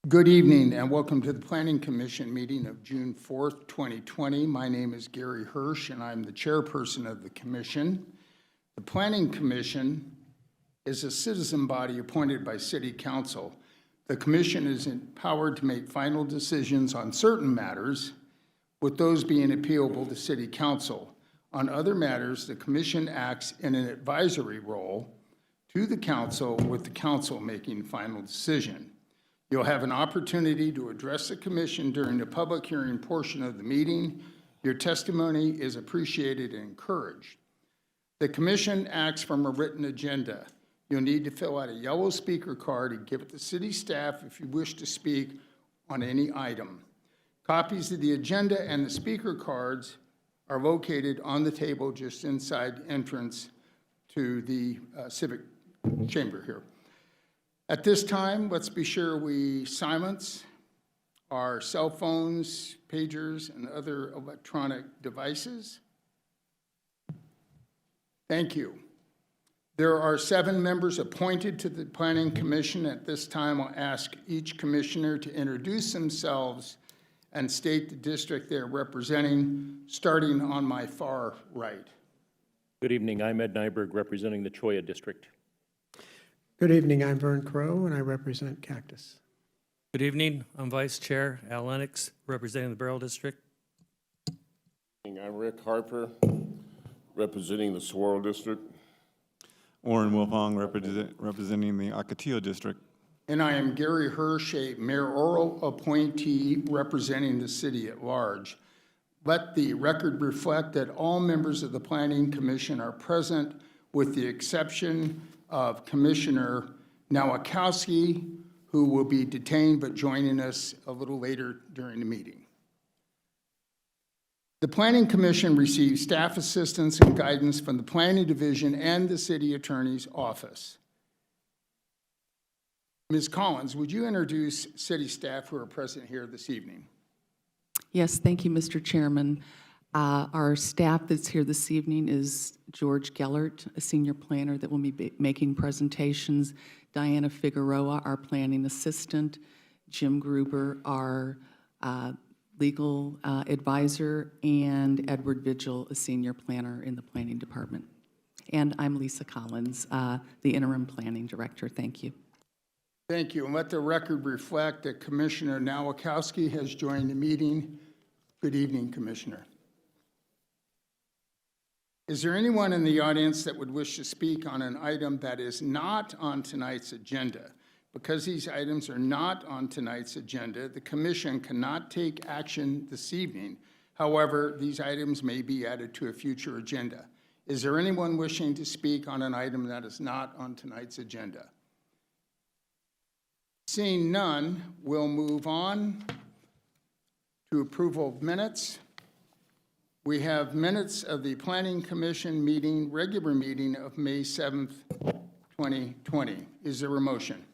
Good evening and welcome to the Planning Commission meeting of June 4th, 2020. My name is Gary Hirsch and I'm the chairperson of the commission. The Planning Commission is a citizen body appointed by City Council. The commission is empowered to make final decisions on certain matters, with those being appealable to City Council. On other matters, the commission acts in an advisory role to the council, with the council making final decision. You'll have an opportunity to address the commission during the public hearing portion of the meeting. Your testimony is appreciated and encouraged. The commission acts from a written agenda. You'll need to fill out a yellow speaker card and give it to city staff if you wish to speak on any item. Copies of the agenda and the speaker cards are located on the table just inside the entrance to the Civic Chamber here. At this time, let's be sure we silence our cell phones, pagers, and other electronic devices. Thank you. There are 7 members appointed to the Planning Commission. At this time, I'll ask each commissioner to introduce themselves and state the district they're representing, starting on my far right. Good evening. I'm Ed Nyberg, representing the Cholla District. Good evening, I'm Vern Crow, and I represent Cactus. Good evening, I'm Vice Chair Al Lennox, representing the Beryl District. I'm Rick Harper, representing the Saguaro District. Warren Wilfong, representing the Ocotillo District. And I am Gary Hirsch, a mayoral appointee representing the city at large. Let the record reflect that all members of the Planning Commission are present, with the exception of Commissioner Nowakowski, who will be detained but joining us a little later during the meeting. The Planning Commission receives staff assistance and guidance from the Planning Division and the City Attorney's Office. Ms. Collins, would you introduce city staff who are present here this evening? Yes, thank you, Mr. Chairman. Our staff that's here this evening is George Gellert, a senior planner that will be making presentations, Diana Figueroa, our planning assistant, Jim Gruber, our legal advisor, and Edward Vigil, a senior planner in the planning department. And I'm Lisa Collins, the interim planning director. Thank you. Thank you. And let the record reflect that Commissioner Nowakowski has joined the meeting. Good evening, Commissioner. Is there anyone in the audience that would wish to speak on an item that is not on tonight's agenda? Because these items are not on tonight's agenda, the Commission cannot take action this evening. However, these items may be added to a future agenda. Is there anyone wishing to speak on an item that is not on tonight's agenda? Seeing none, we'll move on to approval of minutes. We have minutes of the Planning Commission meeting, regular meeting of May 7th, 2020. Is there a motion?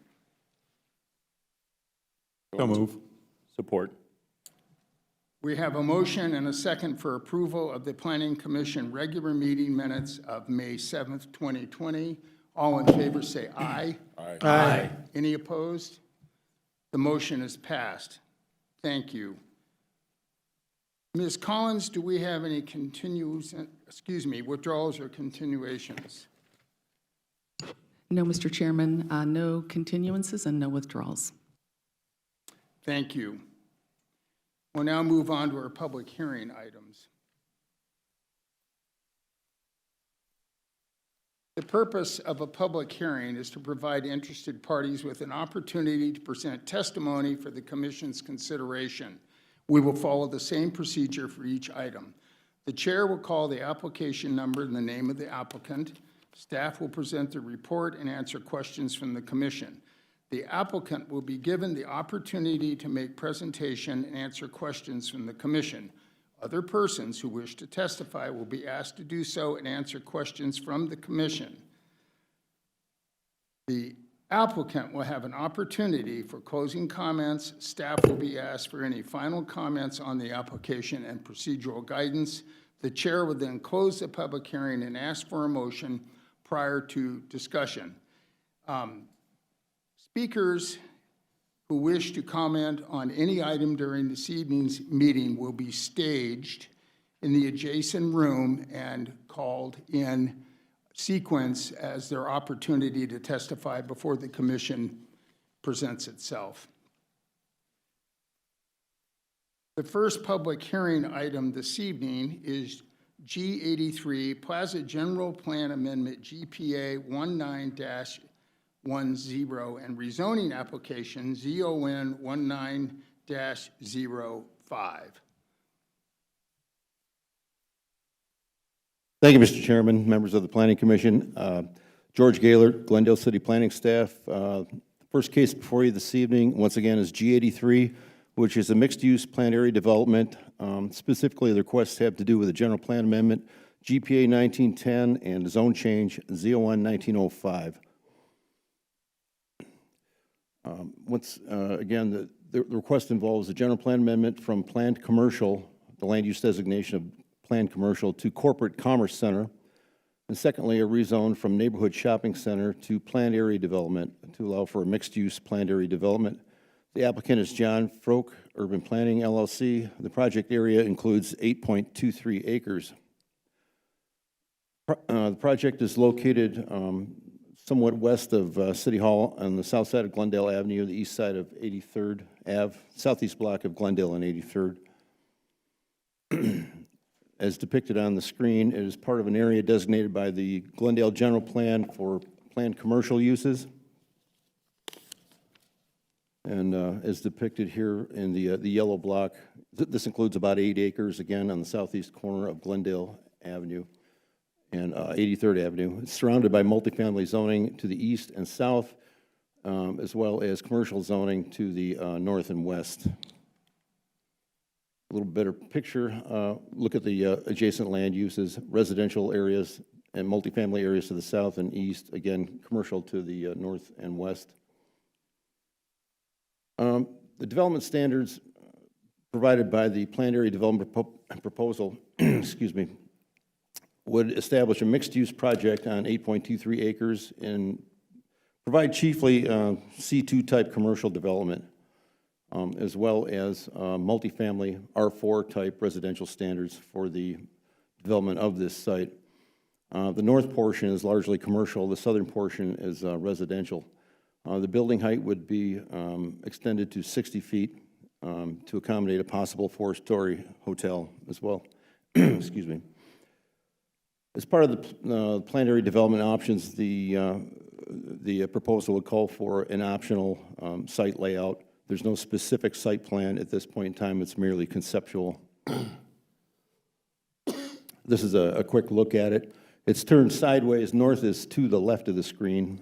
So move. Support. We have a motion and a second for approval of the Planning Commission regular meeting minutes of May 7th, 2020. All in favor say aye. Aye. Aye. Any opposed? The motion is passed. Thank you. Ms. Collins, do we have any withdrawals or continuations? No, Mr. Chairman, no continuances and no withdrawals. Thank you. We'll now move on to our public hearing items. The purpose of a public hearing is to provide interested parties with an opportunity to present testimony for the Commission's consideration. We will follow the same procedure for each item. The chair will call the application number and the name of the applicant. Staff will present the report and answer questions from the Commission. The applicant will be given the opportunity to make presentation and answer questions from the Commission. Other persons who wish to testify will be asked to do so and answer questions from the Commission. The applicant will have an opportunity for closing comments. Staff will be asked for any final comments on the application and procedural guidance. The chair will then close the public hearing and ask for a motion prior to discussion. Speakers who wish to comment on any item during this evening's meeting will be staged in the adjacent room and called in sequence as their opportunity to testify before the commission presents itself. The first public hearing item this evening is G83 Plaza General Plan Amendment GPA 19-10 and rezoning application ZON 19-05. Thank you, Mr. Chairman, members of the Planning Commission. George Gaylor, Glendale City Planning Staff. The first case before you this evening, once again, is G83, which is a mixed-use planned area development. Specifically, the requests have to do with a general plan amendment, GPA 1910, and a zone change, ZON 1905. Again, the request involves a general plan amendment from planned commercial, the land use designation of planned commercial, to corporate commerce center. And secondly, a rezone from neighborhood shopping center to planned area development to allow for a mixed-use planned area development. The applicant is John Froke, Urban Planning LLC. The project area includes 8.23 acres. The project is located somewhat west of City Hall on the south side of Glendale Avenue, the east side of 83rd Ave, southeast block of Glendale and 83rd. As depicted on the screen, it is part of an area designated by the Glendale General Plan for planned commercial uses. And as depicted here in the yellow block, this includes about 8 acres, again, on the southeast corner of Glendale Avenue and 83rd Avenue. It's surrounded by multifamily zoning to the east and south, as well as commercial zoning to the north and west. A little better picture, look at the adjacent land uses, residential areas and multifamily areas to the south and east, again, commercial to the north and west. The development standards provided by the planned area development proposal, excuse me, would establish a mixed-use project on 8.23 acres and provide chiefly C2 type commercial development, as well as multifamily R4 type residential standards for the development of this site. The north portion is largely commercial, the southern portion is residential. The building height would be extended to 60 feet to accommodate a possible 4-story hotel as well. Excuse me. As part of the planned area development options, the proposal would call for an optional site layout. There's no specific site plan at this point in time. It's merely conceptual. This is a quick look at it. It's turned sideways. North is to the left of the screen.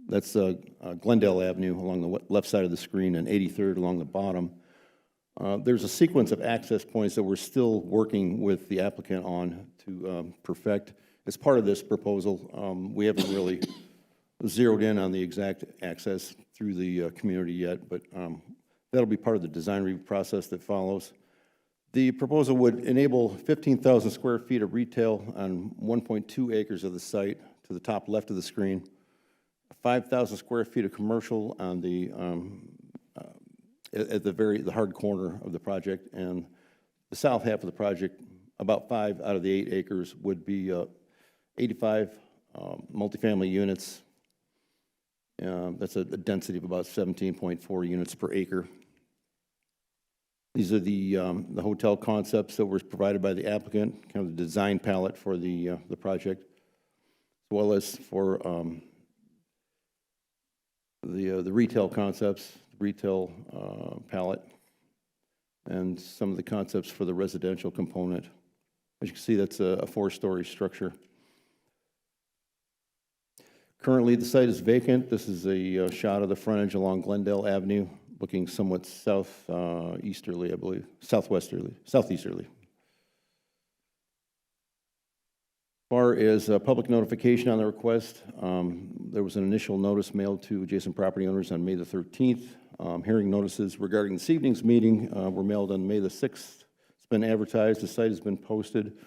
That's Glendale Avenue along the left side of the screen and 83rd along the bottom. There's a sequence of access points that we're still working with the applicant on to perfect. As part of this proposal, we haven't really zeroed in on the exact access through the community yet, but that'll be part of the design review process that follows. The proposal would enable 15,000 square feet of retail on 1.2 acres of the site to the top left of the screen, 5,000 square feet of commercial on the at the hard corner of the project, and the south half of the project, about 5 out of the 8 acres, would be 85 multifamily units. That's a density of about 17.4 units per acre. These are the hotel concepts that were provided by the applicant, kind of the design palette for the project, as well as for the retail concepts, retail palette, and some of the concepts for the residential component. As you can see, that's a 4-story structure. Currently, the site is vacant. This is a shot of the frontage along Glendale Avenue, looking somewhat southeasterly, I believe, southeasterly. As far as public notification on the request, there was an initial notice mailed to adjacent property owners on May the 13th. Hearing notices regarding this evening's meeting were mailed on May the 6th. It's been advertised. The site has been posted.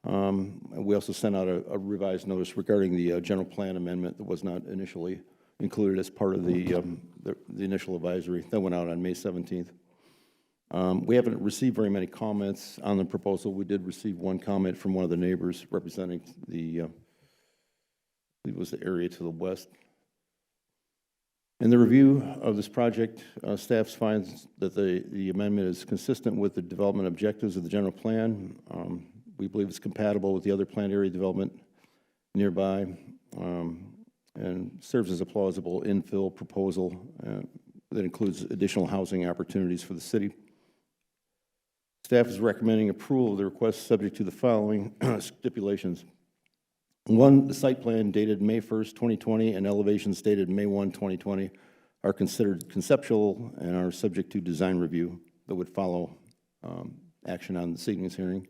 We also sent out a revised notice regarding the general plan amendment that was not initially included as part of the the initial advisory that went out on May 17th. We haven't received very many comments on the proposal. We did receive one comment from one of the neighbors representing the, I believe it was the area to the west. In the review of this project, staff finds that the amendment is consistent with the development objectives of the general plan. We believe it's compatible with the other planned area development nearby, and serves as a plausible infill proposal that includes additional housing opportunities for the city. Staff is recommending approval of the request subject to the following stipulations. One, the site plan dated May 1st, 2020, and elevations dated May 1, 2020 are considered conceptual and are subject to design review that would follow action on this evening's hearing.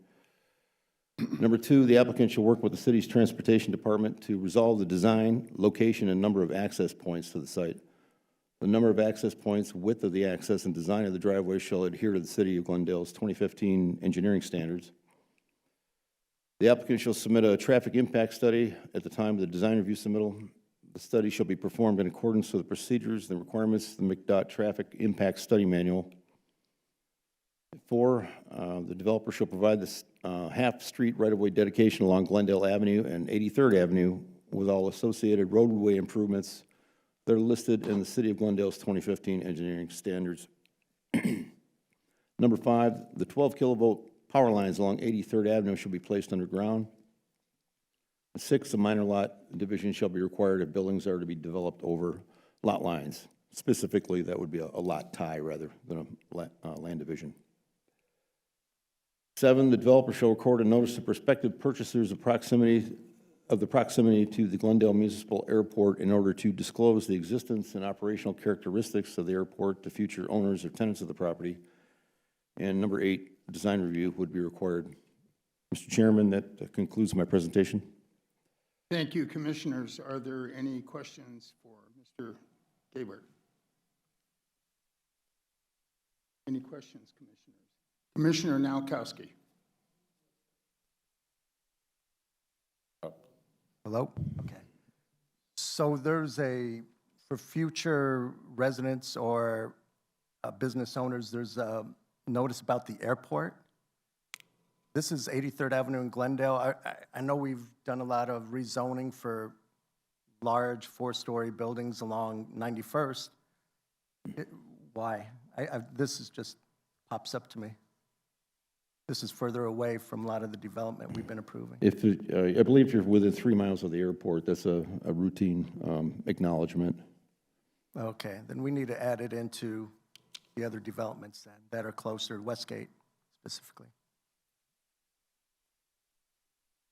Number two, the applicant shall work with the city's transportation department to resolve the design, location, and number of access points to the site. The number of access points, width of the access, and design of the driveway shall adhere to the City of Glendale's 2015 engineering standards. The applicant shall submit a traffic impact study at the time of the design review submittal. The study shall be performed in accordance with the procedures and requirements of the McDOT Traffic Impact Study Manual. 4, the developer shall provide this half-street right-of-way dedication along Glendale Avenue and 83rd Avenue with all associated roadway improvements that are listed in the City of Glendale's 2015 engineering standards. Number 5, the 12 kilovolt power lines along 83rd Avenue shall be placed underground. 6, a minor lot division shall be required if buildings are to be developed over lot lines. Specifically, that would be a lot tie rather than a land division. 7, the developer shall record a notice to prospective purchasers of the proximity to the Glendale Municipal Airport in order to disclose the existence and operational characteristics of the airport to future owners or tenants of the property. And number 8, design review would be required. Mr. Chairman, that concludes my presentation. Thank you, Commissioners. Are there any questions for Mr. Gaybert? Any questions, Commissioners? Commissioner Nowakowski. Hello? Okay. So there's for future residents or business owners, there's a notice about the airport. This is 83rd Avenue in Glendale. I know we've done a lot of rezoning for large 4-story buildings along 91st. Why? This is just pops up to me. This is further away from a lot of the development we've been approving. If I believe you're within 3 miles of the airport, that's a routine acknowledgement. Okay, then we need to add it into the other developments then that are closer, Westgate specifically.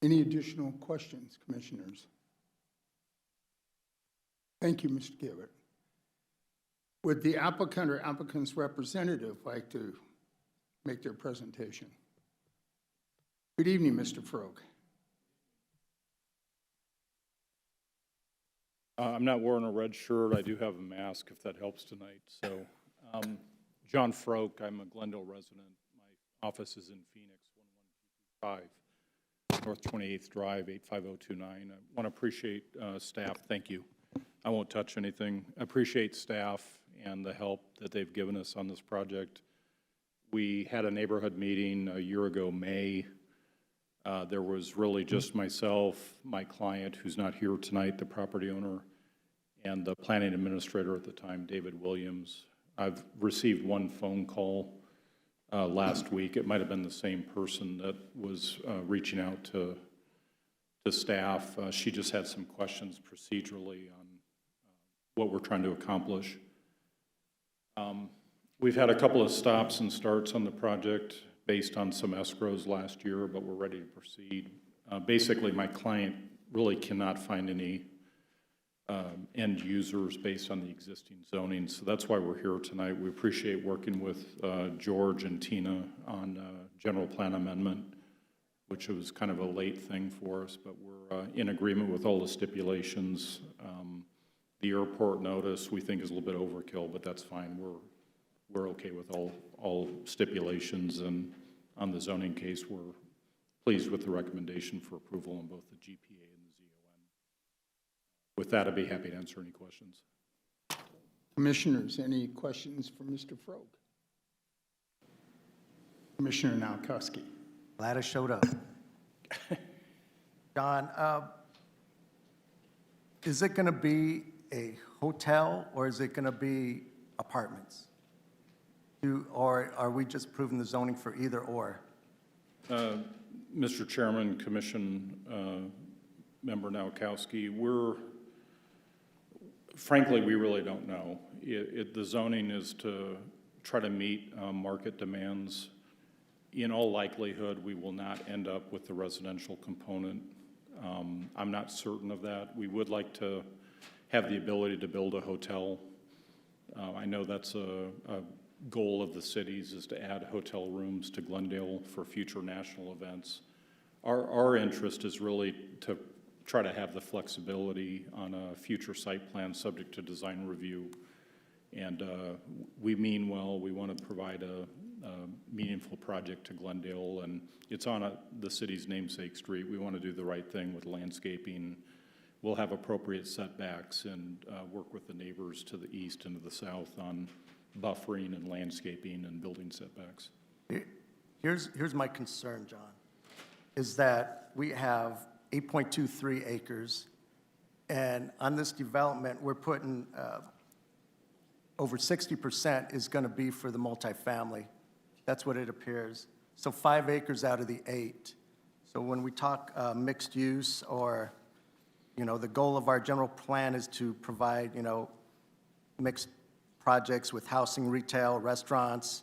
Any additional questions, Commissioners? Thank you, Mr. Gabbard. Would the applicant or applicant's representative like to make their presentation? Good evening, Mr. Frog. I'm not wearing a red shirt. I do have a mask, if that helps tonight. So, John Froke, I'm a Glendale resident. My office is in Phoenix, 11225 North 28th Drive, 85029. I want to appreciate staff. Thank you. I won't touch anything. I appreciate staff and the help that they've given us on this project. We had a neighborhood meeting a year ago, May. There was really just myself, my client, who's not here tonight, the property owner, and the planning administrator at the time, David Williams. I've received one phone call last week. It might have been the same person that was reaching out to staff. She just had some questions procedurally on what we're trying to accomplish. We've had a couple of stops and starts on the project based on some escrows last year, but we're ready to proceed. Basically, my client really cannot find any end users based on the existing zoning, so that's why we're here tonight. We appreciate working with George and Tina on general plan amendment, which was kind of a late thing for us, but we're in agreement with all the stipulations. The airport notice we think is a little bit overkill, but that's fine. We're okay with all stipulations, and on the zoning case, we're pleased with the recommendation for approval on both the GPA and the ZON. With that, I'd be happy to answer any questions. Commissioners, any questions for Mr. Frog? Commissioner Nowakowski. Glad I showed up. John, is it going to be a hotel or is it going to be apartments? Or are we just approving the zoning for either or? Mr. Chairman, Commission Member Nowakowski, frankly, we really don't know. The zoning is to try to meet market demands. In all likelihood, we will not end up with the residential component. I'm not certain of that. We would like to have the ability to build a hotel. I know that's a goal of the cities, is to add hotel rooms to Glendale for future national events. Our interest is really to try to have the flexibility on a future site plan subject to design review. And we mean well. We want to provide a meaningful project to Glendale, and it's on the city's namesake street. We want to do the right thing with landscaping. We'll have appropriate setbacks and work with the neighbors to the east and to the south on buffering and landscaping and building setbacks. Here's my concern, John, is that we have 8.23 acres, and on this development, we're putting over 60% is going to be for the multifamily. That's what it appears. So 5 acres out of the 8. So when we talk mixed use, or, you know, the goal of our general plan is to provide, you know, mixed projects with housing, retail, restaurants,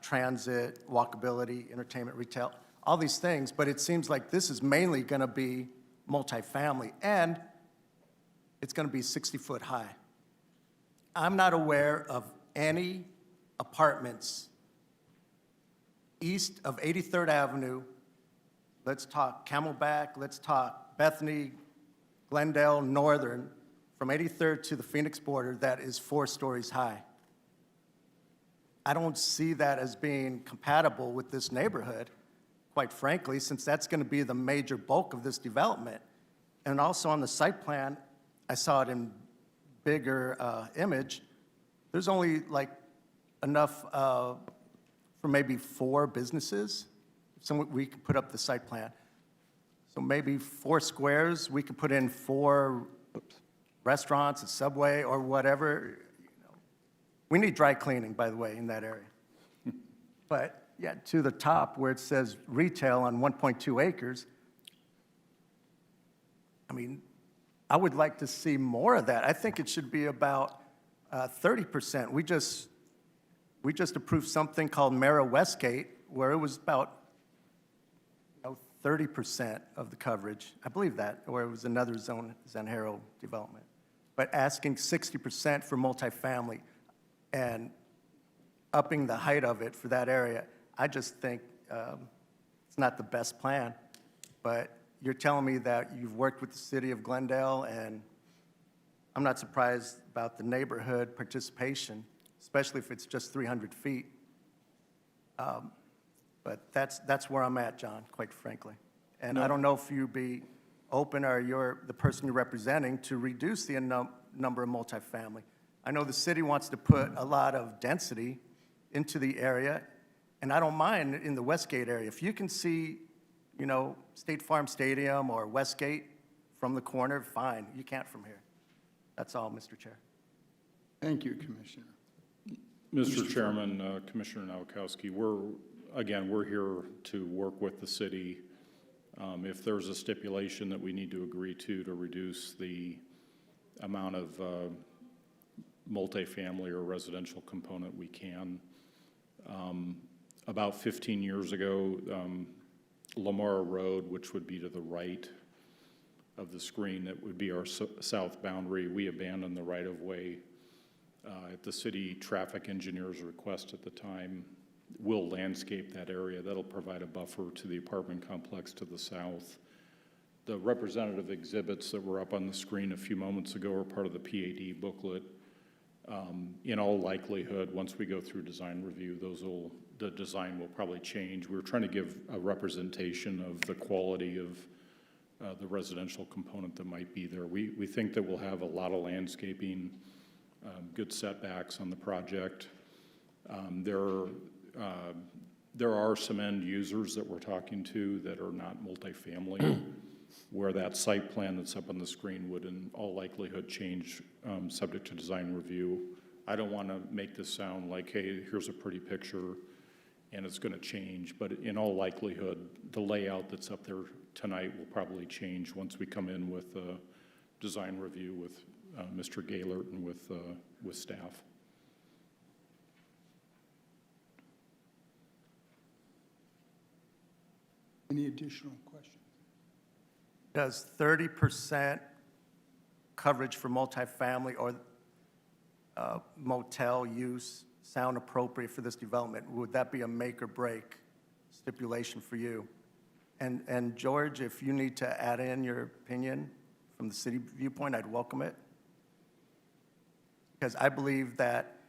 transit, walkability, entertainment, retail, all these things, but it seems like this is mainly going to be multifamily, and it's going to be 60 foot high. I'm not aware of any apartments east of 83rd Avenue. Let's talk Camelback, let's talk Bethany, Glendale, Northern, from 83rd to the Phoenix border, that is 4 stories high. I don't see that as being compatible with this neighborhood, quite frankly, since that's going to be the major bulk of this development. And also on the site plan, I saw it in bigger image, there's only like enough for maybe 4 businesses. So we could put up the site plan. So maybe 4 squares, we could put in 4 restaurants, a Subway, or whatever. You know. We need dry cleaning, by the way, in that area. But yeah, to the top where it says retail on 1.2 acres, I mean, I would like to see more of that. I think it should be about 30%. We just approved something called Mara Westgate, where it was about 30% of the coverage. I believe that, or it was another zone, Zanjero development. But asking 60% for multifamily and upping the height of it for that area, I just think it's not the best plan. But you're telling me that you've worked with the city of Glendale, and I'm not surprised about the neighborhood participation, especially if it's just 300 feet. But that's where I'm at, John, quite frankly. And I don't know if you'd be open, or you're the person you're representing, to reduce the number of multifamily. I know the city wants to put a lot of density into the area, and I don't mind in the Westgate area. If you can see, you know, State Farm Stadium or Westgate from the corner, fine. You can't from here. That's all, Mr. Chair. Thank you, Commissioner. Mr. Chairman, Commissioner Nowakowski, we're here to work with the city. If there's a stipulation that we need to agree to reduce the amount of multifamily or residential component, we can. About 15 years ago, Lamar Road, which would be to the right of the screen, that would be our south boundary, we abandoned the right-of-way. At the city traffic engineer's request at the time, we'll landscape that area. That'll provide a buffer to the apartment complex to the south. The representative exhibits that were up on the screen a few moments ago are part of the PAD booklet. In all likelihood, once we go through design review, the design will probably change. We're trying to give a representation of the quality of the residential component that might be there. We think that we'll have a lot of landscaping good setbacks on the project. There are some end users that we're talking to that are not multifamily, where that site plan that's up on the screen would in all likelihood change, subject to design review. I don't want to make this sound like, hey, here's a pretty picture and it's going to change, but in all likelihood, the layout that's up there tonight will probably change once we come in with a design review with Mr. Gaylord and with staff. Any additional questions? Does 30% coverage for multifamily or motel use sound appropriate for this development? Would that be a make or break stipulation for you? And George, if you need to add in your opinion from the city viewpoint, I'd welcome it. Because I believe that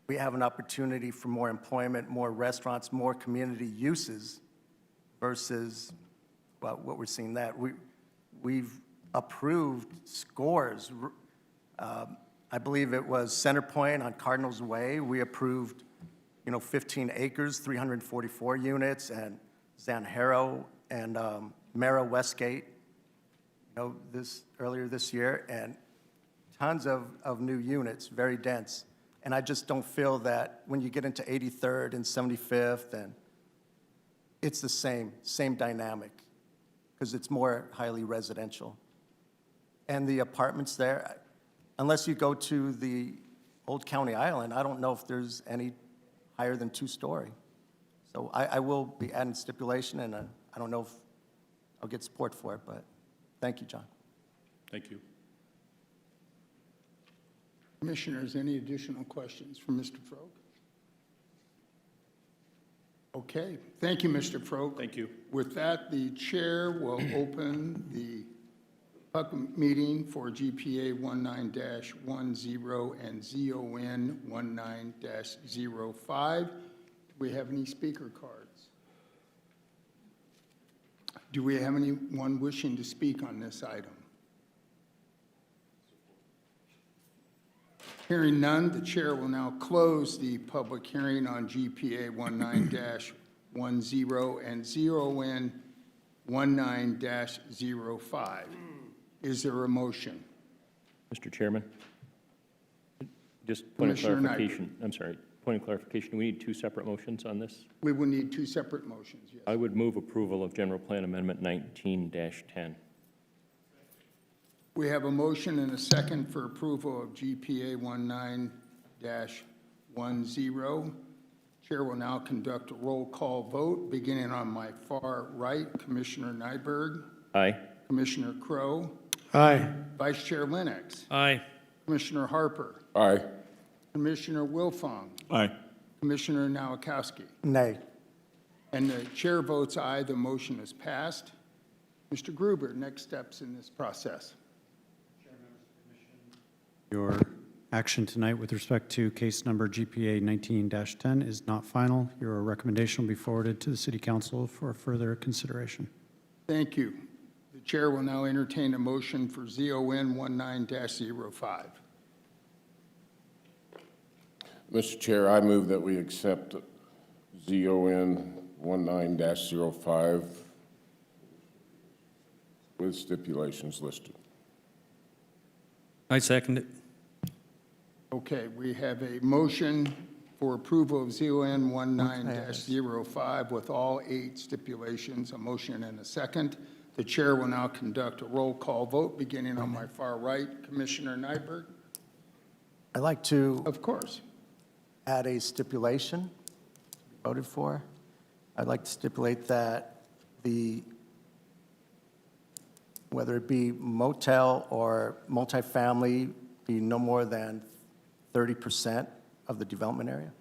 we have an opportunity for more employment, more restaurants, more community uses versus, well, what we're seeing that. We've approved scores. I believe it was Center Point on Cardinals Way. We approved, 15 acres, 344 units, and Zanjero and Mara Westgate, earlier this year, and tons of new units, very dense. And I just don't feel that when you get into 83rd and 75th, and it's the same dynamic, because it's more highly residential. And the apartments there, unless you go to the Old County Island, I don't know if there's any higher than 2-story. So I will be adding stipulation, and I don't know if I'll get support for it, but thank you, John. Thank you. Commissioners, any additional questions for Mr. Froak? Okay, thank you, Mr. Froak. Thank you. With that, the chair will open the public meeting for GPA 19-10 and ZON 19-05. Do we have any speaker cards? Do we have anyone wishing to speak on this item? Hearing none, the chair will now close the public hearing on GPA 19-10 and ZON 19-05. Is there a motion? Mr. Chairman? Just point of Commissioner Knight. clarification. I'm sorry, point of clarification. We need two separate motions on this? We will need two separate motions, yes. I would move approval of General Plan Amendment 19-10. We have a motion and a second for approval of GPA 19-10. Chair will now conduct a roll call vote, beginning on my far right, Commissioner Nyberg, Aye. Commissioner Crow, Aye. Vice Chair Lennox, Aye. Commissioner Harper, Aye. Commissioner Wilfong, Aye. Commissioner Nowakowski. Nay. And the chair votes aye, the motion is passed. Mr. Gruber, next steps in this process. Your action tonight with respect to case number GPA 19-10 is not final. Your recommendation will be forwarded to the City Council for further consideration. Thank you. The chair will now entertain a motion for ZON 19-05. Mr. Chair, I move that we accept ZON 19-05 with stipulations listed. I second it. Okay, we have a motion for approval of ZON 19-05 with all 8 stipulations, a motion and a second. The chair will now conduct a roll call vote, beginning on my far right, Commissioner Nyberg. I'd like to Of course. add a stipulation voted for. I'd like to stipulate that whether it be motel or multifamily, be no more than 30% of the development area.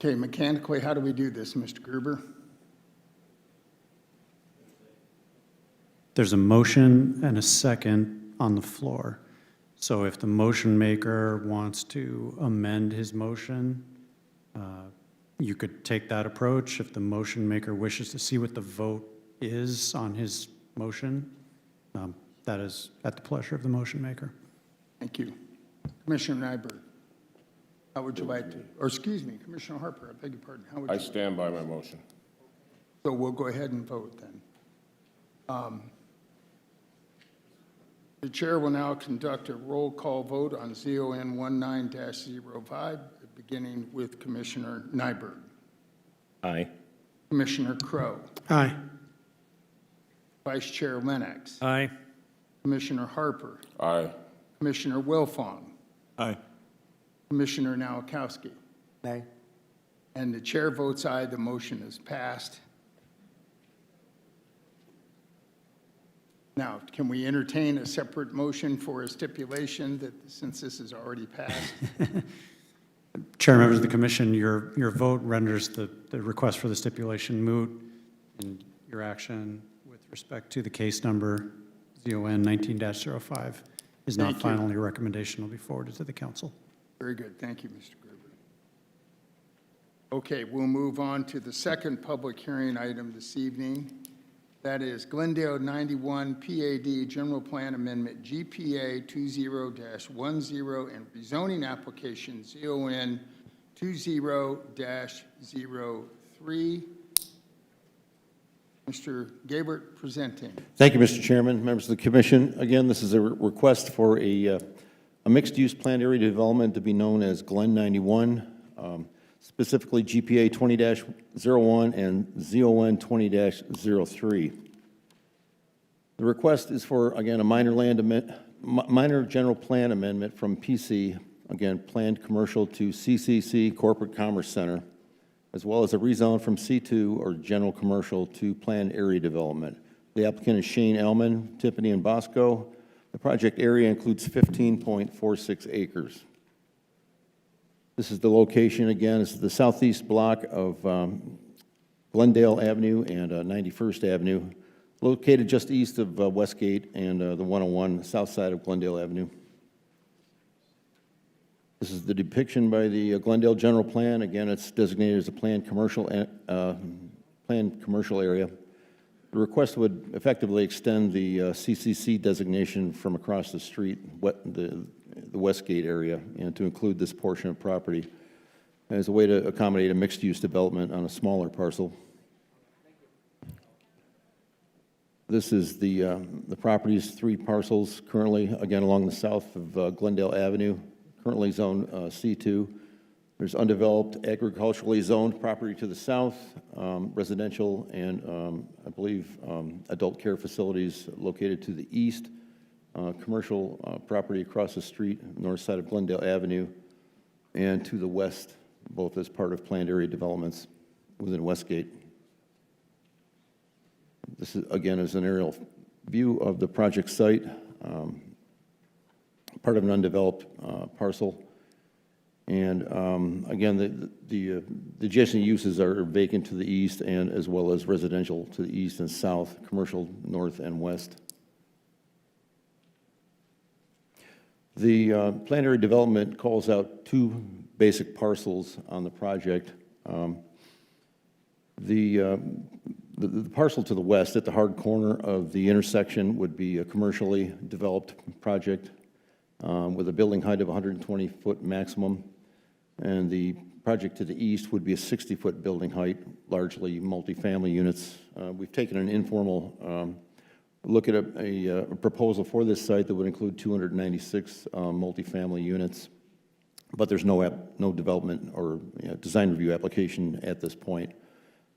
Okay, mechanically, how do we do this, Mr. Gruber? There's a motion and a second on the floor. So if the motion maker wants to amend his motion, You could take that approach if the motion maker wishes to see what the vote is on his motion. That is at the pleasure of the motion maker. Thank you. Commissioner Nyberg, how would you like to, or excuse me, Commissioner Harper, I beg your pardon. How would I you? stand by my motion. So we'll go ahead and vote then. The chair will now conduct a roll call vote on ZON 19-05, beginning with Commissioner Nyberg. Aye. Commissioner Crowe. Aye. Vice Chair Lennox. Aye. Commissioner Harper. Aye. Commissioner Wilfong. Aye. Commissioner Nowakowski. Nay? And the chair votes aye, the motion is passed. Now, can we entertain a separate motion for a stipulation that, since this is already passed? Chair, members of the commission, your vote renders the request for the stipulation moot, and your action with respect to the case number ZON 19-05 is not Thank you. final. Your recommendation will be forwarded to the council. Very good, thank you, Mr. Gerber. Okay, we'll move on to the second public hearing item this evening. That is Glendale 91 PAD General Plan Amendment GPA 20-10 and rezoning application ZON 20-03. Mr. Gabert presenting. Thank you, Mr. Chairman, members of the commission. Again, this is a request for a mixed-use planned area development to be known as Glen 91, specifically GPA 20-01 and ZON 20-03. The request is for, again, a minor general plan amendment from PC, again, planned commercial to CCC Corporate Commerce Center, as well as a rezone from C2 or general commercial to planned area development. The applicant is Shane Ellman, Tiffany and Bosco. The project area includes 15.46 acres. This is the location, again, this is the southeast block of Glendale Avenue and 91st Avenue, located just east of Westgate and the 101, south side of Glendale Avenue. This is the depiction by the Glendale General Plan. Again, it's designated as a planned commercial area. The request would effectively extend the CCC designation from across the street, the Westgate area, and to include this portion of property as a way to accommodate a mixed-use development on a smaller parcel. This is the property's 3 parcels currently, again, along the south of Glendale Avenue, currently zoned C2. There's undeveloped agriculturally zoned property to the south, residential and I believe adult care facilities located to the east, commercial property across the street, north side of Glendale Avenue, and to the west, both as part of planned area developments within Westgate. This, is, again, is an aerial view of the project site, part of an undeveloped parcel. And again, the adjacent uses are vacant to the east and as well as residential to the east and south, commercial north and west. The planned area development calls out 2 basic parcels on the project. The parcel to the west at the hard corner of the intersection would be a commercially developed project with a building height of 120-foot maximum. And the project to the east would be a 60-foot building height, largely multifamily units. We've taken an informal look at a proposal for this site that would include 296 multifamily units, but there's no development or design review application at this point.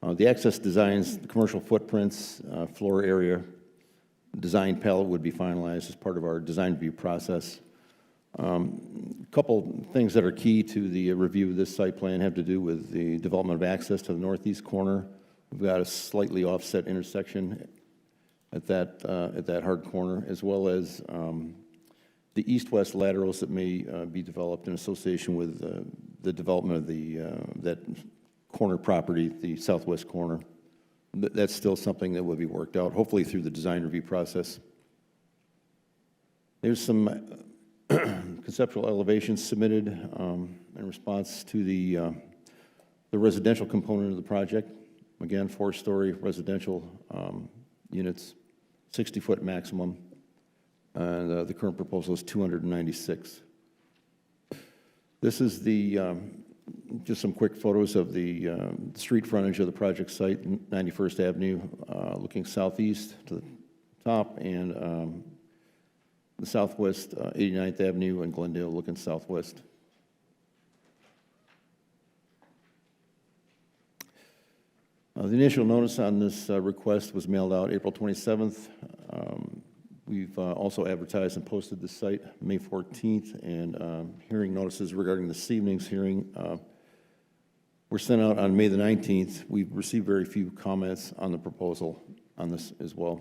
The access designs, the commercial footprints, floor area, design palette would be finalized as part of our design review process. A couple things that are key to the review of this site plan have to do with the development of access to the northeast corner. We've got a slightly offset intersection at that hard corner, as well as the east-west laterals that may be developed in association with the development of that corner property, the southwest corner. That's still something that will be worked out, hopefully through the design review process. There's some conceptual elevations submitted in response to the The residential component of the project, again, 4-story residential units, 60-foot maximum, and the current proposal is 296. This is the, just some quick photos of the street frontage of the project site, 91st Avenue, looking southeast to the top, and the southwest, 89th Avenue and Glendale looking southwest. The initial notice on this request was mailed out April 27th. We've also advertised and posted the site May 14th, and hearing notices regarding this evening's hearing were sent out on May the 19th. We've received very few comments on the proposal on this as well.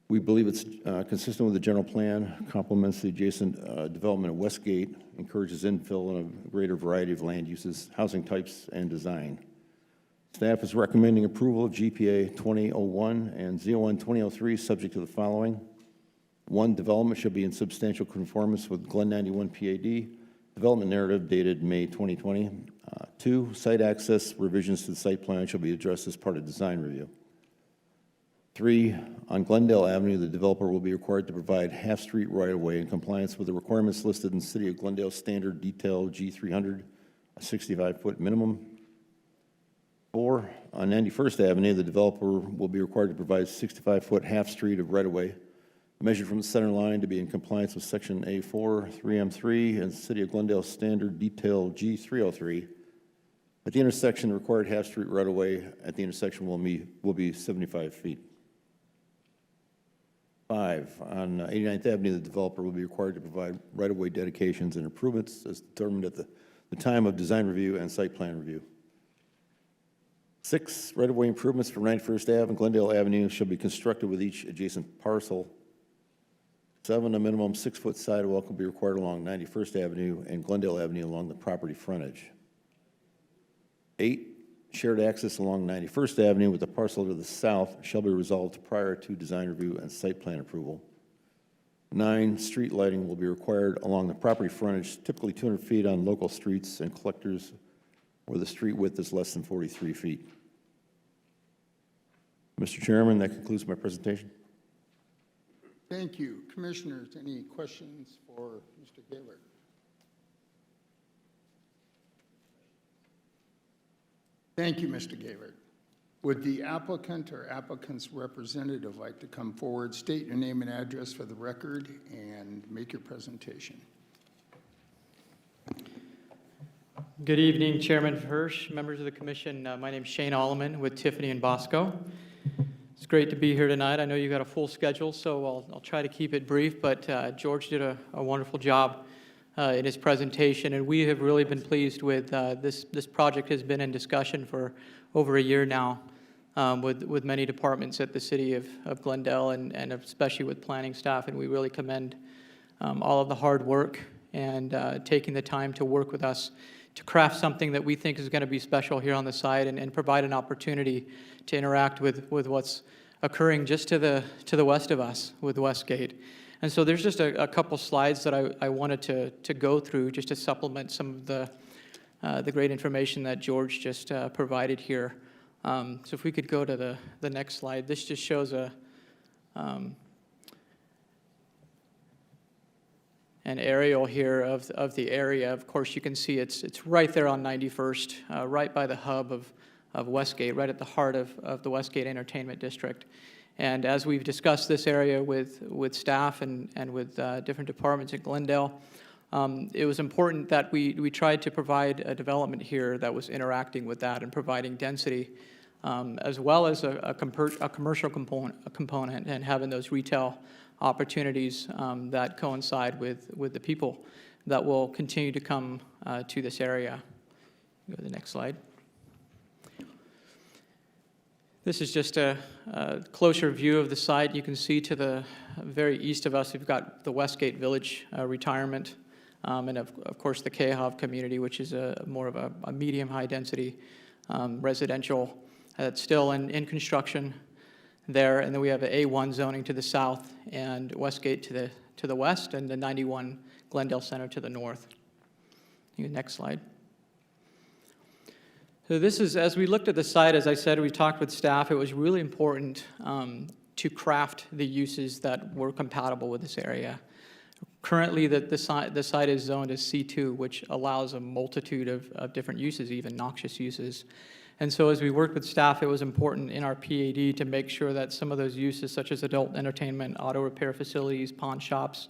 We believe it's consistent with the general plan, complements the adjacent development of Westgate, encourages infill and a greater variety of land uses, housing types, and design. Staff is recommending approval of GPA 2001 and ZON 2003, subject to the following. 1, development should be in substantial conformance with Glen 91 PAD, development narrative dated May 2020. 2, site access revisions to the site plan shall be addressed as part of design review. 3, on Glendale Avenue, the developer will be required to provide half-street right-of-way in compliance with the requirements listed in the City of Glendale Standard Detail G300, a 65-foot minimum. 4, on 91st Avenue, the developer will be required to provide 65-foot half-street of right-of-way measured from the center line to be in compliance with Section A4, 3M3, and City of Glendale Standard Detail G303. At the intersection, the required half-street right-of-way at the intersection will be 75 feet. 5, on 89th Avenue, the developer will be required to provide right-of-way dedications and improvements as determined at the time of design review and site plan review. 6, right-of-way improvements from 91st Ave and Glendale Avenue shall be constructed with each adjacent parcel. 7, a minimum 6-foot sidewalk will be required along 91st Avenue and Glendale Avenue along the property frontage. 8, shared access along 91st Avenue with the parcel to the south shall be resolved prior to design review and site plan approval. 9, street lighting will be required along the property frontage, typically 200 feet on local streets and collectors where the street width is less than 43 feet. Mr. Chairman, that concludes my presentation. Thank you. Commissioners, any questions for Mr. Gaylord? Thank you, Mr. Gaylord. Would the applicant or applicant's representative like to come forward, state your name and address for the record, and make your presentation? Good evening, Chairman Hirsch, members of the commission. My name is Shane Alleman with Tiffany & Bosco. It's great to be here tonight. I know you got a full schedule, so I'll try to keep it brief, but George did a wonderful job in his presentation, and we have really been pleased with this project. Has been in discussion for over a year now with many departments at the city of Glendale and especially with planning staff, and we really commend all of the hard work and taking the time to work with us to craft something that we think is going to be special here on the site and provide an opportunity to interact with what's occurring just to the west of us with Westgate. And so there's just a couple slides that I wanted to go through just to supplement some of the great information that George just provided here. So if we could go to the next slide. This just shows an aerial here of the area. Of course, you can see it's right there on 91st, right by the hub of Westgate, right at the heart of the Westgate Entertainment District. And as we've discussed this area with staff and with different departments at Glendale, it was important that we tried to provide a development here that was interacting with that and providing density, as well as a commercial component and having those retail opportunities that coincide with the people that will continue to come to this area. Go to the next slide. This is just a closer view of the site. You can see to the very east of us, we've got the Westgate Village retirement, and of course the Cahove community, which is more of a medium-high density residential that's still in construction there. And then we have an A1 zoning to the south and Westgate to the west, and the 91 Glendale Center to the north. Next slide. So this is, as we looked at the site, as I said, we talked with staff, it was really important to craft the uses that were compatible with this area. Currently, the site is zoned as C2, which allows a multitude of different uses, even noxious uses. And so as we worked with staff, it was important in our PAD to make sure that some of those uses, such as adult entertainment, auto repair facilities, pawn shops,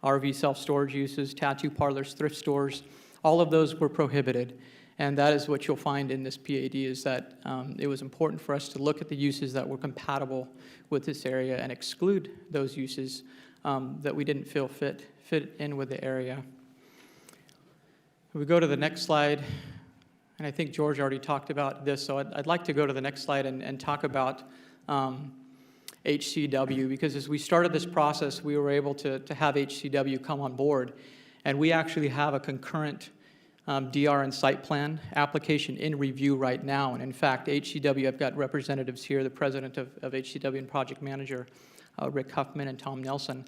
RV self-storage uses, tattoo parlors, thrift stores, all of those were prohibited. And that is what you'll find in this PAD, is that it was important for us to look at the uses that were compatible with this area and exclude those uses that we didn't feel fit in with the area. If we go to the next slide, and I think George already talked about this, so I'd like to go to the next slide and talk about HCW, because as we started this process, we were able to have HCW come on board, and we actually have a concurrent DR and site plan application in review right now. And in fact, HCW, I've got representatives here, the president of HCW and project manager, Rick Huffman and Tom Nelson.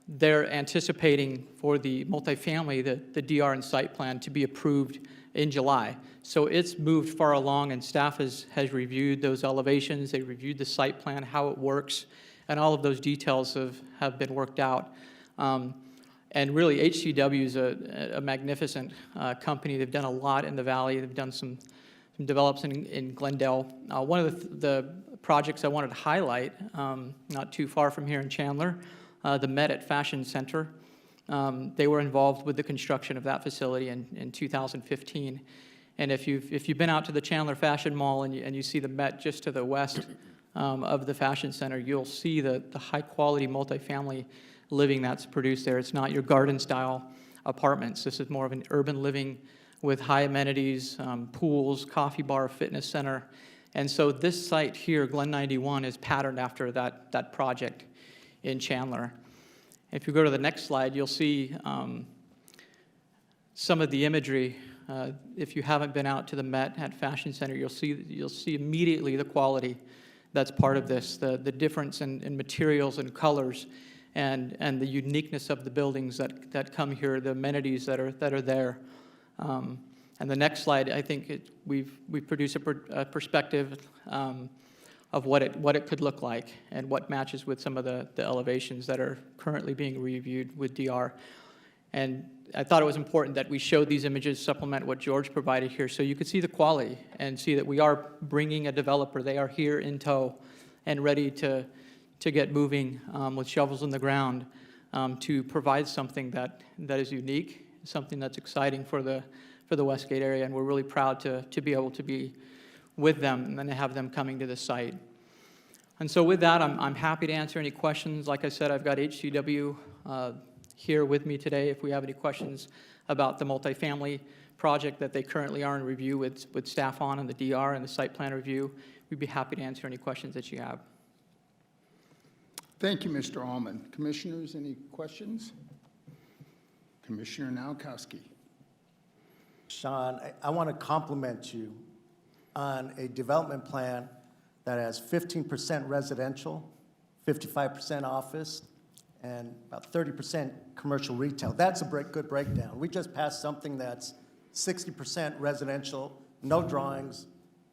They're anticipating for the multifamily, the DR and site plan to be approved in July. So it's moved far along, and staff has reviewed those elevations, they reviewed the site plan, how it works, and all of those details have been worked out. And really, HCW is a magnificent company. They've done a lot in the valley. They've done some develops in Glendale. One of the projects I wanted to highlight, not too far from here in Chandler, the Met at Fashion Center. They were involved with the construction of that facility in 2015. And if you've been out to the Chandler Fashion Mall and you see the Met just to the west of the Fashion Center, you'll see the high-quality multifamily living that's produced there. It's not your garden-style apartments. This is more of an urban living with high amenities, pools, coffee bar, fitness center. And so this site here, Glen 91, is patterned after that project in Chandler. If you go to the next slide, you'll see some of the imagery. If you haven't been out to the Met at Fashion Center, you'll see immediately the quality that's part of this, the difference in materials and colors, and the uniqueness of the buildings that come here, the amenities that are there. And the next slide, I think we've produced a perspective of what it could look like and what matches with some of the elevations that are currently being reviewed with DR. And I thought it was important that we showed these images, supplement what George provided here, so you could see the quality and see that we are bringing a developer. They are here in tow and ready to get moving with shovels in the ground to provide something that is unique, something that's exciting for the Westgate area, and we're really proud to be able to be with them and to have them coming to the site. And so with that, I'm happy to answer any questions. Like I said, I've got HCW here with me today. If we have any questions about the multifamily project that they currently are in review with staff on and the DR and the site plan review, we'd be happy to answer any questions that you have. Thank you, Mr. Allman. Commissioners, any questions? Commissioner Nowakowski. Sean, I want to compliment you on a development plan that has 15% residential, 55% office, and about 30% commercial retail. That's a good breakdown. We just passed something that's 60% residential, no drawings,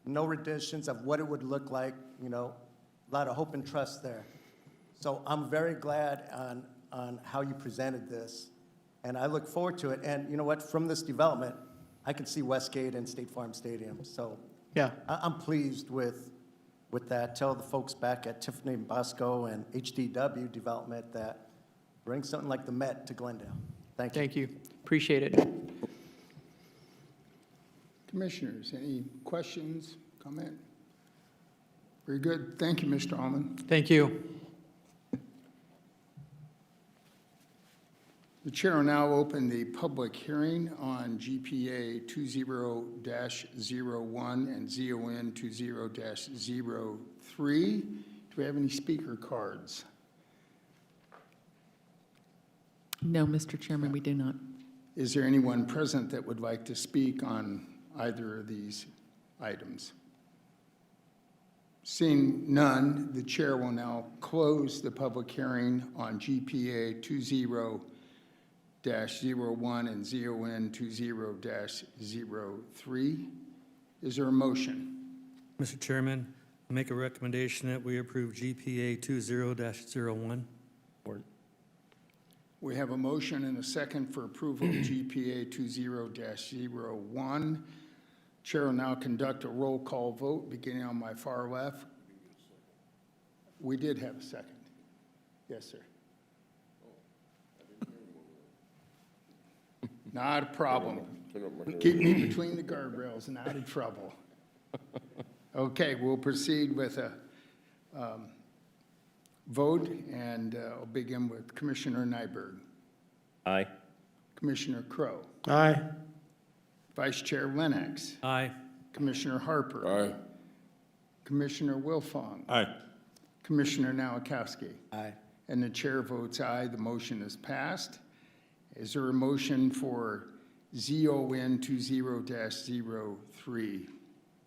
no renditions of what it would look like, a lot of hope and trust there. So I'm very glad on how you presented this, and I look forward to it. And you know what, from this development, I can see Westgate and State Farm Stadium. So yeah, I'm pleased with that. Tell the folks back at Tiffany and Bosco and HDW Development that bring something like the Met to Glendale. Thank you. thank you. Appreciate it. Commissioners, any questions, comment? Very good. Thank you, Mr. Allman. Thank you. The chair will now open the public hearing on GPA 20-01 and ZON 20-03. Do we have any speaker cards? No, Mr. Chairman, we do not. Is there anyone present that would like to speak on either of these items? Seeing none, the chair will now close the public hearing on GPA 20-01 and ZON 20-03. Is there a motion? Mr. Chairman, I make a recommendation that we approve GPA 20-01. We have a motion and a second for approval of GPA 20-01. Chair will now conduct a roll call vote, beginning on my far left. We did have a second. Yes, sir. Not a problem. Keep me between the guardrails and out of trouble. Okay, we'll proceed with a vote, and I'll begin with Commissioner Nyberg, Aye. Commissioner Crowe, Aye. Vice Chair Lennox, Aye. Commissioner Harper, Aye. Commissioner Wilfong, Aye. Commissioner Nowakowski. Aye. And the chair votes aye. The motion is passed. Is there a motion for ZON 20-03?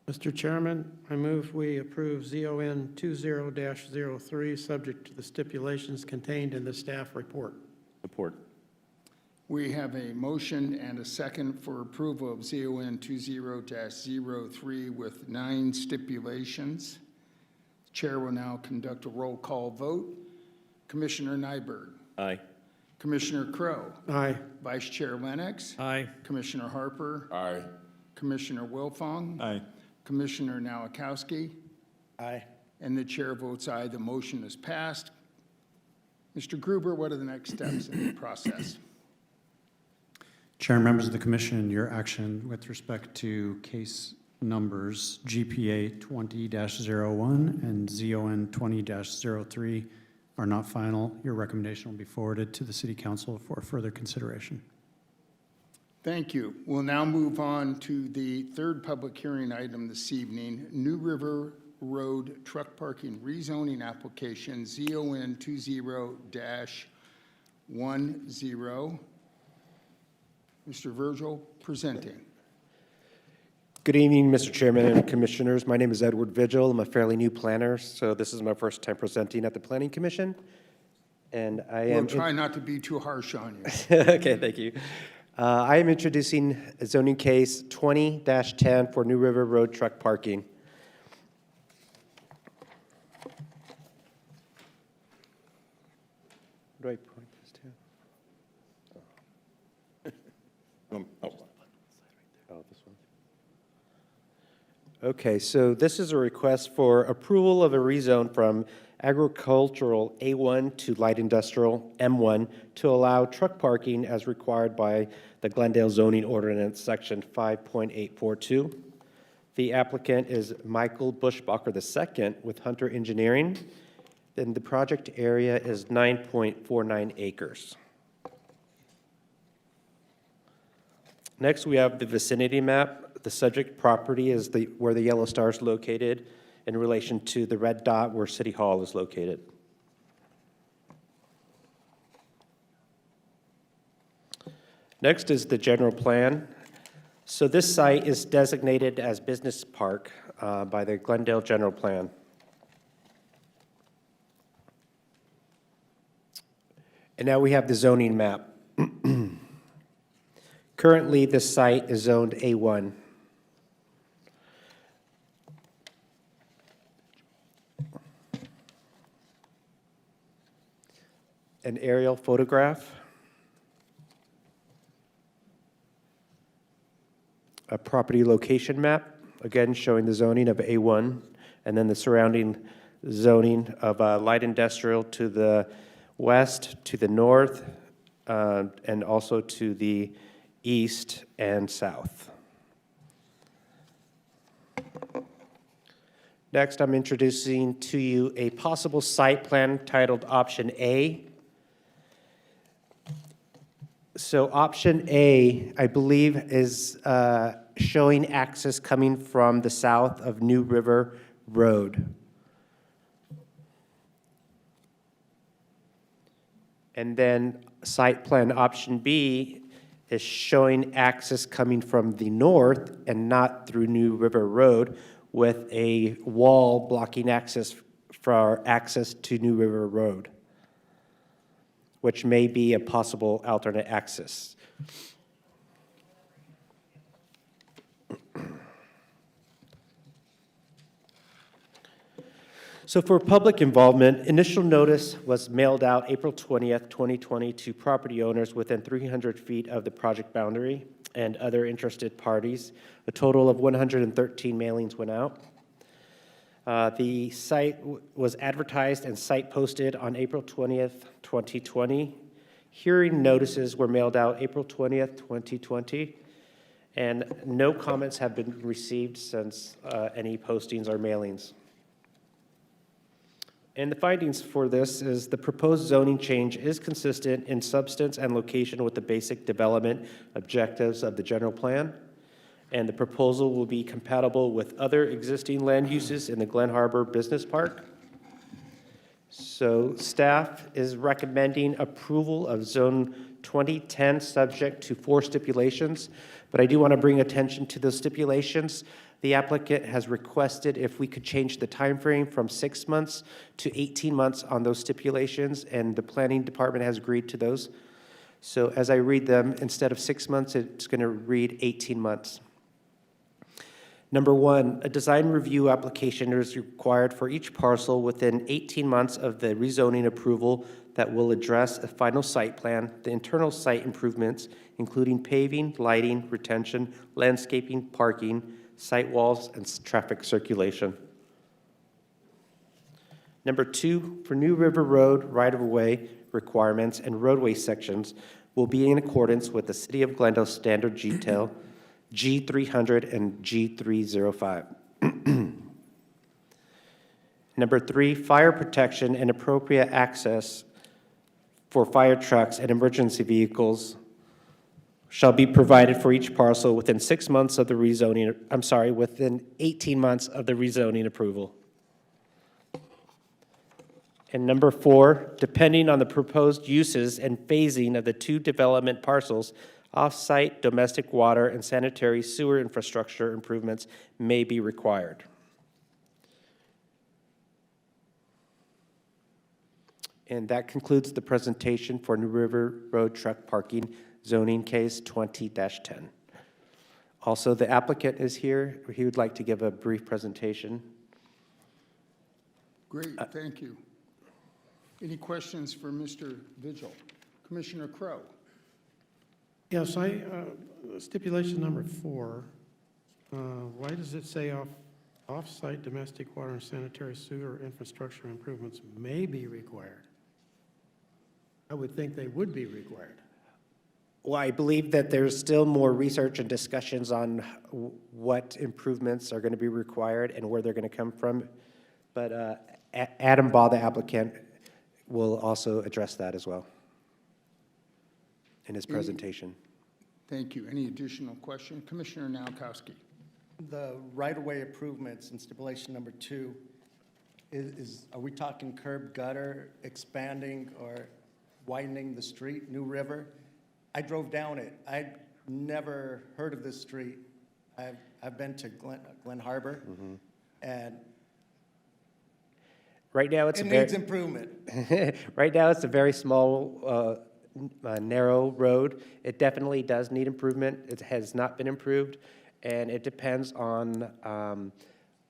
Mr. Chairman, I move we approve ZON 20-03, subject to the stipulations contained in the staff report. Support. We have a motion and a second for approval of ZON 20-03 with 9 stipulations. The chair will now conduct a roll call vote. Commissioner Nyberg, Aye. Commissioner Crowe, Aye. Vice Chair Lennox, Aye. Commissioner Harper, Aye. Commissioner Wilfong, Aye. Commissioner Nowakowski, Aye. and the chair votes aye. The motion is passed. Mr. Gruber, what are the next steps in the process? Chair and members of the commission, your action with respect to case numbers GPA 20-01 and ZON 20-03 are not final. Your recommendation will be forwarded to the City Council for further consideration. Thank you. We'll now move on to the third public hearing item this evening, New River Road Truck Parking Rezoning Application, ZON 20-10. Mr. Virgil presenting. Good evening, Mr. Chairman and Commissioners. My name is Edward Vigil. I'm a fairly new planner, so this is my first time presenting at the Planning Commission. And I am... We'll try not to be too harsh on you. Okay, thank you. I am introducing zoning case 20-10 for New River Road truck parking. Where do I point this to? Oh, this one. Okay, so this is a request for approval of a rezone from agricultural A1 to light industrial M1 to allow truck parking as required by the Glendale zoning ordinance, section 5.842. The applicant is Michael Bushbacher II with Hunter Engineering. Then the project area is 9.49 acres. Next, we have the vicinity map. The subject property is where the yellow star is located in relation to the red dot where City Hall is located. Next is the general plan. So this site is designated as business park by the Glendale General Plan. And now we have the zoning map. Currently, this site is zoned A1. An aerial photograph. A property location map, again showing the zoning of A1, and then the surrounding zoning of light industrial to the west, to the north, and also to the east and south. Next, I'm introducing to you a possible site plan titled Option A. So Option A, I believe, is showing access coming from the south of New River Road. And then Site Plan Option B is showing access coming from the north and not through New River Road, with a wall blocking access to New River Road, which may be a possible alternate access. So for public involvement, initial notice was mailed out April 20th, 2020 to property owners within 300 feet of the project boundary and other interested parties. A total of 113 mailings went out. The site was advertised and site posted on April 20th, 2020. Hearing notices were mailed out April 20th, 2020, and no comments have been received since any postings or mailings. And the findings for this is the proposed zoning change is consistent in substance and location with the basic development objectives of the general plan, and the proposal will be compatible with other existing land uses in the Glen Harbor Business Park. So staff is recommending approval of Zone 2010 subject to 4 stipulations, but I do want to bring attention to those stipulations. The applicant has requested if we could change the time frame from 6 months to 18 months on those stipulations, and the planning department has agreed to those. So as I read them, instead of 6 months, it's going to read 18 months. Number 1, a design review application is required for each parcel within 18 months of the rezoning approval that will address a final site plan, the internal site improvements, including paving, lighting, retention, landscaping, parking, site walls, and traffic circulation. Number 2, for New River Road right-of-way requirements and roadway sections will be in accordance with the City of Glendale Standard Detail G300 and G305. Number 3, fire protection and appropriate access for fire trucks and emergency vehicles shall be provided for each parcel within 6 months of the rezoning, within 18 months of the rezoning approval. And number 4, depending on the proposed uses and phasing of the 2 development parcels, off-site domestic water and sanitary sewer infrastructure improvements may be required. And that concludes the presentation for New River Road truck parking zoning case 20-10. Also, the applicant is here. He would like to give a brief presentation. Great, thank you. Any questions for Mr. Vigil? Commissioner Crowe? Yes, stipulation number 4, why does it say off-site domestic water and sanitary sewer infrastructure improvements may be required? I would think they would be required. Well, I believe that there's still more research and discussions on what improvements are going to be required and where they're going to come from. But Adam Baugh, the applicant, will also address that as well in his presentation. Thank you. Any additional question? Commissioner Nowakowski. The right-of-way improvements in stipulation number 2, are we talking curb gutter, expanding or widening the street, New River? I drove down it. I'd never heard of this street. I've been to Glen Harbor, and right now it's it needs improvement. Right now it's a very small, narrow road. It definitely does need improvement. It has not been improved, and it depends on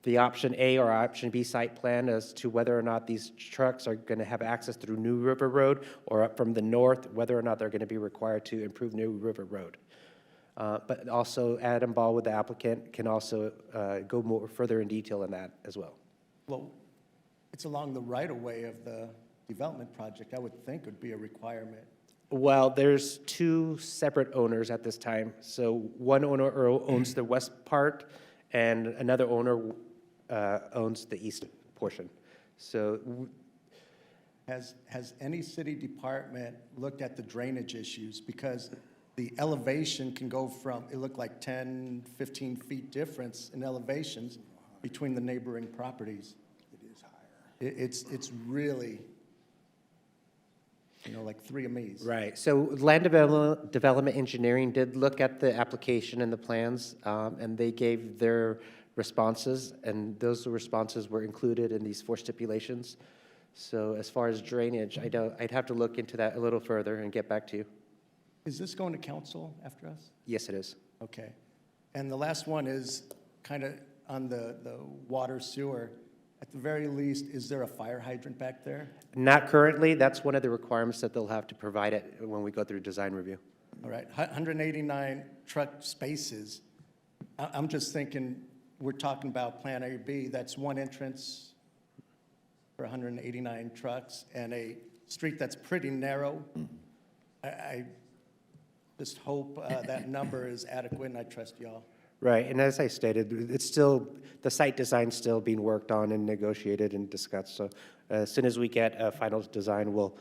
the option A or option B site plan as to whether or not these trucks are going to have access through New River Road, or up from the north, whether or not they're going to be required to improve New River Road. But also Adam Ball with the applicant can also go more further in detail in that as well. Well, it's along the right-of-way of the development project. I would think would be a requirement. Well, there's 2 separate owners at this time. So one owner owns the west part, and another owner owns the east portion. So Has any city department looked at the drainage issues? Because the elevation can go from, it looked like 10, 15 feet difference in elevations between the neighboring properties. It is higher. It's really, like 3 A's. right. So land development engineering did look at the application and the plans, and they gave their responses, and those responses were included in these 4 stipulations. So as far as drainage, I'd have to look into that a little further and get back to you. Is this going to council after us? Yes, it is. Okay. And the last one is kind of on the water sewer. the very least, is there a fire hydrant back there? Not currently, that's one of the requirements that they'll have to provide it when we go through design review. All right, 189 truck spaces. I'm just thinking, we're talking about Plan A, B, that's one entrance for 189 trucks and a street that's pretty narrow. I just hope that number is adequate, and I trust y'all. Right, and as I stated, it's still, the site design's still being worked on and negotiated and discussed. So as soon as we get a final design, we'll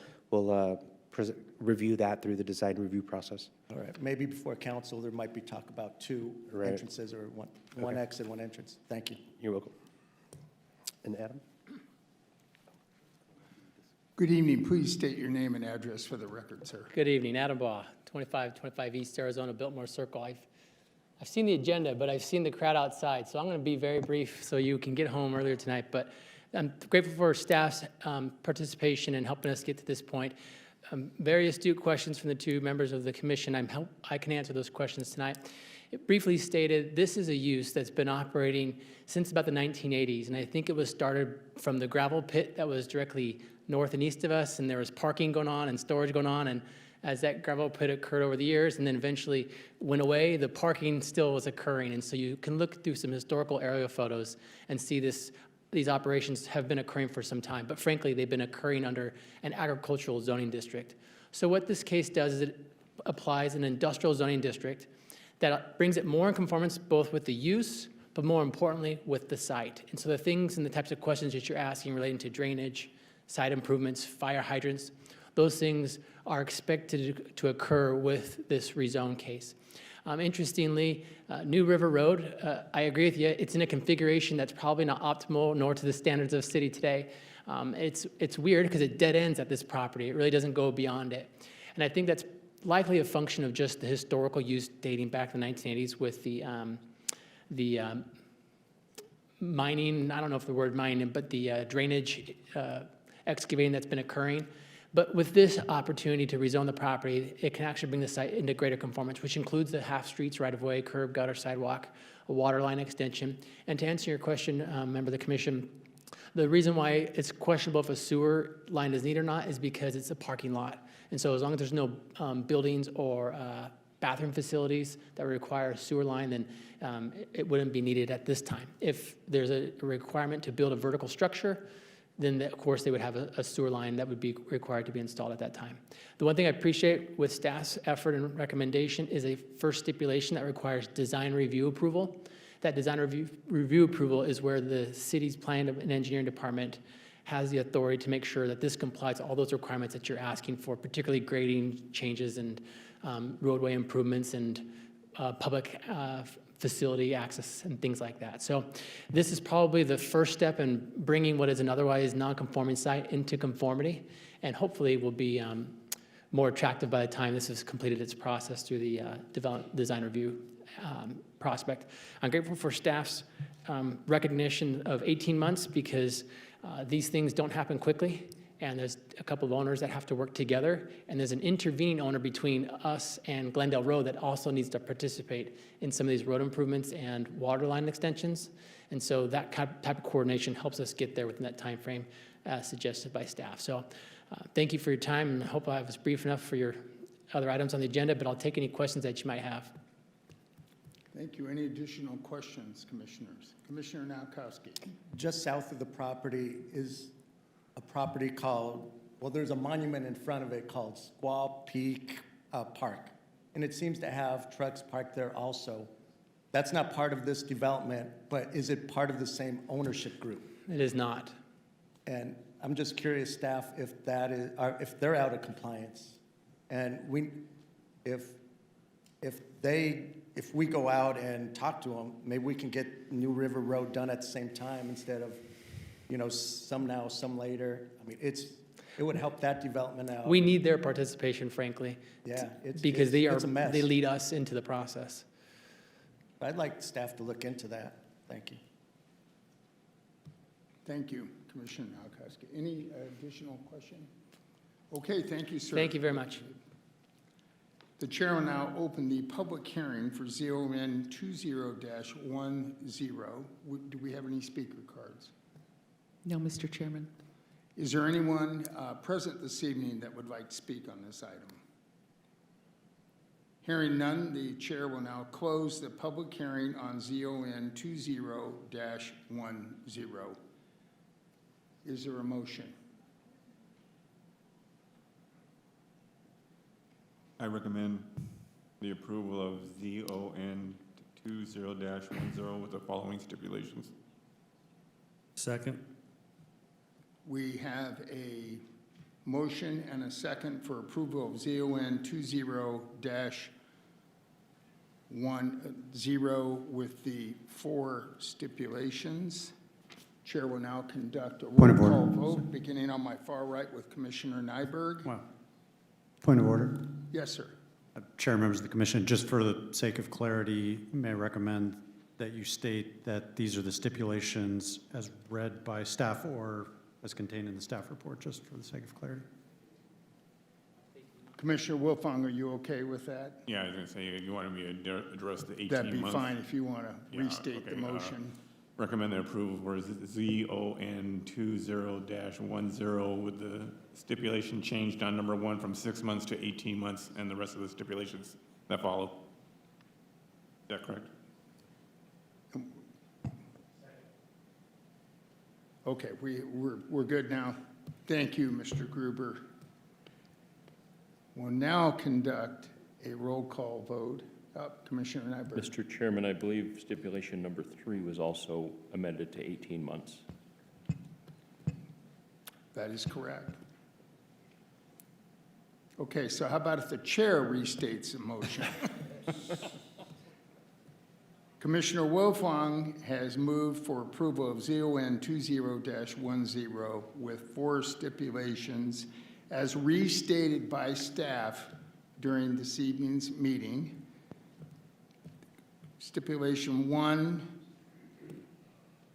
review that through the design review process. All right, maybe before council, there might be talk about two Right. entrances or one exit, one entrance. Thank you. You're welcome. And Adam? Good evening. Please state your name and address for the record, sir. Good evening, Adam Baugh, 2525 East Arizona, Biltmore Circle. I've seen the agenda, but I've seen the crowd outside, so I'm going to be very brief so you can get home earlier tonight. But I'm grateful for staff's participation in helping us get to this point. Very astute questions from the two members of the commission. I can answer those questions tonight. It briefly stated, this is a use that's been operating since about the 1980s, and I think it was started from the gravel pit that was directly north and east of us, and there was parking going on and storage going on, and as that gravel pit occurred over the years and then eventually went away, the parking still was occurring. And so you can look through some historical aerial photos and see these operations have been occurring for some time, but frankly, they've been occurring under an agricultural zoning district. So what this case does is it applies an industrial zoning district that brings it more in conformance both with the use, but more importantly, with the site. And so the things and the types of questions that you're asking relating to drainage, site improvements, fire hydrants, those things are expected to occur with this rezone case. Interestingly, New River Road, I agree with you, it's in a configuration that's probably not optimal nor to the standards of city today. It's weird because it dead ends at this property. It really doesn't go beyond it. And I think that's likely a function of just the historical use dating back to the 1980s with the mining, I don't know if the word mining, but the drainage excavating that's been occurring. But with this opportunity to rezone the property, it can actually bring the site into greater conformance, which includes the half streets, right-of-way, curb, gutter, sidewalk, a water line extension. And to answer your question, member of the commission, the reason why it's questionable if a sewer line is needed or not is because it's a parking lot. And so as long as there's no buildings or bathroom facilities that require a sewer line, then it wouldn't be needed at this time. If there's a requirement to build a vertical structure, then of course they would have a sewer line that would be required to be installed at that time. The one thing I appreciate with staff's effort and recommendation is a first stipulation that requires design review approval. That design review approval is where the city's planning and engineering department has the authority to make sure that this complies to all those requirements that you're asking for, particularly grading changes and roadway improvements and public facility access and things like that. So this is probably the first step in bringing what is an otherwise non-conforming site into conformity, and hopefully will be more attractive by the time this has completed its process through the design review prospect. I'm grateful for staff's recognition of 18 months because these things don't happen quickly, and there's a couple of owners that have to work together, and there's an intervening owner between us and Glendale Road that also needs to participate in some of these road improvements and water line extensions. And so that type of coordination helps us get there within that time frame suggested by staff. So thank you for your time, and I hope I was brief enough for your other items on the agenda, but I'll take any questions that you might have. Thank you. Any additional questions, commissioners? Commissioner Nowakowski. Just south of the property is a property called, well, there's a monument in front of it called Squaw Peak Park. And it seems to have trucks parked there also. That's not part of this development, but is it part of the same ownership group? It is not. And I'm just curious, staff, if that is, if they're out of compliance. And if we go out and talk to them, maybe we can get New River Road done at the same time instead of, some now, some later. I mean, it would help that development out. We need their participation, frankly. Yeah, because it's a mess. they lead us into the process. I'd like staff to look into that. Thank you. Thank you, Commissioner Nowakowski. Any additional question? Okay, thank you, sir. Thank you very much. The chair will now open the public hearing for ZON 20-10. Do we have any speaker cards? No, Mr. Chairman. Is there anyone present this evening that would like to speak on this item? Hearing none, the chair will now close the public hearing on ZON 20-10. Is there a motion? I recommend the approval of ZON 20-10 with the following stipulations. Second. We have a motion and a second for approval of ZON 20-10 with the 4 stipulations. Chair will now conduct a Point roll of call order. vote, beginning on my far right with Commissioner Nyberg. Wow. Point of order. Yes, sir. Chair, members of the commission, just for the sake of clarity, may I recommend that you state that these are the stipulations as read by staff or as contained in the staff report, just for the sake of clarity. Commissioner Wilfong, are you okay with that? Yeah, I was going to say, you wanted me to address the 18 months. That'd be fine if you want to Yeah, restate the okay, motion. Recommend the approval for ZON 20-10 with the stipulation changed on number 1 from 6 months to 18 months and the rest of the stipulations that follow. Is that correct? Okay, we're good now. Thank you, Mr. Gruber. We'll now conduct a roll call vote. Commissioner Nyberg. Mr. Chairman, I believe stipulation number 3 was also amended to 18 months. That is correct. Okay, so how about if the chair restates the motion? Commissioner Wilfong has moved for approval of ZON 20-10 with 4 stipulations as restated by staff during this evening's meeting. Stipulation 1,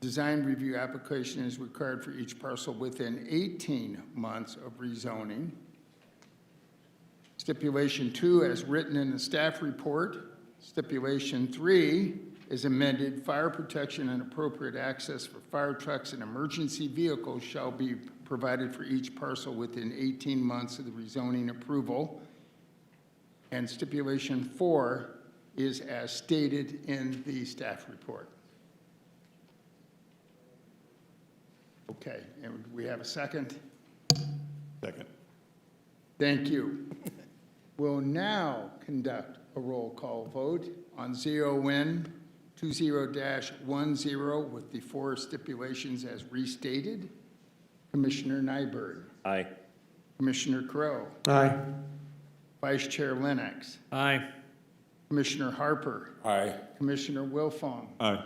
design review application is required for each parcel within 18 months of rezoning. Stipulation 2, as written in the staff report. Stipulation 3 is amended. Fire protection and appropriate access for fire trucks and emergency vehicles shall be provided for each parcel within 18 months of the rezoning approval. And stipulation 4 is as stated in the staff report. Okay, and we have a second? Second. Thank you. We'll now conduct a roll call vote on ZON 20-10 with the 4 stipulations as restated. Commissioner Nyberg. Aye. Commissioner Crowe. Aye. Vice Chair Lennox. Aye. Commissioner Harper. Aye. Commissioner Wilfong. Aye.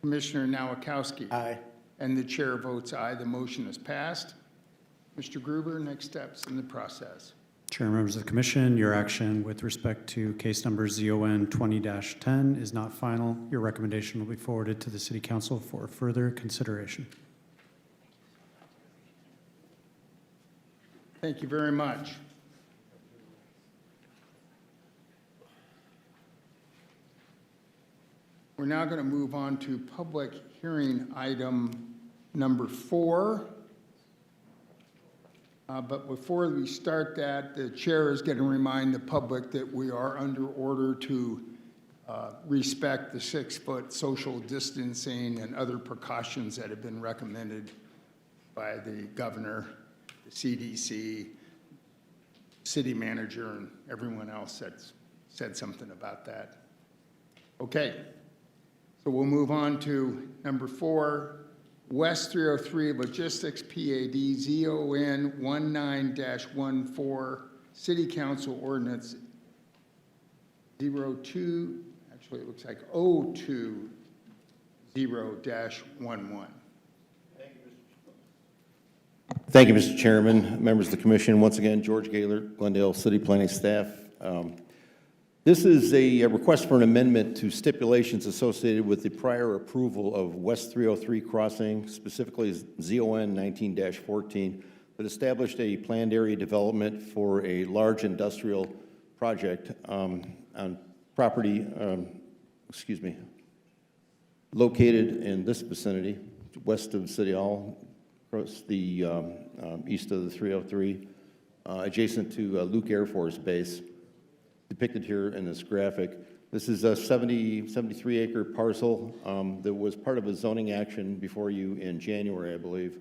Commissioner Nowakowski. Aye. And the chair votes aye. The motion is passed. Mr. Gruber, next steps in the process. Chair, members of the commission, your action with respect to case number ZON 20-10 is not final. Your recommendation will be forwarded to the City Council for further consideration. Thank you very much. We're now going to move on to public hearing item number 4. But before we start that, the chair is going to remind the public that we are under order to respect the 6-foot social distancing and other precautions that have been recommended by the governor, the CDC, city manager, and everyone else that's said something about that. Okay, so we'll move on to number 4. West 303 Logistics PAD ZON 19-14 City Council Ordinance 02, actually it looks like 020-11. Thank you, Mr. Chairman, members of the commission. Once again, George Gaylor, Glendale City Planning staff. This is a request for an amendment to stipulations associated with the prior approval of West 303 crossing, specifically ZON 19-14, that established a planned area development for a large industrial project on property, located in this vicinity, west of City Hall, across the east of the 303, adjacent to Luke Air Force Base, depicted here in this graphic. This is a 73-acre parcel that was part of a zoning action before you in January, I believe,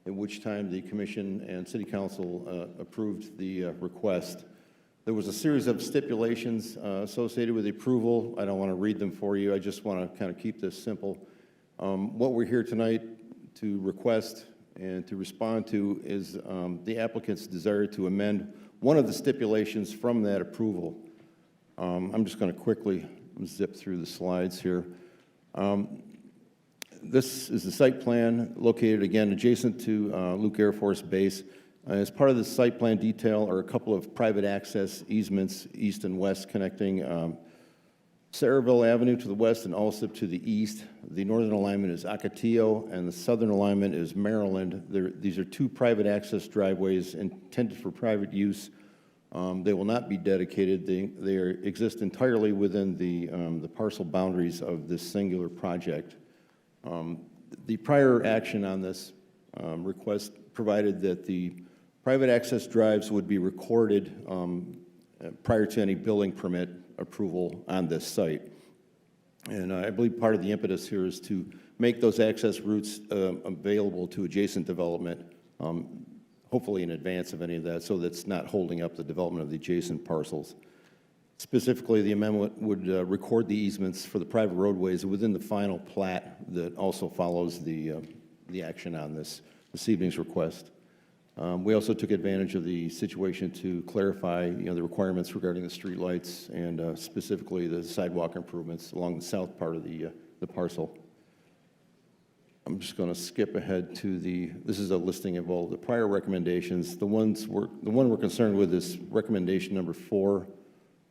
at which time the commission and city council approved the request. There was a series of stipulations associated with the approval. I don't want to read them for you. I just want to kind of keep this simple. What we're here tonight to request and to respond to is the applicant's desire to amend one of the stipulations from that approval. I'm just going to quickly zip through the slides here. This is the site plan located, again, adjacent to Luke Air Force Base. As part of the site plan detail are a couple of private access easements, east and west, connecting Saraville Avenue to the west and Alsip to the east. The northern alignment is Ocotillo, and the southern alignment is Maryland. These are two private access driveways intended for private use. They will not be dedicated. They exist entirely within the parcel boundaries of this singular project. The prior action on this request provided that the private access drives would be recorded prior to any building permit approval on this site. And I believe part of the impetus here is to make those access routes available to adjacent development, hopefully in advance of any of that, so that's not holding up the development of the adjacent parcels. Specifically, the amendment would record the easements for the private roadways within the final plat that also follows the action on this evening's request. We also took advantage of the situation to clarify, the requirements regarding the streetlights and specifically the sidewalk improvements along the south part of the parcel. I'm just going to skip ahead to this is a listing of all the prior recommendations. The one we're concerned with is recommendation number 4.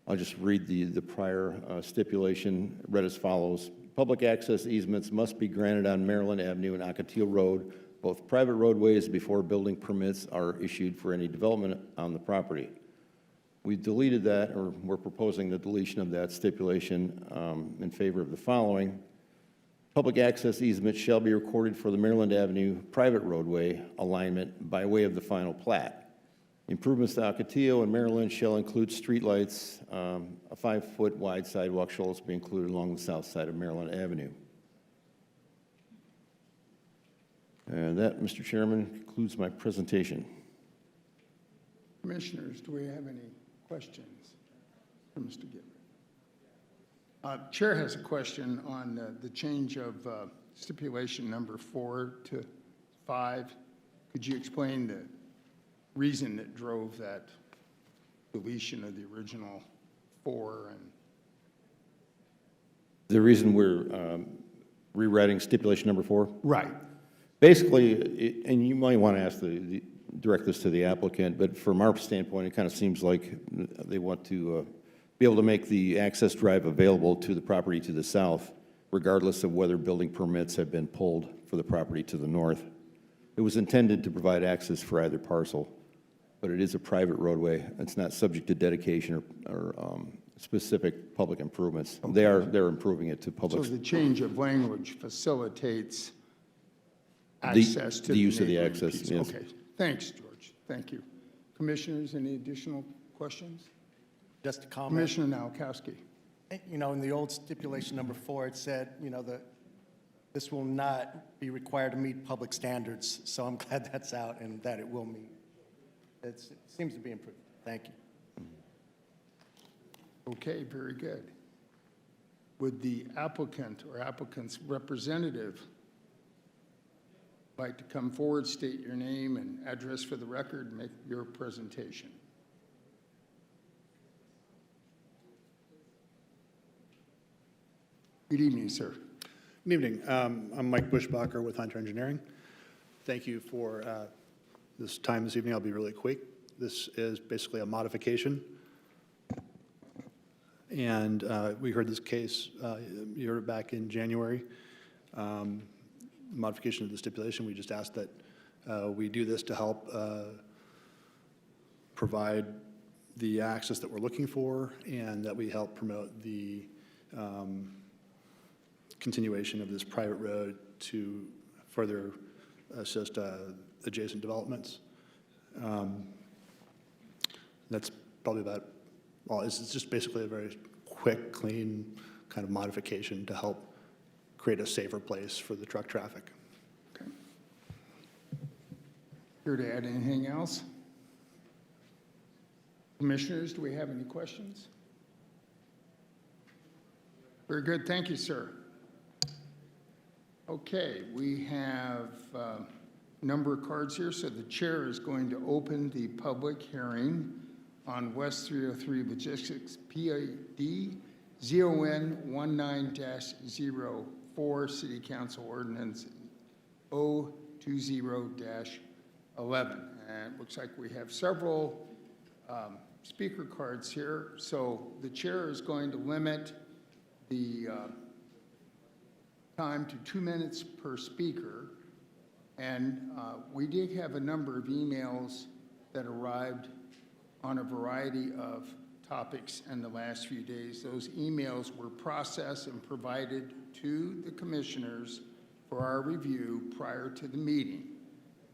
I'll just read the prior stipulation, read as follows. Public access easements must be granted on Maryland Avenue and Ocotillo Road, both private roadways, before building permits are issued for any development on the property. We deleted that, or we're proposing the deletion of that stipulation in favor of the following. Public access easements shall be recorded for the Maryland Avenue private roadway alignment by way of the final plat. Improvements to Ocotillo and Maryland shall include streetlights. A 5-foot wide sidewalk shall also be included along the south side of Maryland Avenue. And that, Mr. Chairman, concludes my presentation. Commissioners, do we have any questions for Mr. Gibbard? Chair has a question on the change of stipulation number 4 to 5. Could you explain the reason that drove that deletion of the original 4? And the reason we're rewriting stipulation number 4? right. Basically, and you might want to ask direct this to the applicant, but from our standpoint, it kind of seems like they want to be able to make the access drive available to the property to the south, regardless of whether building permits have been pulled for the property to the north. It was intended to provide access for either parcel, but it is a private roadway. It's not subject to dedication or specific public improvements. Okay. They're improving it to public. So the change of language facilitates access to the use of the neighboring access, piece. yes. Okay, thanks, George. Thank you. Commissioners, any additional questions? Just a comment. Commissioner Nowakowski. In the old stipulation number 4, it said, that this will not be required to meet public standards. So I'm glad that's out and that it will meet. It seems to be improved. Thank you. Okay, very good. Would the applicant or applicant's representative like to come forward, state your name and address for the record, and make your presentation? Good evening, sir. Good evening. I'm Mike Bushbacher with Hunter Engineering. Thank you for this time this evening. I'll be really quick. This is basically a modification. And we heard this case, you heard it back in January. Modification of the stipulation, we just asked that we do this to help provide the access that we're looking for and that we help promote the continuation of this private road to further assist adjacent developments. That's probably about all. It's just basically a very quick, clean kind of modification to help create a safer place for the truck traffic. Okay. Here to add anything else? Commissioners, do we have any questions? Very good, thank you, sir. Okay, we have a number of cards here, so the chair is going to open the public hearing on West 303 Logistics PAD ZON 19-04 City Council Ordinance 020-11. And it looks like we have several speaker cards here. So the chair is going to limit the time to 2 minutes per speaker. And we did have a number of emails that arrived on a variety of topics in the last few days. Those emails were processed and provided to the commissioners for our review prior to the meeting.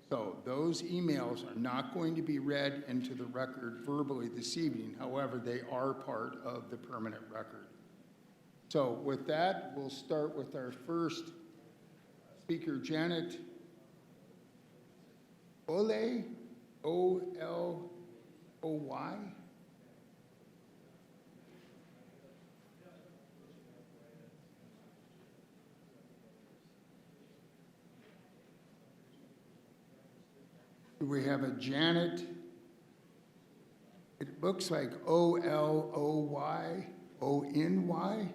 So those emails are not going to be read into the record verbally this evening. However, they are part of the permanent record. So with that, we'll start with our first speaker, Janet Ole, O-L-O-Y. Do we have a Janet? It looks like O-L-O-Y, O-N-Y.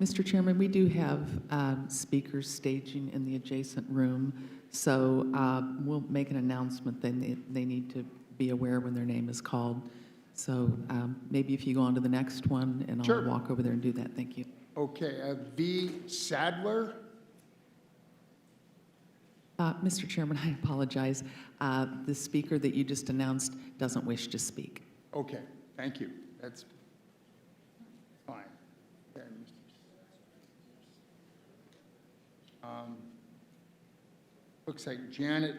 Mr. Chairman, we do have speakers staging in the adjacent room, so we'll make an announcement. Then they need to be aware when their name is called. So maybe if you go on to the next one, and I'll walk over there and do that. Thank you. Okay, V. Sadler. Mr. Chairman, I apologize. The speaker that you just announced doesn't wish to speak. Okay, thank you. That's fine. Okay. Looks like Janet,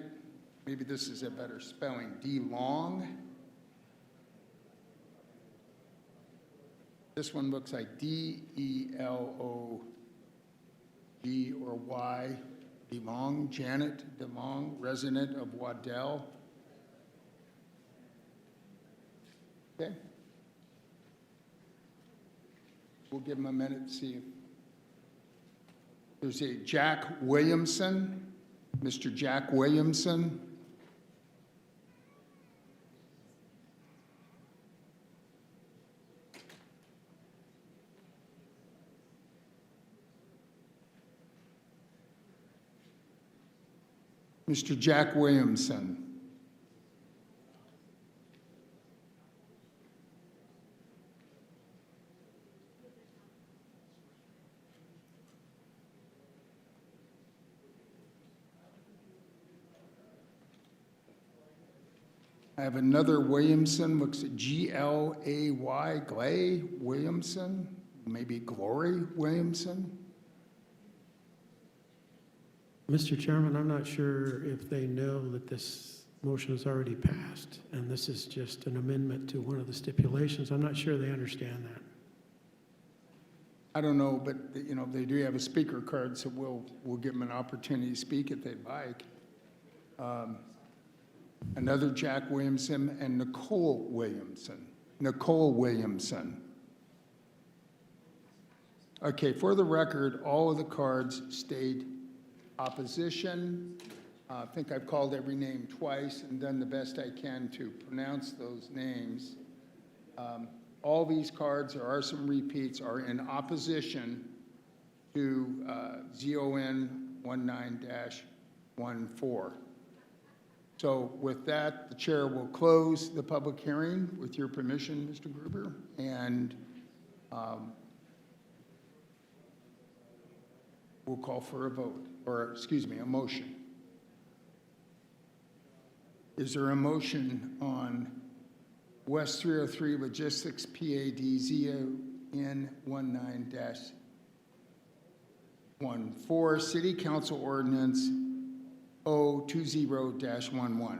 maybe this is a better spelling, D. Long. This one looks like D-E-L-O-G or Y. DeLong, Janet DeLong, resident of Waddell. Okay. We'll give him a minute to see if there's a Jack Williamson, Mr. Jack Williamson. Mr. Jack Williamson. I have another Williamson, looks at G-L-A-Y, Glay Williamson, maybe Glory Williamson. Mr. Chairman, I'm not sure if they know that this motion is already passed, and this is just an amendment to one of the stipulations. I'm not sure they understand that. I don't know, but you know, they do have a speaker card, so we'll give them an opportunity to speak if they'd like. Another Jack Williamson and Nicole Williamson. Nicole Williamson. Okay, for the record, all of the cards state opposition. I think I've called every name twice and done the best I can to pronounce those names. All these cards, there are some repeats, are in opposition to ZON 19-14. So with that, the chair will close the public hearing with your permission, Mr. Gruber, and we'll call for a vote, or excuse me, a motion. Is there a motion on West 303 Logistics PAD ZON 19- 20-14, City Council Ordinance 020-11.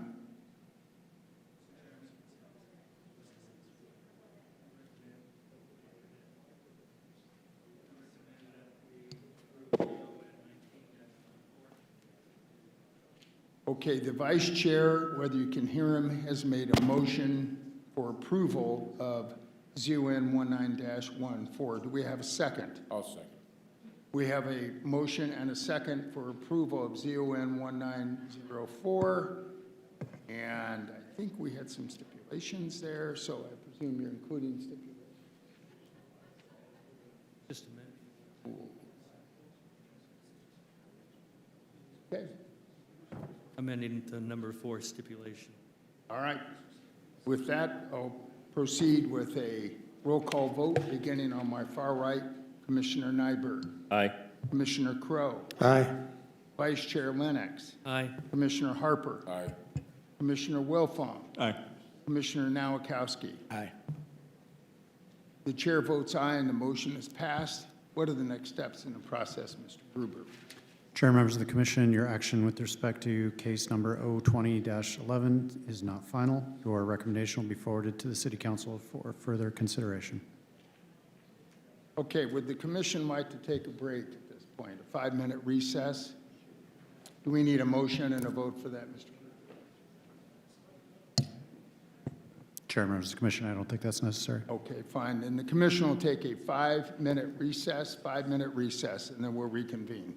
Okay, the vice chair, whether you can hear him, has made a motion for approval of ZON 19-14. Do we have a second? I'll second. We have a motion and a second for approval of ZON 1904. And I think we had some stipulations there, so I presume you're including stipulations. Just a minute. Okay, Amending the number 4 stipulation. all right. With that, I'll proceed with a roll call vote, beginning on my far right. Commissioner Nyberg, Aye. Commissioner Crow, Aye. Vice Chair Lennox, Aye. Commissioner Harper, Aye. Commissioner Wilfong, Aye. Commissioner Nowakowski. Aye. The chair votes aye and the motion is passed. What are the next steps in the process, Mr. Gruber? Chair, members of the commission, your action with respect to case number 020-11 is not final. Your recommendation will be forwarded to the city council for further consideration. Okay, would the commission like to take a break at this point, a 5-minute recess? Do we need a motion and a vote for that, Mr. Gruber? Chair, members of the commission, I don't think that's necessary. Okay, fine. Then the commission will take a 5-minute recess, and then we'll reconvene.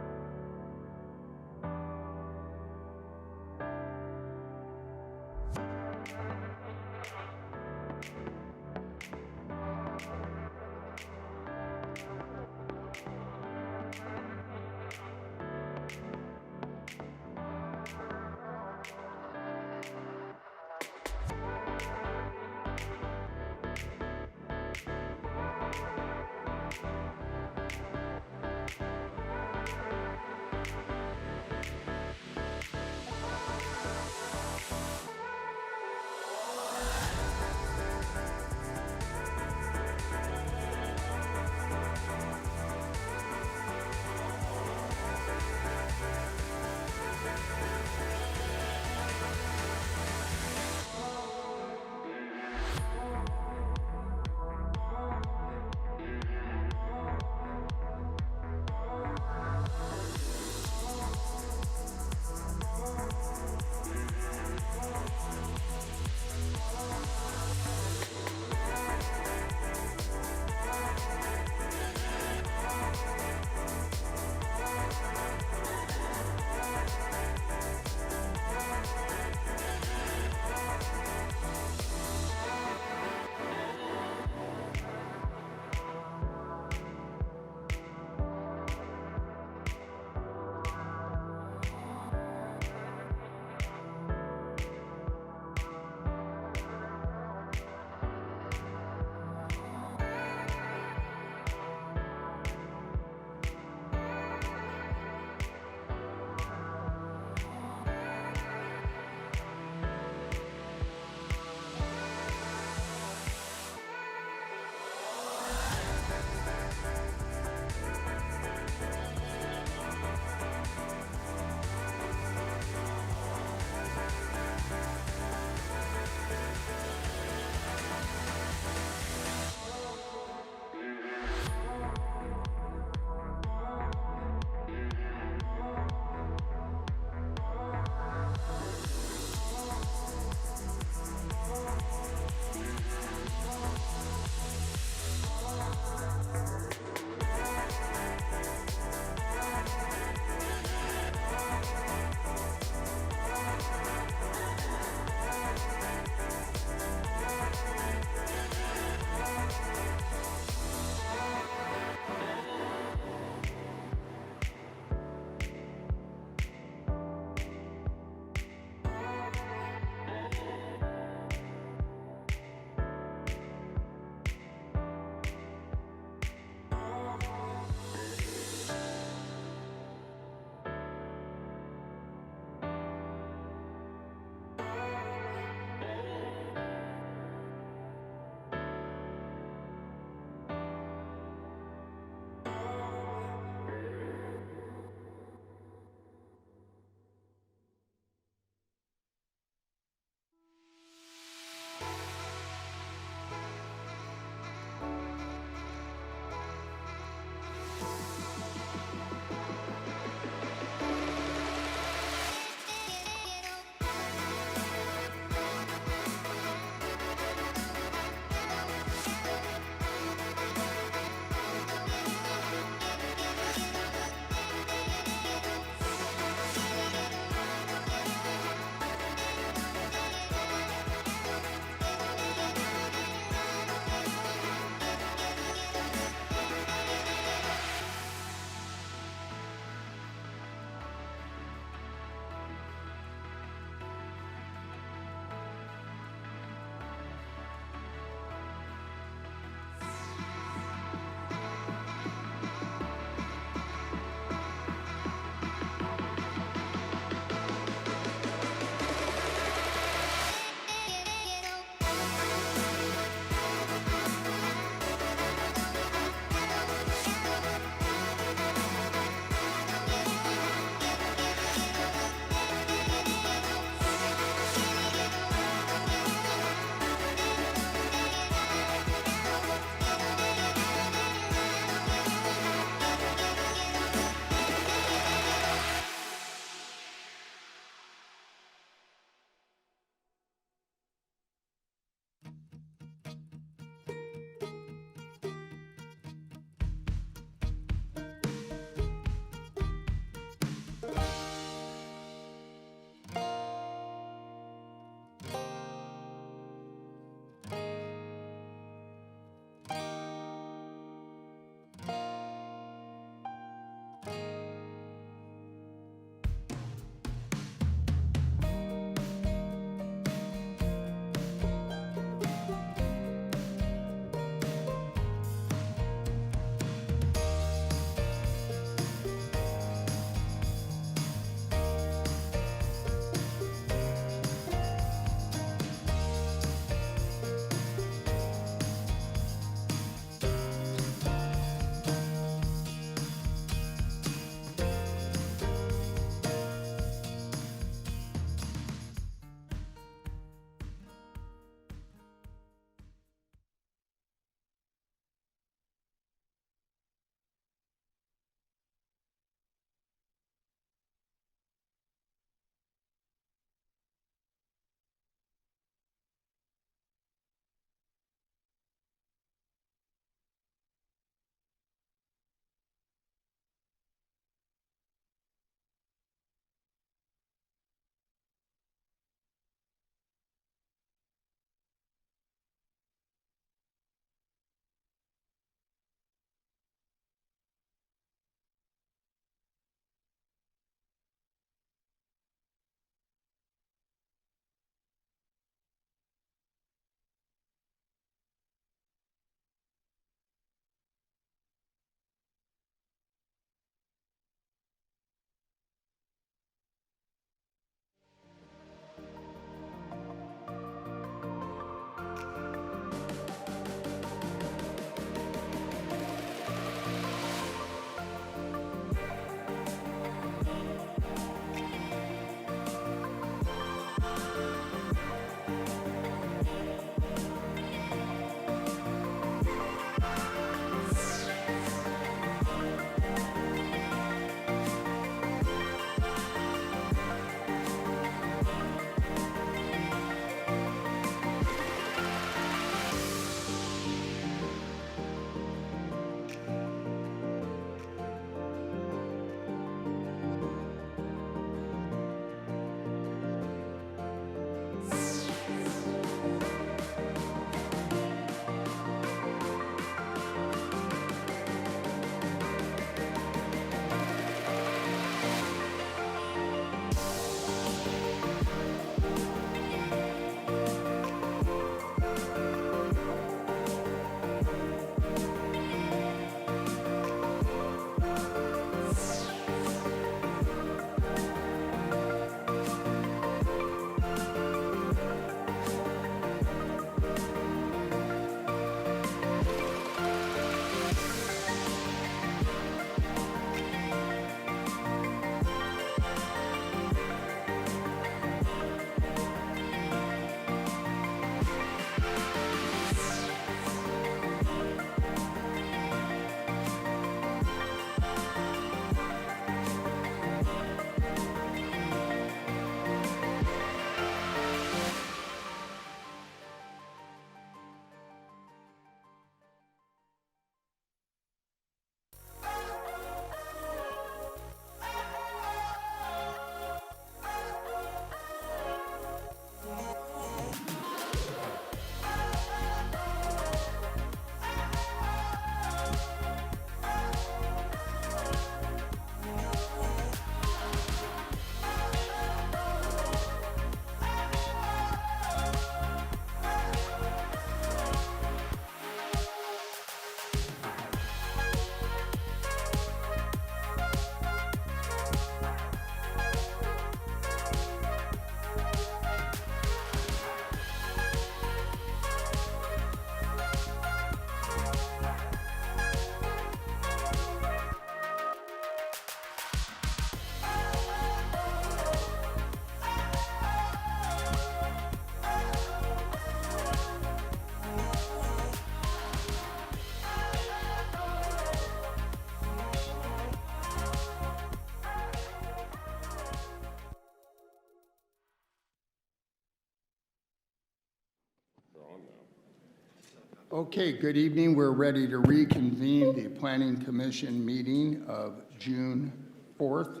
Okay, good evening. We're ready to reconvene the Planning Commission meeting of June 4th,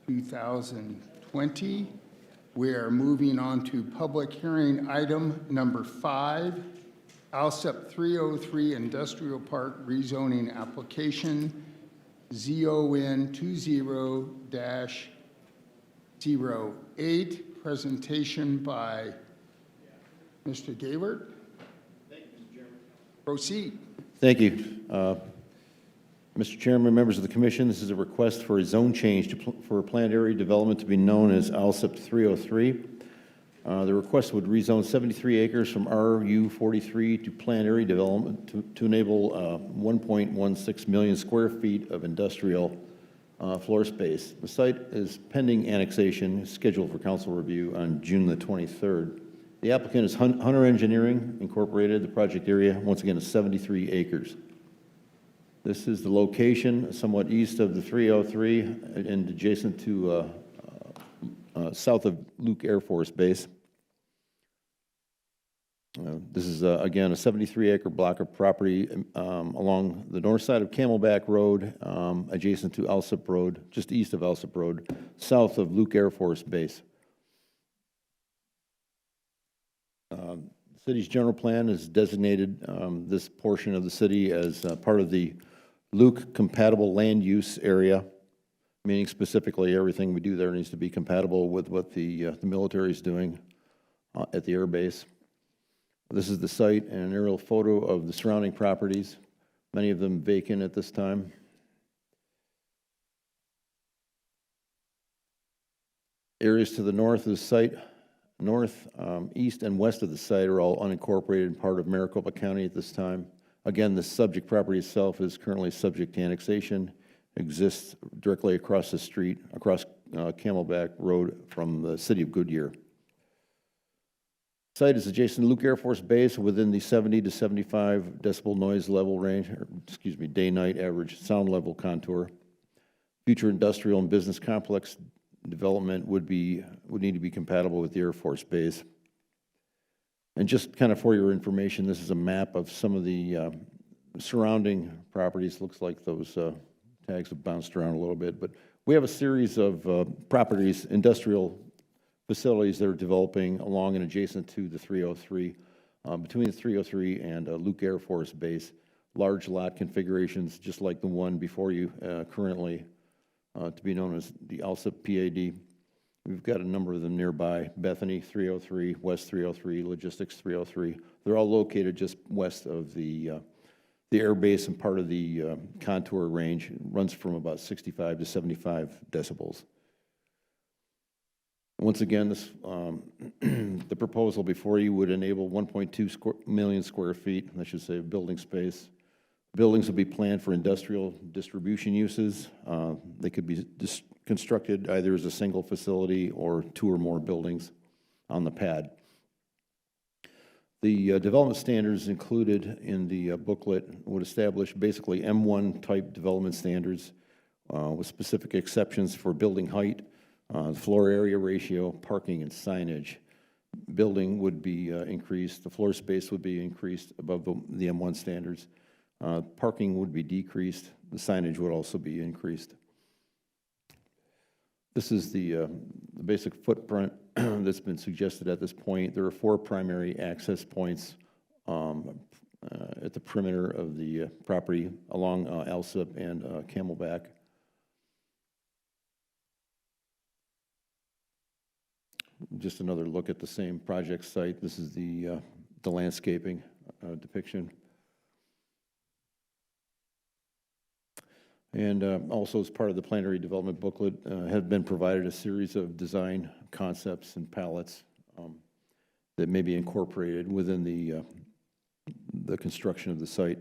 2020. We are moving on to public hearing item number 5, ALSEP 303 Industrial Park rezoning application, ZON 20-08, presentation by Mr. Gaylord. Proceed. Thank you. Mr. Chairman, members of the commission, this is a request for a zone change for a planned area development to be known as ALSEP 303. The request would rezone 73 acres from RU 43 to planned area development to enable 1.16 million square feet of industrial floor space. The site is pending annexation, scheduled for council review on June the 23rd. The applicant is Hunter Engineering Incorporated. The project area, once again, is 73 acres. This is the location somewhat east of the 303 and adjacent to south of Luke Air Force Base. This is, again, a 73-acre block of property along the north side of Camelback Road, adjacent to Alsip Road, just east of Alsip Road, south of Luke Air Force Base. The city's general plan has designated this portion of the city as part of the Luke compatible land use area, meaning specifically everything we do there needs to be compatible with what the military is doing at the air base. This is the site and an aerial photo of the surrounding properties, many of them vacant at this time. Areas to the north of the site, north, east, and west of the site are all unincorporated and part of Maricopa County at this time. Again, the subject property itself is currently subject to annexation, exists directly across the street, across Camelback Road from the city of Goodyear. The site is adjacent to Luke Air Force Base within the 70 to 75 decibel noise level range, or excuse me, day-night average sound level contour. Future industrial and business complex development would need to be compatible with the Air Force Base. And just kind of for your information, this is a map of some of the surrounding properties. Looks like those tags have bounced around a little bit, but we have a series of properties, industrial facilities that are developing along and adjacent to the 303, between the 303 and Luke Air Force Base. Large lot configurations, just like the one before you currently, to be known as the ALSEP PAD. We've got a number of them nearby: Bethany 303, West 303, Logistics 303. They're all located just west of the air base, and part of the contour range. It runs from about 65 to 75 decibels. Once again, this, the proposal before you would enable 1.2 million square feet, I should say, of building space. Buildings will be planned for industrial distribution uses. They could be constructed either as a single facility or 2 or more buildings on the pad. The development standards included in the booklet would establish basically M1 type development standards with specific exceptions for building height, floor area ratio, parking, and signage. Building would be increased. The floor space would be increased above the M1 standards. Parking would be decreased. The signage would also be increased. This is the basic footprint that's been suggested at this point. There are 4 primary access points at the perimeter of the property along Alsip and Camelback. Just another look at the same project site. This is the landscaping depiction. And also, as part of the planned area development booklet, have been provided a series of design concepts and palettes that may be incorporated within the construction of the site.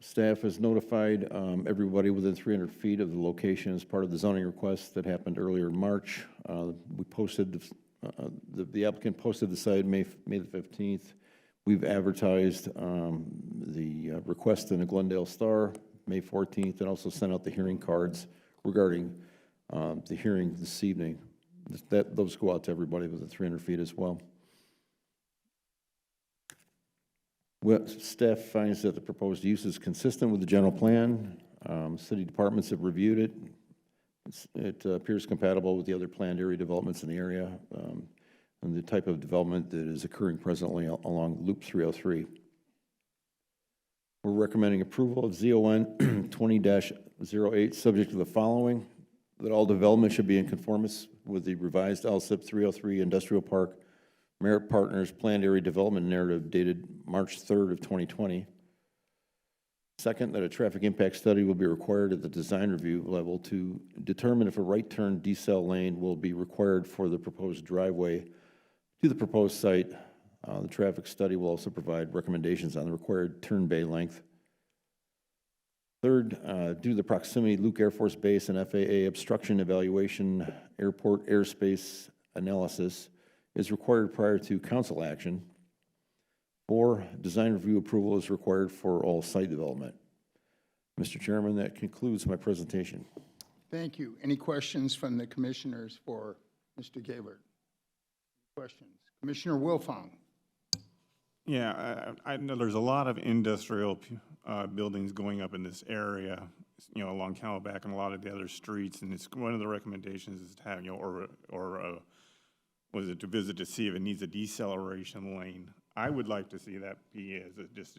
Staff has notified everybody within 300 feet of the location as part of the zoning request that happened earlier in March. We posted, the applicant posted the site May the 15th. We've advertised the request in the Glendale Star May 14th, and also sent out the hearing cards regarding the hearing this evening. Those go out to everybody within 300 feet as well. Staff finds that the proposed use is consistent with the general plan. City departments have reviewed it. It appears compatible with the other planned area developments in the area, and the type of development that is occurring presently along Loop 303. We're recommending approval of ZON 20-08, subject to the following: that all development should be in conformance with the revised LSIP 303 Industrial Park Merit Partners Planned Area Development Narrative dated March 3rd of 2020. Second, that a traffic impact study will be required at the design review level to determine if a right turn decel lane will be required for the proposed driveway to the proposed site. The traffic study will also provide recommendations on the required turn bay length. Third, due to the proximity, Luke Air Force Base and FAA obstruction evaluation airport airspace analysis is required prior to council action. 4, design review approval is required for all site development. Mr. Chairman, that concludes my presentation. Thank you. Any questions from the commissioners for Mr. Gaylord? Questions? Commissioner Wilfong. Yeah, I know there's a lot of industrial buildings going up in this area, along Camelback and a lot of the other streets, and it's one of the recommendations is to have, was it to visit to see if it needs a deceleration lane. I would like to see that be as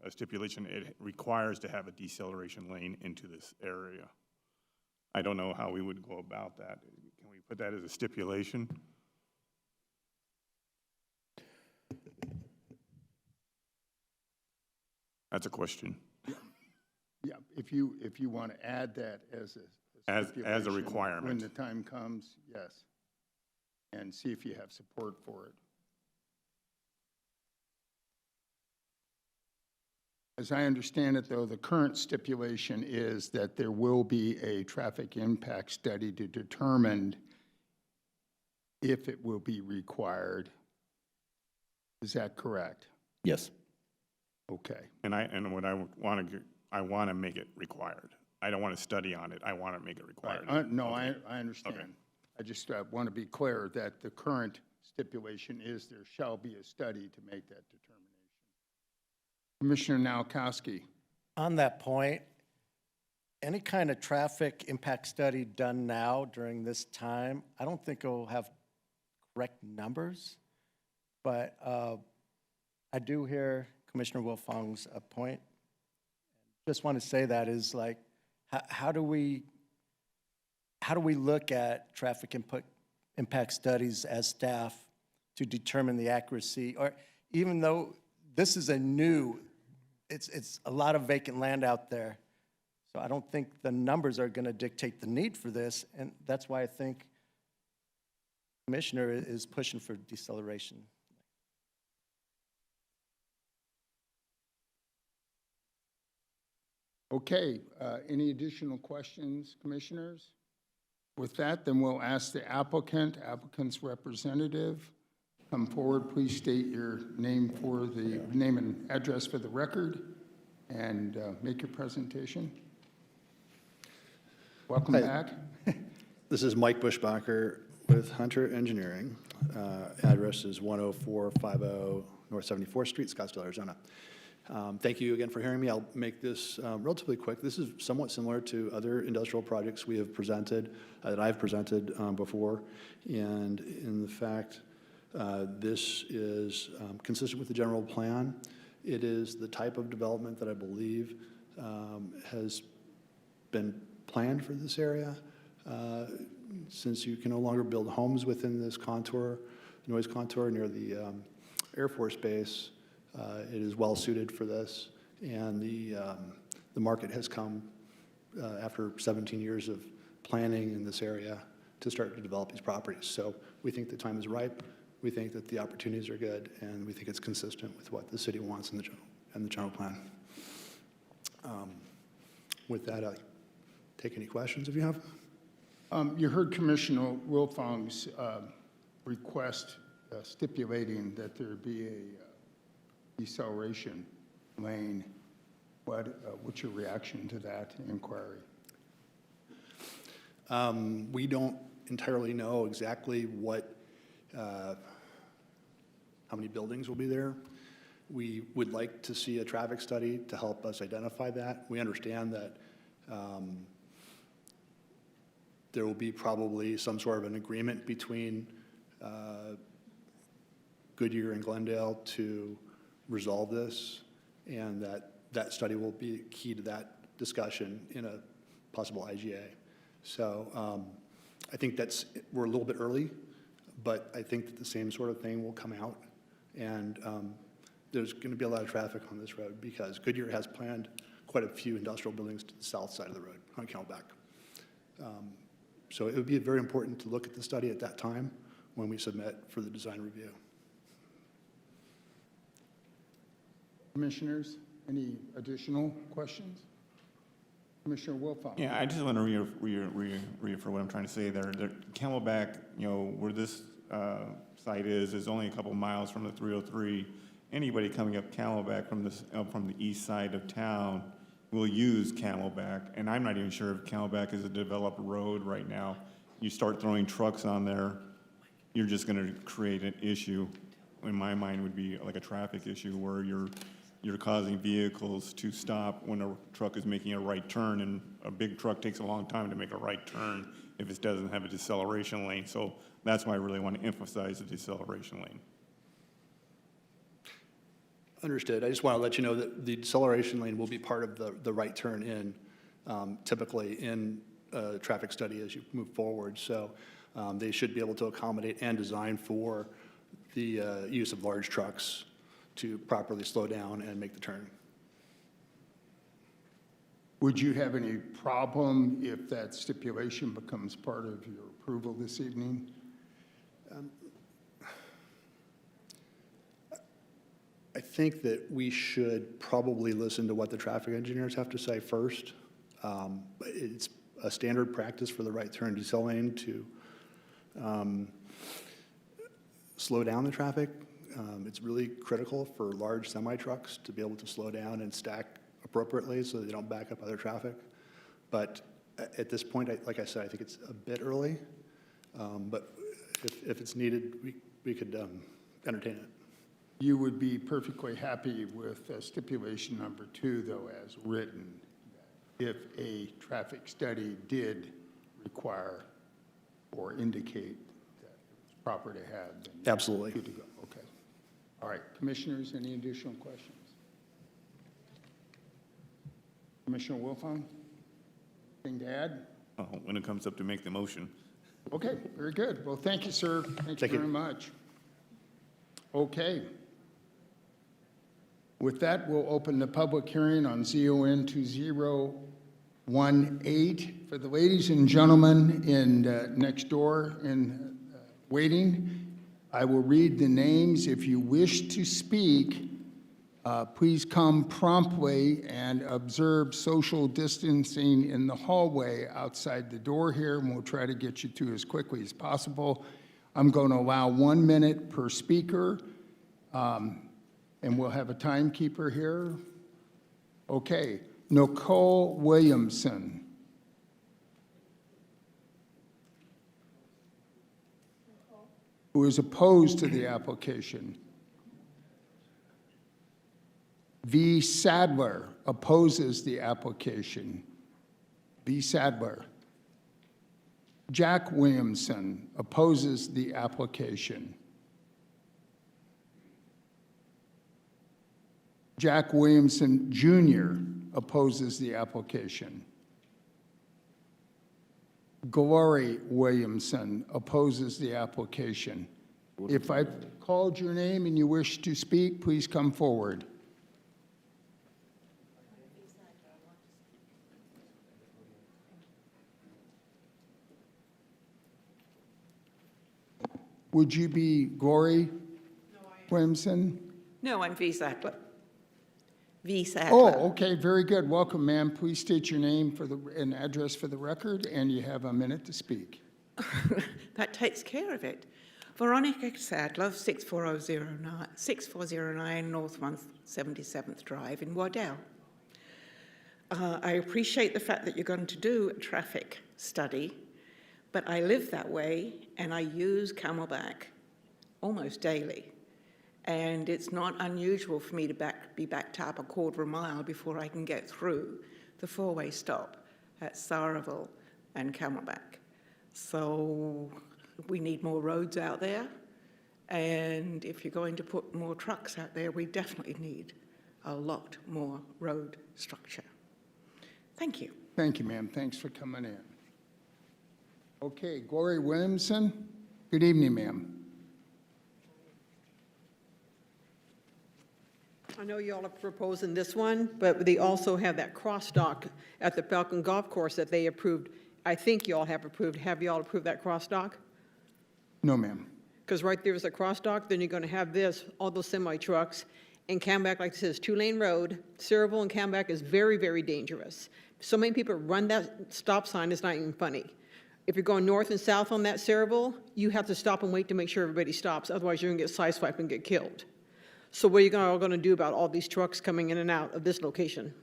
a stipulation. It requires to have a deceleration lane into this area. I don't know how we would go about that. Can we put that as a stipulation? That's a question. Yeah, if you want to add that as a As a stipulation requirement. when the time comes, yes, and see if you have support for it. As I understand it, though, the current stipulation is that there will be a traffic impact study to determine if it will be required. Is that correct? Yes. Okay. And what I want to make it required. I don't want to study on it. I want to make it required. No, Okay. I understand. Okay. I just want to be clear that the current stipulation is there shall be a study to make that determination. Commissioner Nowakowski. On that point, any kind of traffic impact study done now during this time, I don't think it'll have correct numbers, but I do hear Commissioner Wilfong's point. Just want to say that is like, how do we look at traffic impact studies as staff to determine the accuracy, or even though this is it's a lot of vacant land out there. So I don't think the numbers are going to dictate the need for this, and that's why I think Commissioner is pushing for deceleration. Okay, any additional questions, commissioners? With that, then we'll ask the applicant's representative, come forward. Please state your name and address for the record, and make your presentation. Welcome Hi. back. This is Mike Bushbacher with Hunter Engineering. Address is 10450 North 74th Street, Scottsdale, Arizona. Thank you again for hearing me. I'll make this relatively quick. This is somewhat similar to other industrial projects we have presented, that I've presented before. And in the fact, this is consistent with the general plan. It is the type of development that I believe has been planned for this area. Since you can no longer build homes within this contour, noise contour near the Air Force Base, it is well suited for this, and the market has come after 17 years of planning in this area to start to develop these properties. So we think the time is ripe. We think that the opportunities are good, and we think it's consistent with what the city wants in the general plan. With that, I'll take any questions if you have. You heard Commissioner Wilfong's request stipulating that there be a deceleration lane. What's your reaction to that inquiry? We don't entirely know exactly how many buildings will be there. We would like to see a traffic study to help us identify that. We understand that there will be probably some sort of an agreement between Goodyear and Glendale to resolve this, and that study will be key to that discussion in a possible IGA. So I think we're a little bit early, but I think that the same sort of thing will come out. And there's going to be a lot of traffic on this road because Goodyear has planned quite a few industrial buildings to the south side of the road on Camelback. So it would be very important to look at the study at that time when we submit for the design review. Commissioners, any additional questions? Commissioner Wilfong? Yeah, I just want to reaffirm what I'm trying to say there. Camelback, where this site is only a couple miles from the 303. Anybody coming up Camelback from the east side of town will use Camelback, and I'm not even sure if Camelback is a developed road right now. You start throwing trucks on there, you're just going to create an issue. In my mind, would be like a traffic issue where you're causing vehicles to stop when a truck is making a right turn, and a big truck takes a long time to make a right turn if it doesn't have a deceleration lane. So that's why I really want to emphasize the deceleration lane. Understood. I just want to let you know that the deceleration lane will be part of the right turn in, typically in a traffic study as you move forward. So they should be able to accommodate and design for the use of large trucks to properly slow down and make the turn. Would you have any problem if that stipulation becomes part of your approval this evening? I think that we should probably listen to what the traffic engineers have to say first. It's a standard practice for the right turn decel lane to slow down the traffic. It's really critical for large semi-trucks to be able to slow down and stack appropriately so they don't back up other traffic. But at this point, like I said, I think it's a bit early. But if it's needed, we could entertain it. You would be perfectly happy with stipulation number 2, though, as written, if a traffic study did require or indicate that it's proper to have. Then you're Absolutely. good to go. Okay. All right. Commissioners, any additional questions? Commissioner Wilfong, anything to add? Oh, when it comes up to make the motion. Okay, very good. Well, thank you, sir. Thank you very much. Okay. With that, we'll open the public hearing on ZON 2018. For the ladies and gentlemen in next door in waiting, I will read the names. If you wish to speak, please come promptly and observe social distancing in the hallway outside the door here, and we'll try to get you to as quickly as possible. I'm going to allow 1 minute per speaker. And we'll have a timekeeper here. Okay, Nicole Williamson. Who is opposed to the application. V. Sadler opposes the application. V. Sadler. Jack Williamson opposes the application. Jack Williamson Jr. opposes the application. Glory Williamson opposes the application. If I've called your name and you wish to speak, please come forward. Would you be Glory Williamson? No, I'm V. Sadler. V. Sadler. Oh, okay, very good. Welcome, ma'am. Please state your name and address for the record, and you have a minute to speak. That takes care of it. Veronica Sadler, 6409 North 177th Drive in Waddell. I appreciate the fact that you're going to do a traffic study, but I live that way, and I use Camelback almost daily. And it's not unusual for me to be backed up a quarter of a mile before I can get through the four-way stop at Saraville and Camelback. So we need more roads out there. And if you're going to put more trucks out there, we definitely need a lot more road structure. Thank you. Thank you, ma'am. Thanks for coming in. Okay, Gloria Williamson. Good evening, ma'am. I know y'all are proposing this one, but they also have that cross dock at the Falcon Golf Course that they approved. I think y'all have approved. Have y'all approved that cross dock? No, ma'am. Because right there is a cross dock, then you're going to have this, all those semi-trucks, and Camelback, like I said, is two-lane road. Saraville and Camelback is very, very dangerous. So many people run that stop sign, it's not even funny. If you're going north and south on that Saraville, you have to stop and wait to make sure everybody stops, otherwise you're going to get sideswiped and get killed. So what are you all going to do about all these trucks coming in and out of this location?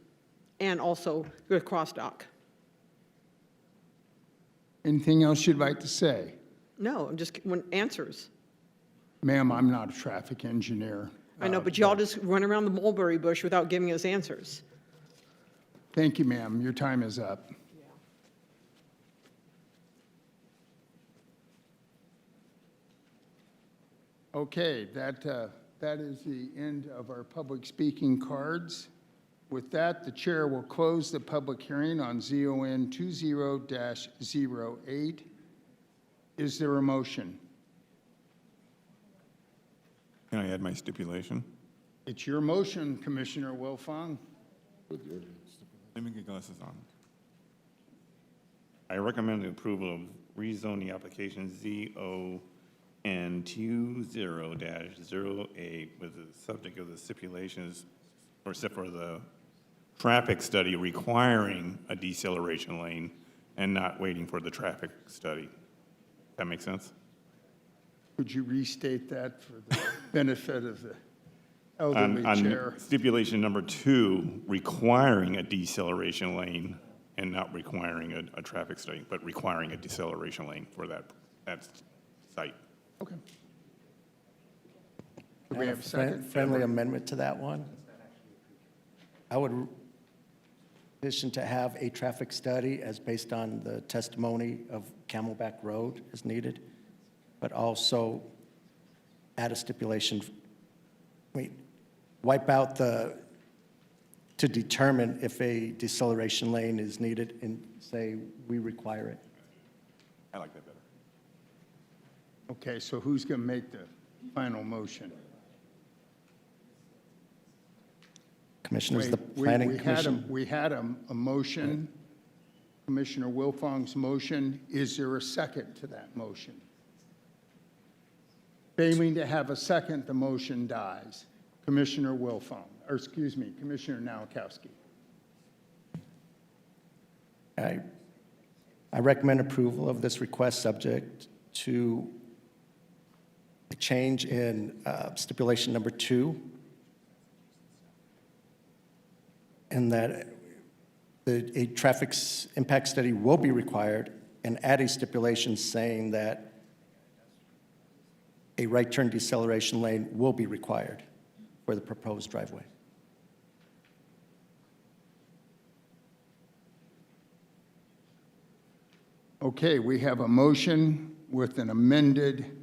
And also the cross dock? Anything else you'd like to say? No, I'm just want answers. Ma'am, I'm not a traffic engineer. I know, but y'all just run around the mulberry bush without giving us answers. Thank you, ma'am. Your time is up. Okay, that is the end of our public speaking cards. With that, the chair will close the public hearing on ZON 20-08. Is there a motion? Can I add my stipulation? It's your motion, Commissioner Wilfong. Let me get glasses on. I recommend the approval of rezoning application ZON 20-08 with the subject of the stipulations, or except for the traffic study requiring a deceleration lane and not waiting for the traffic study. That make sense? Could you restate that for the benefit of the elderly chair? On stipulation number 2, requiring a deceleration lane and not requiring a traffic study, but requiring a deceleration lane for that site. Okay. Do we have a second? Friendly amendment to that one? I would petition to have a traffic study as based on the testimony of Camelback Road as needed, but also add a stipulation, wipe out to determine if a deceleration lane is needed and say we require it. I like that better. Okay, so who's going to make the final motion? Commissioners, the Wait, Planning Commission. We had a motion, Commissioner Wilfong's motion. Is there a second to that motion? Failing to have a second, the motion dies. Commissioner Wilfong, or excuse me, Commissioner Nowakowski. I recommend approval of this request subject to a change in stipulation number 2, and that a traffic impact study will be required, and add a stipulation saying that a right turn deceleration lane will be required for the proposed driveway. Okay, we have a motion with an amended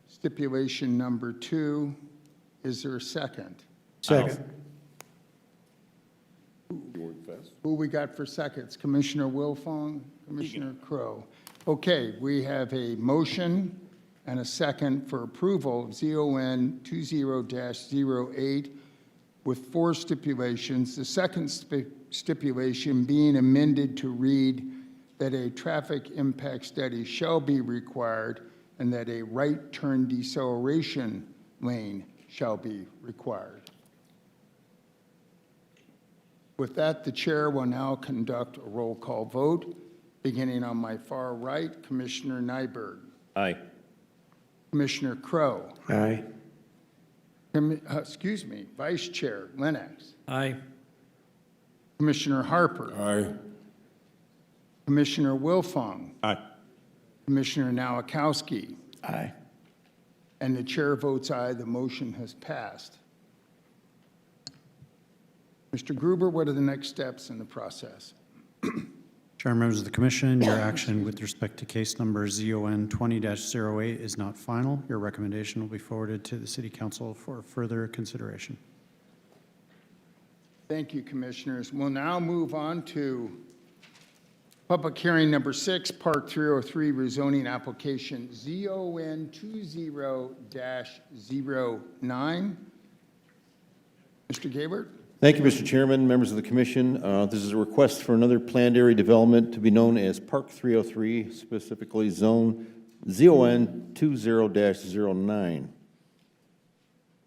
stipulation number 2. Is there a second? Second. Who we got for seconds? Commissioner Wilfong, Commissioner Crow. Okay, we have a motion and a second for approval of ZON 20-08 with 4 stipulations. The second stipulation being amended to read that a traffic impact study shall be required and that a right turn deceleration lane shall be required. With that, the chair will now conduct a roll call vote. Beginning on my far right, Commissioner Nyberg. Aye. Commissioner Crow. Aye. Excuse me, Vice Chair Lennox. Aye. Commissioner Harper. Aye. Commissioner Wilfong. Aye. Commissioner Nowakowski. Aye. And the chair votes aye, the motion has passed. Mr. Gruber, what are the next steps in the process? Chair, members of the commission, your action with respect to case number ZON 20-08 is not final. Your recommendation will be forwarded to the City Council for further consideration. Thank you, Commissioners. We'll now move on to public hearing number 6, Park 303 rezoning application ZON 20-09. Mr. Gabbard? Thank you, Mr. Chairman, members of the commission. This is a request for another planned area development to be known as Park 303, specifically ZON 20-09.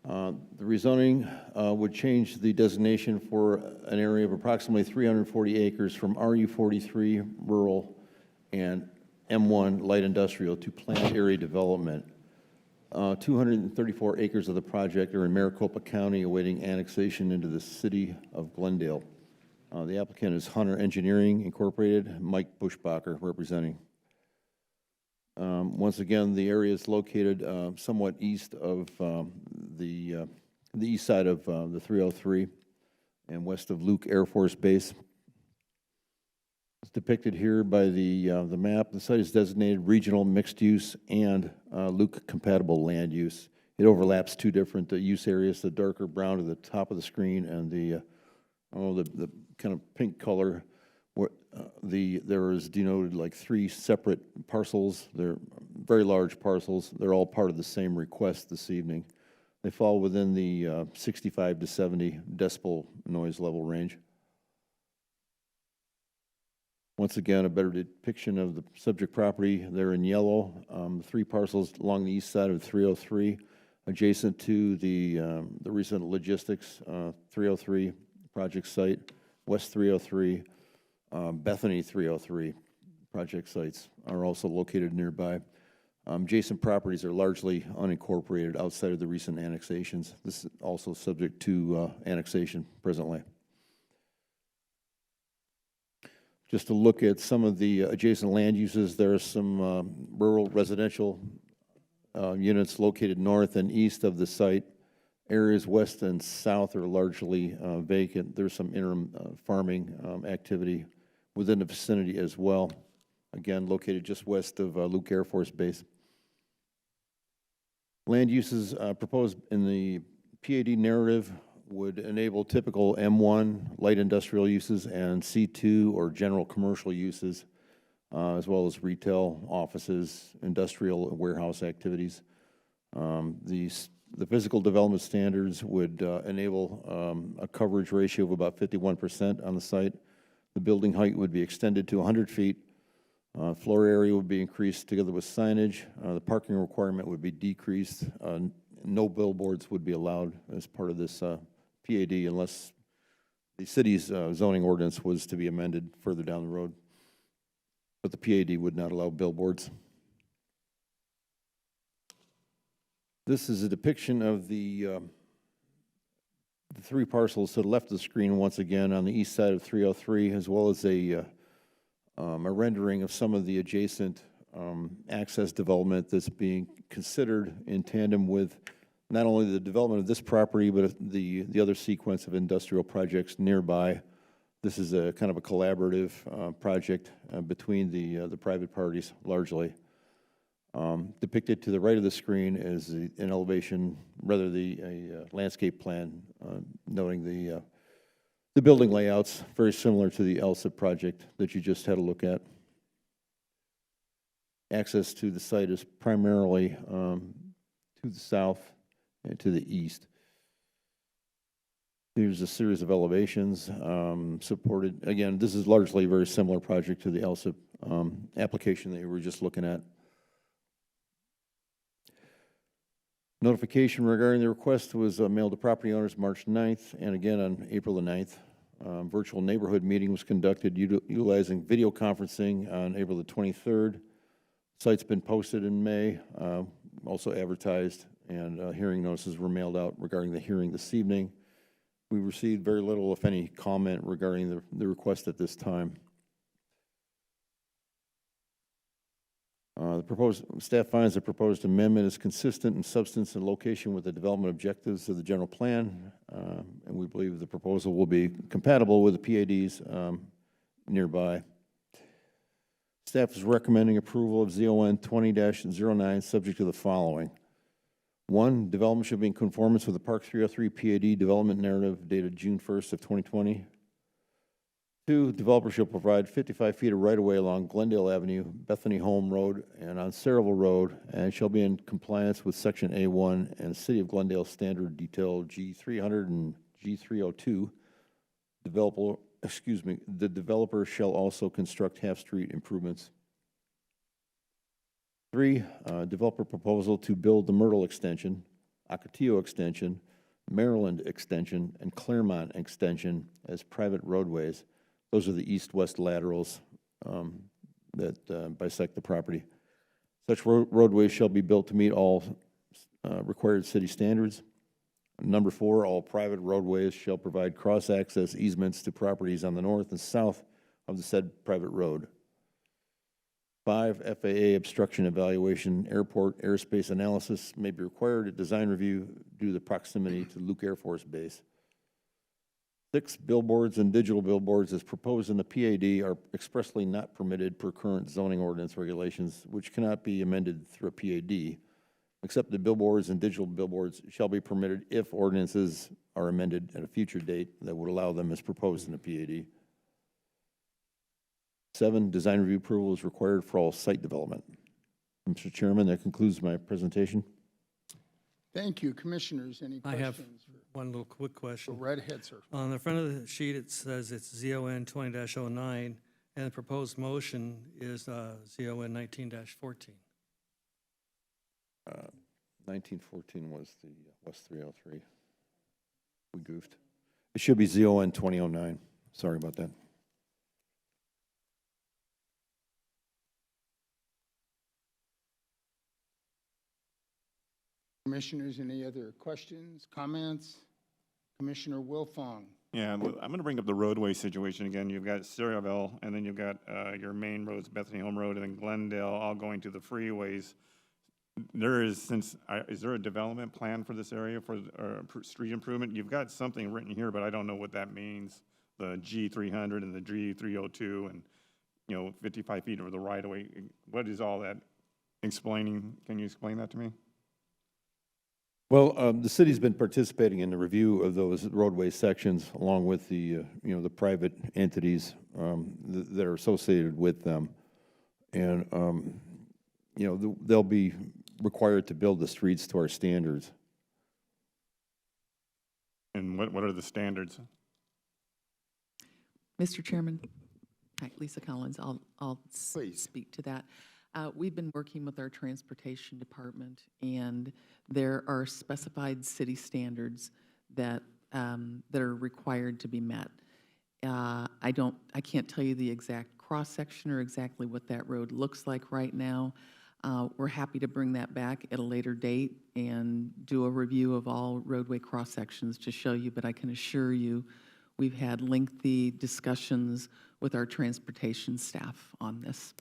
The rezoning would change the designation for an area of approximately 340 acres from RU43 rural and M1 light industrial to planned area development. 234 acres of the project are in Maricopa County awaiting annexation into the city of Glendale. The applicant is Hunter Engineering Incorporated, Mike Bushbacher representing. Once again, the area is located somewhat east of the east side of the 303 and west of Luke Air Force Base. It's depicted here by the map. The site is designated regional mixed use and Luke compatible land use. It overlaps two different use areas, the darker brown at the top of the screen and the kind of pink color. Where there is denoted like 3 separate parcels. They're very large parcels. They're all part of the same request this evening. They fall within the 65 to 70 decibel noise level range. Once again, a better depiction of the subject property. They're in yellow. 3 parcels along the east side of 303, adjacent to the recent logistics 303 project site. West 303, Bethany 303 project sites are also located nearby. Adjacent properties are largely unincorporated outside of the recent annexations. This is also subject to annexation presently. Just to look at some of the adjacent land uses, there are some rural residential units located north and east of the site. Areas west and south are largely vacant. There's some interim farming activity within the vicinity as well. Again, located just west of Luke Air Force Base. Land uses proposed in the PAD narrative would enable typical M1 light industrial uses and C2 or general commercial uses, as well as retail, offices, industrial, and warehouse activities. The physical development standards would enable a coverage ratio of about 51% on the site. The building height would be extended to 100 feet. Floor area would be increased together with signage. The parking requirement would be decreased. No billboards would be allowed as part of this PAD unless the city's zoning ordinance was to be amended further down the road. But the PAD would not allow billboards. This is a depiction of the 3 parcels to the left of the screen once again on the east side of 303, as well as a rendering of some of the adjacent access development that's being considered in tandem with not only the development of this property, but the other sequence of industrial projects nearby. This is a kind of a collaborative project between the private parties, largely. Depicted to the right of the screen is an elevation, rather a landscape plan, noting the building layouts, very similar to the LSIP project that you just had a look at. Access to the site is primarily to the south and to the east. Here's a series of elevations supported. Again, this is largely a very similar project to the LSIP application that you were just looking at. Notification regarding the request was mailed to property owners March 9th and again on April the 9th. Virtual neighborhood meeting was conducted utilizing video conferencing on April the 23rd. Site's been posted in May, also advertised, and hearing notices were mailed out regarding the hearing this evening. We received very little, if any, comment regarding the request at this time. The proposed, staff finds the proposed amendment is consistent in substance and location with the development objectives of the general plan, and we believe the proposal will be compatible with the PADs nearby. Staff is recommending approval of ZON 20-09, subject to the following. 1, development should be in conformance with the Park 303 PAD development narrative dated June 1st of 2020. 2, developer shall provide 55 feet of right-of-way along Glendale Avenue, Bethany Home Road, and on Saraville Road, and shall be in compliance with Section A1 and City of Glendale Standard Detail G300 and G302. The developer shall also construct half-street improvements. 3, developer proposal to build the Myrtle Extension, Ocotillo Extension, Maryland Extension, and Claremont Extension as private roadways. Those are the east-west laterals that bisect the property. Such roadways shall be built to meet all required city standards. Number 4, all private roadways shall provide cross-access easements to properties on the north and south of the said private road. 5, FAA obstruction evaluation, airport airspace analysis may be required at design review due to the proximity to Luke Air Force Base. 6, billboards and digital billboards as proposed in the PAD are expressly not permitted per current zoning ordinance regulations, which cannot be amended through a PAD, except the billboards and digital billboards shall be permitted if ordinances are amended at a future date that would allow them as proposed in the PAD. 7, design review approval is required for all site development. Mr. Chairman, that concludes my presentation. Thank you. Commissioners, any I questions? have one little quick question. Go right ahead, sir. On the front of the sheet, it says it's ZON 20-09, and the proposed motion is ZON 19-14. 1914 was the West 303. We goofed. It should be ZON 2009. Sorry about that. Commissioners, any other questions, comments? Commissioner Wilfong. Yeah, I'm going to bring up the roadway situation again. You've got Saraville, and then you've got your main roads, Bethany Home Road, and then Glendale, all going to the freeways. There is, is there a development plan for this area for street improvement? You've got something written here, but I don't know what that means. The G300 and the G302 and, 55 feet over the right-of-way. What is all that explaining? Can you explain that to me? Well, the city's been participating in the review of those roadway sections along with the, the private entities that are associated with them. And, they'll be required to build the streets to our standards. And what are the standards? Mr. Chairman, hi, Lisa Collins, I'll speak to that. We've been working with our transportation department, and there are specified city standards that that are required to be met. I can't tell you the exact cross-section or exactly what that road looks like right now. We're happy to bring that back at a later date and do a review of all roadway cross-sections to show you, but I can assure you we've had lengthy discussions with our transportation staff on this.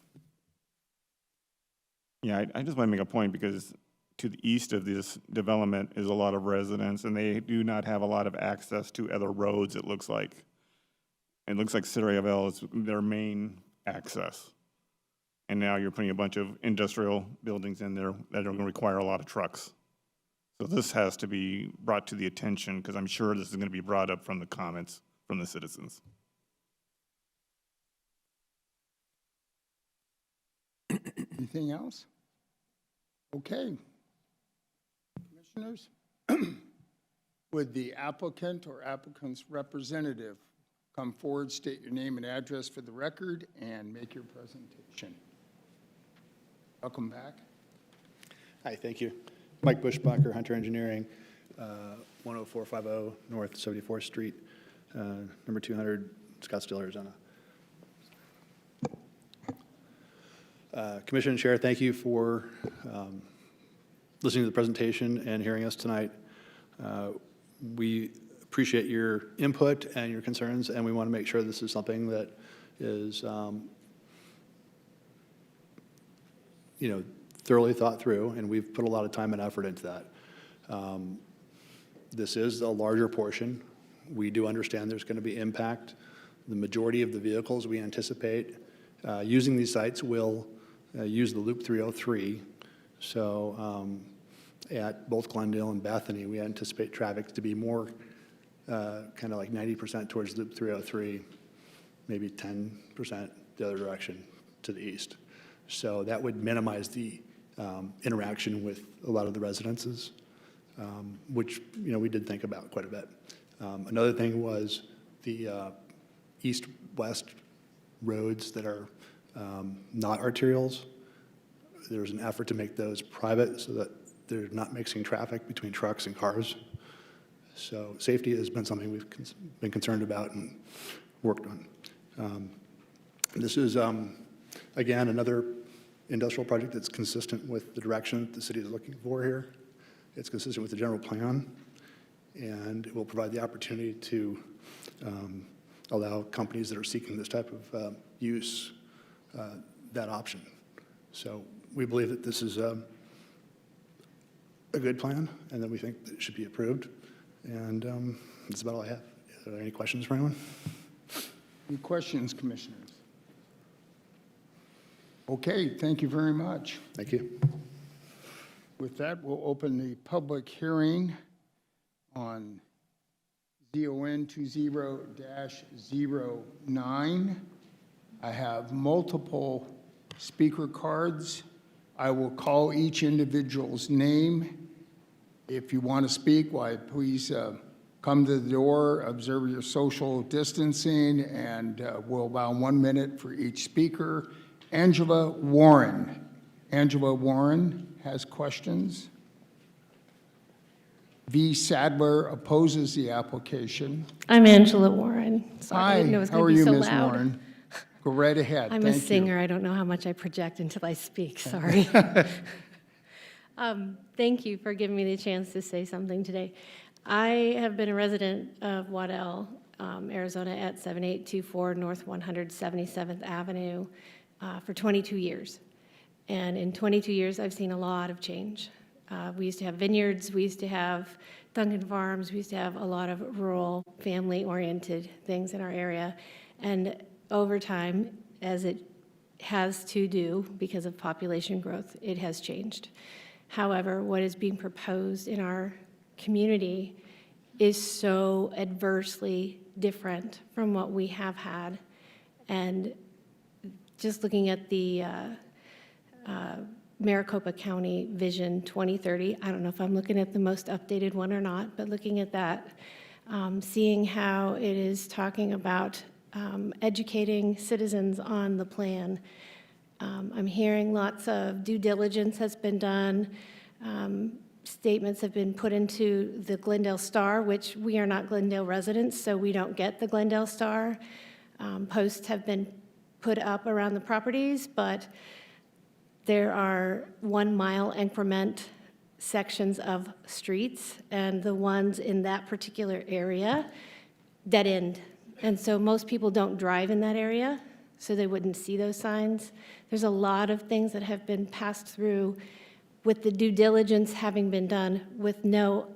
Yeah, I just want to make a point because to the east of this development is a lot of residents, and they do not have a lot of access to other roads, it looks like. It looks like Saraville is their main access. And now you're putting a bunch of industrial buildings in there that are going to require a lot of trucks. So this has to be brought to the attention because I'm sure this is going to be brought up from the comments from the citizens. Anything else? Okay. Commissioners, would the applicant or applicant's representative come forward, state your name and address for the record, and make your presentation? Welcome back. Hi, thank you. Mike Bushbacher, Hunter Engineering, 10450 North 74th Street, number 200, Scottsdale, Arizona. Commissioner and Chair, thank you for listening to the presentation and hearing us tonight. We appreciate your input and your concerns, and we want to make sure this is something that is thoroughly thought through, and we've put a lot of time and effort into that. This is a larger portion. We do understand there's going to be impact. The majority of the vehicles we anticipate using these sites will use the Loop 303. So at both Glendale and Bethany, we anticipate traffic to be more kind of like 90% towards Loop 303, maybe 10% the other direction to the east. So that would minimize the interaction with a lot of the residences, which, we did think about quite a bit. Another thing was the east-west roads that are not arterials. There was an effort to make those private so that they're not mixing traffic between trucks and cars. So safety has been something we've been concerned about and worked on. This is, again, another industrial project that's consistent with the direction that the city is looking for here. It's consistent with the general plan, and it will provide the opportunity to allow companies that are seeking this type of use that option. So we believe that this is a good plan, and that we think that it should be approved. And that's about all I have. Are there any questions for anyone? Any questions, commissioners? Okay, thank you very much. Thank you. With that, we'll open the public hearing on ZON 20-09. I have multiple speaker cards. I will call each individual's name. If you want to speak, why, please come to the door, observe your social distancing, and we'll allow 1 minute for each speaker. Angela Warren. Angela Warren has questions. V. Sadler opposes the application. I'm Angela Warren. Sorry, I didn't know it was Hi, how going are to be you, so Ms. loud. Warren? Go right ahead. I'm Thank a you. singer. I don't know how much I project until I speak. Sorry. Thank you for giving me the chance to say something today. I have been a resident of Waddell, Arizona at 7824 North 177th Avenue for 22 years. And in 22 years, I've seen a lot of change. We used to have vineyards, we used to have Duncan Farms, we used to have a lot of rural, family-oriented things in our area. And over time, as it has to do because of population growth, it has changed. However, what is being proposed in our community is so adversely different from what we have had. And just looking at the Maricopa County Vision 2030, I don't know if I'm looking at the most updated one or not, but looking at that, seeing how it is talking about educating citizens on the plan. I'm hearing lots of due diligence has been done. Statements have been put into the Glendale Star, which we are not Glendale residents, so we don't get the Glendale Star. Posts have been put up around the properties, but there are 1 mile increment sections of streets, and the ones in that particular area dead end. And so most people don't drive in that area, so they wouldn't see those signs. There's a lot of things that have been passed through with the due diligence having been done with no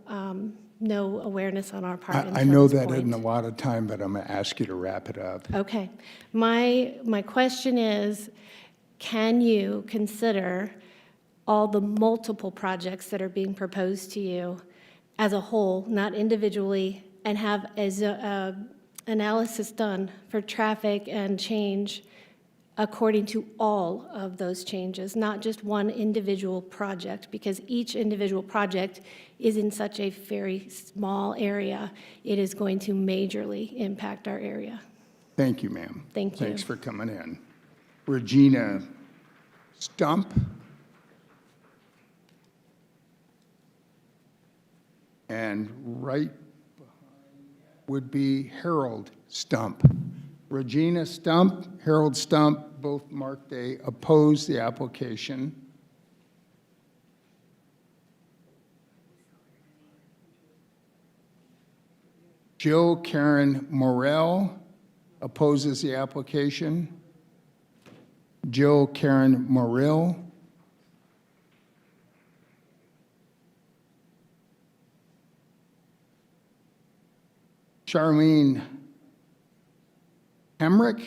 awareness on our part. I know that isn't a lot of time, but I'm going to ask you to wrap it up. Okay. My question is, can you consider all the multiple projects that are being proposed to you as a whole, not individually, and have as analysis done for traffic and change according to all of those changes, not just one individual project, because each individual project is in such a very small area, it is going to majorly impact our area. Thank you, ma'am. Thank you. Thanks for coming in. Regina Stump. And right would be Harold Stump. Regina Stump, Harold Stump, both marked they oppose the application. Jill Karen Morrell opposes the application. Jill Karen Morrill Charlene Hamrick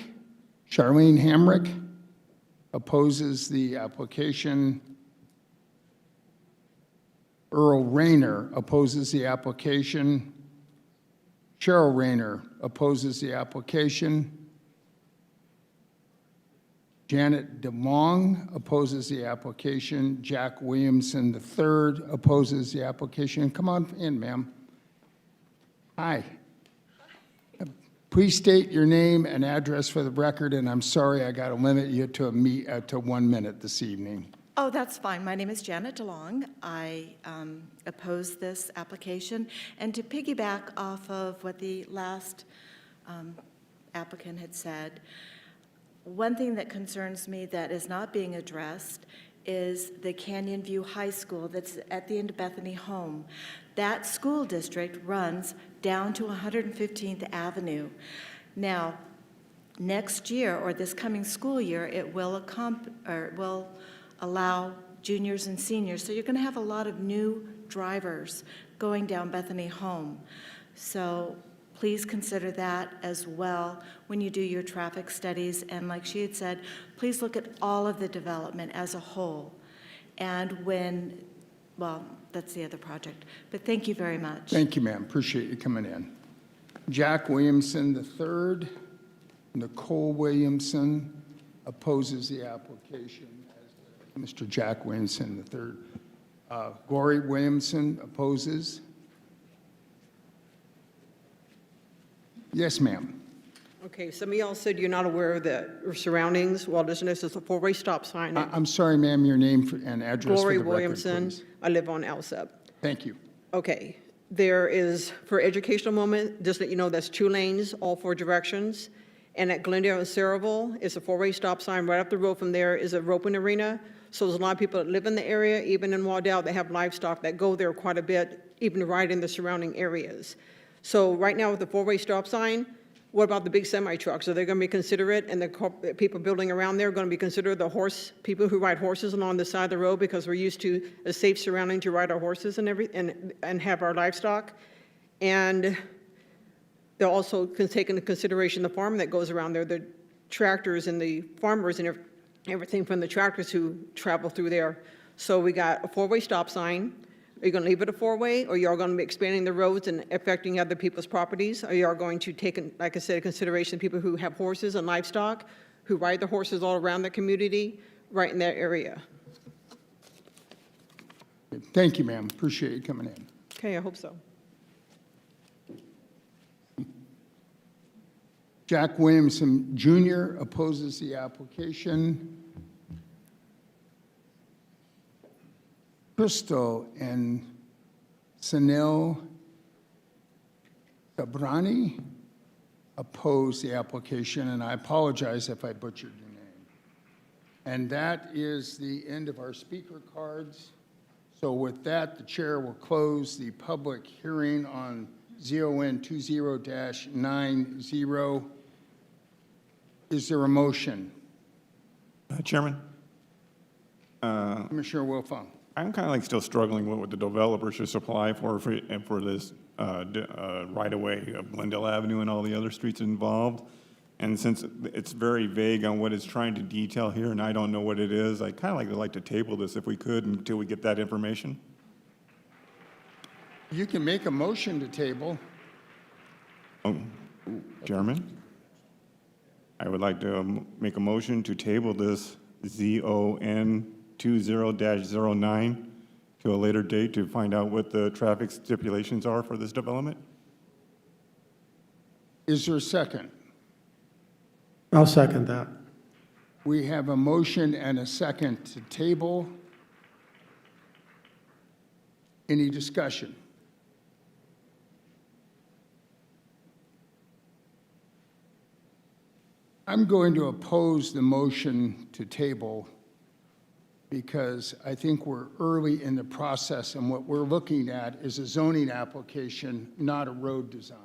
opposes the application. Earl Rayner opposes the application. Cheryl Rayner opposes the application. Janet DeLong opposes the application. Jack Williamson III opposes the application. Come on in, ma'am. Hi. Please state your name and address for the record, and I'm sorry I got to limit you to 1 minute this evening. Oh, that's fine. My name is Janet DeLong. I oppose this application. And to piggyback off of what the last applicant had said, one thing that concerns me that is not being addressed is the Canyon View High School that's at the end of Bethany Home. That school district runs down to 115th Avenue. Now, next year, or this coming school year, it will allow juniors and seniors. So you're going to have a lot of new drivers going down Bethany Home. So please consider that as well when you do your traffic studies. And like she had said, please look at all of the development as a whole. And well, that's the other project. But thank you very much. Thank you, ma'am. Appreciate you coming in. Jack Williamson III, Nicole Williamson opposes the application. Mr. Jack Williamson III. Glory Williamson opposes. Yes, ma'am. Okay, some of y'all said you're not aware of the surroundings. Well, this is a four-way stop sign. I'm sorry, ma'am, your name and address for Glory the record, Williamson. please. I live on Alsep. Thank you. Okay, there is, for educational moment, just let you know, that's 2 lanes, all 4 directions. And at Glendale and Saraville, it's a 4-way stop sign. Right up the road from there is a roping arena. So there's a lot of people that live in the area, even in Waddell, that have livestock that go there quite a bit, even right in the surrounding areas. So right now with the 4-way stop sign, what about the big semi-trucks? Are they going to be considerate, and the people building around there are going to be considerate the people who ride horses along the side of the road, because we're used to a safe surrounding to ride our horses and have our livestock? And they'll also take into consideration the farm that goes around there, the tractors and the farmers and everything from the tractors who travel through there. So we got a 4-way stop sign. Are you going to leave it a 4-way, or you're going to be expanding the roads and affecting other people's properties? Or you are going to take, like I said, consideration people who have horses and livestock, who ride the horses all around the community, right in that area? Thank you, ma'am. Appreciate you coming in. Okay, I hope so. Jack Williamson Jr. opposes the application. Crystal and Sunil Sabrani oppose the application, and I apologize if I butchered your name. And that is the end of our speaker cards. So with that, the chair will close the public hearing on ZON 20-90. Is there a motion? Chairman? Commissioner Wilfong. I'm kind of like still struggling with what the developer should supply for this right-of-way of Glendale Avenue and all the other streets involved. And since it's very vague on what it's trying to detail here, and I don't know what it is, I'd kind of like to table this if we could until we get that information. You can make a motion to table. Oh, Chairman? I would like to make a motion to table this ZON 20-09 to a later date to find out what the traffic stipulations are for this development. Is there a second? I'll second that. We have a motion and a second to table. Any discussion? I'm going to oppose the motion to table because I think we're early in the process, and what we're looking at is a zoning application, not a road design.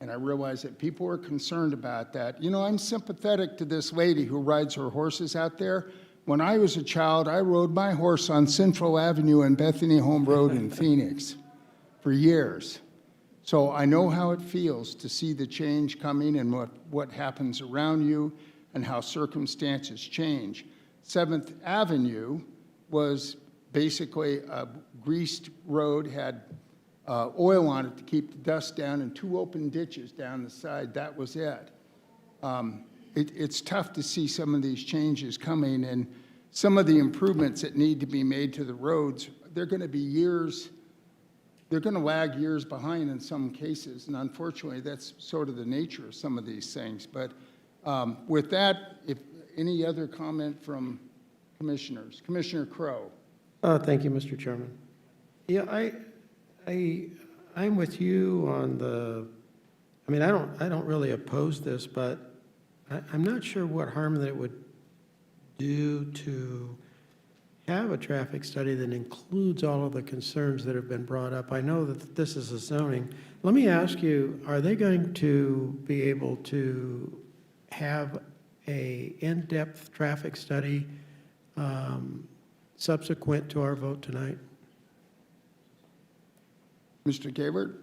And I realize that people are concerned about that. You know, I'm sympathetic to this lady who rides her horses out there. When I was a child, I rode my horse on Central Avenue and Bethany Home Road in Phoenix for years. So I know how it feels to see the change coming and what happens around you and how circumstances change. 7th Avenue was basically a greased road, had oil on it to keep the dust down, and 2 open ditches down the side. That was it. It's tough to see some of these changes coming, and some of the improvements that need to be made to the roads, they're going to be years, they're going to lag years behind in some cases, and unfortunately, that's sort of the nature of some of these things. But with that, if any other comment from commissioners? Commissioner Crowe. Thank you, Mr. Chairman. Yeah, I'm with you on the, I mean, I don't really oppose this, but I'm not sure what harm that it would do to have a traffic study that includes all of the concerns that have been brought up. I know that this is a zoning. Let me ask you, are they going to be able to have a in-depth traffic study subsequent to our vote tonight? Mr. Gabert?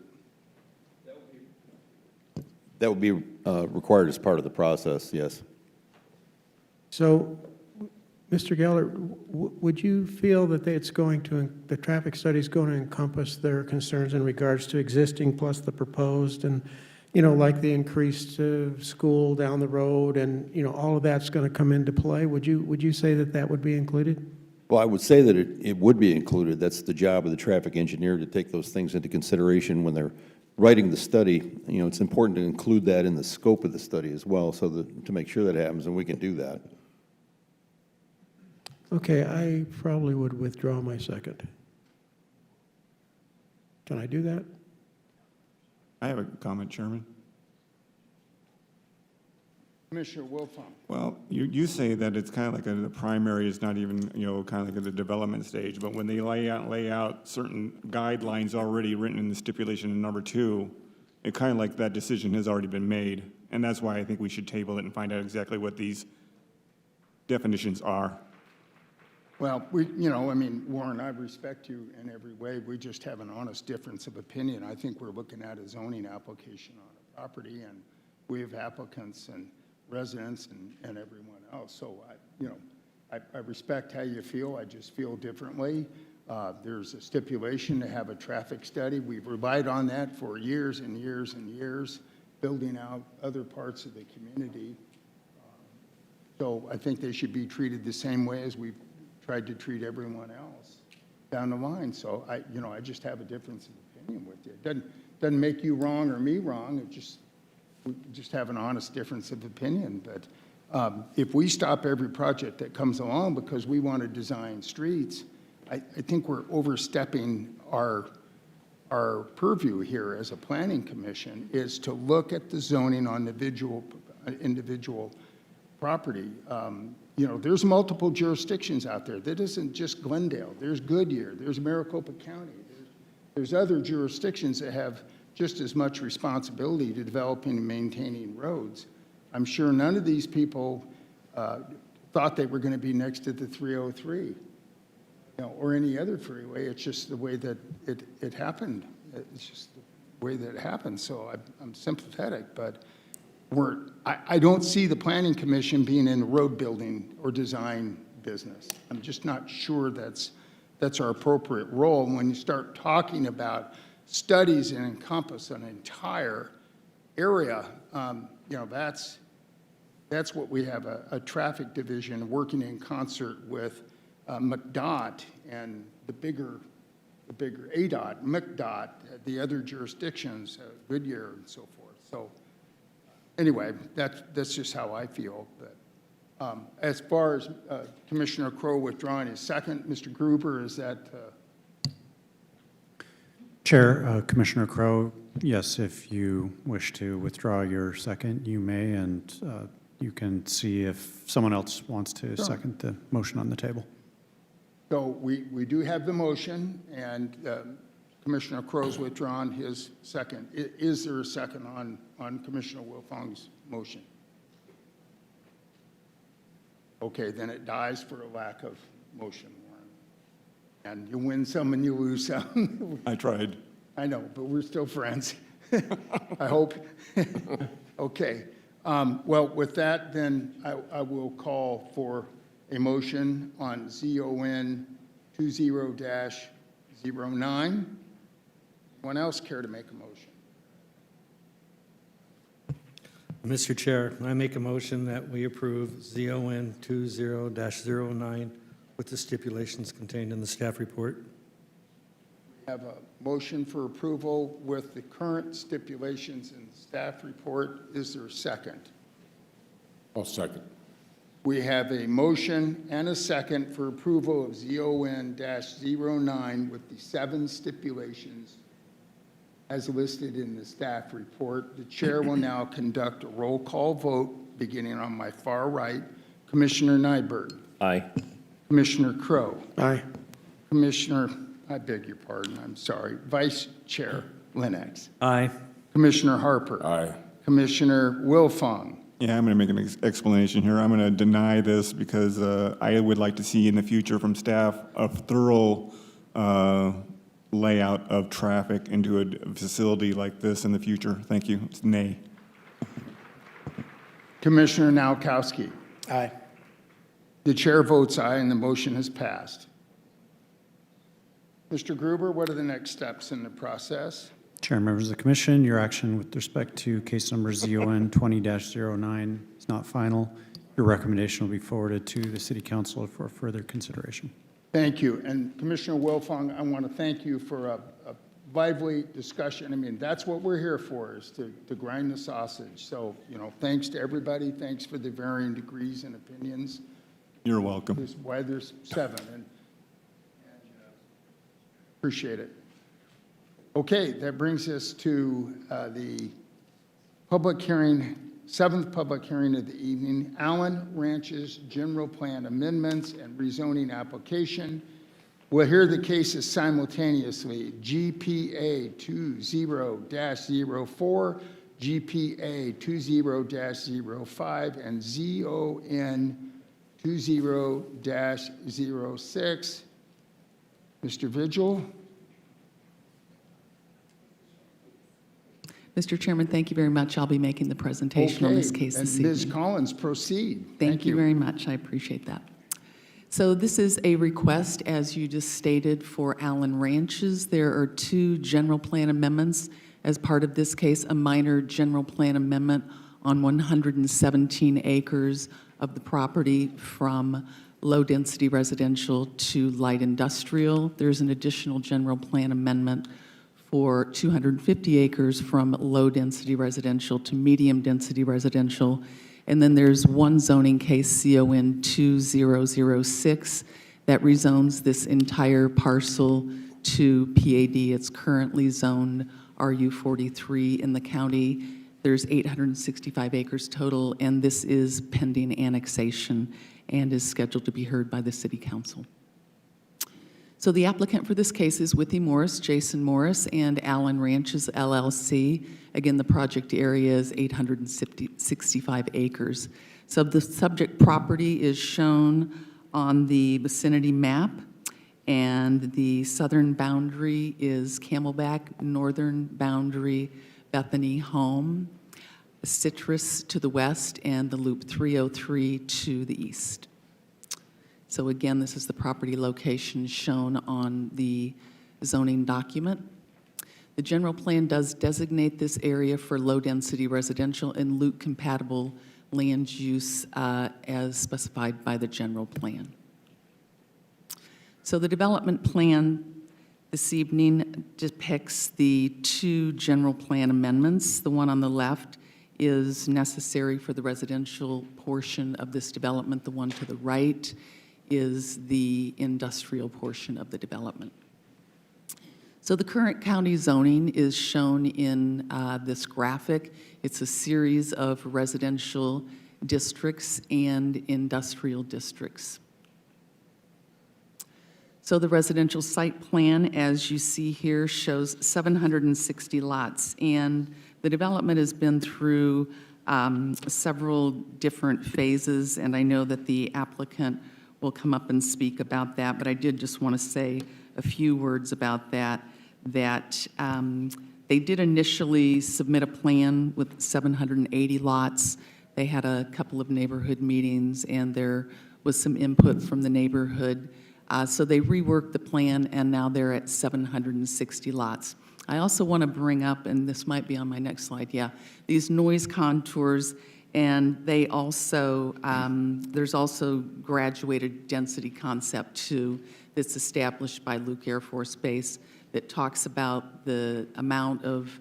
That would be required as part of the process, yes. So, Mr. Geller, would you feel that the traffic study is going to encompass their concerns in regards to existing plus the proposed, and, you know, like the increased school down the road, and, you know, all of that's going to come into play? Would you say that that would be included? Well, I would say that it would be included. That's the job of the traffic engineer, to take those things into consideration when they're writing the study. You know, it's important to include that in the scope of the study as well, so that, to make sure that happens, and we can do that. Okay, I probably would withdraw my second. Can I do that? I have a comment, Chairman. Commissioner Wilfong. Well, you say that it's kind of like the primary is not even, you know, kind of like at the development stage, but when they lay out certain guidelines already written in the stipulation in number 2, it kind of like that decision has already been made. And that's why I think we should table it and find out exactly what these definitions are. Well, I mean, Warren, I respect you in every way. We just have an honest difference of opinion. I think we're looking at a zoning application on a property, and we have applicants and residents and everyone else. So, I respect how you feel. I just feel differently. There's a stipulation to have a traffic study. We've relied on that for years and years and years, building out other parts of the community. So I think they should be treated the same way as we've tried to treat everyone else down the line. So I just have a difference of opinion with you. It doesn't make you wrong or me wrong. We just have an honest difference of opinion. But if we stop every project that comes along because we want to design streets, I think we're overstepping our purview here as a planning commission, is to look at the zoning on individual property. There's multiple jurisdictions out there. That isn't just Glendale. There's Goodyear. There's Maricopa County. There's other jurisdictions that have just as much responsibility to developing and maintaining roads. I'm sure none of these people thought they were going to be next to the 303, or any other freeway. It's just the way that it happened. It's just the way that it happened. So I'm sympathetic, but I don't see the Planning Commission being in the road building or design business. I'm just not sure that's our appropriate role. And when you start talking about studies and encompass an entire area, that's what we have, a traffic division working in concert with McDOT and the bigger ADOT, McDOT, the other jurisdictions, Goodyear and so forth. So anyway, that's just how I feel. But as far as Commissioner Crowe withdrawing his second, Mr. Gruber, is that? Chair, Commissioner Crowe, yes, if you wish to withdraw your second, you may, and you can see if someone else wants to second the motion on the table. So we do have the motion, and Commissioner Crowe's withdrawn his second. Is there a second on Commissioner Wilfong's motion? Okay, then it dies for a lack of motion, Warren. And you win some and you lose some. I tried. I know, but we're still friends. I hope. Okay. Well, with that, then I will call for a motion on ZON 20-09. Anyone else care to make a motion? Mr. Chair, I make a motion that we approve ZON 20-09 with the stipulations contained in the staff report. We have a motion for approval with the current stipulations in the staff report. Is there a second? I'll second. We have a motion and a second for approval of ZON-09 with the 7 stipulations as listed in the staff report. The chair will now conduct a roll call vote beginning on my far right. Commissioner Nyberg. Aye. Commissioner Crow. Aye. Commissioner, I beg your pardon, I'm sorry. Vice Chair Linux. Aye. Commissioner Harper. Aye. Commissioner Wilfong. Yeah, I'm going to make an explanation here. I'm going to deny this because I would like to see in the future from staff a thorough layout of traffic into a facility like this in the future. Thank you. It's nay. Commissioner Nowakowski. Aye. The chair votes aye, and the motion has passed. Mr. Gruber, what are the next steps in the process? Chair, members of the commission, your action with respect to case number ZON 20-09 is not final. Your recommendation will be forwarded to the city council for further consideration. Thank you. And Commissioner Wilfong, I want to thank you for a lively discussion. I mean, that's what we're here for, is to grind the sausage. So, thanks to everybody. Thanks for the varying degrees and opinions. You're welcome. That's why there's 7, and appreciate it. Okay, that brings us to the public hearing, 7th public hearing of the evening, Allen Ranches General Plan Amendments and Rezoning Application. We'll hear the cases simultaneously, GPA 20-04, GPA 20-05, and ZON 20-06. Mr. Vigil? Mr. Chairman, thank you very much. I'll be making the presentation on this case this and evening. Ms. Collins, proceed. Thank you very much. I appreciate that. So this is a request, as you just stated, for Allen Ranches. There are 2 general plan amendments as part of this case, a minor general plan amendment on 117 acres of the property from low-density residential to light industrial. There's an additional general plan amendment for 250 acres from low-density residential to medium-density residential. And then there's one zoning case, CON 2006, that rezones this entire parcel to PAD. It's currently zoned RU43 in the county. There's 865 acres total, and this is pending annexation and is scheduled to be heard by the City Council. So the applicant for this case is Withy Morris, Jason Morris, and Allen Ranches LLC. Again, the project area is 865 acres. So the subject property is shown on the vicinity map, and the southern boundary is Camelback, northern boundary Bethany Home, Citrus to the west, and the Loop 303 to the east. So again, this is the property location shown on the zoning document. The general plan does designate this area for low-density residential and loop-compatible land use as specified by the general plan. So the development plan this evening depicts the 2 general plan amendments. The one on the left is necessary for the residential portion of this development. The one to the right is the industrial portion of the development. So the current county zoning is shown in this graphic. It's a series of residential districts and industrial districts. So the residential site plan, as you see here, shows 760 lots, and the development has been through several different phases, and I know that the applicant will come up and speak about that, but I did just want to say a few words about that, They did initially submit a plan with 780 lots. They had a couple of neighborhood meetings, and there was some input from the neighborhood. So they reworked the plan, and now they're at 760 lots. I also want to bring up, and this might be on my next slide, yeah, these noise contours, and they also, there's also graduated density concept too that's established by Luke Air Force Base that talks about the amount of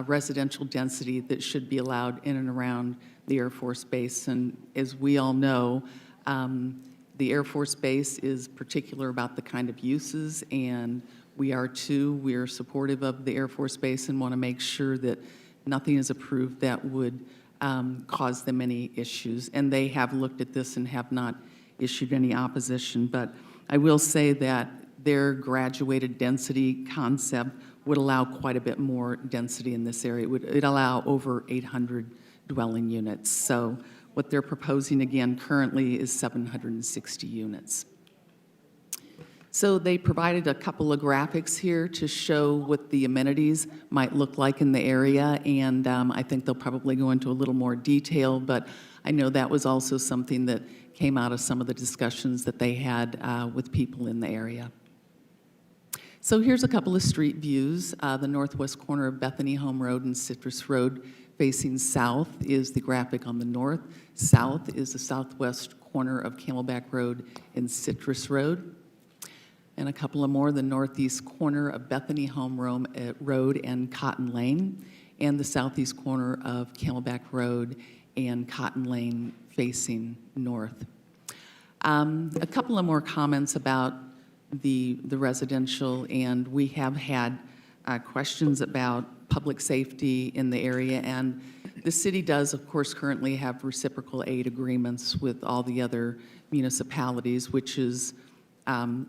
residential density that should be allowed in and around the Air Force Base. And as we all know, the Air Force Base is particular about the kind of uses, and we are too. We are supportive of the Air Force Base and want to make sure that nothing is approved that would cause them any issues. And they have looked at this and have not issued any opposition. But I will say that their graduated density concept would allow quite a bit more density in this area. It'd allow over 800 dwelling units. So what they're proposing, again, currently is 760 units. So they provided a couple of graphics here to show what the amenities might look like in the area, and I think they'll probably go into a little more detail, but I know that was also something that came out of some of the discussions that they had with people in the area. So here's a couple of street views. The northwest corner of Bethany Home Road and Citrus Road facing south is the graphic on the north. South is the southwest corner of Camelback Road and Citrus Road. And a couple of more, the northeast corner of Bethany Home Road and Cotton Lane, and the southeast corner of Camelback Road and Cotton Lane facing north. A couple of more comments about the residential, and we have had questions about public safety in the area, and the city does, of course, currently have reciprocal aid agreements with all the other municipalities, which is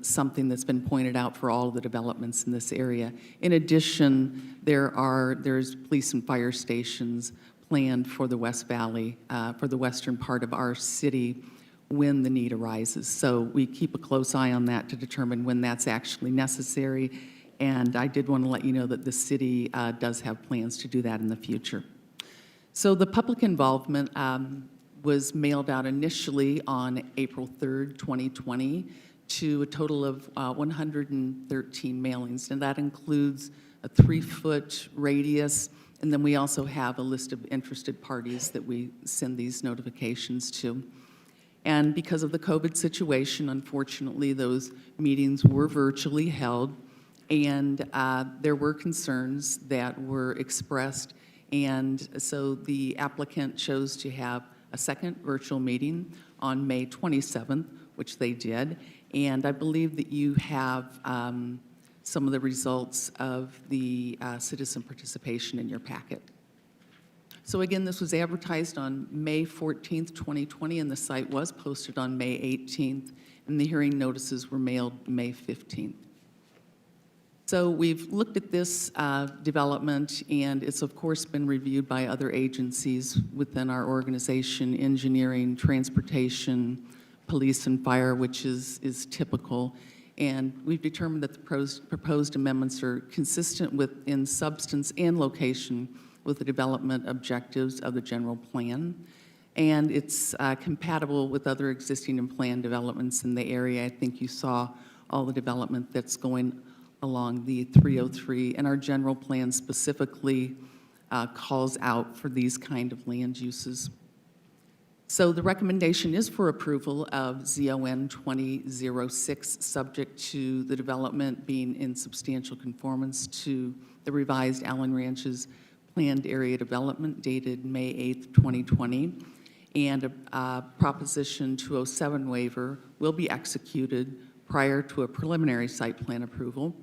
something that's been pointed out for all of the developments in this area. In addition, there's police and fire stations planned for the West Valley, for the western part of our city when the need arises. So we keep a close eye on that to determine when that's actually necessary. And I did want to let you know that the city does have plans to do that in the future. So the public involvement was mailed out initially on April 3rd, 2020, to a total of 113 mailings, and that includes a 3-foot radius, and then we also have a list of interested parties that we send these notifications to. And because of the COVID situation, unfortunately, those meetings were virtually held, and there were concerns that were expressed, and so the applicant chose to have a second virtual meeting on May 27th, which they did. And I believe that you have some of the results of the citizen participation in your packet. So again, this was advertised on May 14th, 2020, and the site was posted on May 18th, and the hearing notices were mailed May 15th. So we've looked at this development, and it's of course been reviewed by other agencies within our organization: engineering, transportation, police and fire, which is typical. And we've determined that the proposed amendments are consistent in substance and location with the development objectives of the general plan. And it's compatible with other existing and planned developments in the area. I think you saw all the development that's going along the 303, and our general plan specifically calls out for these kind of land uses. So the recommendation is for approval of ZON 2006, subject to the development being in substantial conformance to the revised Allen Ranch's planned area development dated May 8th, 2020. And a Proposition 207 waiver will be executed prior to a preliminary site plan approval.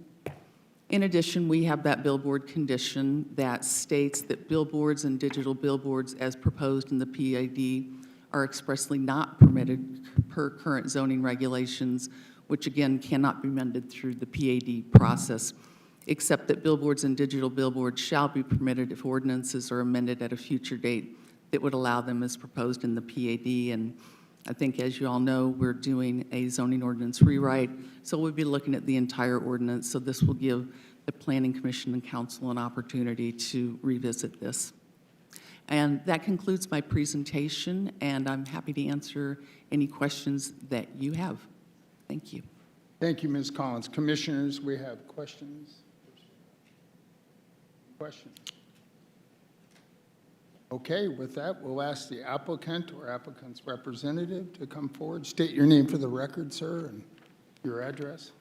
In addition, we have that billboard condition that states that billboards and digital billboards as proposed in the PID are expressly not permitted per current zoning regulations, which again cannot be amended through the PAD process, except that billboards and digital billboards shall be permitted if ordinances are amended at a future date that would allow them as proposed in the PAD. And I think, as you all know, we're doing a zoning ordinance rewrite, so we'll be looking at the entire ordinance. So this will give the Planning Commission and Council an opportunity to revisit this. And that concludes my presentation, and I'm happy to answer any questions that you have. Thank you. Thank you, Ms. Collins. Commissioners, we have questions? Questions? Okay, with that, we'll ask the applicant or applicant's representative to come forward. State your name for the record, sir, and your address.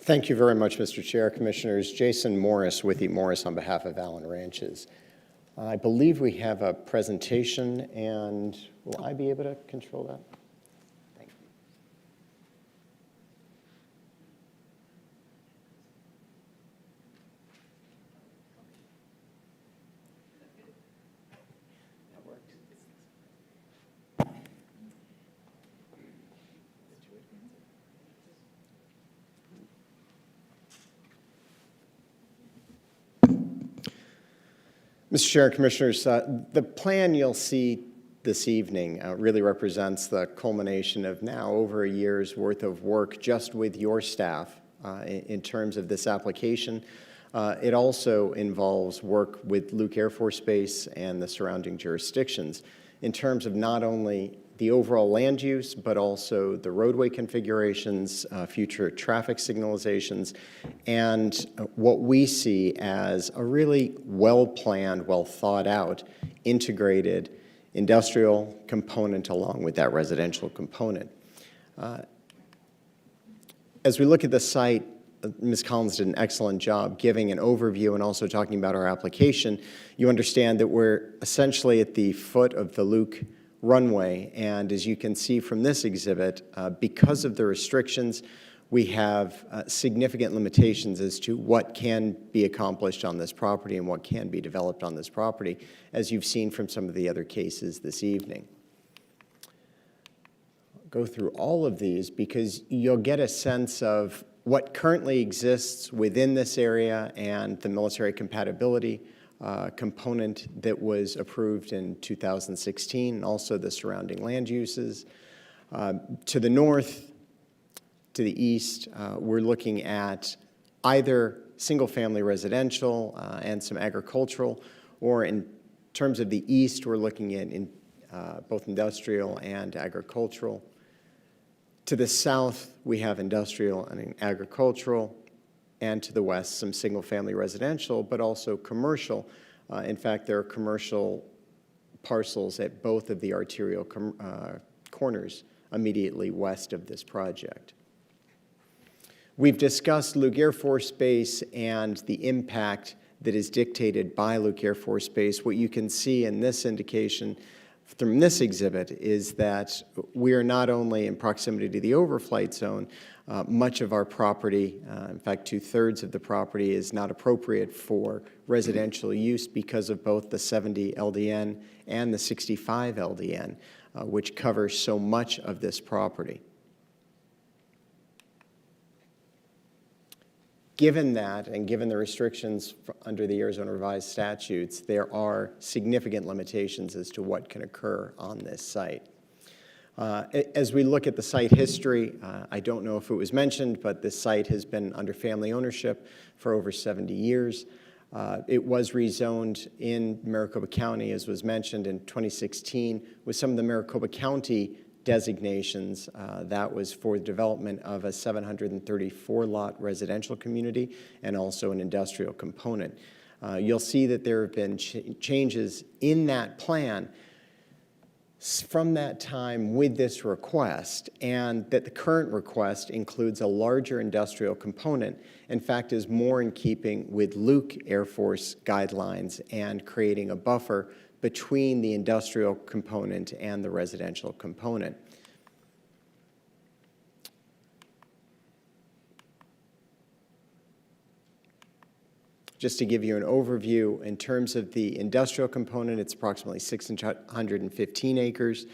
Thank you very much, Mr. Chair, Commissioners. Jason Morris with E. Morris on behalf of Allen Ranches. I believe we have a presentation, and will I be able to control that? Thank you. That worked. Mr. Chair and Commissioners, the plan you'll see this evening really represents the culmination of now over a year's worth of work just with your staff in terms of this application. It also involves work with Luke Air Force Base and the surrounding jurisdictions in terms of not only the overall land use, but also the roadway configurations, future traffic signalizations, and what we see as a really well-planned, well-thought-out, integrated industrial component along with that residential component. As we look at the site, Ms. Collins did an excellent job giving an overview and also talking about our application. You understand that we're essentially at the foot of the Luke runway, and as you can see from this exhibit, because of the restrictions, we have significant limitations as to what can be accomplished on this property and what can be developed on this property, as you've seen from some of the other cases this evening. I'll go through all of these because you'll get a sense of what currently exists within this area and the military compatibility component that was approved in 2016, and also the surrounding land uses. To the north, to the east, we're looking at either single-family residential and some agricultural, or in terms of the east, we're looking at both industrial and agricultural. To the south, we have industrial and agricultural, and to the west, some single-family residential, but also commercial. In fact, there are commercial parcels at both of the arterial corners immediately west of this project. We've discussed Luke Air Force Base and the impact that is dictated by Luke Air Force Base. What you can see in this indication from this exhibit is that we are not only in proximity to the overflight zone, much of our property, in fact, 2/3 of the property is not appropriate for residential use because of both the 70 LDN and the 65 LDN, which covers so much of this property. Given that, and given the restrictions under the Arizona Revised Statutes, there are significant limitations as to what can occur on this site. As we look at the site history, I don't know if it was mentioned, but this site has been under family ownership for over 70 years. It was rezoned in Maricopa County, as was mentioned, in 2016, with some of the Maricopa County designations. That was for the development of a 734-lot residential community and also an industrial component. You'll see that there have been changes in that plan from that time with this request, and that the current request includes a larger industrial component, in fact, is more in keeping with Luke Air Force guidelines and creating a buffer between the industrial component and the residential component. Just to give you an overview, in terms of the industrial component, it's approximately 615 acres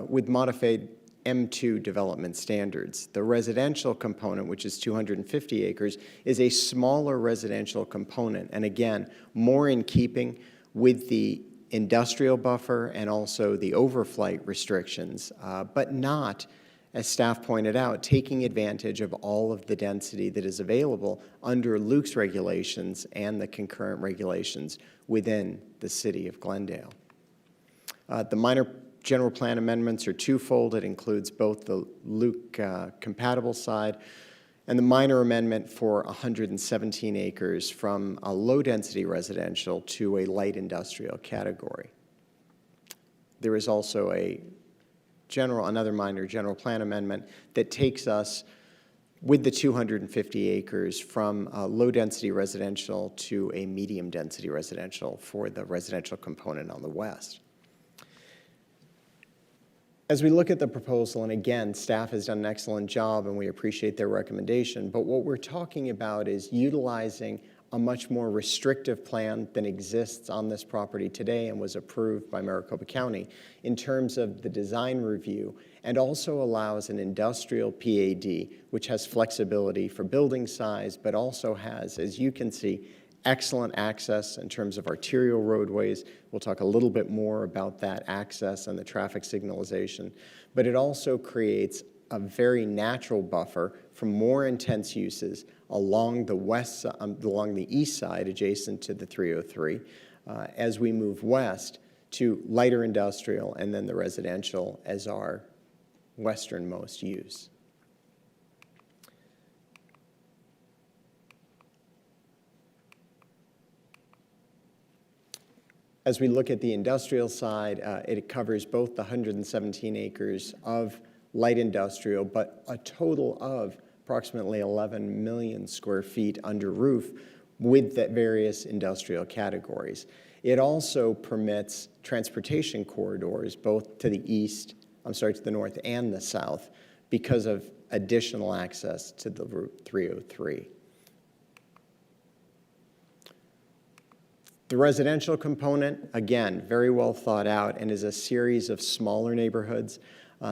with modified M2 development standards. The residential component, which is 250 acres, is a smaller residential component, and again, more in keeping with the industrial buffer and also the overflight restrictions, but not as staff pointed out, taking advantage of all of the density that is available under Luke's regulations and the concurrent regulations within the city of Glendale. The minor general plan amendments are twofold. It includes both the Luke compatible side and the minor amendment for 117 acres from a low-density residential to a light industrial category. There is also another minor general plan amendment that takes us with the 250 acres from a low-density residential to a medium-density residential for the residential component on the west. As we look at the proposal, and again, staff has done an excellent job and we appreciate their recommendation, but what we're talking about is utilizing a much more restrictive plan than exists on this property today and was approved by Maricopa County in terms of the design review, and also allows an industrial PAD, which has flexibility for building size, but also has, as you can see, excellent access in terms of arterial roadways. We'll talk a little bit more about that access and the traffic signalization, but it also creates a very natural buffer from more intense uses along the east side adjacent to the 303 as we move west to lighter industrial and then the residential as our westernmost use. As we look at the industrial side, it covers both the 117 acres of light industrial, but a total of approximately 11 million square feet under roof with the various industrial categories. It also permits transportation corridors both to the to the north and the south because of additional access to the Route 303. The residential component, again, very well thought out and is a series of smaller neighborhoods.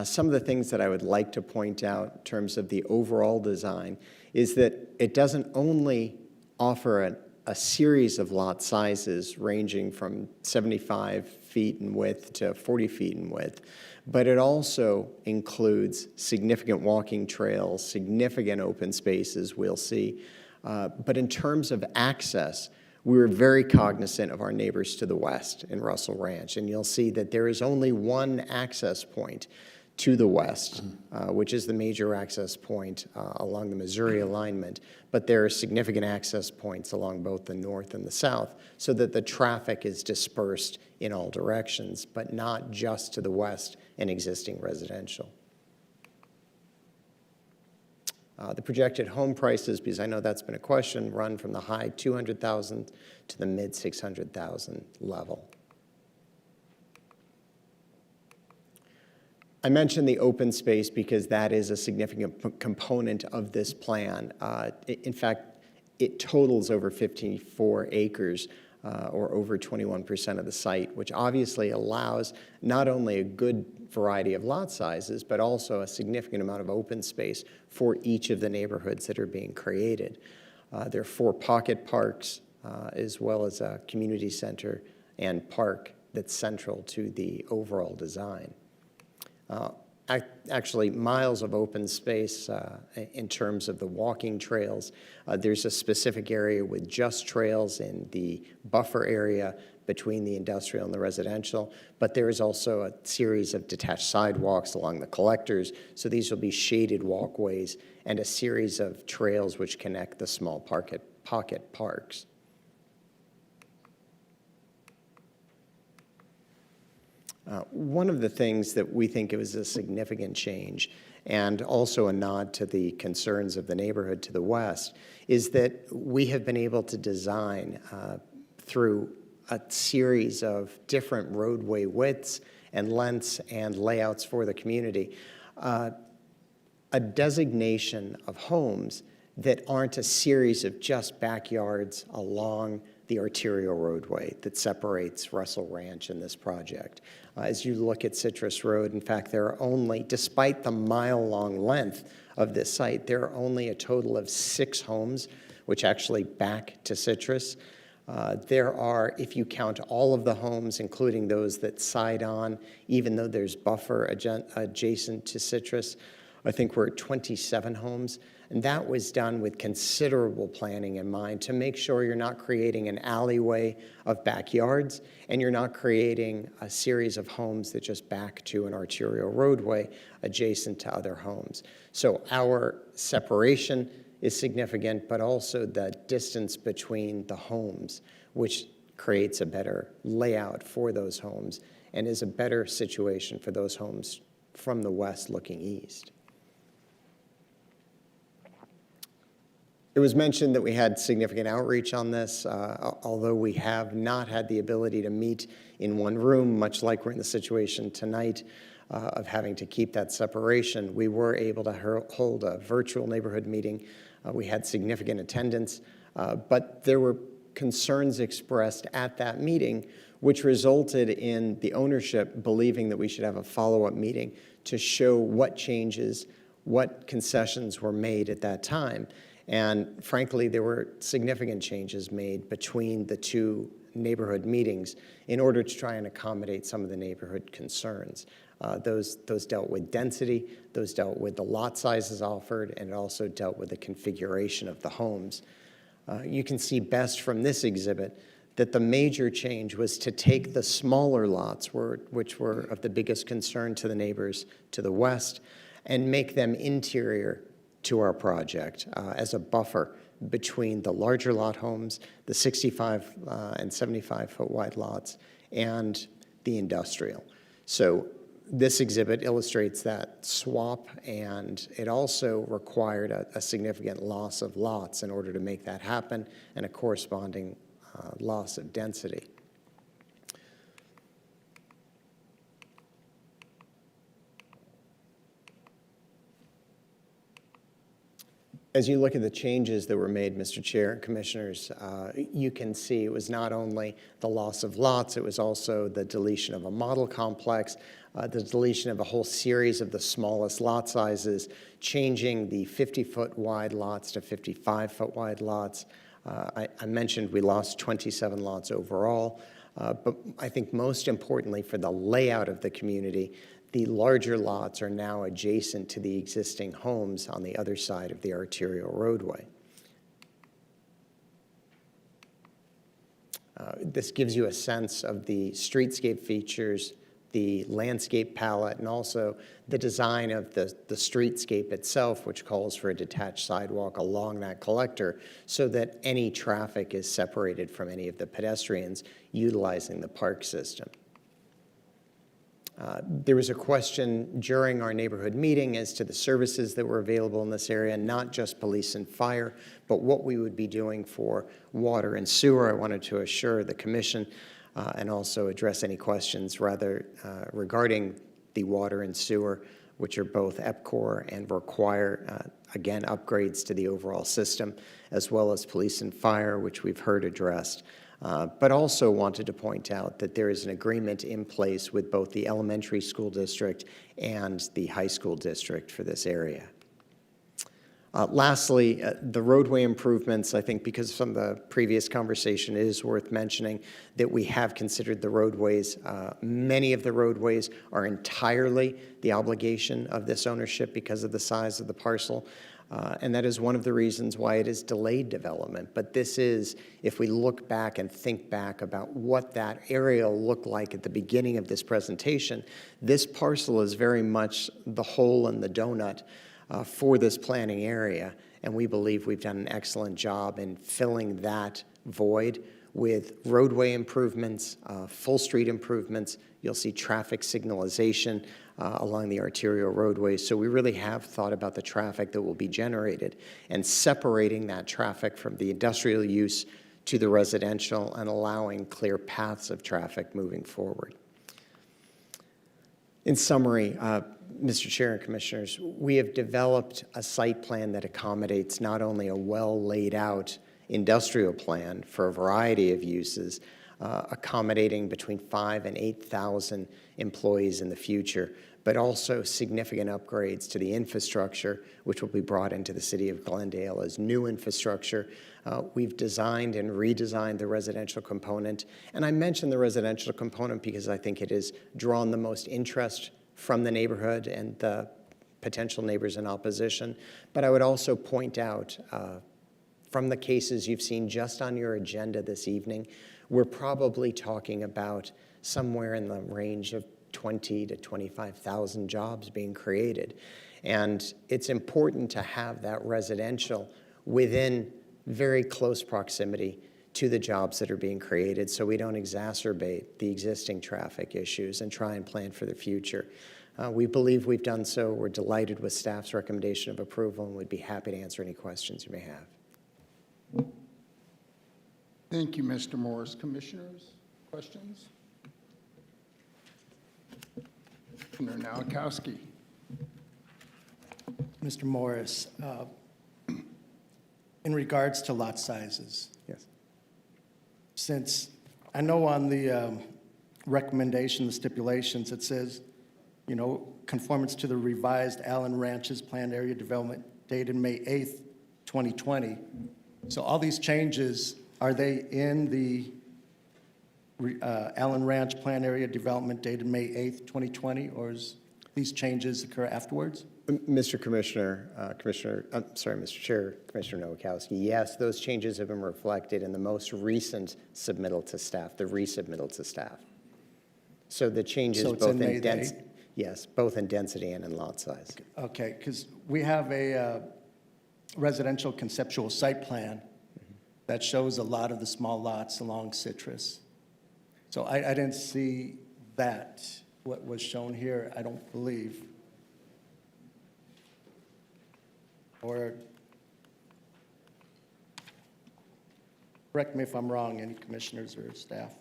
Some of the things that I would like to point out in terms of the overall design is that it doesn't only offer a series of lot sizes ranging from 75 feet in width to 40 feet in width, but it also includes significant walking trails, significant open spaces we'll see. But in terms of access, we were very cognizant of our neighbors to the west in Russell Ranch, and you'll see that there is only one access point to the west, which is the major access point along the Missouri alignment, but there are significant access points along both the north and the south so that the traffic is dispersed in all directions, but not just to the west in existing residential. The projected home prices, because I know that's been a question, run from the high 200,000 to the mid 600,000 level. I mentioned the open space because that is a significant component of this plan. In fact, it totals over 54 acres or over 21% of the site, which obviously allows not only a good variety of lot sizes, but also a significant amount of open space for each of the neighborhoods that are being created. There are 4 pocket parks, as well as a community center and park that's central to the overall design. Actually, miles of open space in terms of the walking trails. There's a specific area with just trails in the buffer area between the industrial and the residential, but there is also a series of detached sidewalks along the collectors, so these will be shaded walkways and a series of trails which connect the small pocket parks. One of the things that we think was a significant change, and also a nod to the concerns of the neighborhood to the west, is that we have been able to design through a series of different roadway widths and lengths and layouts for the community, a designation of homes that aren't a series of just backyards along the arterial roadway that separates Russell Ranch and this project. As you look at Citrus Road, in fact, there are only, despite the mile-long length of this site, there are only a total of 6 homes which actually back to Citrus. There are, if you count all of the homes, including those that side on, even though there's buffer adjacent to Citrus, I think we're at 27 homes. And that was done with considerable planning in mind to make sure you're not creating an alleyway of backyards and you're not creating a series of homes that just back to an arterial roadway adjacent to other homes. So our separation is significant, but also the distance between the homes, which creates a better layout for those homes and is a better situation for those homes from the west looking east. It was mentioned that we had significant outreach on this, although we have not had the ability to meet in one room, much like we're in the situation tonight of having to keep that separation. We were able to hold a virtual neighborhood meeting. We had significant attendance, but there were concerns expressed at that meeting, which resulted in the ownership believing that we should have a follow-up meeting to show what changes, what concessions were made at that time. And frankly, there were significant changes made between the two neighborhood meetings in order to try and accommodate some of the neighborhood concerns. Those dealt with density, those dealt with the lot sizes offered, and it also dealt with the configuration of the homes. You can see best from this exhibit that the major change was to take the smaller lots, which were of the biggest concern to the neighbors to the west, and make them interior to our project as a buffer between the larger lot homes, the 65 and 75-foot wide lots, and the industrial. So this exhibit illustrates that swap, and it also required a significant loss of lots in order to make that happen, and a corresponding loss of density. As you look at the changes that were made, Mr. Chair and Commissioners, you can see it was not only the loss of lots, it was also the deletion of a model complex, the deletion of a whole series of the smallest lot sizes, changing the 50-foot wide lots to 55-foot wide lots. I mentioned we lost 27 lots overall, but I think most importantly for the layout of the community, the larger lots are now adjacent to the existing homes on the other side of the arterial roadway. This gives you a sense of the streetscape features, the landscape palette, and also the design of the streetscape itself, which calls for a detached sidewalk along that collector so that any traffic is separated from any of the pedestrians utilizing the park system. There was a question during our neighborhood meeting as to the services that were available in this area, not just police and fire, but what we would be doing for water and sewer. I wanted to assure the commission and also address any questions regarding the water and sewer, which are both EPCOR and require, again, upgrades to the overall system, as well as police and fire, which we've heard addressed. But also wanted to point out that there is an agreement in place with both the elementary school district and the high school district for this area. Lastly, the roadway improvements, I think because from the previous conversation, it is worth mentioning that we have considered the roadways. Many of the roadways are entirely the obligation of this ownership because of the size of the parcel. And that is one of the reasons why it is delayed development. But this is, if we look back and think back about what that area looked like at the beginning of this presentation, this parcel is very much the hole in the donut for this planning area. And we believe we've done an excellent job in filling that void with roadway improvements, full street improvements. You'll see traffic signalization along the arterial roadways. So we really have thought about the traffic that will be generated and separating that traffic from the industrial use to the residential and allowing clear paths of traffic moving forward. In summary, Mr. Chair and Commissioners, we have developed a site plan that accommodates not only a well laid out industrial plan for a variety of uses, accommodating between 5,000 and 8,000 employees in the future, but also significant upgrades to the infrastructure, which will be brought into the city of Glendale as new infrastructure. We've designed and redesigned the residential component. And I mentioned the residential component because I think it has drawn the most interest from the neighborhood and the potential neighbors in opposition. But I would also point out, from the cases you've seen just on your agenda this evening, we're probably talking about somewhere in the range of 20 to 25,000 jobs being created. And it's important to have that residential within very close proximity to the jobs that are being created so we don't exacerbate the existing traffic issues and try and plan for the future. We believe we've done so. We're delighted with staff's recommendation of approval and would be happy to answer any questions you may have. Thank you, Mr. Morris. Commissioners, questions? Commissioner Nowakowski. Mr. Morris, in regards to lot sizes. Yes. Since I know on the recommendation, the stipulations, it says, conformance to the revised Allen Ranches Planned Area Development dated May 8th, 2020. So all these changes, are they in the Allen Ranch Planned Area Development dated May 8th, 2020, or is these changes occur afterwards? Mr. Mr. Chair, Commissioner Nowakowski, yes, those changes have been reflected in the most recent submittal to staff, the resubmittal to staff. So the changes So it's both in May in the density, yes, both in density and in lot size. Okay, because we have a residential conceptual site plan that shows a lot of the small lots along Citrus. So I didn't see that, what was shown here, I don't believe. Or, correct me if I'm wrong, any commissioners or staff.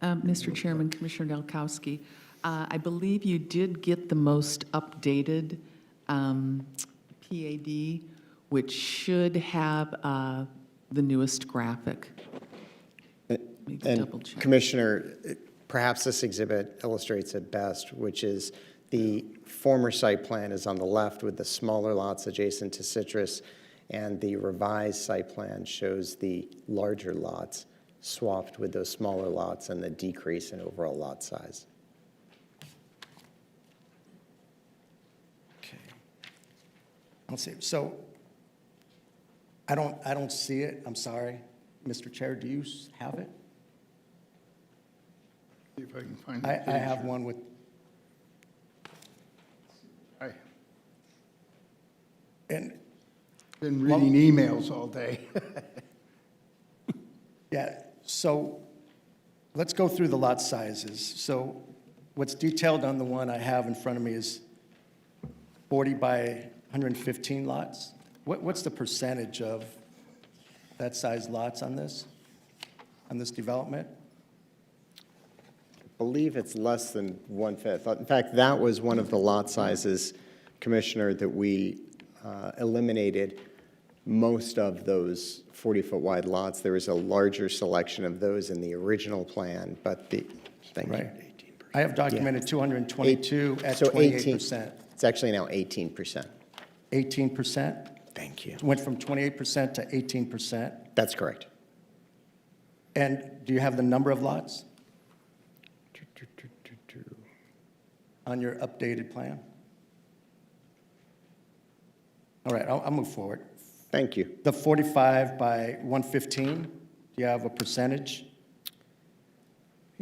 Mr. Chairman, Commissioner Delkowski, I believe you did get the most updated PAD, which should have the newest graphic. Maybe double And check. Commissioner, perhaps this exhibit illustrates it best, which is the former site plan is on the left with the smaller lots adjacent to Citrus, and the revised site plan shows the larger lots swapped with those smaller lots and the decrease in overall lot size. Okay. Let's see, so I don't see it, I'm sorry. Mr. Chair, do you have it? See if I can find I it. have one with, I've and, been reading emails all day. yeah, so let's go through the lot sizes. So what's detailed on the one I have in front of me is 40 by 115 lots. What's the percentage of that size lots on this development? I believe it's less than 1/5. In fact, that was one of the lot sizes, Commissioner, that we eliminated most of those 40-foot wide lots. There was a larger selection of those in the original plan, but thank you. Right. I have documented 222 at So 28%. It's actually now 18%. 18%? Thank you. Went from 28% to 18%. That's correct. And do you have the number of lots on your updated plan? All right, I'll move forward. Thank you. The 45 by 115, do you have a percentage?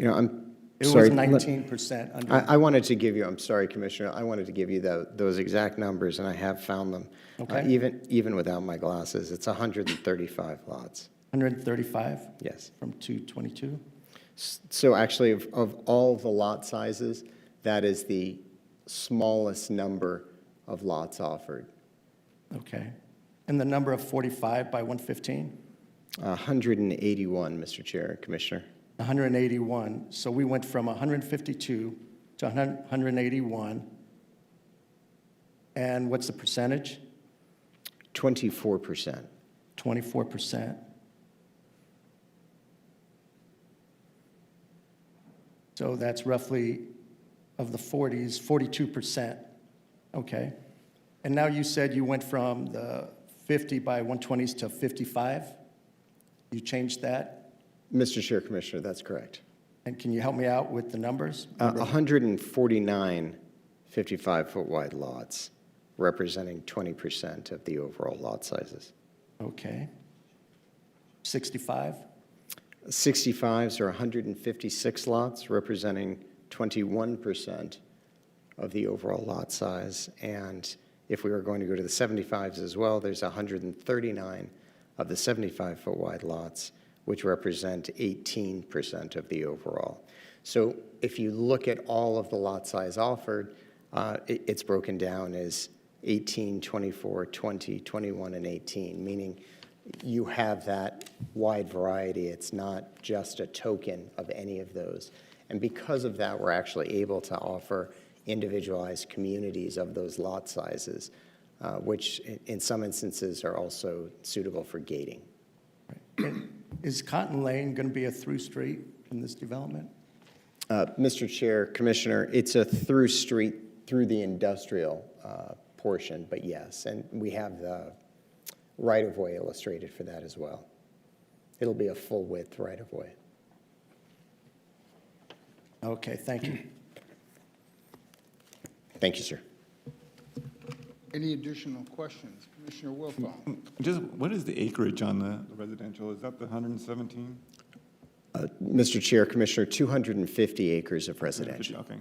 I'm It sorry. was 19% under. I wanted to give you, I'm sorry, Commissioner, I wanted to give you those exact numbers, and I have found them. Okay. Even without my glasses, it's 135 lots. 135 Yes. from 222? So actually, of all the lot sizes, that is the smallest number of lots offered. Okay. And the number of 45 by 115? 181, Mr. Chair and Commissioner. 181. So we went from 152 to 181. And what's the percentage? 24%. 24%. So that's roughly, of the 40s, 42%. Okay. And now you said you went from the 50 by 120s to 55? You changed that? Mr. Chair, Commissioner, that's correct. And can you help me out with the numbers? 149 55-foot wide lots, representing 20% of the overall lot sizes. Okay. 65? 65s are 156 lots, representing 21% of the overall lot size. And if we were going to go to the 75s as well, there's 139 of the 75-foot wide lots, which represent 18% of the overall. So if you look at all of the lot size offered, it's broken down as 18, 24, 20, 21, and 18, meaning you have that wide variety. It's not just a token of any of those. And because of that, we're actually able to offer individualized communities of those lot sizes, which in some instances are also suitable for gating. Is Cotton Lane going to be a through street in this development? Mr. Chair, Commissioner, it's a through street through the industrial portion, but yes, and we have the right-of-way illustrated for that as well. It'll be a full-width right-of-way. Okay, thank you. Thank you, sir. Any additional questions? Commissioner Wilfong? Just, what is the acreage on the residential? Is that the 117? Mr. Chair, Commissioner, 250 acres of residential. Okay.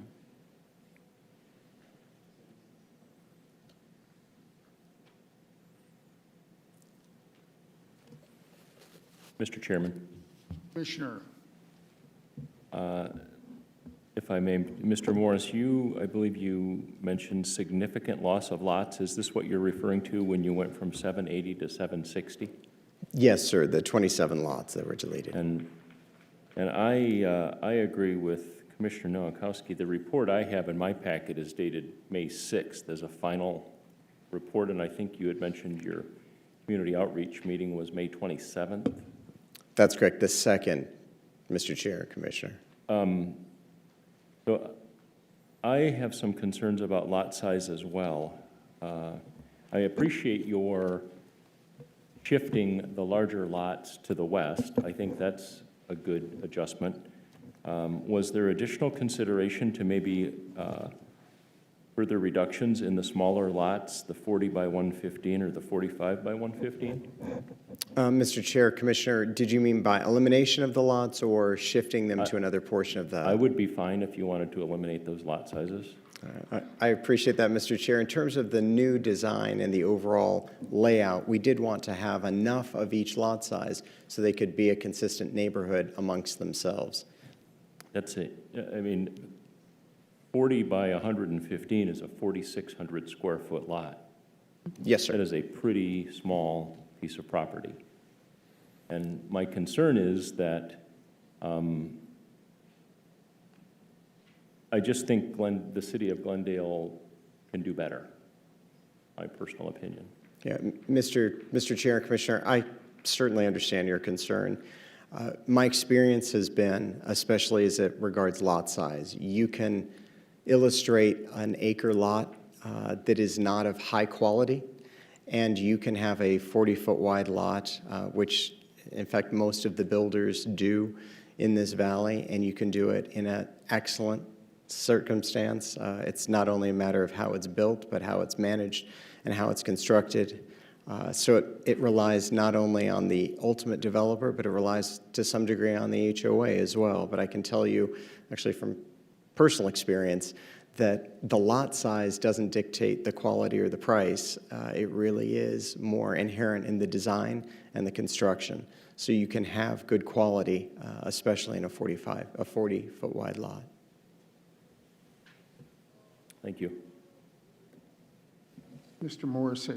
Mr. Chairman, Commissioner, if I may, Mr. Morris, I believe you mentioned significant loss of lots. Is this what you're referring to when you went from 780 to 760? Yes, sir, the 27 lots that were deleted. And I agree with Commissioner Nowakowski. The report I have in my packet is dated May 6th as a final report, and I think you had mentioned your community outreach meeting was May 27th. That's correct, the second, Mr. Chair, Commissioner. So I have some concerns about lot size as well. I appreciate your shifting the larger lots to the west. I think that's a good adjustment. Was there additional consideration to maybe further reductions in the smaller lots, the 40 by 115 or the 45 by 115? Mr. Chair, Commissioner, did you mean by elimination of the lots or shifting them to another portion of the? I would be fine if you wanted to eliminate those lot sizes. I appreciate that, Mr. Chair. In terms of the new design and the overall layout, we did want to have enough of each lot size so they could be a consistent neighborhood amongst themselves. That's it. I mean, 40 by 115 is a 4,600 square foot lot. Yes, sir. That is a pretty small piece of property. And my concern is that I just think the city of Glendale can do better, my personal opinion. Yeah, Mr. Chair, Commissioner, I certainly understand your concern. My experience has been, especially as it regards lot size, you can illustrate an acre lot that is not of high quality, and you can have a 40-foot wide lot, which in fact most of the builders do in this valley, and you can do it in an excellent circumstance. It's not only a matter of how it's built, but how it's managed and how it's constructed. So it relies not only on the ultimate developer, but it relies to some degree on the HOA as well. But I can tell you, actually from personal experience, that the lot size doesn't dictate the quality or the price. It really is more inherent in the design and the construction. So you can have good quality, especially in a 40-foot wide lot. Thank you. Mr. Morris,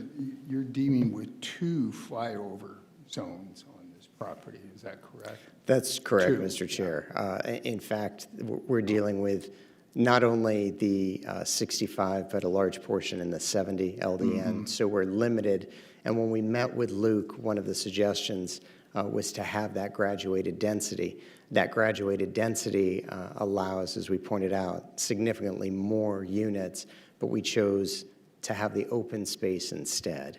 you're dealing with two flyover zones on this property, is that correct? That's correct, Two. Mr. Chair. In fact, we're dealing with not only the 65, but a large portion in the 70 LDN. So we're limited. And when we met with Luke, one of the suggestions was to have that graduated density. That graduated density allows, as we pointed out, significantly more units, but we chose to have the open space instead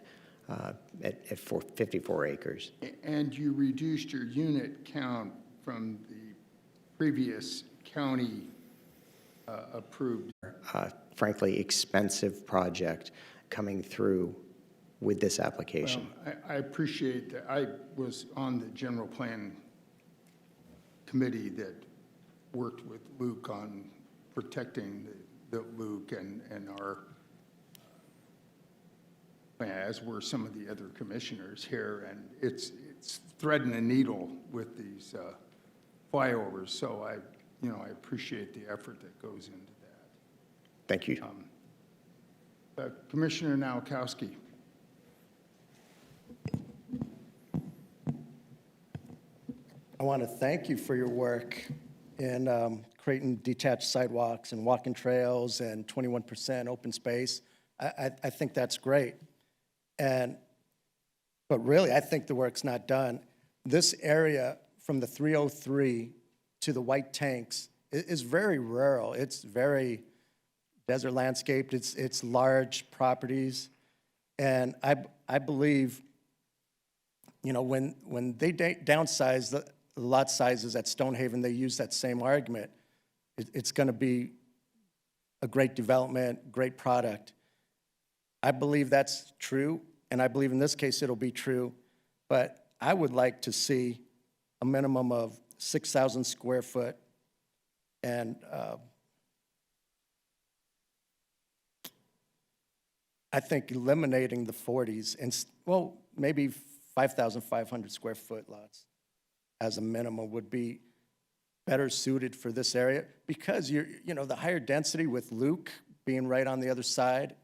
at 54 acres. And you reduced your unit count from the previous county approved. Frankly, expensive project coming through with this application. Well, I appreciate that. I was on the general plan committee that worked with Luke on protecting the Luke and our, as were some of the other commissioners here, and it's threading a needle with these flyovers. So I appreciate the effort that goes into that. Thank you. Commissioner Nowakowski. I want to thank you for your work in creating detached sidewalks and walking trails and 21% open space. I think that's great. But really, I think the work's not done. This area from the 303 to the white tanks is very rural. It's very desert landscaped. It's large properties. And I believe, you know, when they downsize the lot sizes at Stonehaven, they use that same argument. It's going to be a great development, great product. I believe that's true, and I believe in this case it'll be true, but I would like to see a minimum of 6,000 square foot and I think eliminating the 40s and, well, maybe 5,500 square foot lots as a minimum would be better suited for this area because you know, the higher density with Luke being right on the other side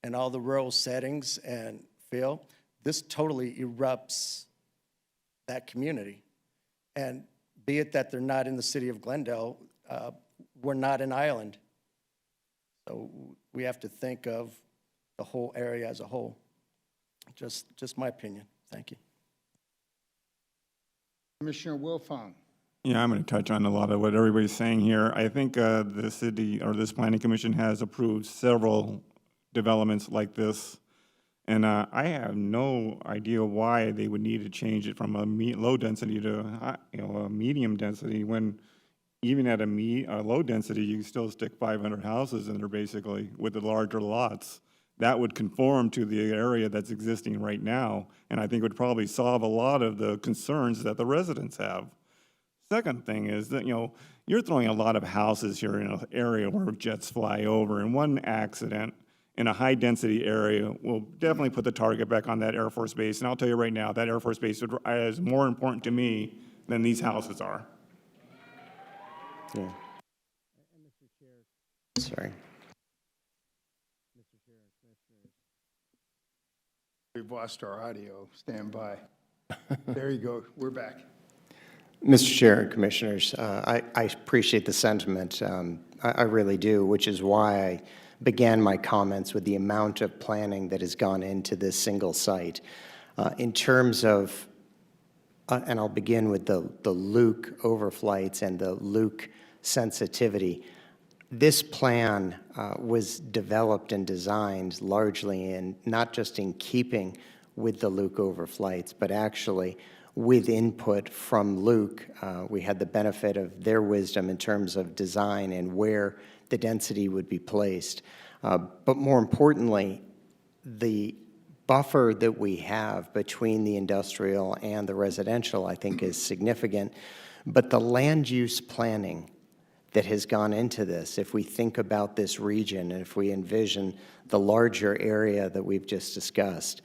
and all the rural settings and feel, this totally erupts that community. And be it that they're not in the city of Glendale, we're not an island. So we have to think of the whole area as a whole. Just my opinion. Thank you. Commissioner Wilfong. Yeah, I'm going to touch on a lot of what everybody's saying here. I think the city or this planning commission has approved several developments like this. And I have no idea why they would need to change it from a low density to a medium density when even at a low density, you still stick 500 houses in there basically with the larger lots. That would conform to the area that's existing right now, and I think would probably solve a lot of the concerns that the residents have. Second thing is that, you know, you're throwing a lot of houses here in an area where jets fly over, and one accident in a high-density area will definitely put the target back on that Air Force Base, and I'll tell you right now, that Air Force Base is more important to me than these houses are. Yeah. Sorry. We've lost our audio. Stand by. There you go. We're back. Mr. Chair and Commissioners, I appreciate the sentiment. I really do, which is why I began my comments with the amount of planning that has gone into this single site. In terms of, and I'll begin with the Luke overflights and the Luke sensitivity. This plan was developed and designed largely in, not just in keeping with the Luke overflights, but actually with input from Luke. We had the benefit of their wisdom in terms of design and where the density would be placed. But more importantly, the buffer that we have between the industrial and the residential, I think, is significant. But the land use planning that has gone into this, if we think about this region, and if we envision the larger area that we've just discussed,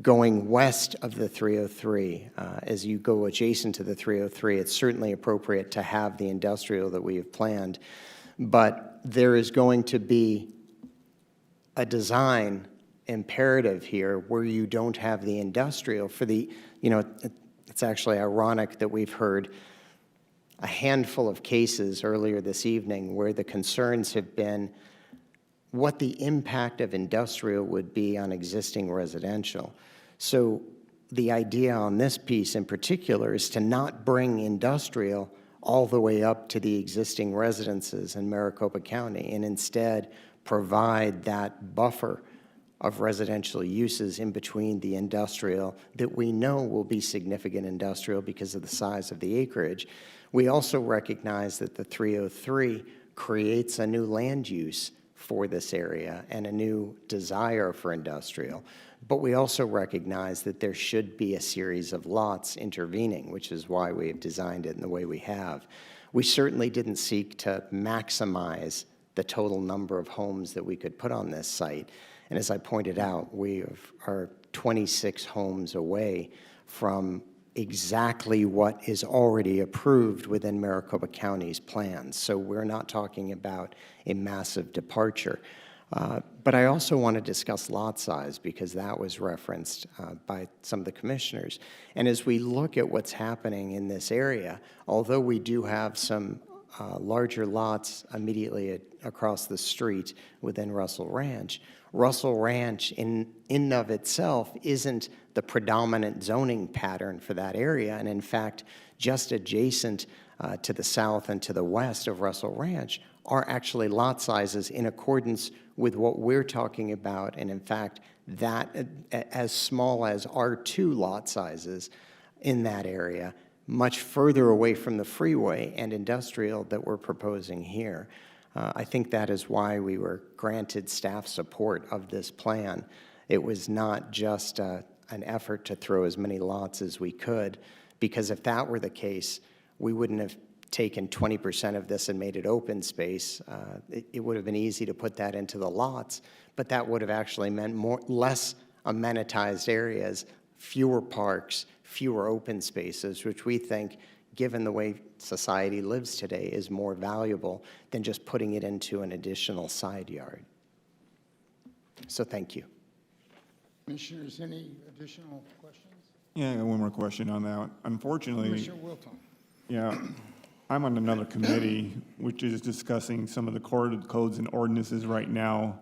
going west of the 303, as you go adjacent to the 303, it's certainly appropriate to have the industrial that we have planned. But there is going to be a design imperative here where you don't have the industrial for the, you know, it's actually ironic that we've heard a handful of cases earlier this evening where the concerns have been what the impact of industrial would be on existing residential. So the idea on this piece in particular is to not bring industrial all the way up to the existing residences in Maricopa County and instead provide that buffer of residential uses in between the industrial that we know will be significant industrial because of the size of the acreage. We also recognize that the 303 creates a new land use for this area and a new desire for industrial. But we also recognize that there should be a series of lots intervening, which is why we have designed it in the way we have. We certainly didn't seek to maximize the total number of homes that we could put on this site. And as I pointed out, we are 26 homes away from exactly what is already approved within Maricopa County's plans. So we're not talking about a massive departure. But I also want to discuss lot size because that was referenced by some of the commissioners. And as we look at what's happening in this area, although we do have some larger lots immediately across the street within Russell Ranch in and of itself isn't the predominant zoning pattern for that area. And in fact, just adjacent to the south and to the west of Russell Ranch are actually lot sizes in accordance with what we're talking about. And in fact, that as small as R2 lot sizes in that area, much further away from the freeway and industrial that we're proposing here. I think that is why we were granted staff support of this plan. It was not just an effort to throw as many lots as we could, because if that were the case, we wouldn't have taken 20% of this and made it open space. It would have been easy to put that into the lots, but that would have actually meant less amenitized areas, fewer parks, fewer open spaces, which we think, given the way society lives today, is more valuable than just putting it into an additional side yard. So thank you. Commissioners, any additional questions? Yeah, I got one more question on that. Unfortunately, Commissioner Wilton. yeah, I'm on another committee which is discussing some of the codes and ordinances right now.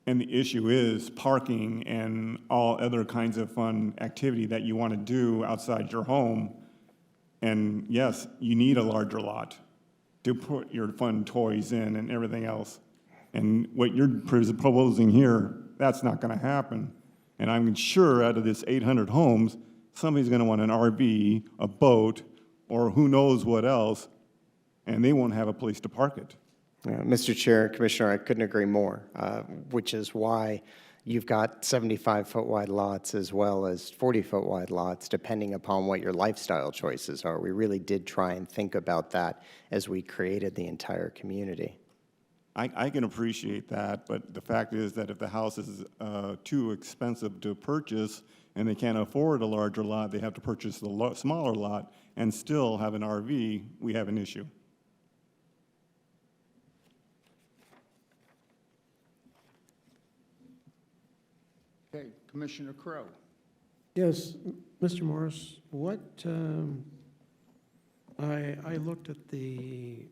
And the issue is parking and all other kinds of fun activity that you want to do outside your home. And yes, you need a larger lot to put your fun toys in and everything else. And what you're proposing here, that's not going to happen. And I'm sure out of this 800 homes, somebody's going to want an RV, a boat, or who knows what else, and they won't have a place to park it. Mr. Chair, Commissioner, I couldn't agree more, which is why you've got 75-foot wide lots as well as 40-foot wide lots, depending upon what your lifestyle choices are. We really did try and think about that as we created the entire community. I can appreciate that, but the fact is that if the house is too expensive to purchase and they can't afford a larger lot, they have to purchase the smaller lot and still have an RV, we have an issue. Okay, Commissioner Crowe. Yes, Mr. Morris, what, I looked at the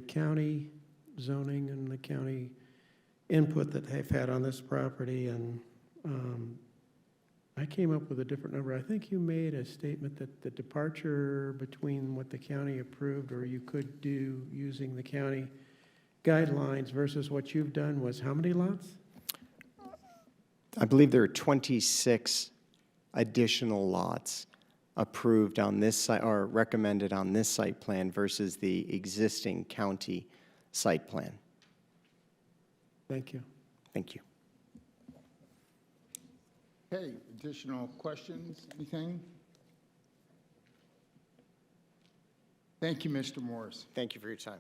county zoning and the county input that they've had on this property, and I came up with a different number. I think you made a statement that the departure between what the county approved or you could do using the county guidelines versus what you've done was how many lots? I believe there are 26 additional lots approved on this site or recommended on this site plan versus the existing county site plan. Thank you. Thank you. Okay, additional questions, anything? Thank you, Mr. Morris. Thank you for your time.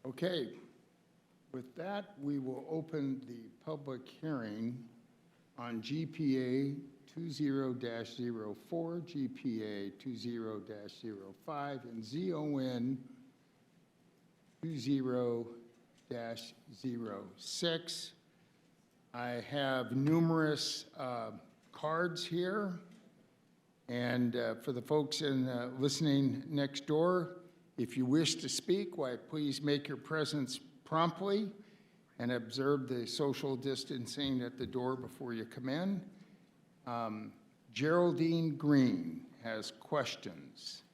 Okay, with that, we will open the public hearing on GPA 20-04, GPA 20-05, and ZON 20-06. I have numerous cards here, and for the folks listening next door, if you wish to speak, why, please make your presence promptly and observe the social distancing at the door before you come in. Geraldine Green has questions.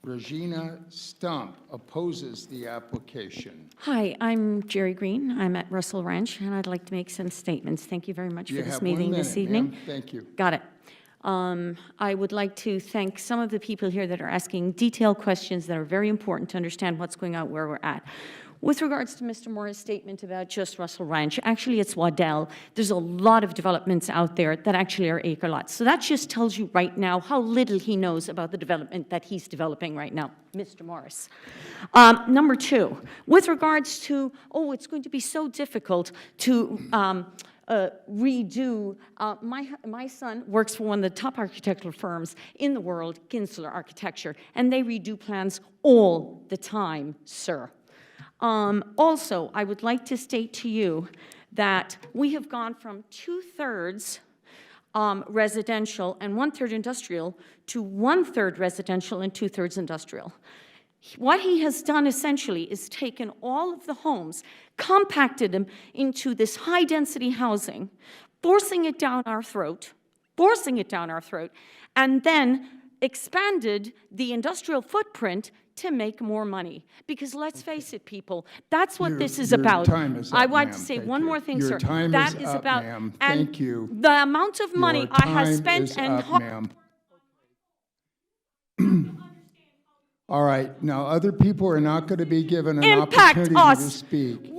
Regina Stump opposes the application. Hi, I'm Jerry Green. I'm at Russell Ranch, and I'd like to make some statements. Thank you very much You for this have 1 meeting minute, this evening. ma'am. Thank you. Got it. I would like to thank some of the people here that are asking detailed questions that are very important to understand what's going on, where we're at. With regards to Mr. Moore's statement about just Russell Ranch, actually it's Waddell. There's a lot of developments out there that actually are acre lots. So that just tells you right now how little he knows about the development that he's developing right now, Mr. Morris. Number two, with regards to, oh, it's going to be so difficult to redo. My son works for one of the top architectural firms in the world, Kinsler Architecture, and they redo plans all the time, sir. Also, I would like to state to you that we have gone from 2/3 residential and 1/3 industrial to 1/3 residential and 2/3 industrial. What he has done essentially is taken all of the homes, compacted them into this high-density housing, forcing it down our throat, and then expanded the industrial footprint to make more money. Because let's face it, people, that's what this is Your about. time is I up, want to ma'am. say Thank one you. more thing, Your sir. time That is is up, about, ma'am. and Thank you. the amount of money Your I have time spent is and up, ma'am. All right, now other people are not going to be given an impact opportunity to us. speak.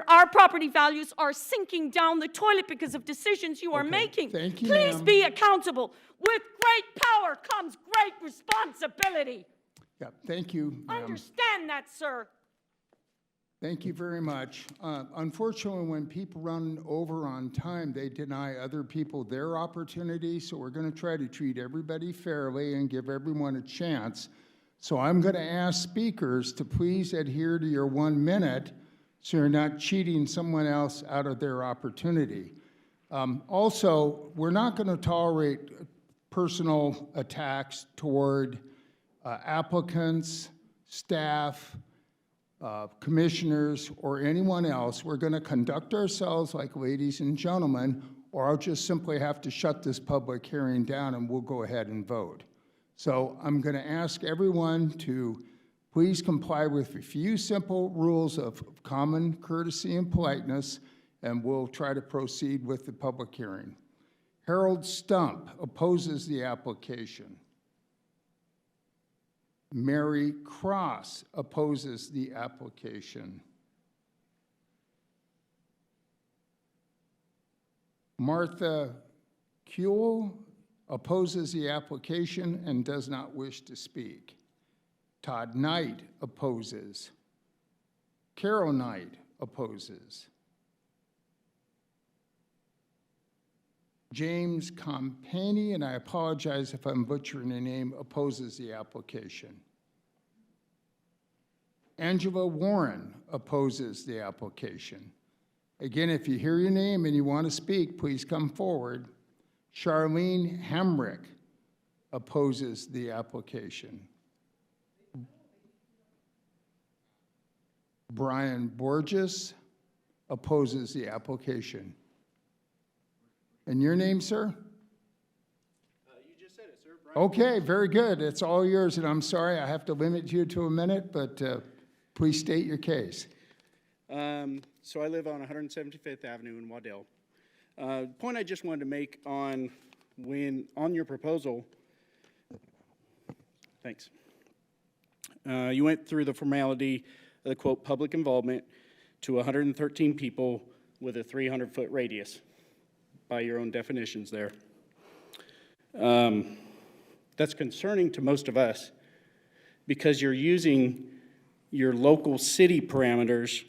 Our property values are sinking down the toilet because of decisions you are making. Thank you, Please ma'am. be accountable. With great power comes great responsibility. Yeah, thank you, ma'am. Understand that, sir. Thank you very much. Unfortunately, when people run over on time, they deny other people their opportunity, so we're going to try to treat everybody fairly and give everyone a chance. So I'm going to ask speakers to please adhere to your 1 minute so you're not cheating someone else out of their opportunity. Also, we're not going to tolerate personal attacks toward applicants, staff, commissioners, or anyone else. We're going to conduct ourselves like ladies and gentlemen, or I'll just simply have to shut this public hearing down and we'll go ahead and vote. So I'm going to ask everyone to please comply with a few simple rules of common courtesy and politeness, and we'll try to proceed with the public hearing. Harold Stump opposes the application. Mary Cross opposes the application. Martha Kuehl opposes the application and does not wish to speak. Todd Knight opposes. Carol Knight opposes. James Company, and I apologize if I'm butchering the name, opposes the application. Angela Warren opposes the application. Again, if you hear your name and you want to speak, please come forward. Charlene Hamrick opposes the application. Brian Borges opposes the application. And your name, sir? You just said it, sir. Brian. Okay, very good. It's all yours, and I'm sorry I have to limit you to a minute, but please state your case. So I live on 175th Avenue in Waddell. Point I just wanted to make on your proposal, thanks. You went through the formality of the quote, public involvement to 113 people with a 300-foot radius, by your own definitions there. That's concerning to most of us because you're using your local city parameters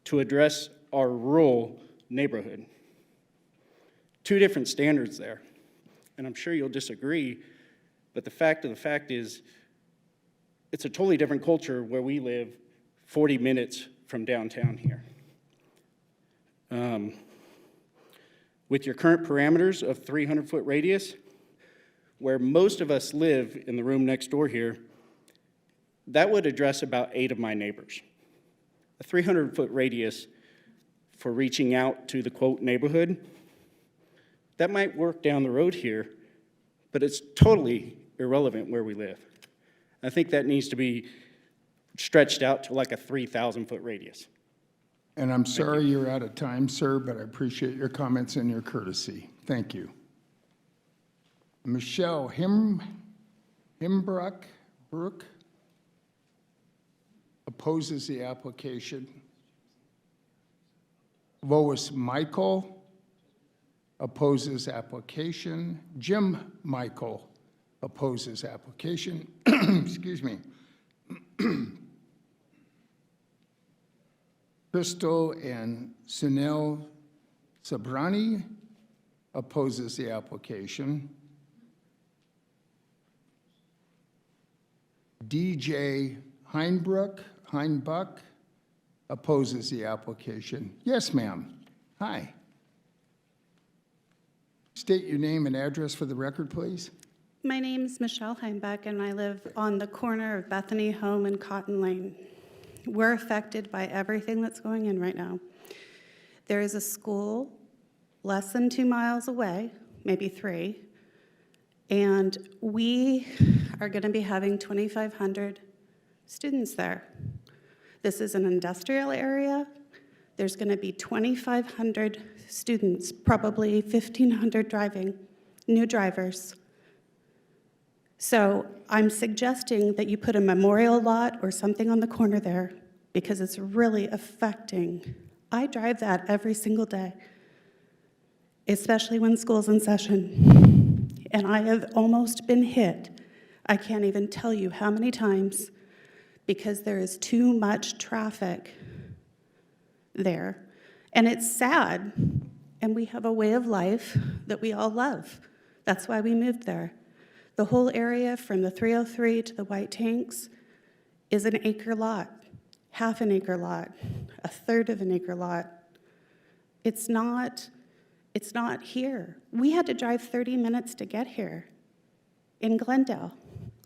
to address our rural neighborhood. Two different standards there. And I'm sure you'll disagree, but the fact of the fact is it's a totally different culture where we live 40 minutes from downtown here. With your current parameters of 300-foot radius, where most of us live in the room next door here, that would address about 8 of my neighbors. A 300-foot radius for reaching out to the quote neighborhood, that might work down the road here, but it's totally irrelevant where we live. I think that needs to be stretched out to like a 3,000-foot radius. And I'm sorry you're out of time, sir, but I appreciate your comments and your courtesy. Thank you. Michelle Himbrook opposes the application. Lois Michael opposes application. Jim Michael opposes application. Excuse me. Crystal and Sunil Sabrani opposes the application. DJ Heinbuck opposes the application. Yes, ma'am. Hi. State your name and address for the record, please. My name's Michelle Heimbeck, and I live on the corner of Bethany Home and Cotton Lane. We're affected by everything that's going in right now. There is a school less than 2 miles away, maybe 3, and we are going to be having 2,500 students there. This is an industrial area. There's going to be 2,500 students, probably 1,500 driving, new drivers. So I'm suggesting that you put a memorial lot or something on the corner there because it's really affecting. I drive that every single day, especially when school's in session. And I have almost been hit. I can't even tell you how many times because there is too much traffic there. And it's sad. And we have a way of life that we all love. That's why we moved there. The whole area from the 303 to the White Tanks is an acre lot, half an acre lot, a third of an acre lot. It's not here. We had to drive 30 minutes to get here in Glendale.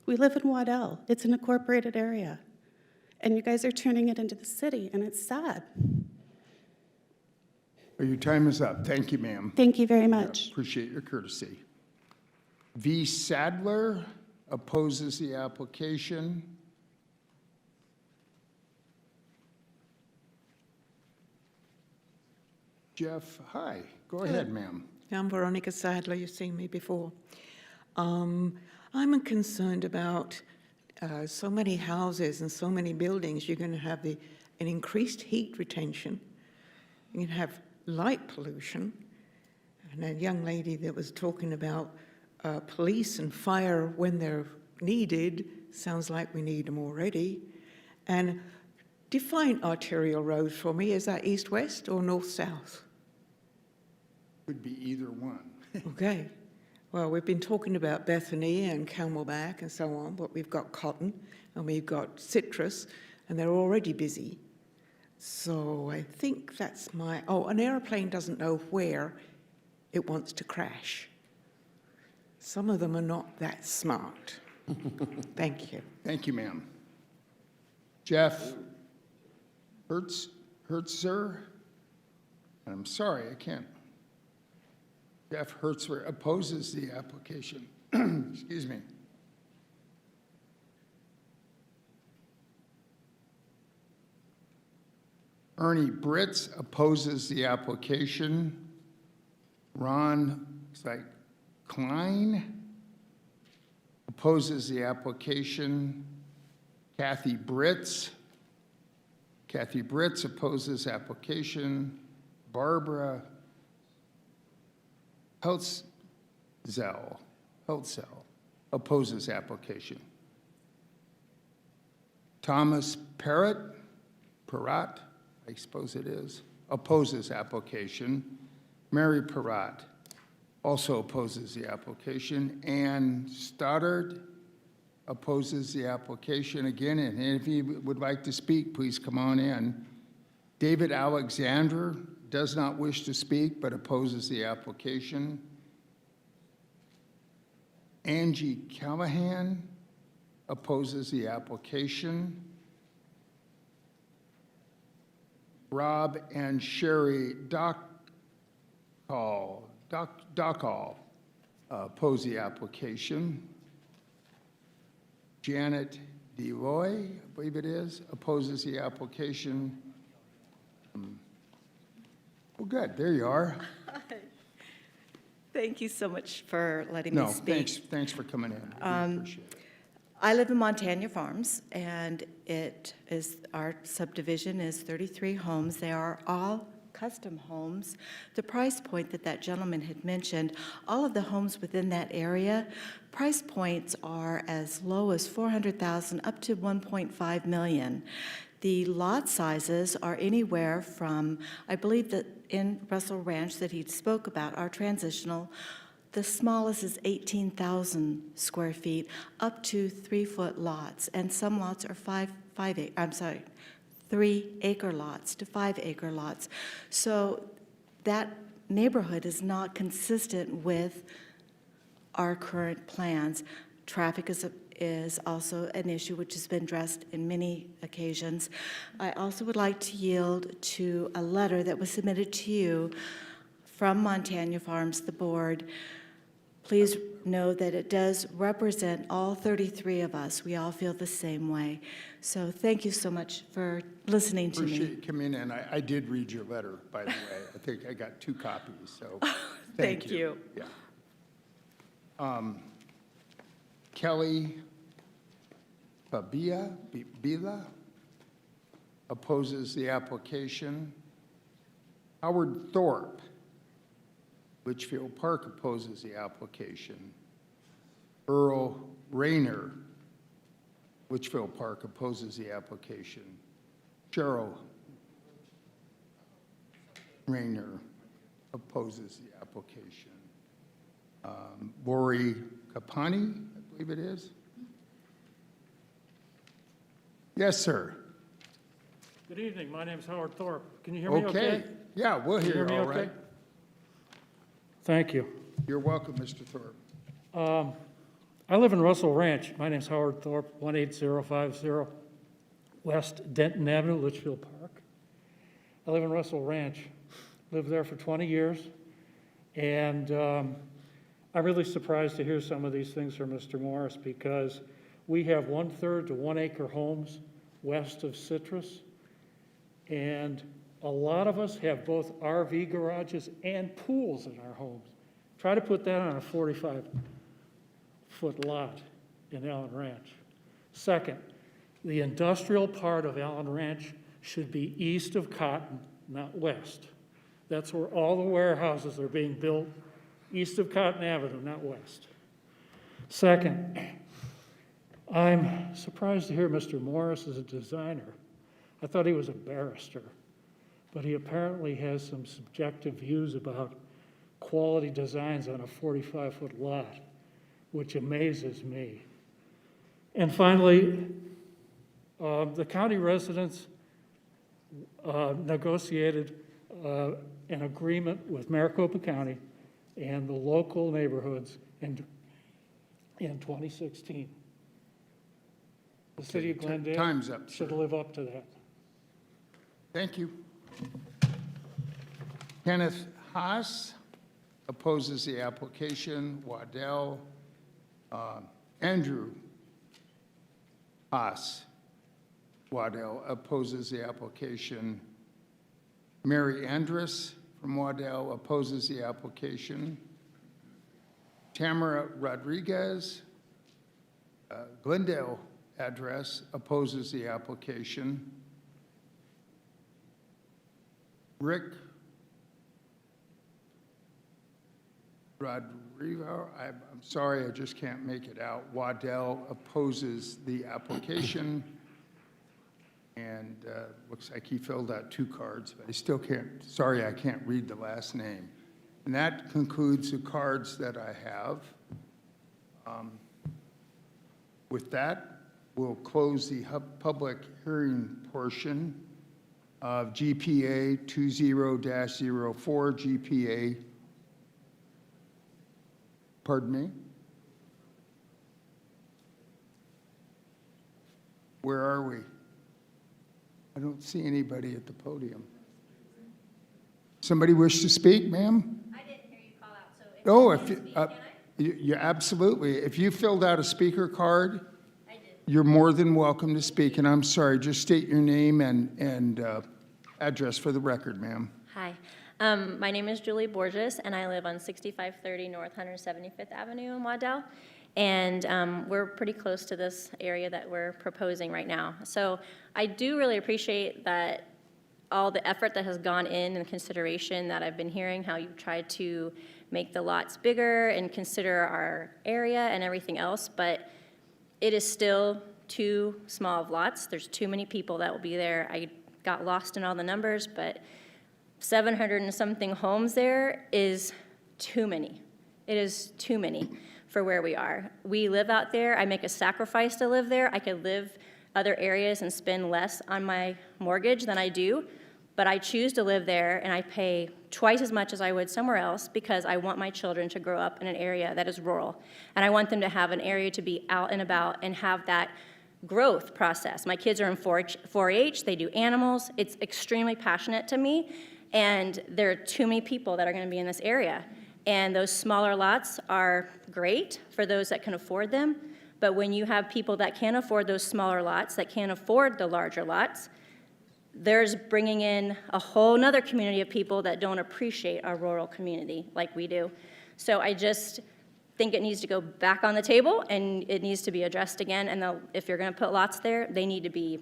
We live in Waddell. It's an incorporated area. And you guys are turning it into the city, and it's sad. Well, your time is up. Thank you, ma'am. Thank you very much. Appreciate your courtesy. V. Sadler opposes the application. Jeff, hi. Go ahead, ma'am. I'm Veronica Sadler. You've seen me before. I'm concerned about so many houses and so many buildings. You're going to have an increased heat retention. You're going to have light pollution. And a young lady that was talking about police and fire when they're needed, sounds like we need them already. And define arterial road for me. Is that east-west or north-south? Could be either one. Okay. Well, we've been talking about Bethany and Camelback and so on, but we've got cotton and we've got citrus, and they're already busy. So I think that's my... Oh, an airplane doesn't know where it wants to crash. Some of them are not that smart. Thank you. Thank you, ma'am. Jeff Hertzer? I'm sorry, I can't. Jeff Hertzer opposes the application. Excuse me. Ernie Britz opposes the application. Ron Klein opposes the application. Kathy Britz opposes application. Barbara Heltzel opposes application. Thomas Perrott, I suppose it is, opposes application. Mary Perrott also opposes the application. Ann Stoddard opposes the application again. And if you would like to speak, please come on in. David Alexander does not wish to speak but opposes the application. Angie Callahan opposes the application. Rob and Sherry Dockall oppose the application. Janet Deloy, I believe it is, opposes the application. Well, good, there you are. Thank you so much for letting me No, speak. thanks for coming in. We appreciate it. I live in Montana Farms, and our subdivision is 33 homes. They are all custom homes. The price point that gentleman had mentioned, all of the homes within that area, price points are as low as $400,000 up to $1.5 million. The lot sizes are anywhere from, I believe that in Russell Ranch that he spoke about, are transitional. The smallest is 18,000 square feet, up to 3-foot lots, and some lots are 3-acre lots to 5-acre lots. So that neighborhood is not consistent with our current plans. Traffic is also an issue which has been addressed in many occasions. I also would like to yield to a letter that was submitted to you from Montana Farms, the board. Please know that it does represent all 33 of us. We all feel the same way. So thank you so much for listening to me. Appreciate you coming in. I did read your letter, by the way. I think I got 2 copies, so Thank you. Yeah. Kelly Bila opposes the application. Howard Thorpe, Litchfield Park, opposes the application. Earl Rayner, Litchfield Park, opposes the application. Cheryl Rayner opposes the application. Lori Kapani, I believe it is. Yes, sir. Good evening. My name's Howard Thorpe. Can you hear me okay? Yeah, we'll Can you hear me you all okay? right. Thank you. You're welcome, Mr. Thorpe. I live in Russell Ranch. My name's Howard Thorpe, 18050 West Denton Avenue, Litchfield Park. I live in Russell Ranch. Lived there for 20 years. And I'm really surprised to hear some of these things from Mr. Morris, because we have 1/3 to 1-acre homes west of Citrus. And a lot of us have both RV garages and pools in our homes. Try to put that on a 45-foot lot in Allen Ranch. Second, the industrial part of Allen Ranch should be east of Cotton, not west. That's where all the warehouses are being built, east of Cotton Avenue, not west. Second, I'm surprised to hear Mr. Morris is a designer. I thought he was a barrister, but he apparently has some subjective views about quality designs on a 45-foot lot, which amazes me. And finally, the county residents negotiated an agreement with Maricopa County and the local neighborhoods in 2016. The city of Glendale Time's up, should sir. live up to that. Thank you. Kenneth Haas opposes the application. Waddell, Andrew Haas, Waddell, opposes the application. Mary Andrus from Waddell opposes the application. Tamara Rodriguez, Glendale address, opposes the application. Rick Rodrigo, I'm sorry, I just can't make it out. Waddell opposes the application. And looks like he filled out 2 cards, but I still can't, sorry, I can't read the last name. And that concludes the cards that I have. With that, we'll close the public hearing portion of GPA 20-04, GPA, pardon me? Where are we? I don't see anybody at the podium. Somebody wish to speak, ma'am? I didn't hear you call out, so Oh, you absolutely. If you filled out a speaker card, I did. You're more than welcome to speak, and I'm sorry, just state your name and address for the record, ma'am. Hi, my name is Julie Borges, and I live on 6530 North 175th Avenue in Waddell. And we're pretty close to this area that we're proposing right now. So I do really appreciate that all the effort that has gone in and consideration that I've been hearing, how you've tried to make the lots bigger and consider our area and everything else, but it is still too small of lots. There's too many people that will be there. I got lost in all the numbers, but 700 and something homes there is too many. It is too many for where we are. We live out there. I make a sacrifice to live there. I could live other areas and spend less on my mortgage than I do, but I choose to live there, and I pay twice as much as I would somewhere else because I want my children to grow up in an area that is rural, and I want them to have an area to be out and about and have that growth process. My kids are in 4-H, they do animals. It's extremely passionate to me, and there are too many people that are going to be in this area. And those smaller lots are great for those that can afford them, but when you have people that can't afford those smaller lots, that can't afford the larger lots, there's bringing in a whole nother community of people that don't appreciate our rural community like we do. So I just think it needs to go back on the table, and it needs to be addressed again, and if you're going to put lots there, they need to be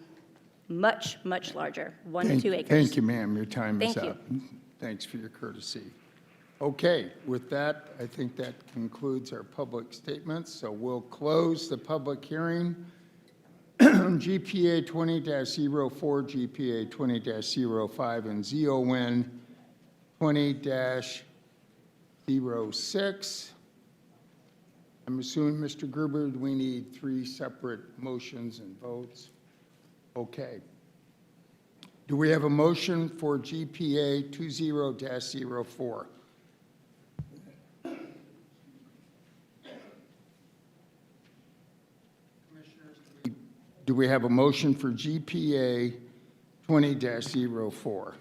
much, much larger, 1 to 2 acres. Thank you, ma'am. Your time is Thank up. Thanks for your courtesy. Okay, with that, I think that concludes our public statements, so we'll close the public hearing. GPA 20-04, GPA 20-05, and ZON 20-06. I'm assuming, Mr. Gerber, we need 3 separate motions and votes. Okay. Do we have a motion for GPA 20-04? Do we have a motion for GPA 20-04?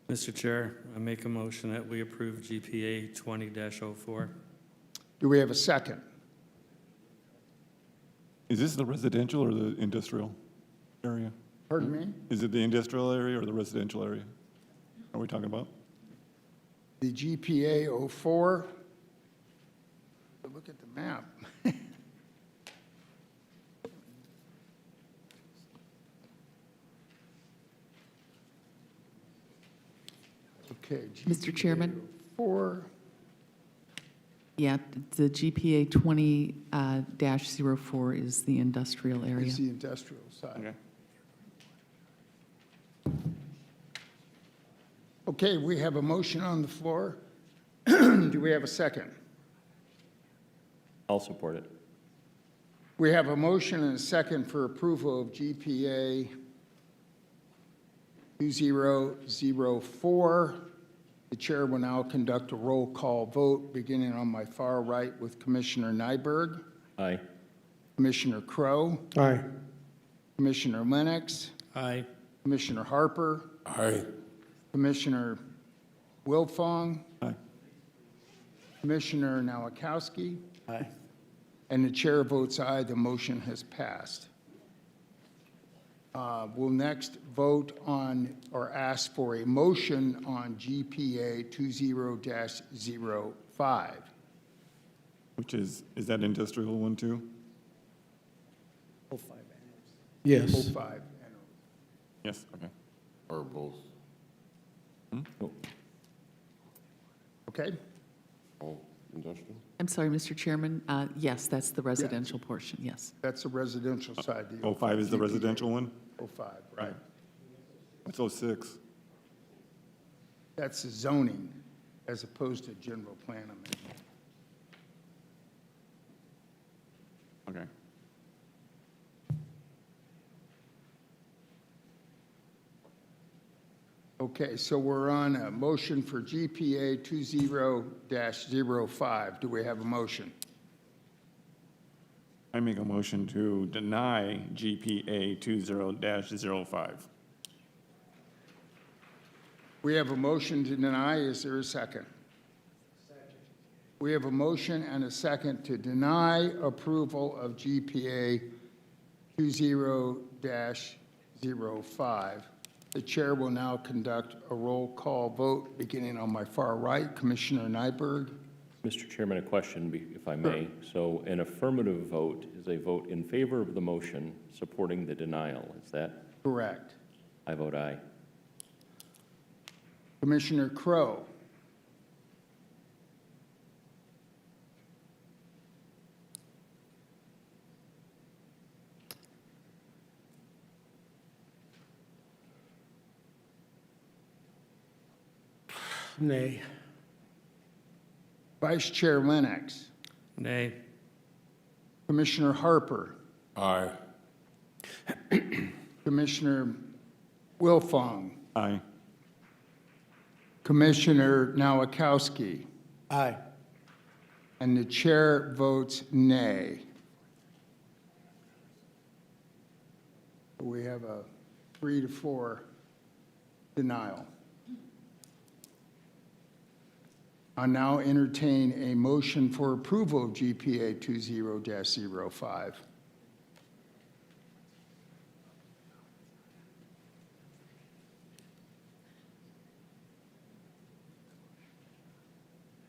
Mr. Chair, I make a motion that we approve GPA 20-04. Do we have a second? Is this the residential or the industrial area? Pardon me? Is it the industrial area or the residential area? Are we talking about? The GPA 04? Look at the map. Okay. Mr. Chairman? 4. Yeah, the GPA 20-04 is the industrial area. Is the industrial side. Okay, we have a motion on the floor. Do we have a second? I'll support it. We have a motion and a second for approval of GPA 2004. The chair will now conduct a roll call vote, beginning on my far right with Commissioner Nyberg, Aye. Commissioner Crow, Aye. Commissioner Lennox, Aye. Commissioner Harper, Aye. Commissioner Wilfong, Aye. Commissioner Nowakowski, Aye. and the chair votes aye. The motion has passed. We'll next vote on or ask for a motion on GPA 20-05. Which is that industrial one too? Yes. 05. Yes, okay. Or both. Okay? All industrial? I'm sorry, Mr. Chairman. Yes, that's the residential portion, yes. That's the residential side. The 05 is the GPA residential one? 05, right. What's 06? That's the zoning as opposed to general plan amendment. Okay. Okay, so we're on a motion for GPA 20-05. Do we have a motion? I make a motion to deny GPA 20-05. We have a motion to deny. Is there a second? we have a motion and a second to deny approval of GPA 20-05. The chair will now conduct a roll call vote, beginning on my far right. Commissioner Nyberg? Mr. Chairman, a question, if I may. So an affirmative vote is a vote in favor of the motion supporting the denial. Is that? Correct. I vote aye. Commissioner Crow? Nay. Vice Chair Lennox? Nay. Commissioner Harper? Aye. Commissioner Wilfong? Aye. Commissioner Nowakowski? Aye. And the chair votes nay. We have a 3-4 denial. I now entertain a motion for approval of GPA 20-05.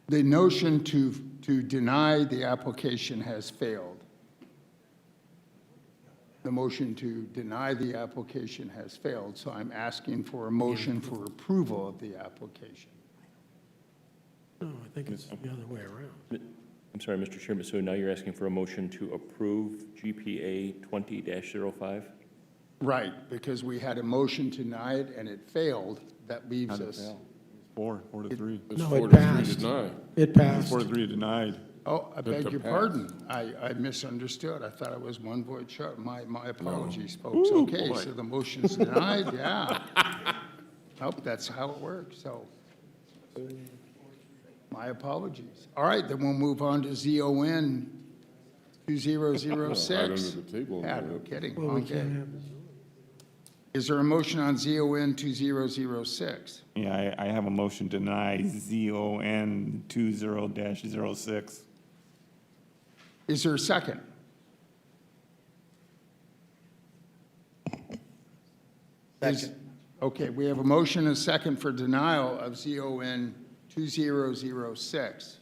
The notion to deny the application has failed. The motion to deny the application has failed, so I'm asking for a motion for approval of the application. No, I think it's the other way around. I'm sorry, Mr. Chairman, so now you're asking for a motion to approve GPA 20-05? Right, because we had a motion to deny it and it failed. That leaves us. 4-3. It's No, 4 it to 3 passed. deny. It passed. 4-3 denied. Oh, I beg to your pass. pardon. I misunderstood. I thought it was one vote short. My apologies, folks. Okay, boy. so the motion's denied, yeah. Oh, that's how it works, so. My apologies. All right, then we'll move on to ZON 2006. Right under the table. Yeah, no kidding. Well, we Okay. can't have this. Is there a motion on ZON 2006? Yeah, I have a motion to deny ZON 20-06. Is there a second? Okay, we have a motion and a second for denial of ZON 2006.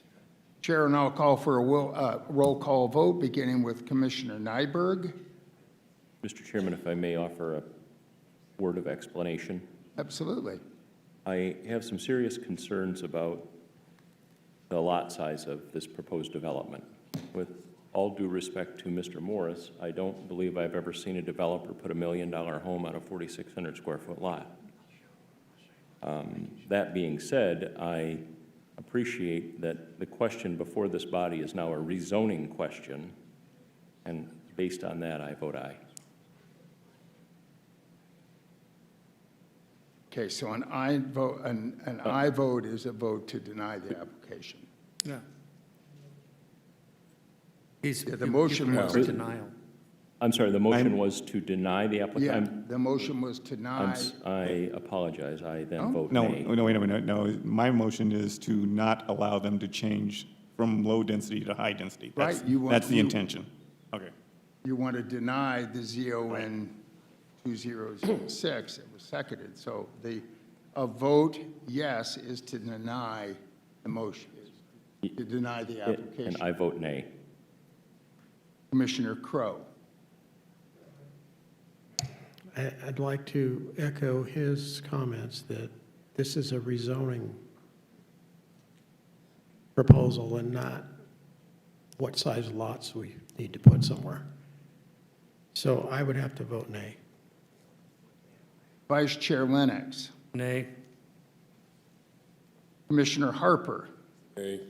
Chair will now call for a roll call vote, beginning with Commissioner Nyberg. Mr. Chairman, if I may offer a word of explanation. Absolutely. I have some serious concerns about the lot size of this proposed development. With all due respect to Mr. Morris, I don't believe I've ever seen a developer put a $1 million home on a 4,600 square foot lot. That being said, I appreciate that the question before this body is now a rezoning question, and based on that, I vote aye. Okay, so an aye vote is a vote to deny the application. Yeah. The motion was denial. I'm sorry, the motion was to deny the Yeah, application? the motion was to deny. I apologize, I then Oh. vote No, nay. no, wait a minute, no. My motion is to not allow them to change from low density to high density. That's- Right, you want- That's the you- intention. Okay. You want to deny the ZON 2006, it was seconded. So a vote yes is to deny the motion, to deny the And application. I vote nay. Commissioner Crow. I'd like to echo his comments that this is a rezoning proposal and not what size lots we need to put somewhere. So I would have to vote nay. Vice Chair Lennox. Nay. Commissioner Harper. Aye.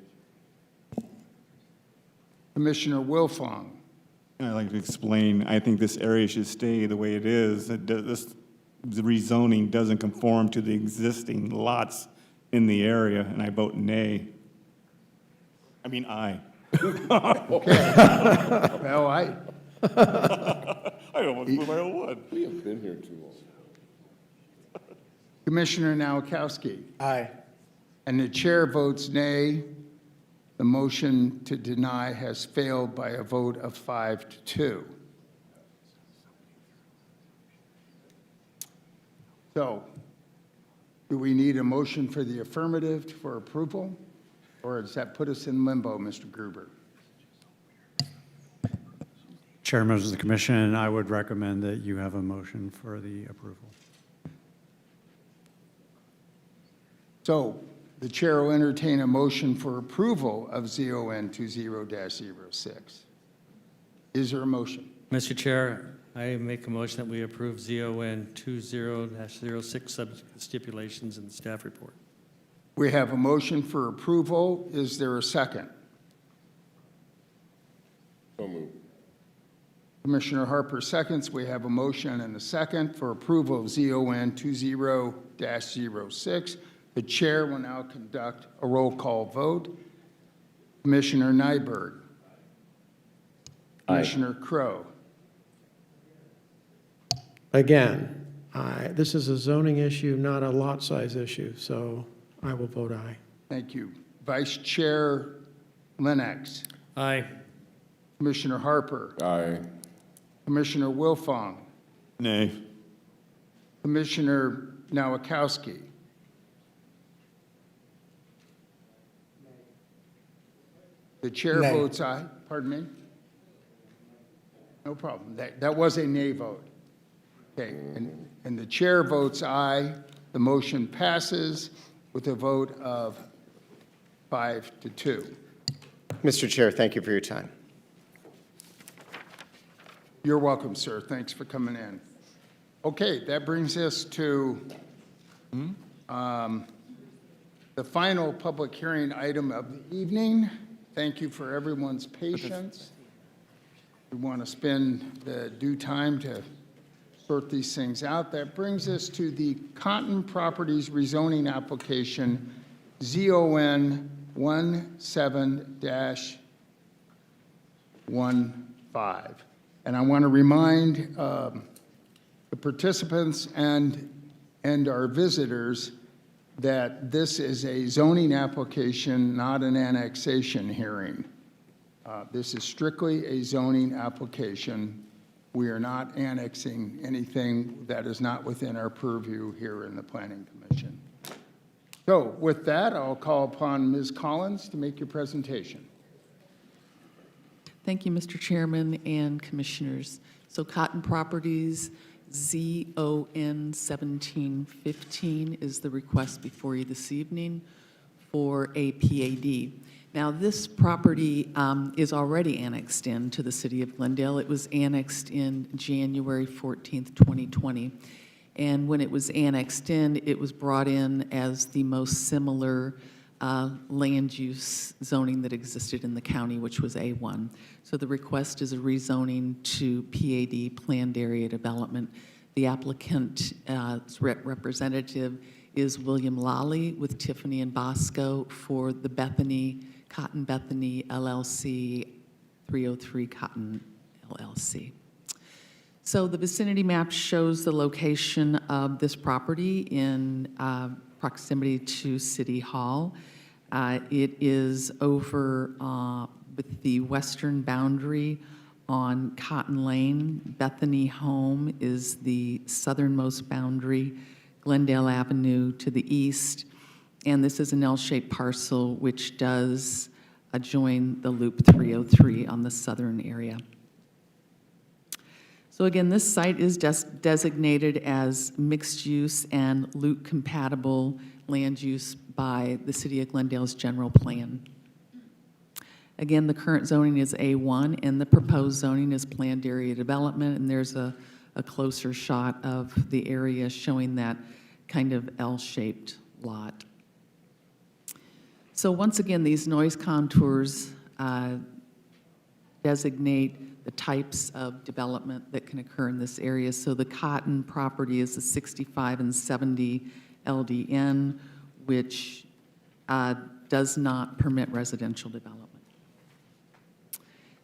Commissioner Wilfong. I'd like to explain, I think this area should stay the way it is. This rezoning doesn't conform to the existing lots in the area, and I vote nay. I mean, aye. Well, I almost blew my own one. We have been here too long. Commissioner Nowakowski. Aye. And the chair votes nay. The motion to deny has failed by a vote of 5-2. So, do we need a motion for the affirmative for approval? Or does that put us in limbo, Mr. Gruber? Chair, members of the commission, I would recommend that you have a motion for the approval. So, the chair will entertain a motion for approval of ZON 20-06. Is there a motion? Mr. Chair, I make a motion that we approve ZON 20-06 subject to stipulations in the staff report. We have a motion for approval. Is there a second? So moved. Commissioner Harper seconds. We have a motion and a second for approval of ZON 20-06. The chair will now conduct a roll call vote. Commissioner Nyberg. Commissioner Crow. Again, this is a zoning issue, not a lot size issue, so I will vote aye. Thank you. Vice Chair Lennox. Aye. Commissioner Harper. Aye. Commissioner Wilfong. Nay. Commissioner Nowakowski. The chair Nay. votes aye. Pardon me? No problem. That was a nay vote. Okay, and the chair votes aye. The motion passes with a vote of 5-2. Mr. Chair, thank you for your time. You're welcome, sir. Thanks for coming in. Okay, that brings us to the final public hearing item of the evening. Thank you for everyone's patience. We want to spend the due time to sort these things out. That brings us to the Cotton Properties rezoning application, ZON 17-15. And I want to remind the participants and our visitors that this is a zoning application, not an annexation hearing. This is strictly a zoning application. We are not annexing anything that is not within our purview here in the Planning Commission. So with that, I'll call upon Ms. Collins to make your presentation. Thank you, Mr. Chairman and Commissioners. So Cotton Properties, ZON 1715 is the request before you this evening for a PAD. Now, this property is already annexed into the city of Glendale. It was annexed in January 14th, 2020. And when it was annexed in, it was brought in as the most similar land use zoning that existed in the county, which was A1. So the request is a rezoning to PAD, Planned Area Development. The applicant's representative is William Lally with Tiffany and Bosco for the Cotton Bethany LLC, 303 Cotton LLC. So the vicinity map shows the location of this property in proximity to City Hall. It is over with the western boundary on Cotton Lane. Bethany Home is the southernmost boundary, Glendale Avenue to the east. And this is an L-shaped parcel which does adjoin the Loop 303 on the southern area. So again, this site is designated as mixed use and loop compatible land use by the City of Glendale's general plan. Again, the current zoning is A1 and the proposed zoning is Planned Area Development, and there's a closer shot of the area showing that kind of L-shaped lot. So once again, these noise contours designate the types of development that can occur in this area. So the Cotton property is a 65 and 70 LDN, which does not permit residential development.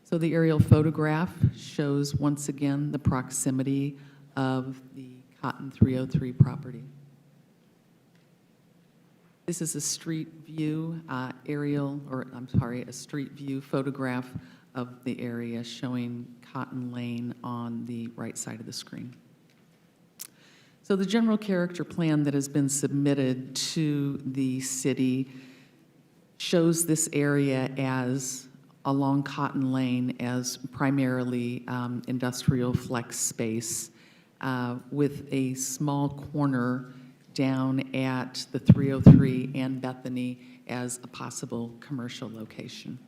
So the aerial photograph shows once again the proximity of the Cotton 303 property. This is a street view a street view photograph of the area showing Cotton Lane on the right side of the screen. So the general character plan that has been submitted to the city shows this area as, along Cotton Lane, as primarily industrial flex space with a small corner down at the 303 and Bethany as a possible commercial location.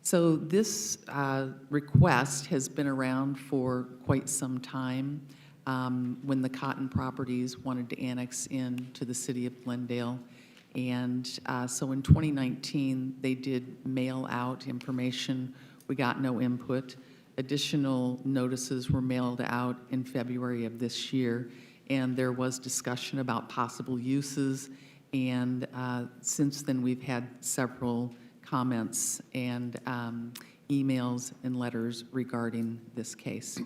So this request has been around for quite some time. When the Cotton Properties wanted to annex in to the city of Glendale. And so in 2019, they did mail out information. We got no input. Additional notices were mailed out in February of this year, and there was discussion about possible uses. And since then, we've had several comments and emails and letters regarding this case.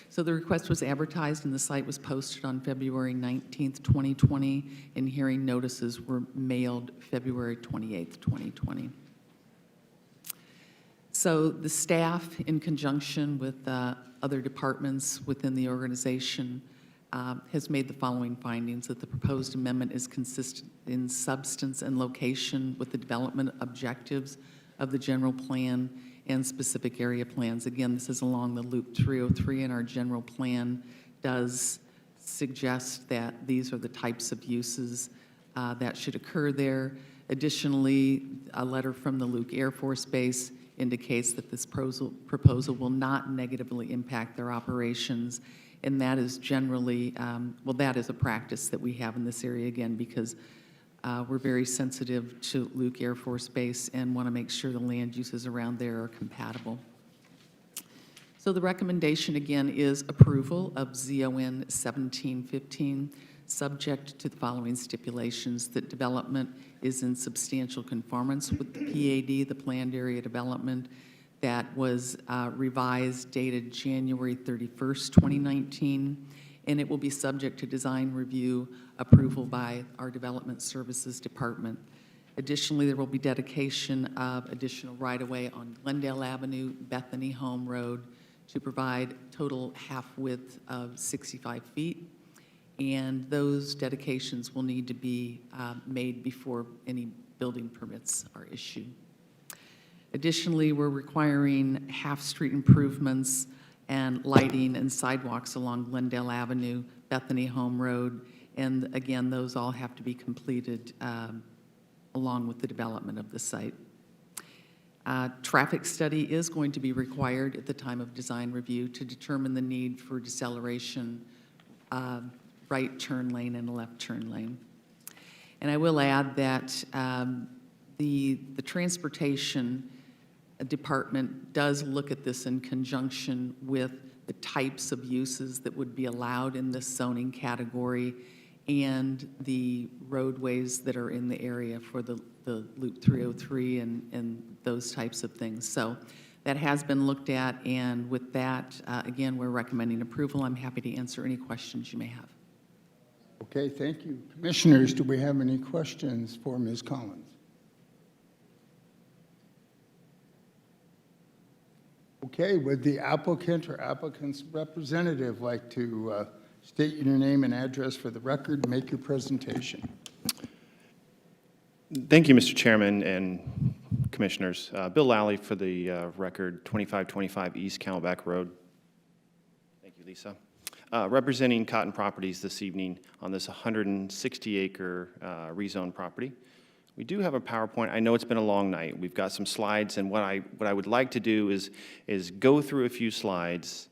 So the request was advertised and the site was posted on February 19th, 2020, and hearing notices were mailed February 28th, 2020. So the staff, in conjunction with other departments within the organization, has made the following findings: that the proposed amendment is consistent in substance and location with the development objectives of the general plan and specific area plans. Again, this is along the Loop 303, and our general plan does suggest that these are the types of uses that should occur there. Additionally, a letter from the Luke Air Force Base indicates that this proposal will not negatively impact their operations, and that is generally, that is a practice that we have in this area, again, because we're very sensitive to Luke Air Force Base and want to make sure the land uses around there are compatible. So the recommendation, again, is approval of ZON 1715, subject to the following stipulations: that development is in substantial conformance with the PAD, the Planned Area Development, that was revised, dated January 31st, 2019, and it will be subject to design review approval by our Development Services Department. Additionally, there will be dedication of additional right-of-way on Glendale Avenue, Bethany Home Road, to provide total half-width of 65 feet, and those dedications will need to be made before any building permits are issued. Additionally, we're requiring half-street improvements and lighting and sidewalks along Glendale Avenue, Bethany Home Road, and again, those all have to be completed along with the development of the site. Traffic study is going to be required at the time of design review to determine the need for deceleration, right turn lane and a left turn lane. And I will add that the Transportation Department does look at this in conjunction with the types of uses that would be allowed in this zoning category and the roadways that are in the area for the Loop 303 and those types of things. So that has been looked at, and with that, again, we're recommending approval. I'm happy to answer any questions you may have. Okay, thank you. Commissioners, do we have any questions for Ms. Collins? Okay, would the applicant or applicant's representative like to state your name and address for the record and make your presentation? Thank you, Mr. Chairman and Commissioners. Bill Lally for the record, 2525 East Camelback Road. Thank you, Lisa. Representing Cotton Properties this evening on this 160-acre rezone property. We do have a PowerPoint. I know it's been a long night. We've got some slides, and what I would like to do is go through a few slides,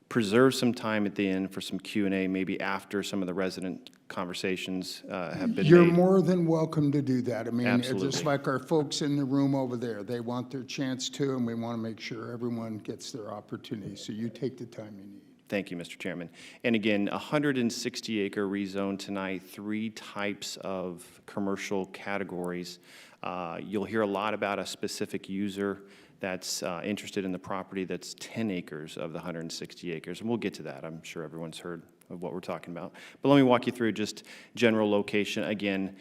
preserve some time at the end for some Q&A, maybe after some of the resident conversations have been You're made. more than welcome to do that. I mean, it's Absolutely. just like our folks in the room over there. They want their chance too, and we want to make sure everyone gets their opportunity. So you take the time you need. Thank you, Mr. Chairman. And again, 160-acre rezone tonight, 3 types of commercial categories. You'll hear a lot about a specific user that's interested in the property that's 10 acres of the 160 acres, and we'll get to that. I'm sure everyone's heard of what we're talking about. But let me walk you through just general location. Again,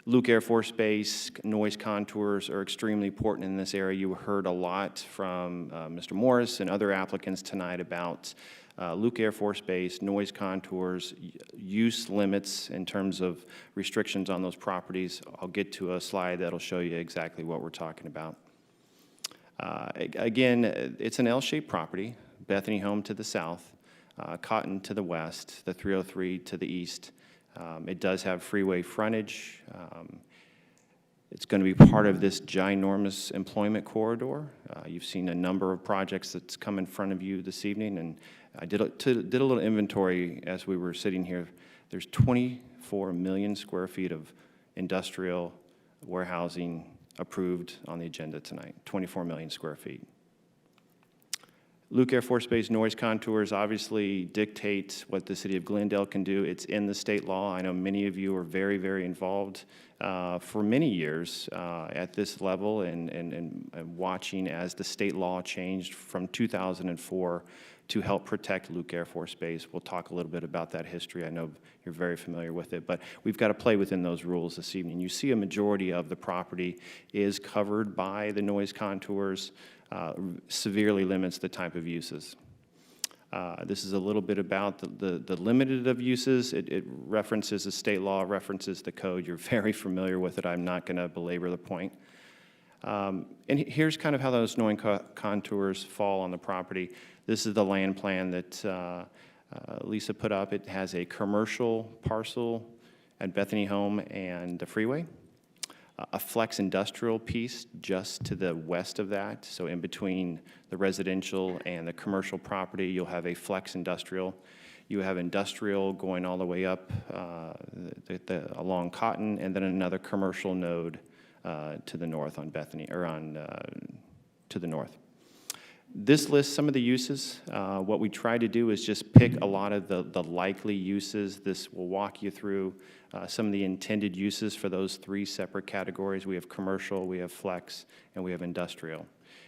Luke Air Force Base, noise contours are extremely important in this area. You heard a lot from Mr. Morris and other applicants tonight about Luke Air Force Base, noise contours, use limits in terms of restrictions on those properties. I'll get to a slide that'll show you exactly what we're talking about. Again, it's an L-shaped property, Bethany Home to the south, Cotton to the west, the 303 to the east. It does have freeway frontage. It's going to be part of this ginormous employment corridor. You've seen a number of projects that's come in front of you this evening, and I did a little inventory as we were sitting here. There's 24 million square feet of industrial warehousing approved on the agenda tonight, 24 million square feet. Luke Air Force Base noise contours obviously dictate what the city of Glendale can do. It's in the state law. I know many of you are very, very involved for many years at this level and watching as the state law changed from 2004 to help protect Luke Air Force Base. We'll talk a little bit about that history. I know you're very familiar with it, but we've got to play within those rules this evening. You see a majority of the property is covered by the noise contours, severely limits the type of uses. This is a little bit about the limited of uses. It references the state law, references the code. You're very familiar with it. I'm not going to belabor the point. And here's kind of how those noise contours fall on the property. This is the land plan that Lisa put up. It has a commercial parcel at Bethany Home and the freeway, a flex industrial piece just to the west of that. So in between the residential and the commercial property, you'll have a flex industrial. You have industrial going all the way up along Cotton, and then another commercial node to the north on Bethany, or on to the north. This lists some of the uses. What we try to do is just pick a lot of the likely uses. This will walk you through some of the intended uses for those three separate categories. We have commercial, we have flex, and we have industrial.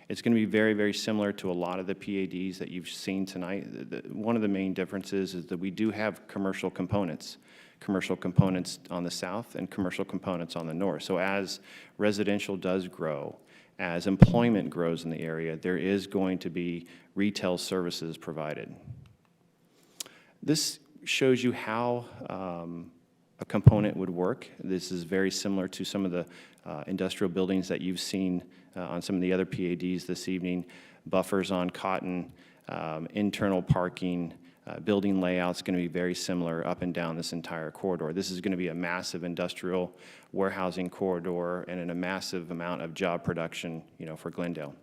It's going to be very, very similar to a lot of the PADs that you've seen tonight. One of the main differences is that we do have commercial components on the south and commercial components on the north. So as residential does grow, as employment grows in the area, there is going to be retail services provided. This shows you how a component would work. This is very similar to some of the industrial buildings that you've seen on some of the other PADs this evening. Buffers on Cotton, internal parking, building layout's going to be very similar up and down this entire corridor. This is going to be a massive industrial warehousing corridor and a massive amount of job production, for Glendale.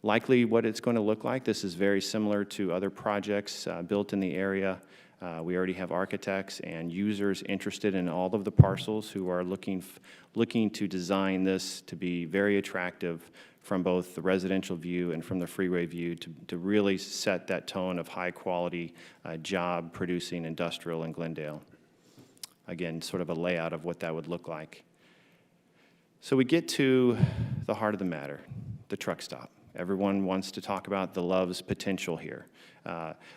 Likely what it's going to look like, this is very similar to other projects built in the area. We already have architects and users interested in all of the parcels who are looking to design this to be very attractive from both the residential view and from the freeway view to really set that tone of high-quality job-producing industrial in Glendale. Again, sort of a layout of what that would look like. So we get to the heart of the matter, the truck stop. Everyone wants to talk about the Love's potential here.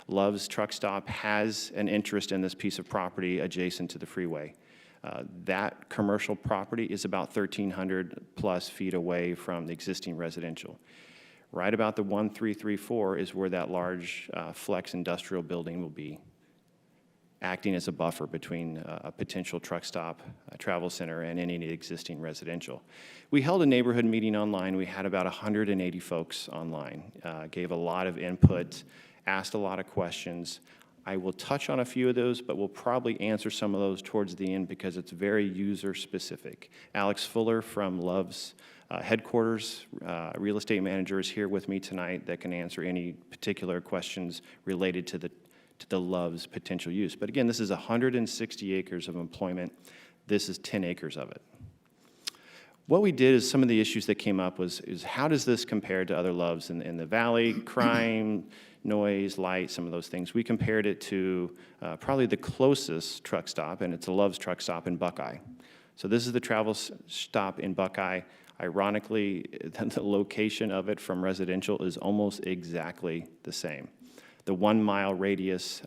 Love's truck stop has an interest in this piece of property adjacent to the freeway. That commercial property is about 1,300 plus feet away from the existing residential. Right about the 1334 is where that large flex industrial building will be, acting as a buffer between a potential truck stop, a travel center, and any existing residential. We held a neighborhood meeting online. We had about 180 folks online, gave a lot of input, asked a lot of questions. I will touch on a few of those, but we'll probably answer some of those towards the end because it's very user-specific. Alex Fuller from Love's headquarters, real estate manager, is here with me tonight that can answer any particular questions related to the Love's potential use. But again, this is 160 acres of employment. This is 10 acres of it. What we did is some of the issues that came up is how does this compare to other Loves in the valley, crime, noise, light, some of those things. We compared it to probably the closest truck stop, and it's a Love's truck stop in Buckeye. So this is the travel stop in Buckeye. Ironically, the location of it from residential is almost exactly the same. The 1 mile radius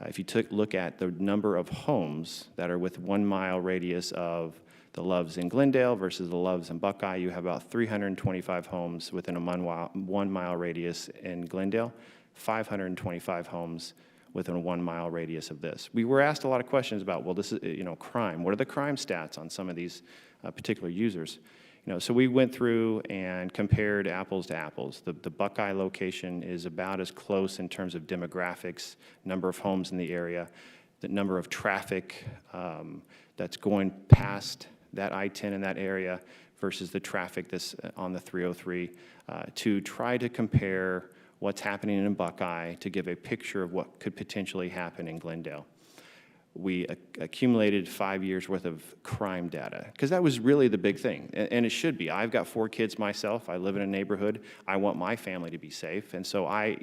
If you look at the number of homes that are with 1 mile radius of the Loves in Glendale versus the Loves in Buckeye, you have about 325 homes within a 1 mile radius in Glendale, 525 homes within a 1 mile radius of this. We were asked a lot of questions about, well, this is, crime. What are the crime stats on some of these particular users? So we went through and compared apples to apples. The Buckeye location is about as close in terms of demographics, number of homes in the area, the number of traffic that's going past that I-10 in that area versus the traffic that's on the 303, to try to compare what's happening in Buckeye to give a picture of what could potentially happen in Glendale. We accumulated 5 years worth of crime data, because that was really the big thing, and it should be. I've got 4 kids myself. I live in a neighborhood. I want my family to be safe, and so I,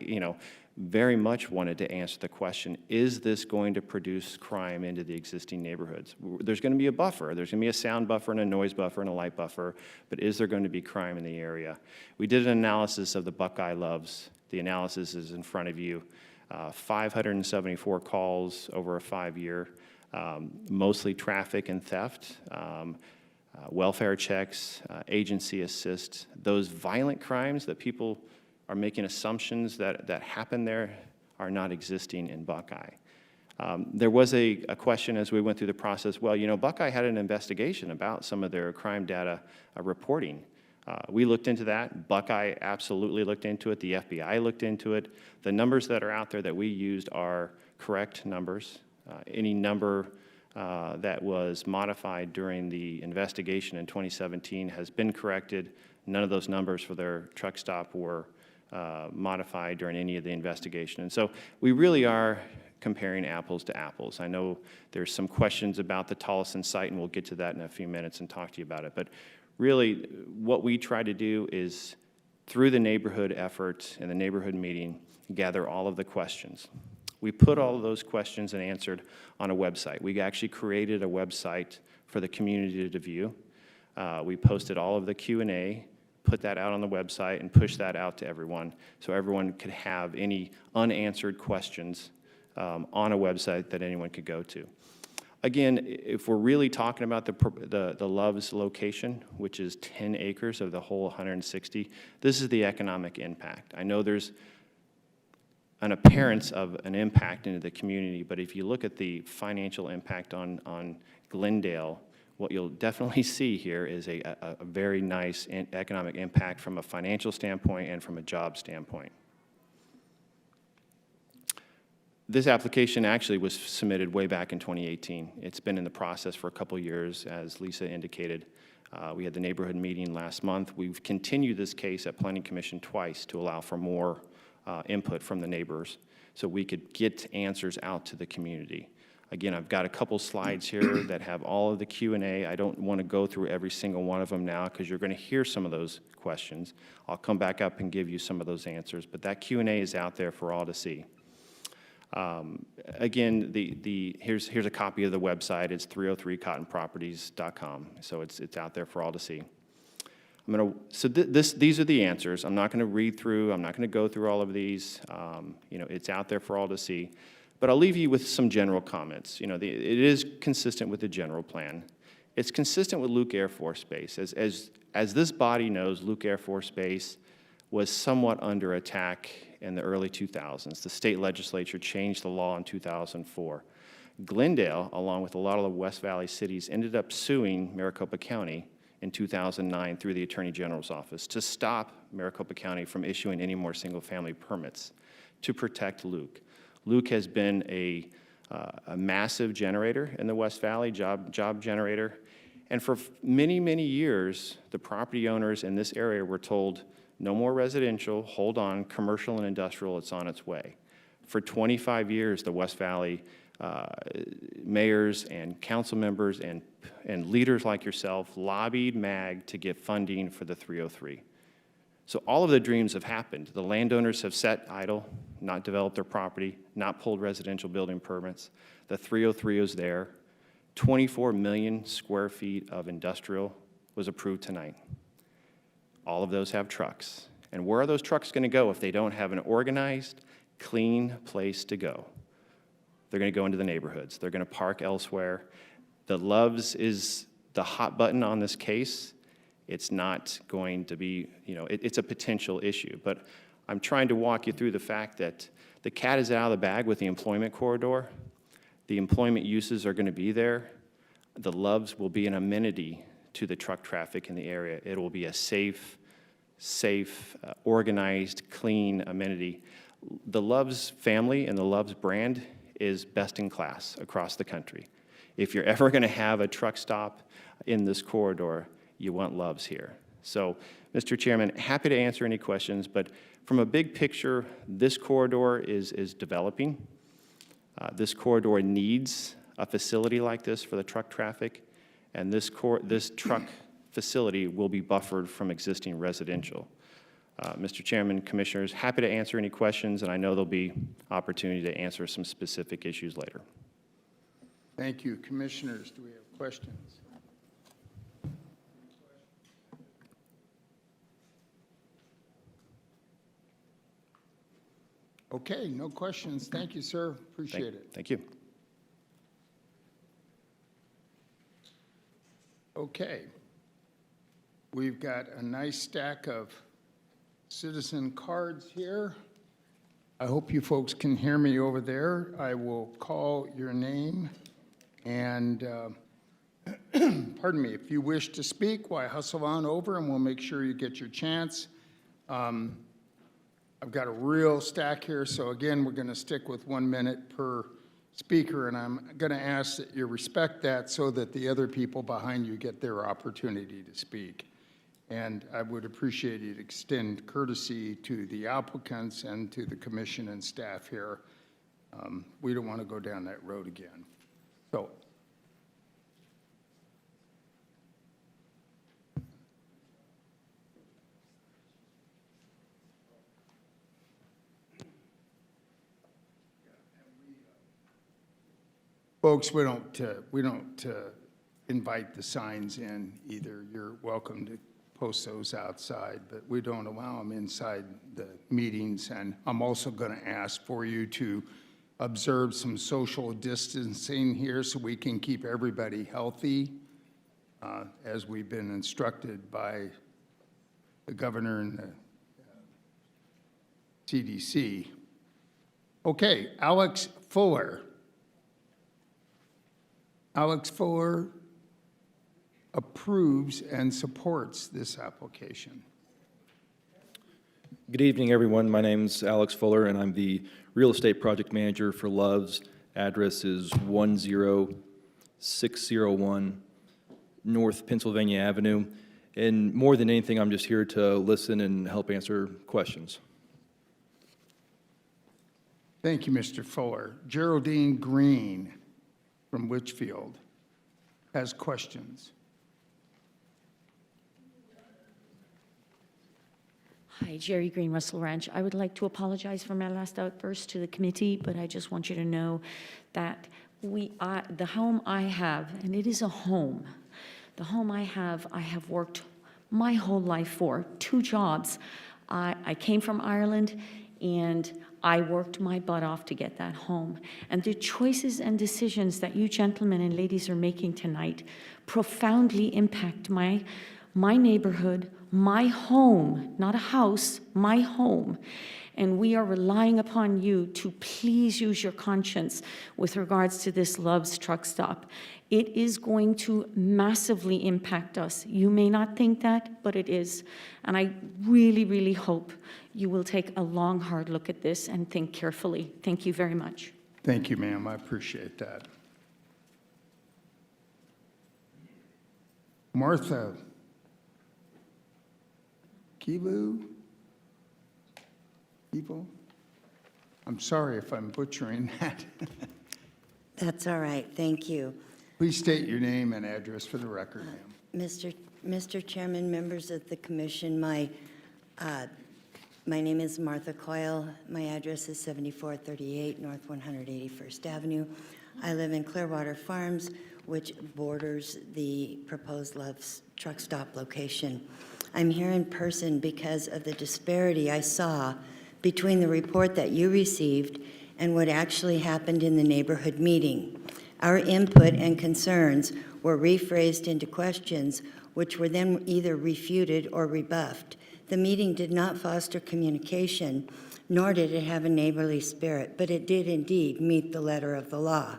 very much wanted to answer the question, is this going to produce crime into the existing neighborhoods? There's going to be a buffer. There's going to be a sound buffer and a noise buffer and a light buffer, but is there going to be crime in the area? We did an analysis of the Buckeye Loves. The analysis is in front of you. 574 calls over a 5-year, mostly traffic and theft, welfare checks, agency assist. Those violent crimes that people are making assumptions that happen there are not existing in Buckeye. There was a question as we went through the process, well, Buckeye had an investigation about some of their crime data reporting. We looked into that. Buckeye absolutely looked into it. The FBI looked into it. The numbers that are out there that we used are correct numbers. Any number that was modified during the investigation in 2017 has been corrected. None of those numbers for their truck stop were modified during any of the investigation. And so we really are comparing apples to apples. I know there's some questions about the Tolleson site, and we'll get to that in a few minutes and talk to you about it. But really, what we try to do is, through the neighborhood effort and the neighborhood meeting, gather all of the questions. We put all of those questions and answered on a website. We actually created a website for the community to view. We posted all of the Q&A, put that out on the website, and pushed that out to everyone so everyone could have any unanswered questions on a website that anyone could go to. Again, if we're really talking about the Loves location, which is 10 acres of the whole 160, this is the economic impact. I know there's an appearance of an impact into the community, but if you look at the financial impact on Glendale, what you'll definitely see here is a very nice economic impact from a financial standpoint and from a job standpoint. This application actually was submitted way back in 2018. It's been in the process for a couple years, as Lisa indicated. We had the neighborhood meeting last month. We've continued this case at Planning Commission twice to allow for more input from the neighbors so we could get answers out to the community. Again, I've got a couple slides here that have all of the Q&A. I don't want to go through every single one of them now because you're going to hear some of those questions. I'll come back up and give you some of those answers, but that Q&A is out there for all to see. Again, here's a copy of the website. It's 303cottonproperties.com, so it's out there for all to see. These are the answers. I'm not going to read through. I'm not going to go through all of these. It's out there for all to see. But I'll leave you with some general comments. It is consistent with the general plan. It's consistent with Luke Air Force Base. As this body knows, Luke Air Force Base was somewhat under attack in the early 2000s. The state legislature changed the law in 2004. Glendale, along with a lot of the West Valley cities, ended up suing Maricopa County in 2009 through the Attorney General's office to stop Maricopa County from issuing any more single-family permits to protect Luke. Luke has been a massive generator in the West Valley, job generator. And for many, many years, the property owners in this area were told, no more residential, hold on, commercial and industrial, it's on its way. For 25 years, the West Valley mayors and council members and leaders like yourself lobbied MAG to get funding for the 303. So all of the dreams have happened. The landowners have sat idle, not developed their property, not pulled residential building permits. The 303 is there. 24 million square feet of industrial was approved tonight. All of those have trucks. And where are those trucks going to go if they don't have an organized, clean place to go? they're going to go into the neighborhoods. They're going to park elsewhere. The Loves is the hot button on this case. It's not going to be, it's a potential issue. But I'm trying to walk you through the fact that the cat is out of the bag with the employment corridor. The employment uses are going to be there. The Loves will be an amenity to the truck traffic in the area. It will be a safe, organized, clean amenity. The Loves family and the Loves brand is best in class across the country. If you're ever going to have a truck stop in this corridor, you want Loves here. So, Mr. Chairman, happy to answer any questions, but from a big picture, this corridor is developing. This corridor needs a facility like this for the truck traffic, and this truck facility will be buffered from existing residential. Mr. Chairman, Commissioners, happy to answer any questions, and I know there'll be opportunity to answer some specific issues later. Thank you. Commissioners, do we have questions? Okay, no questions. Thank you, sir. Appreciate it. Thank you. Okay. We've got a nice stack of citizen cards here. I hope you folks can hear me over there. I will call your name, and pardon me, if you wish to speak, why hustle on over and we'll make sure you get your chance. I've got a real stack here, so again, we're going to stick with 1 minute per speaker, and I'm going to ask that you respect that so that the other people behind you get their opportunity to speak. And I would appreciate you to extend courtesy to the applicants and to the commission and staff here. We don't want to go down that road again. So. Folks, we don't invite the signs in either. You're welcome to post those outside, but we don't allow them inside the meetings. And I'm also going to ask for you to observe some social distancing here so we can keep everybody healthy, as we've been instructed by the governor and the CDC. Okay, Alex Fuller. Alex Fuller approves and supports this application. Good evening, everyone. My name's Alex Fuller, and I'm the real estate project manager for Love's. Address is 10601 North Pennsylvania Avenue. And more than anything, I'm just here to listen and help answer questions. Thank you, Mr. Fuller. Geraldine Green from Litchfield has questions. Hi, Jerry Green, Russell Ranch. I would like to apologize for my last outburst to the committee, but I just want you to know that the home I have, and it is a home, the home I have worked my whole life for, 2 jobs. I came from Ireland, and I worked my butt off to get that home. And the choices and decisions that you gentlemen and ladies are making tonight profoundly impact my neighborhood, my home, not a house, my home. And we are relying upon you to please use your conscience with regards to this Love's truck stop. It is going to massively impact us. You may not think that, but it is. And I really, really hope you will take a long, hard look at this and think carefully. Thank you very much. Thank you, ma'am. I appreciate that. Martha Kivu? I'm sorry if I'm butchering that. That's all right. Thank you. Please state your name and address for the record, ma'am. Mr. Chairman, members of the commission, my name is Martha Coyle. My address is 7438 North 181st Avenue. I live in Clearwater Farms, which borders the proposed Love's truck stop location. I'm here in person because of the disparity I saw between the report that you received and what actually happened in the neighborhood meeting. Our input and concerns were rephrased into questions, which were then either refuted or rebuffed. The meeting did not foster communication, nor did it have a neighborly spirit, but it did indeed meet the letter of the law.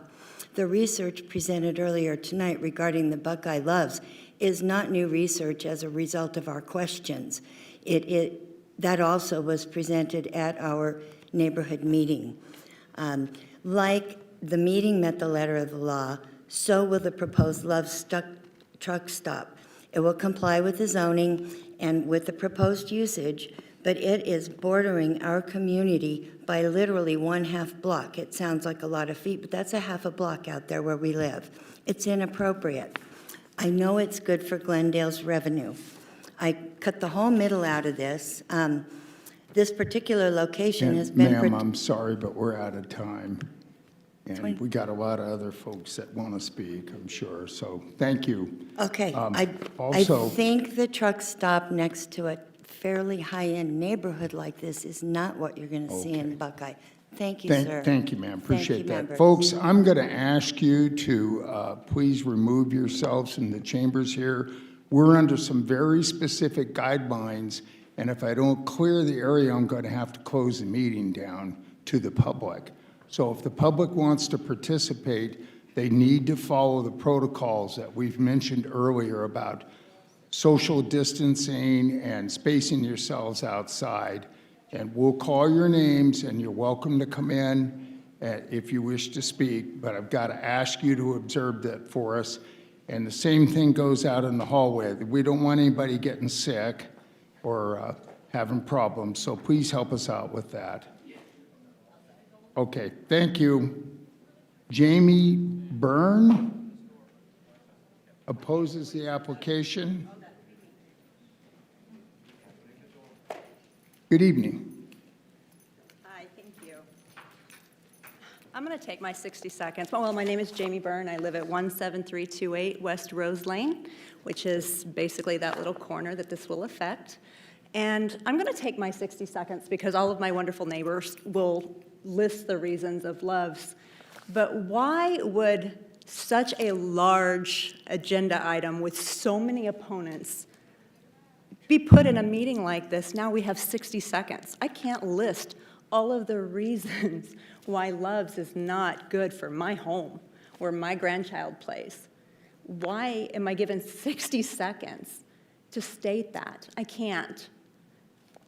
The research presented earlier tonight regarding the Buckeye Loves is not new research as a result of our questions. That also was presented at our neighborhood meeting. Like the meeting met the letter of the law, so will the proposed Love's truck stop. It will comply with the zoning and with the proposed usage, but it is bordering our community by literally 1/2 block. It sounds like a lot of feet, but that's a half a block out there where we live. It's inappropriate. I know it's good for Glendale's revenue. I cut the whole middle out of this. This particular location has been... Ma'am, I'm sorry, but we're out of time. And we got a lot of other folks that want to speak, I'm sure, so thank you. Okay, I Also, think the truck stop next to a fairly high-end neighborhood like this is not what you're going to see in Buckeye. Thank you, sir. Thank you, ma'am, Thank appreciate you, that. members. Folks, I'm going to ask you to please remove yourselves from the chambers here. We're under some very specific guidelines, and if I don't clear the area, I'm going to have to close the meeting down to the public. So if the public wants to participate, they need to follow the protocols that we've mentioned earlier about social distancing and spacing yourselves outside. And we'll call your names, and you're welcome to come in if you wish to speak, but I've got to ask you to observe that for us. And the same thing goes out in the hallway. We don't want anybody getting sick or having problems, so please help us out with that. Okay, thank you. Jamie Byrne opposes the application. Good evening. Hi, thank you. I'm going to take my 60 seconds. Well, my name is Jamie Byrne. I live at 17328 West Rose Lane, which is basically that little corner that this will affect. And I'm going to take my 60 seconds because all of my wonderful neighbors will list the reasons of Loves. But why would such a large agenda item with so many opponents be put in a meeting like this? Now we have 60 seconds. I can't list all of the reasons why Loves is not good for my home where my grandchild plays. Why am I given 60 seconds to state that? I can't.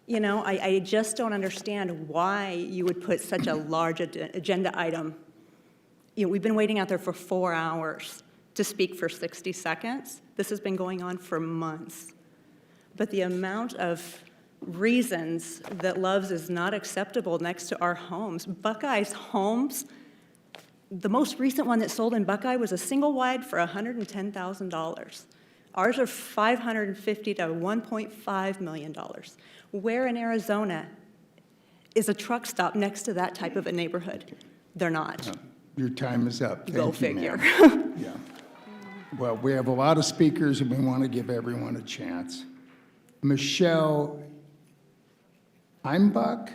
You know, I just don't understand why you would put such a large agenda item. You know, we've been waiting out there for 4 hours to speak for 60 seconds. This has been going on for months. But the amount of reasons that Loves is not acceptable next to our homes, Buckeye's homes, the most recent one that sold in Buckeye was a single wide for $110,000. Ours are $550,000 to $1.5 million. Where in Arizona is a truck stop next to that type of a neighborhood? They're not. Your time is up. Thank Go you, figure. ma'am. Yeah. Well, we have a lot of speakers, and we want to give everyone a chance. Michelle Heimbach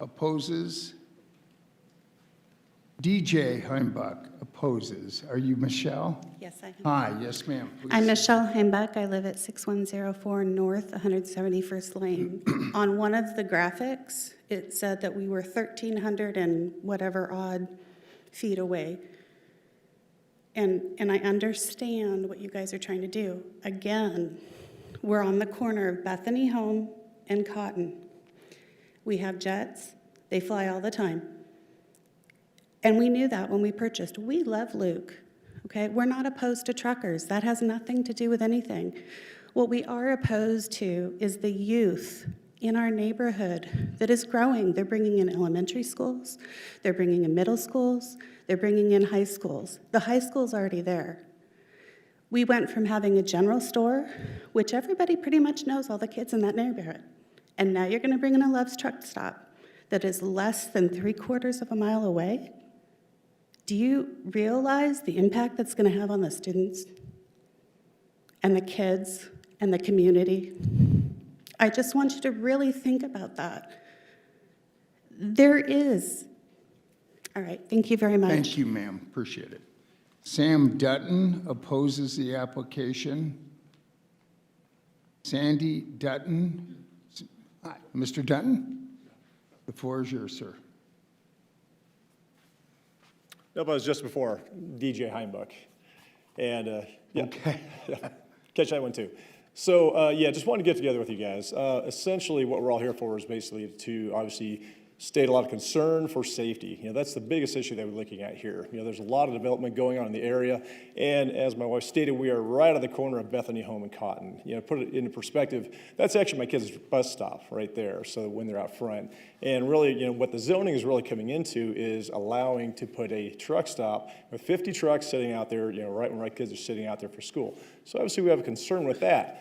opposes. DJ Heimbach opposes. Are you Michelle? Yes, I am. Hi, yes, ma'am. I'm Michelle Heimbach. I live at 6104 North 171st Lane. On one of the graphics, it said that we were 1,300 and whatever odd feet away. And I understand what you guys are trying to do. Again, we're on the corner of Bethany Home and Cotton. We have jets. They fly all the time. And we knew that when we purchased. We love Luke, okay? We're not opposed to truckers. That has nothing to do with anything. What we are opposed to is the youth in our neighborhood that is growing. They're bringing in elementary schools. They're bringing in middle schools. They're bringing in high schools. The high school's already there. We went from having a general store, which everybody pretty much knows all the kids in that neighborhood, and now you're going to bring in a Love's truck stop that is less than 3/4 of a mile away. Do you realize the impact that's going to have on the students and the kids and the community? I just want you to really think about that. There is. All right, thank you very much. Thank you, ma'am. Appreciate it. Sam Dutton opposes the application. Sandy Dutton. Hi, Mr. Dutton, the floor is yours, sir. Nope, I was just before DJ Heimbuch. And yeah, Okay. yeah, catch that one too. So yeah, just wanted to get together with you guys. Essentially what we're all here for is basically to obviously state a lot of concern for safety. You know, that's the biggest issue that we're looking at here. You know, there's a lot of development going on in the area, and as my wife stated, we are right on the corner of Bethany Home and Cotton. You know, put it into perspective, that's actually my kids' bus stop right there, so when they're out front. And really, you know, what the zoning is really coming into is allowing to put a truck stop with 50 trucks sitting out there, you know, right when my kids are sitting out there for school. So obviously we have a concern with that.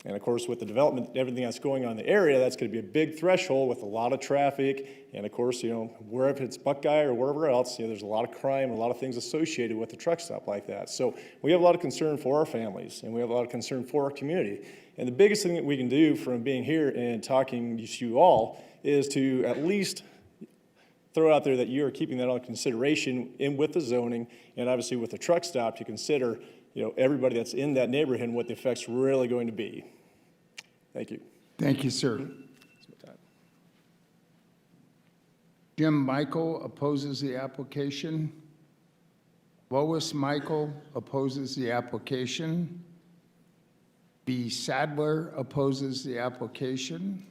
And of course, with the development, everything that's going on in the area, that's going to be a big threshold with a lot of traffic. And of course, you know, wherever it's Buckeye or wherever else, you know, there's a lot of crime, and a lot of things associated with a truck stop like that. So we have a lot of concern for our families, and we have a lot of concern for our community. And the biggest thing that we can do from being here and talking to you all is to at least throw out there that you are keeping that on consideration in with the zoning, and obviously with the truck stop to consider, you know, everybody that's in that neighborhood and what the effect's really going to be. Thank you. Thank you, sir. Jim Michael opposes the application. Lois Michael opposes the application. B. Sadler opposes the application.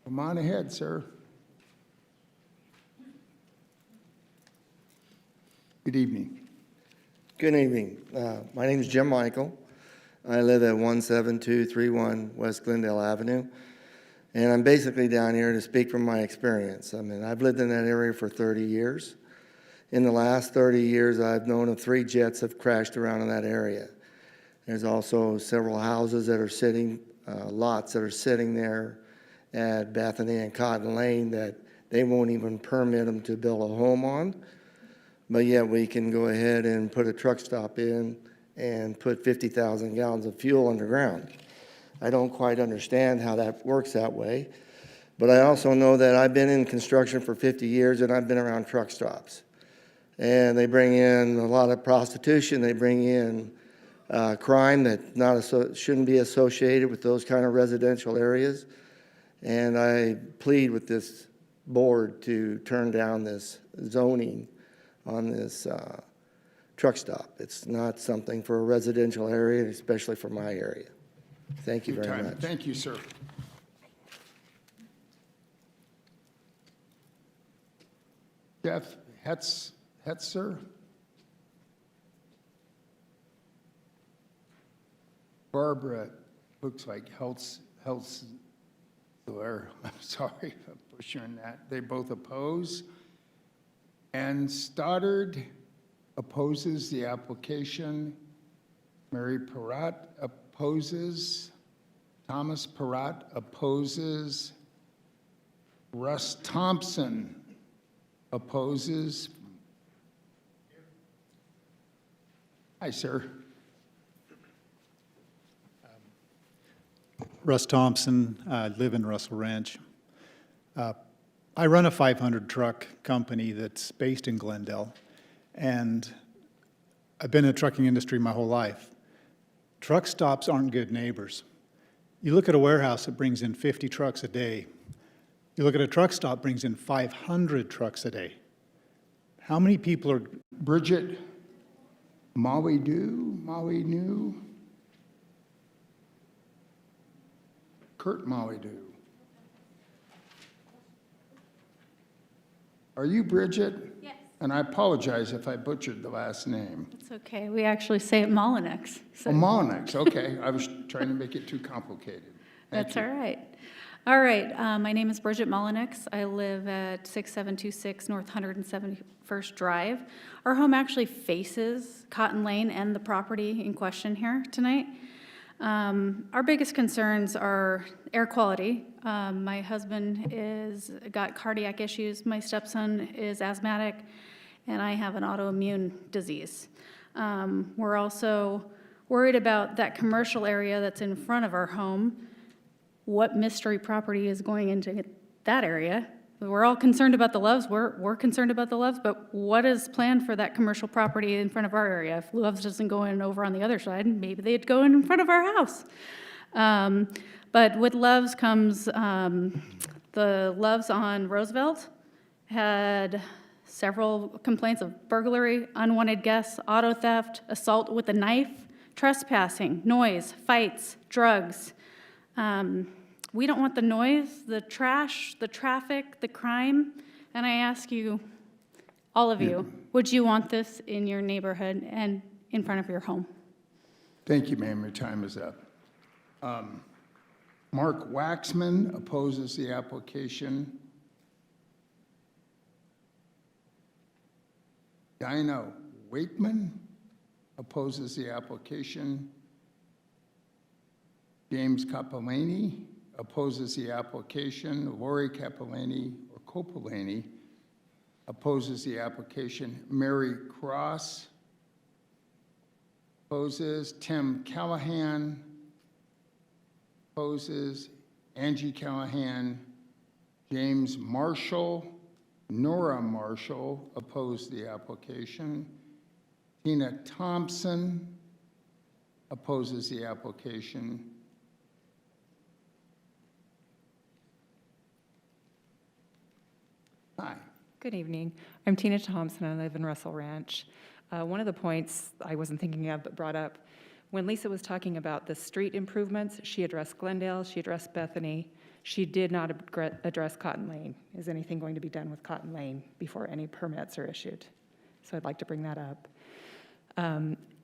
Come on ahead, sir. Good evening. Good evening. My name is Jim Michael. I live at 17231 West Glendale Avenue, and I'm basically down here to speak from my experience. I mean, I've lived in that area for 30 years. In the last 30 years, I've known of 3 jets have crashed around in that area. There's also several houses that are sitting, lots that are sitting there at Bethany and Cotton Lane that they won't even permit them to build a home on. But yet we can go ahead and put a truck stop in and put 50,000 gallons of fuel underground. I don't quite understand how that works that way. But I also know that I've been in construction for 50 years and I've been around truck stops. And they bring in a lot of prostitution, they bring in crime that shouldn't be associated with those kind of residential areas. And I plead with this board to turn down this zoning on this truck stop. It's not something for a residential area, especially for my area. Thank you Your very time. much. Thank you, sir. Jeff Hetzer? Barbara, looks like Heltzer. I'm sorry for pushing that. They both oppose. And Stoddard opposes the application. Mary Peratt opposes. Thomas Peratt opposes. Russ Thompson opposes. Hi, sir. Russ Thompson, I live in Russell Ranch. I run a 500 truck company that's based in Glendale, and I've been in the trucking industry my whole life. Truck stops aren't good neighbors. You look at a warehouse that brings in 50 trucks a day. You look at a truck stop brings in 500 trucks a day. How many people are... Bridget Maui New? Kurt Maui Do. Are you Bridget? Yes. And I apologize if I butchered the last name. It's okay. We actually say it Molinex. Oh, Molinex, okay. I was trying to make it too complicated. Thank That's you. all right. All right. My name is Bridget Molinex. I live at 6726 North 171st Drive. Our home actually faces Cotton Lane and the property in question here tonight. Our biggest concerns are air quality. My husband got cardiac issues, my stepson is asthmatic, and I have an autoimmune disease. We're also worried about that commercial area that's in front of our home. what mystery property is going into that area. We're all concerned about the Loves, we're concerned about the Loves, but what is planned for that commercial property in front of our area? If Loves doesn't go in over on the other side, maybe they'd go in front of our house. But with Loves comes, the Loves on Roosevelt had several complaints of burglary, unwanted guests, auto theft, assault with a knife, trespassing, noise, fights, drugs. We don't want the noise, the trash, the traffic, the crime, and I ask you, all of you, would you want this in your neighborhood and in front of your home? Thank you, ma'am. Your time is up. Mark Waxman opposes the application. Dinah Wakeman opposes the application. James Capellani opposes the application. Lori Capellani or Copolani opposes the application. Mary Cross opposes. Tim Callahan opposes. Angie Callahan. James Marshall. Nora Marshall opposed the application. Tina Thompson opposes the application. Hi. Good evening. I'm Tina Thompson. I live in Russell Ranch. One of the points I wasn't thinking of but brought up, when Lisa was talking about the street improvements, she addressed Glendale, she addressed Bethany. She did not address Cotton Lane. Is anything going to be done with Cotton Lane before any permits are issued? So I'd like to bring that up.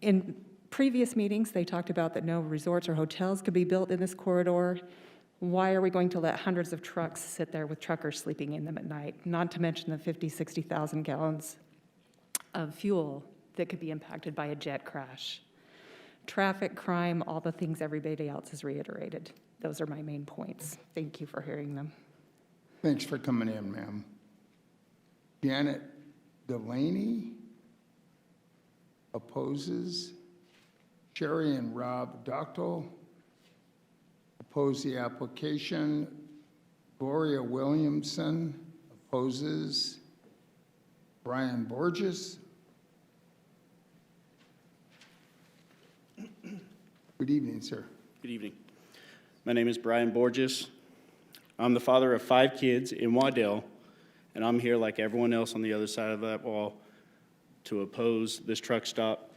In previous meetings, they talked about that no resorts or hotels could be built in this corridor. Why are we going to let hundreds of trucks sit there with truckers sleeping in them at night? Not to mention the 50, 60,000 gallons of fuel that could be impacted by a jet crash. Traffic, crime, all the things everybody else has reiterated. Those are my main points. Thank you for hearing them. Thanks for coming in, ma'am. Janet Delaney opposes. Sherry and Rob Doctel oppose the application. Gloria Williamson opposes. Brian Borges. Good evening, sir. Good evening. My name is Brian Borges. I'm the father of 5 kids in Waddell, and I'm here like everyone else on the other side of that wall to oppose this truck stop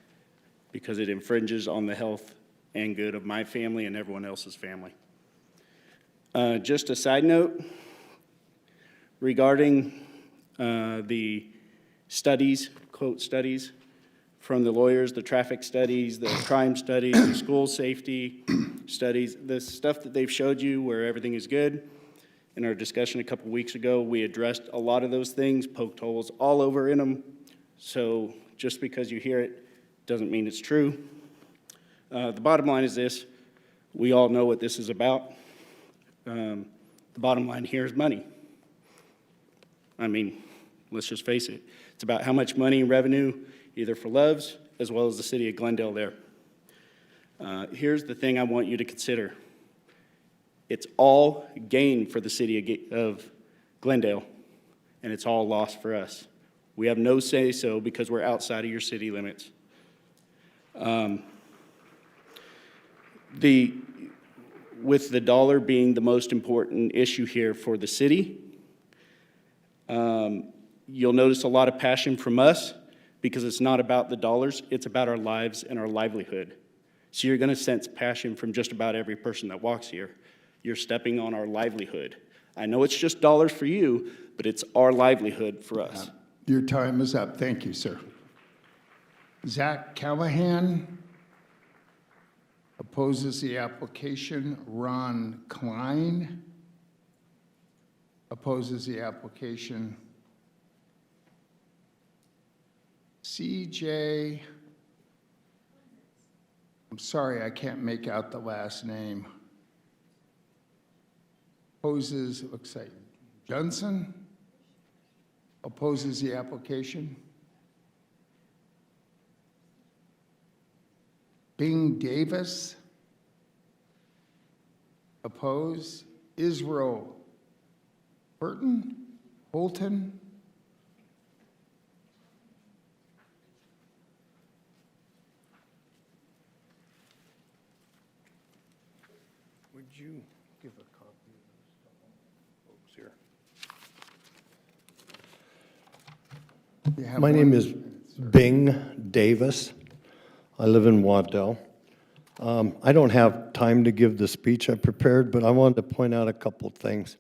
because it infringes on the health and good of my family and everyone else's family. Just a side note regarding the studies, quote studies, from the lawyers, the traffic studies, the crime studies, the school safety studies, the stuff that they've showed you where everything is good. In our discussion a couple weeks ago, we addressed a lot of those things, poked holes all over in them. So just because you hear it doesn't mean it's true. The bottom line is this. We all know what this is about. The bottom line here is money. I mean, let's just face it. It's about how much money and revenue, either for Loves as well as the city of Glendale there. Here's the thing I want you to consider. It's all gain for the city of Glendale, and it's all loss for us. We have no say-so because we're outside of your city limits. With the dollar being the most important issue here for the city, you'll notice a lot of passion from us because it's not about the dollars, it's about our lives and our livelihood. So you're gonna sense passion from just about every person that walks here. You're stepping on our livelihood. I know it's just dollars for you, but it's our livelihood for us. Your time is up. Thank you, sir. Zach Callahan opposes the application. Ron Klein opposes the application. CJ, I'm sorry, I can't make out the last name. Opposes, it looks like Johnson opposes the application. Bing Davis Oppose? Israel Burton? Holton? Would you give a copy of those folks here? You have My name one is minute, sir. Bing Davis. I live in Waddell. I don't have time to give the speech I prepared, but I wanted to point out a couple things.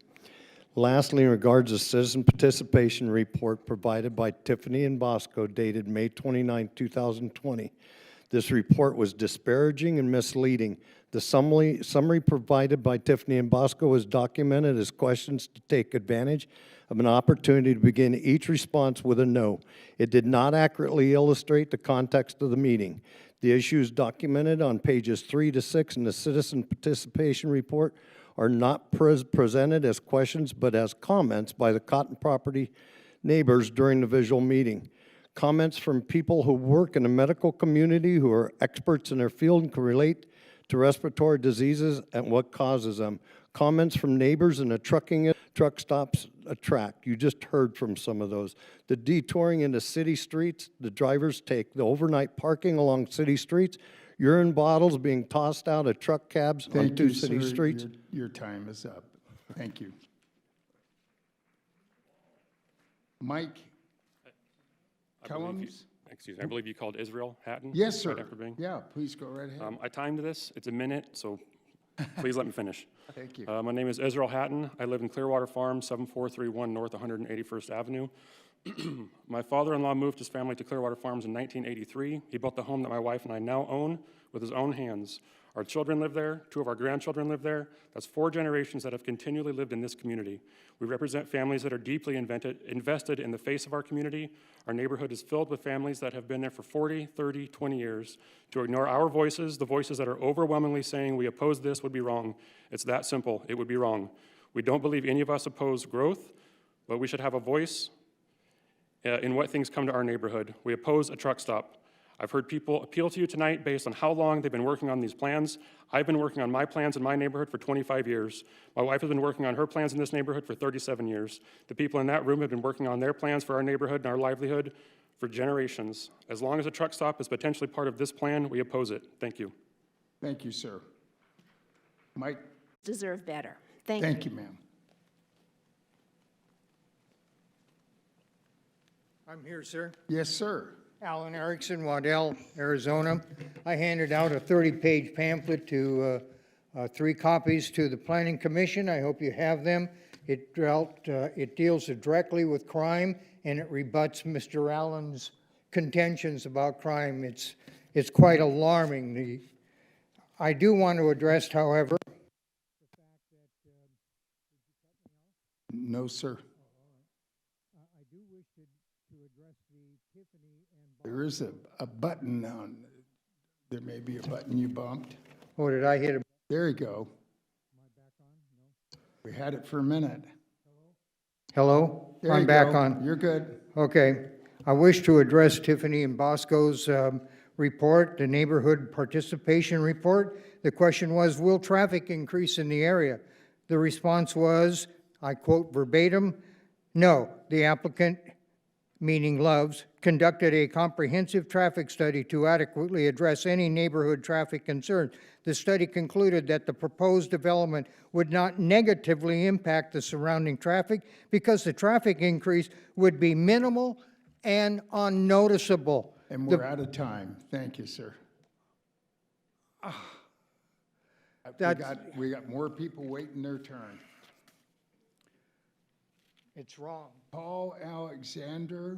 Lastly, in regards to citizen participation report provided by Tiffany and Bosco dated May 29, 2020, this report was disparaging and misleading. The summary provided by Tiffany and Bosco was documented as questions to take advantage of an opportunity to begin each response with a no. It did not accurately illustrate the context of the meeting. The issues documented on pages 3 to 6 in the citizen participation report are not presented as questions but as comments by the Cotton property neighbors during the visual meeting. Comments from people who work in the medical community who are experts in their field and can relate to respiratory diseases and what causes them. Comments from neighbors in the truck stops attract. You just heard from some of those. The detouring into city streets, the drivers take, the overnight parking along city streets, urine bottles being tossed out of truck cabs Thank onto you, city sir. streets. Your time is up. Thank you. Mike Kellums? Excuse me, I believe you called Israel Hatton? Yes, sir. Right after Bing? Yeah, please go right ahead. I timed this, it's a minute, so please let me finish. Thank you. My name is Israel Hatton. I live in Clearwater Farm, 7431 North 181st Avenue. My father-in-law moved his family to Clearwater Farms in 1983. He built the home that my wife and I now own with his own hands. Our children live there. 2 of our grandchildren live there. That's 4 generations that have continually lived in this community. We represent families that are deeply invested in the face of our community. Our neighborhood is filled with families that have been there for 40, 30, 20 years. To ignore our voices, the voices that are overwhelmingly saying we oppose this would be wrong. It's that simple. It would be wrong. We don't believe any of us oppose growth, but we should have a voice in what things come to our neighborhood. We oppose a truck stop. I've heard people appeal to you tonight based on how long they've been working on these plans. I've been working on my plans in my neighborhood for 25 years. My wife has been working on her plans in this neighborhood for 37 years. The people in that room have been working on their plans for our neighborhood and our livelihood for generations. As long as a truck stop is potentially part of this plan, we oppose it. Thank you. Thank you, sir. Mike? Deserve better. Thank you. Thank you, ma'am. I'm here, sir. Yes, sir. Alan Erickson, Waddell, Arizona. I handed out a 30-page pamphlet to 3 copies to the Planning Commission. I hope you have them. It deals directly with crime, and it rebuts Mr. Allen's contentions about crime. It's quite alarming. I do want to address, however. No, sir. I do wish to address the Tiffany and... There is a button on, there may be a button you bumped. Oh, did I hit a... There you go. Am I back on? No. We had it for a minute. Hello? There I'm you back go. on. You're good. Okay. I wish to address Tiffany and Bosco's report, the neighborhood participation report. The question was, will traffic increase in the area? The response was, I quote verbatim, no. The applicant, meaning Loves, conducted a comprehensive traffic study to adequately address any neighborhood traffic concerns. The study concluded that the proposed development would not negatively impact the surrounding traffic because the traffic increase would be minimal and unnoticeable. And we're out of time. Thank you, sir. We got more people waiting their turn. It's wrong. Paul Alexander.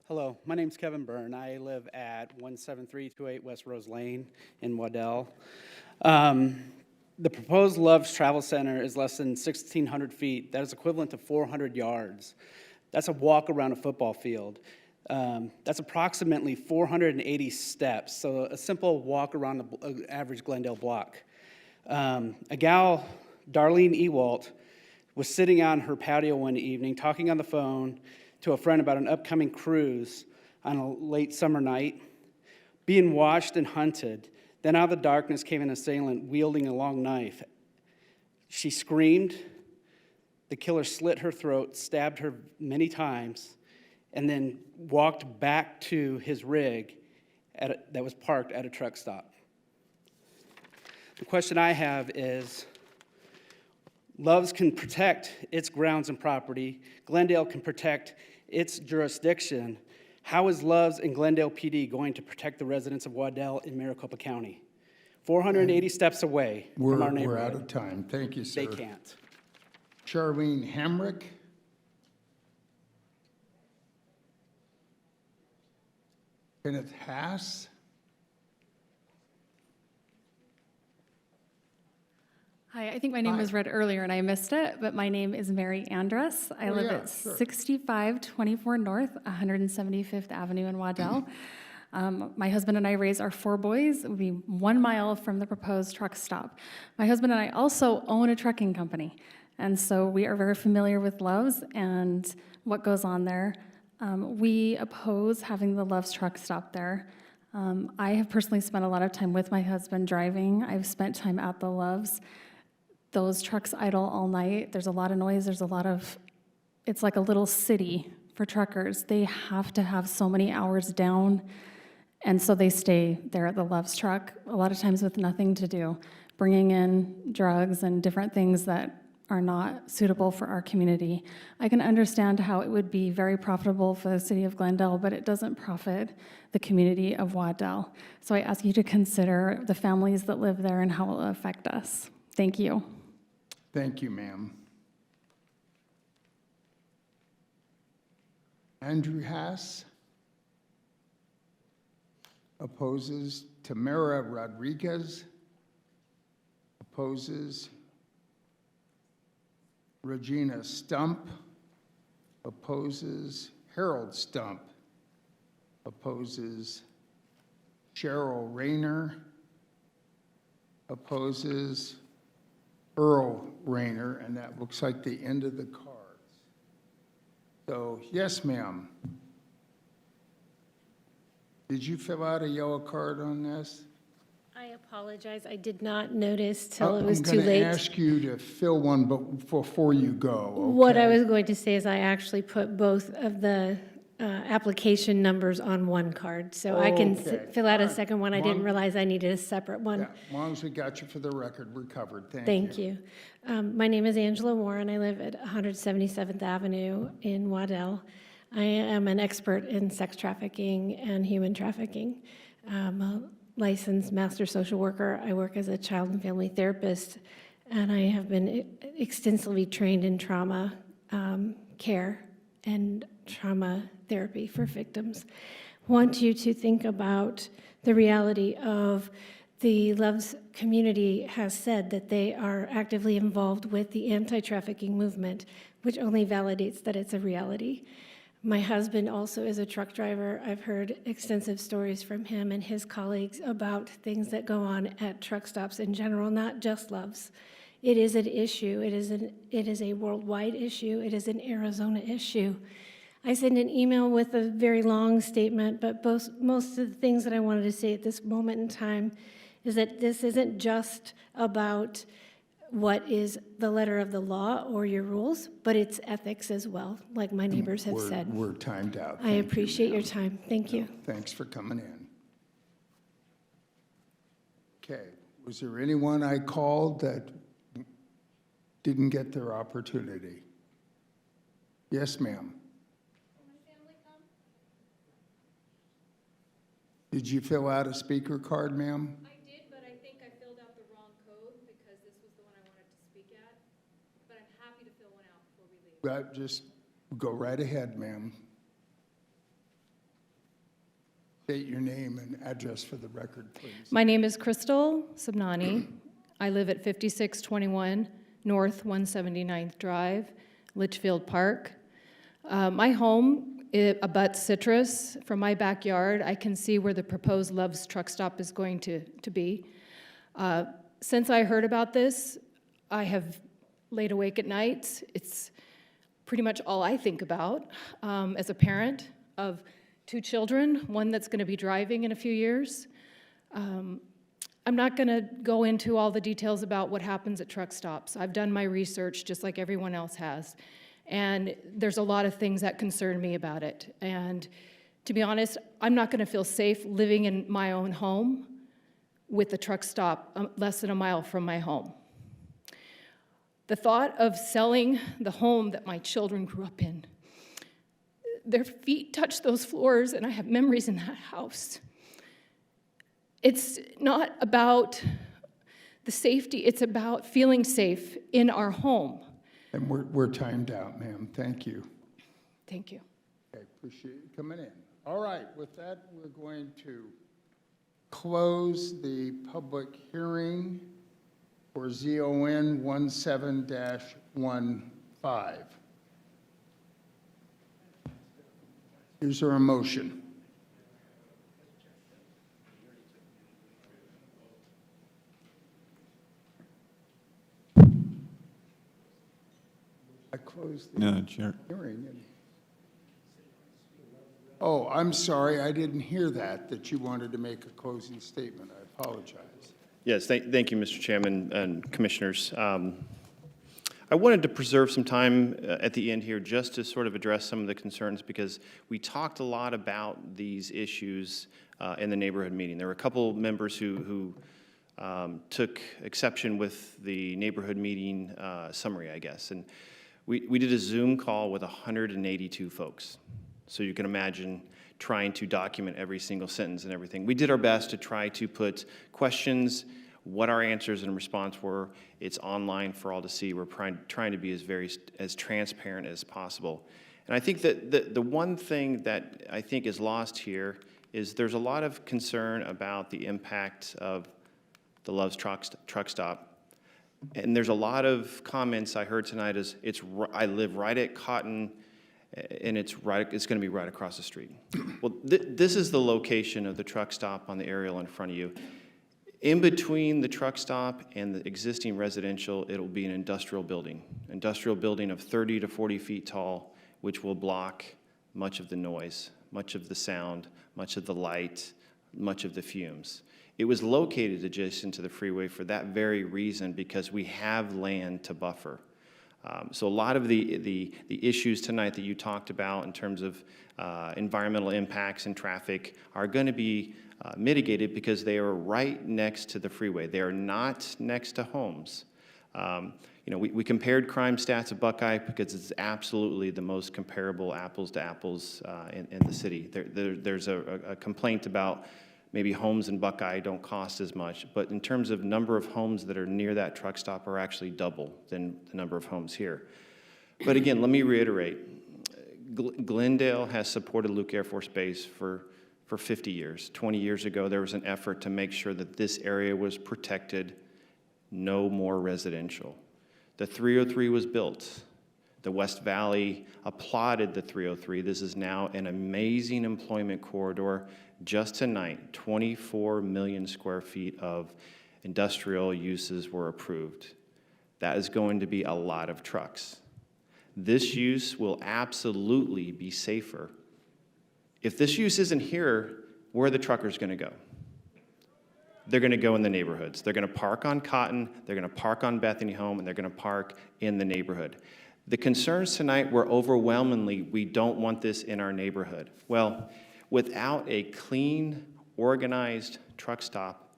Hello, my name's Kevin Byrne. I live at 17328 West Rose Lane in Waddell. The proposed Loves Travel Center is less than 1,600 feet. That is equivalent to 400 yards. That's a walk around a football field. That's approximately 480 steps, so a simple walk around an average Glendale block. A gal, Darlene Ewalt, was sitting on her patio one evening talking on the phone to a friend about an upcoming cruise on a late summer night, being watched and hunted. Then out of the darkness came an assailant wielding a long knife. She screamed. The killer slit her throat, stabbed her many times, and then walked back to his rig that was parked at a truck stop. The question I have is, Loves can protect its grounds and property. Glendale can protect its jurisdiction. How is Loves and Glendale PD going to protect the residents of Waddell in Maricopa County? 480 steps away from our neighborhood. We're out of time. Thank you, sir. They can't. Charlene Hamrick. Kenneth Haas. Hi, I think my name was read earlier and I missed it, but my name is Mary Andrus. I live at 6524 North 175th Avenue in Waddell. My husband and I raise our 4 boys. It would be 1 mile from the proposed truck stop. My husband and I also own a trucking company, and so we are very familiar with Loves and what goes on there. We oppose having the Loves truck stop there. I have personally spent a lot of time with my husband driving. I've spent time at the Loves. Those trucks idle all night. There's a lot of noise. It's like a little city for truckers. They have to have so many hours down, and so they stay there at the Loves truck, a lot of times with nothing to do, bringing in drugs and different things that are not suitable for our community. I can understand how it would be very profitable for the city of Glendale, but it doesn't profit the community of Waddell. So I ask you to consider the families that live there and how it will affect us. Thank you. Thank you, ma'am. Andrew Haas opposes. Tamara Rodriguez opposes. Regina Stump opposes. Harold Stump opposes. Cheryl Rayner opposes. Earl Rayner, and that looks like the end of the cards. So, yes, ma'am. Did you fill out a yellow card on this? I apologize. I did not notice till it was too I'm going late. to ask you to fill one before you go. What I okay? was going to say is I actually put both of the application numbers on one card, so I can Okay. fill out All a right. second one. I didn't realize I needed a separate one. Yeah, as long as we got you for the record, we're covered. Thank you. My name is Angela Warren. I live at 177th Avenue in Waddell. I am an expert in sex trafficking and human trafficking. I'm a licensed master social worker. I work as a child and family therapist, and I have been extensively trained in trauma care and trauma therapy for victims. Want you to think about the reality of the Loves community has said that they are actively involved with the anti-trafficking movement, which only validates that it's a reality. My husband also is a truck driver. I've heard extensive stories from him and his colleagues about things that go on at truck stops in general, not just Loves. It is an issue. It is a worldwide issue. It is an Arizona issue. I sent an email with a very long statement, but most of the things that I wanted to say at this moment in time is that this isn't just about what is the letter of the law or your rules, but it's ethics as well, like my neighbors have said. We're timed out. I Thank you, appreciate your ma'am. time. Thank you. Thanks for coming in. Okay, was there anyone I called that didn't get their opportunity? Yes, ma'am. Did you fill out a speaker card, ma'am? I did, but I think I filled out the wrong code because this was the one I wanted to speak at. But I'm happy to fill one out before we leave. Just go right ahead, ma'am. State your name and address for the record, please. My name is Crystal Subnani. I live at 5621 North 179th Drive, Litchfield Park. My home abuts Citrus. From my backyard, I can see where the proposed Loves truck stop is going to be. Since I heard about this, I have laid awake at night. It's pretty much all I think about as a parent of 2 children, one that's going to be driving in a few years. I'm not going to go into all the details about what happens at truck stops. I've done my research just like everyone else has. And there's a lot of things that concern me about it. And to be honest, I'm not going to feel safe living in my own home with the truck stop less than a mile from my home. The thought of selling the home that my children grew up in, their feet touch those floors, and I have memories in that house. It's not about the safety, it's about feeling safe in our home. And we're timed out, ma'am. Thank you. Thank you. Okay, appreciate you coming in. All right, with that, we're going to close the public hearing for ZON 17-15. Is there a motion? I closed the Chair. hearing. Oh, I'm sorry, I didn't hear that you wanted to make a closing statement. I apologize. Yes, thank you, Mr. Chairman and Commissioners. I wanted to preserve some time at the end here just to sort of address some of the concerns, because we talked a lot about these issues in the neighborhood meeting. There were a couple members who took exception with the neighborhood meeting summary, I guess. And we did a Zoom call with 182 folks. So you can imagine trying to document every single sentence and everything. We did our best to try to put questions, what our answers and response were. It's online for all to see. We're trying to be as transparent as possible. And I think that the one thing that I think is lost here is there's a lot of concern about the impact of the Love's truck stop. And there's a lot of comments I heard tonight as I live right at Cotton, and it's going to be right across the street. Well, this is the location of the truck stop on the aerial in front of you. In between the truck stop and the existing residential, it'll be an industrial building of 30 to 40 feet tall, which will block much of the noise, much of the sound, much of the light, much of the fumes. It was located adjacent to the freeway for that very reason, because we have land to buffer. So a lot of the issues tonight that you talked about in terms of environmental impacts and traffic are going to be mitigated because they are right next to the freeway. They are not next to homes. We compared crime stats of Buckeye because it's absolutely the most comparable apples to apples in the city. There's a complaint about maybe homes in Buckeye don't cost as much, but in terms of number of homes that are near that truck stop are actually double than the number of homes here. But again, let me reiterate, Glendale has supported Luke Air Force Base for 50 years. 20 years ago, there was an effort to make sure that this area was protected, no more residential. The 303 was built. The West Valley applauded the 303. This is now an amazing employment corridor. Just tonight, 24 million square feet of industrial uses were approved. That is going to be a lot of trucks. This use will absolutely be safer. If this use isn't here, where are the truckers going to go? They're going to go in the neighborhoods. They're going to park on Cotton, they're going to park on Bethany Home, and they're going to park in the neighborhood. The concerns tonight were overwhelmingly, we don't want this in our neighborhood. Well, without a clean, organized truck stop,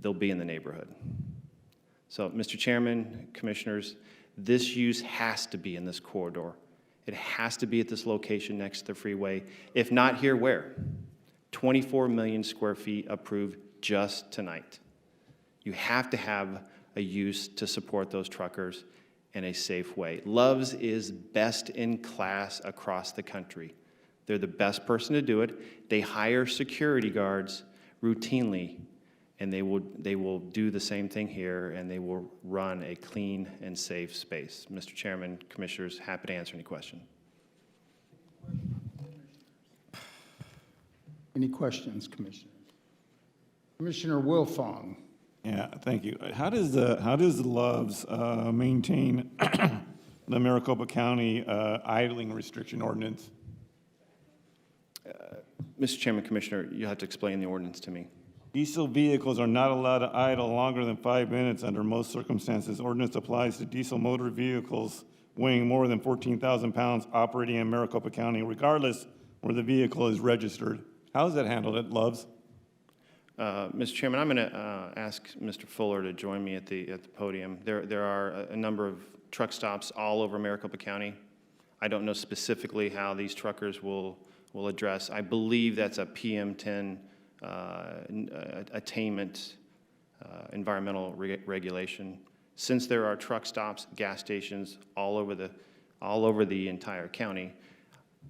they'll be in the neighborhood. So, Mr. Chairman, Commissioners, this use has to be in this corridor. It has to be at this location next to the freeway. If not here, where? 24 million square feet approved just tonight. You have to have a use to support those truckers in a safe way. Love's is best in class across the country. They're the best person to do it. They hire security guards routinely, and they will do the same thing here, and they will run a clean and safe space. Mr. Chairman, Commissioners, happy to answer any question. Any questions, Commissioners? Commissioner Wilfong. Yeah, thank you. How does Love's maintain the Maricopa County idling restriction ordinance? Mr. Chairman, Commissioner, you have to explain the ordinance to me. Diesel vehicles are not allowed to idle longer than 5 minutes under most circumstances. Ordinance applies to diesel motor vehicles weighing more than 14,000 pounds operating in Maricopa County, regardless where the vehicle is registered. How is that handled at Love's? Mr. Chairman, I'm going to ask Mr. Fuller to join me at the podium. There are a number of truck stops all over Maricopa County. I don't know specifically how these truckers will address. I believe that's a PM10 attainment environmental regulation. Since there are truck stops, gas stations all over the entire county,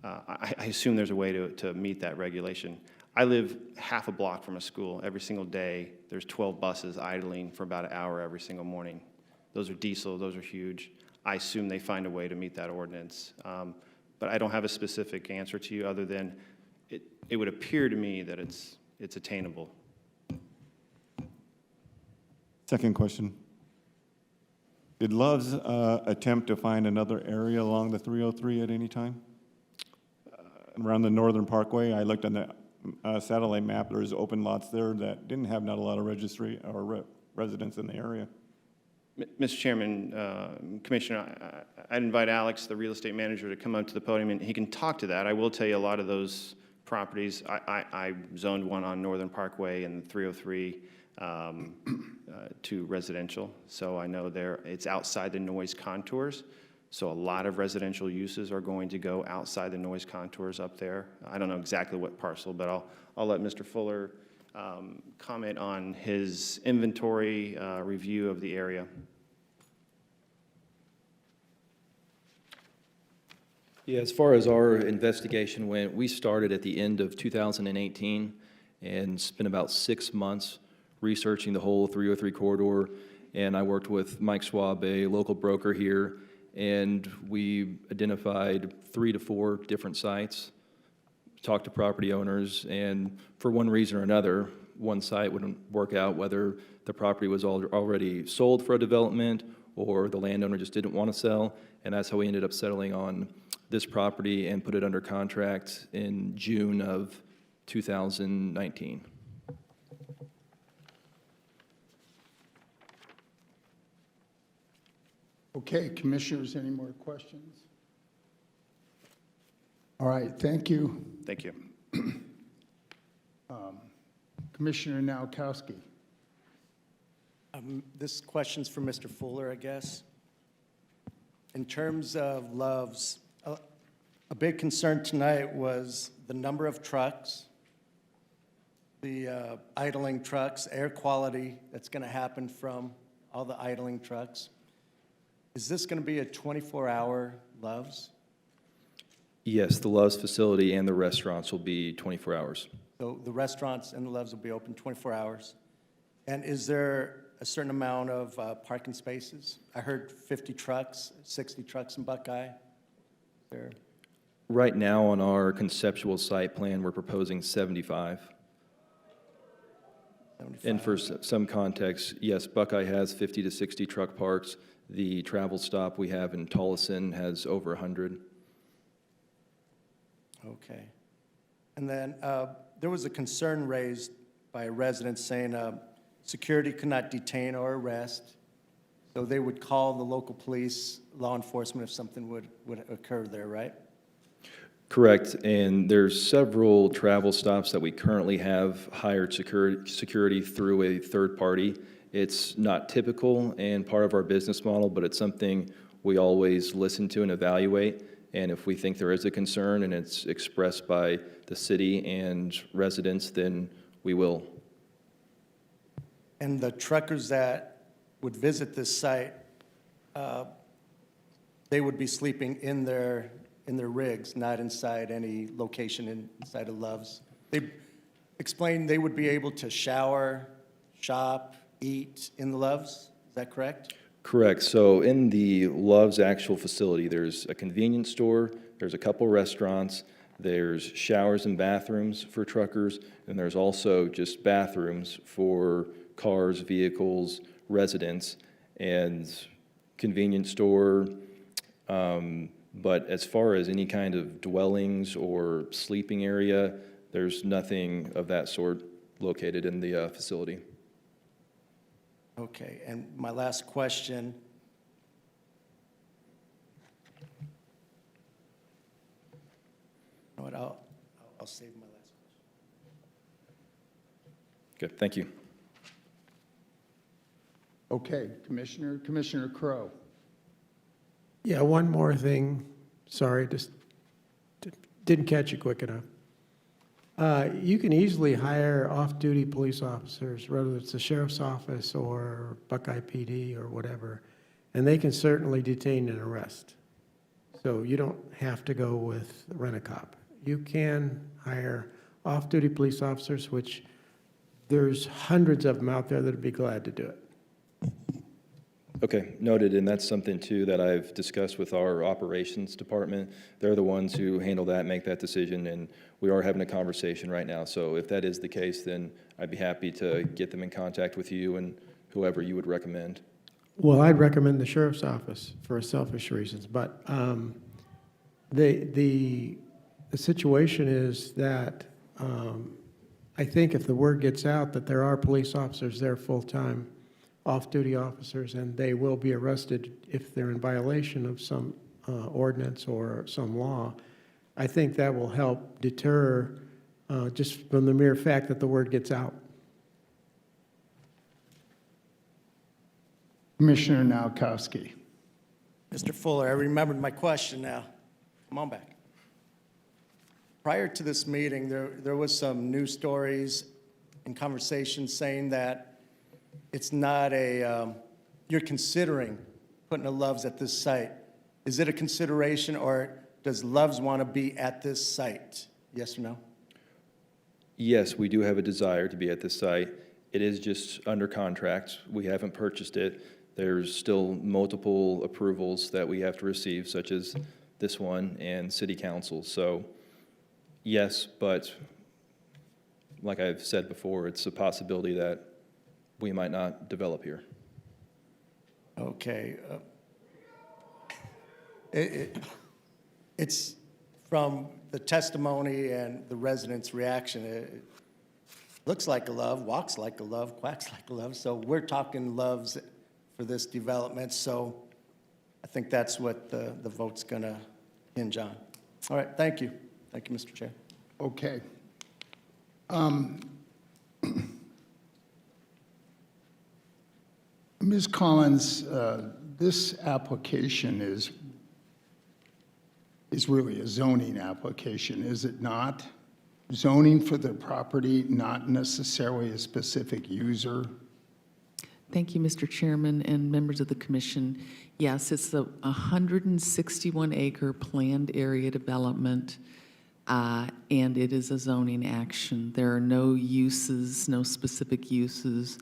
I assume there's a way to meet that regulation. I live half a block from a school. Every single day, there's 12 buses idling for about an hour every single morning. Those are diesel, those are huge. I assume they find a way to meet that ordinance. But I don't have a specific answer to you other than it would appear to me that it's attainable. Second question. Did Love's attempt to find another area along the 303 at any time? Around the Northern Parkway, I looked on the satellite map, there's open lots there that didn't have not a lot of registry or residents in the area. Mr. Chairman, Commissioner, I'd invite Alex, the real estate manager, to come up to the podium, and he can talk to that. I will tell you a lot of those properties, I zoned one on Northern Parkway and 303 to residential, so I know it's outside the noise contours. So a lot of residential uses are going to go outside the noise contours up there. I don't know exactly what parcel, but I'll let Mr. Fuller comment on his inventory review of the area. Yeah, as far as our investigation went, we started at the end of 2018 and spent about 6 months researching the whole 303 corridor. And I worked with Mike Schwab, a local broker here, and we identified 3 to 4 different sites, talked to property owners, and for one reason or another, one site wouldn't work out, whether the property was already sold for a development or the landowner just didn't want to sell, and that's how we ended up settling on this property and put it under contract in June of 2019. Okay, commissioners, any more questions? All right, thank you. Thank you. Commissioner Nowakowski. This question's for Mr. Fuller, I guess. In terms of Love's, a big concern tonight was the number of trucks, the idling trucks, air quality that's going to happen from all the idling trucks. Is this going to be a 24-hour Love's? Yes, the Love's facility and the restaurants will be 24 hours. So the restaurants and the Love's will be open 24 hours. And is there a certain amount of parking spaces? I heard 50 trucks, 60 trucks in Buckeye. There. Right now on our conceptual site plan, we're proposing 75. And for some context, yes, Buckeye has 50 to 60 truck parks. The travel stop we have in Tolleson has over 100. Okay. And then there was a concern raised by a resident saying security could not detain or arrest, so they would call the local police, law enforcement if something would occur there, right? Correct, and there's several travel stops that we currently have hired security through a third party. It's not typical and part of our business model, but it's something we always listen to and evaluate. And if we think there is a concern and it's expressed by the city and residents, then we will. And the truckers that would visit this site, they would be sleeping in their rigs, not inside any location inside of Love's. They explained they would be able to shower, shop, eat in the Love's. Is that correct? Correct. So in the Love's actual facility, there's a convenience store, there's a couple restaurants, There's showers and bathrooms for truckers, and there's also just bathrooms for cars, vehicles, residents, and convenience store. But as far as any kind of dwellings or sleeping area, there's nothing of that sort located in the facility. Okay, and my last question. You know what, I'll save my last question. Good, thank you. Okay, Commissioner Crowe. Yeah, one more thing. Sorry, just didn't catch it quick enough. You can easily hire off-duty police officers, whether it's the sheriff's office or Buckeye PD or whatever, and they can certainly detain and arrest. So you don't have to go with rent-a-cop. You can hire off-duty police officers, which there's hundreds of them out there that would be glad to do it. Okay, noted, and that's something too that I've discussed with our operations department. They're the ones who handle that, make that decision, and we are having a conversation right now. So if that is the case, then I'd be happy to get them in contact with you and whoever you would recommend. Well, I'd recommend the sheriff's office for selfish reasons, but the situation is that I think if the word gets out that there are police officers there full-time, off-duty officers, and they will be arrested if they're in violation of some ordinance or some law, I think that will help deter just from the mere fact that the word gets out. Commissioner Nowakowski. Mr. Fuller, I remembered my question now. Come on back. Prior to this meeting, there was some news stories and conversations saying that it's not you're considering putting a Love's at this site. Is it a consideration, or does Love's want to be at this site? Yes or no? Yes, we do have a desire to be at this site. It is just under contract. We haven't purchased it. There's still multiple approvals that we have to receive, such as this one and city council. So yes, but like I've said before, it's a possibility that we might not develop here. Okay. It's from the testimony and the residents' reaction, it looks like a Love, walks like a Love, quacks like a Love. So we're talking Loves for this development. So I think that's what the vote's going to hinge on. All right, thank you. Thank you, Mr. Chair. Okay. Ms. Collins, this application is really a zoning application, is it not? Zoning for the property, not necessarily a specific user? Thank you, Mr. Chairman and members of the commission. Yes, it's a 161-acre planned area development, and it is a zoning action. There are no uses, no specific uses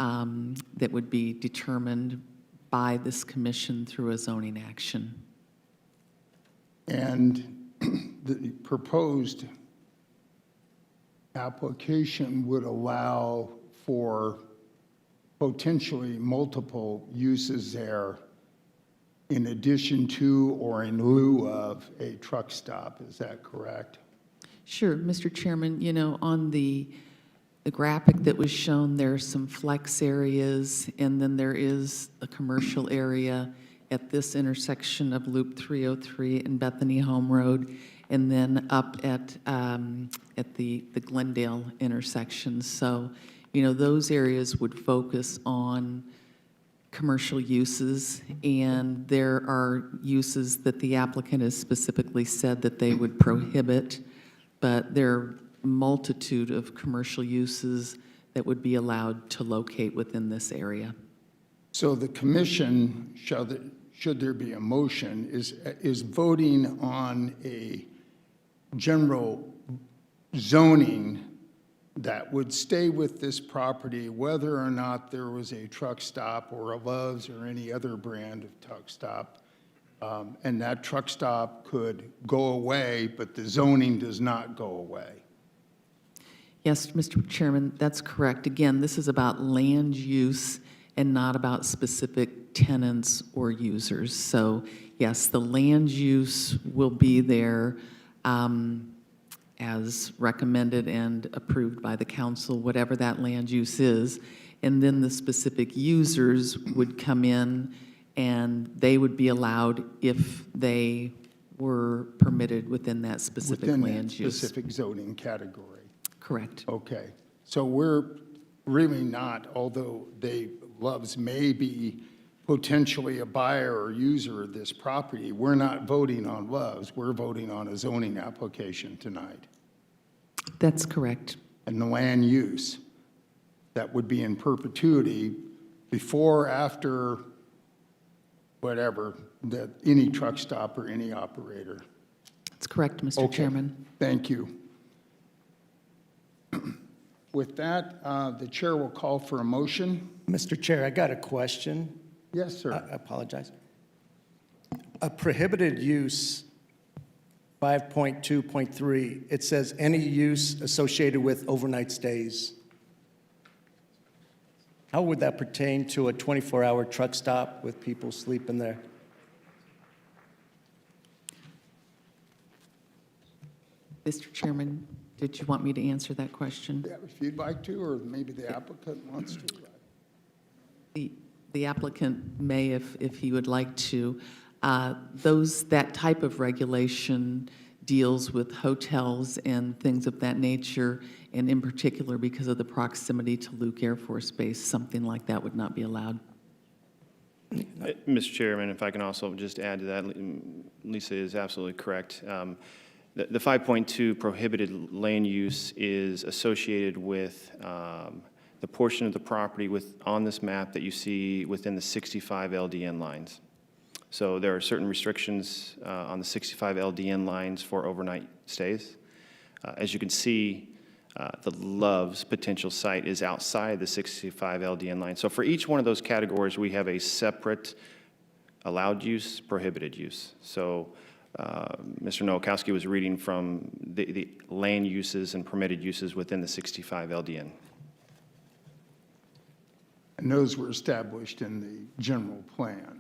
that would be determined by this commission through a zoning action. And the proposed application would allow for potentially multiple uses there in addition to or in lieu of a truck stop. Is that correct? Sure, Mr. Chairman, you know, on the graphic that was shown, there are some flex areas, and then there is a commercial area at this intersection of Loop 303 and Bethany Home Road, and then up at the Glendale intersection. So, you know, those areas would focus on commercial uses, and there are uses that the applicant has specifically said that they would prohibit, but there are a multitude of commercial uses that would be allowed to locate within this area. So the commission, should there be a motion, is voting on a general zoning that would stay with this property whether or not there was a truck stop or a Love's or any other brand of truck stop And that truck stop could go away, but the zoning does not go away. Yes, Mr. Chairman, that's correct. Again, this is about land use and not about specific tenants or users. So yes, the land use will be there as recommended and approved by the council, whatever that land use is. And then the specific users would come in and they would be allowed if they were permitted within that specific Within that land use. specific zoning category. Correct. Okay, so we're really not, although Love's may be potentially a buyer or user of this property, we're not voting on Love's, we're voting on a zoning application tonight. That's correct. And the land use, that would be in perpetuity before, after, whatever, that any truck stop or any operator. That's correct, Mr. Okay, Chairman. thank you. With that, the chair will call for a motion. Mr. Chair, I got a question. Yes, sir. I apologize. A prohibited use, 5.2.3, it says any use associated with overnight stays. How would that pertain to a 24-hour truck stop with people sleeping there? Mr. Chairman, did you want me to answer that question? Yeah, if you'd like to, or maybe the applicant wants to. The applicant may if he would like to. That type of regulation deals with hotels and things of that nature, and in particular, because of the proximity to Luke Air Force Base, something like that would not be allowed. Mr. Chairman, if I can also just add to that, Lisa is absolutely correct. The 5.2 prohibited land use is associated with the portion of the property on this map that you see within the 65 LDN lines. So there are certain restrictions on the 65 LDN lines for overnight stays. As you can see, the Love's potential site is outside the 65 LDN line. So for each one of those categories, we have a separate allowed use, prohibited use. So Mr. Nowakowski was reading from the land uses and permitted uses within the 65 LDN. And those were established in the general plan.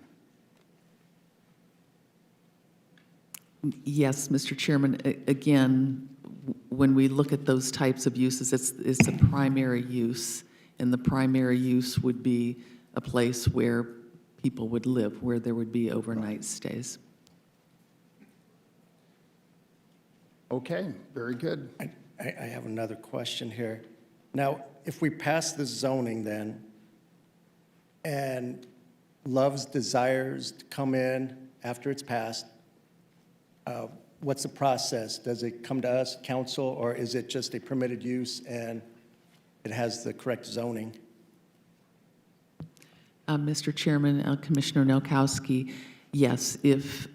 Yes, Mr. Chairman, again, when we look at those types of uses, it's a primary use, and the primary use would be a place where people would live, where there would be overnight stays. Okay, very good. I have another question here. Now, if we pass this zoning then, and Love's desires to come in after it's passed, what's the process? Does it come to us, council, or is it just a permitted use and it has the correct zoning? Mr. Chairman, Commissioner Nowakowski, yes, if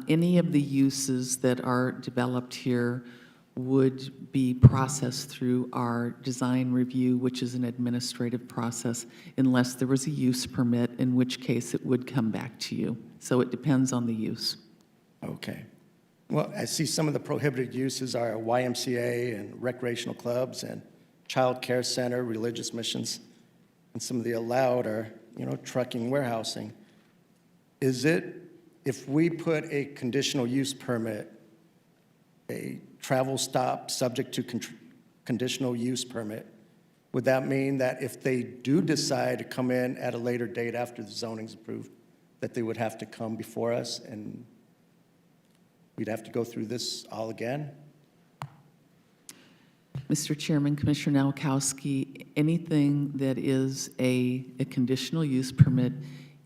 any of the uses that are developed here would be processed through our design review, which is an administrative process, unless there was a use permit, in which case it would come back to you. So it depends on the use. Okay. Well, I see some of the prohibited uses are YMCA and recreational clubs and child care center, religious missions, and some of the allowed are, trucking, warehousing. Is it, if we put a conditional use permit, a travel stop subject to conditional use permit, would that mean that if they do decide to come in at a later date after the zoning's approved, that they would have to come before us and we'd have to go through this all again? Mr. Chairman, Commissioner Nowakowski, anything that is a conditional use permit,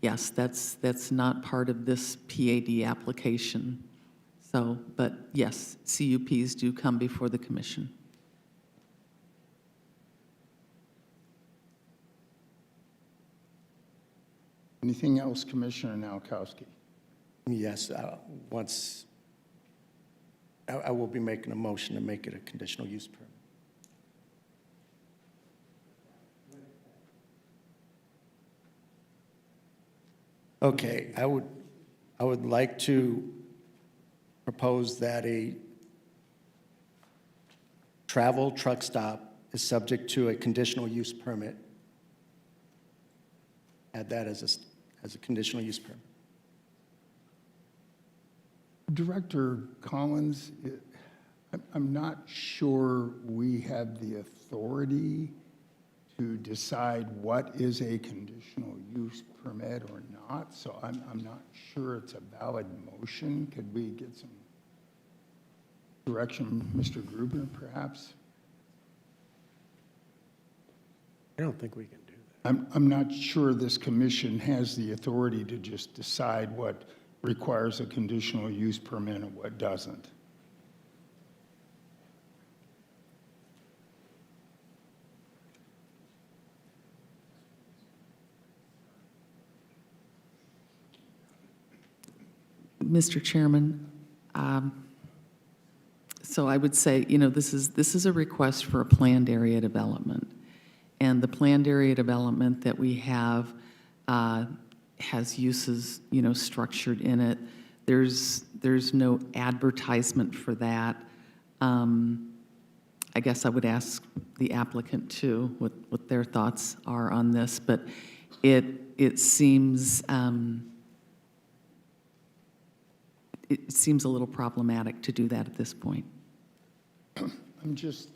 yes, that's not part of this PAD application. So, but yes, CUPs do come before the commission. Anything else, Commissioner Nowakowski? Yes, I will be making a motion to make it a conditional use permit. Okay, I would like to propose that a travel truck stop is subject to a conditional use permit. Add that as a conditional use permit. Director Collins, I'm not sure we have the authority to decide what is a conditional use permit or not, so I'm not sure it's a valid motion. Could we get some direction, Mr. Gruber, perhaps? I don't think we can do I'm not sure this commission has the authority to just decide what requires a conditional use permit and what doesn't. Mr. Chairman, so I would say, this is a request for a planned area development. And the planned area development that we have has uses, structured in it. There's no advertisement for that. I guess I would ask the applicant too, what their thoughts are on this, but it seems a little problematic to do that at this point. I'm just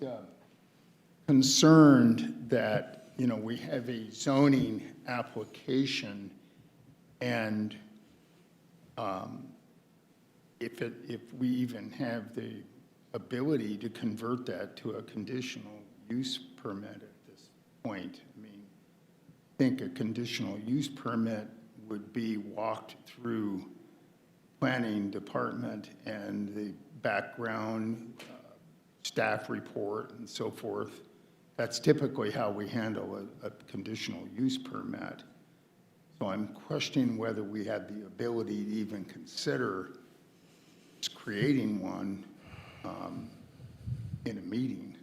concerned that, we have a zoning application, and if we even have the ability to convert that to a conditional use permit at this point, I think a conditional use permit would be walked through planning department and the background staff report and so forth. That's typically how we handle a conditional use permit. So I'm questioning whether we have the ability to even consider just creating one in a meeting.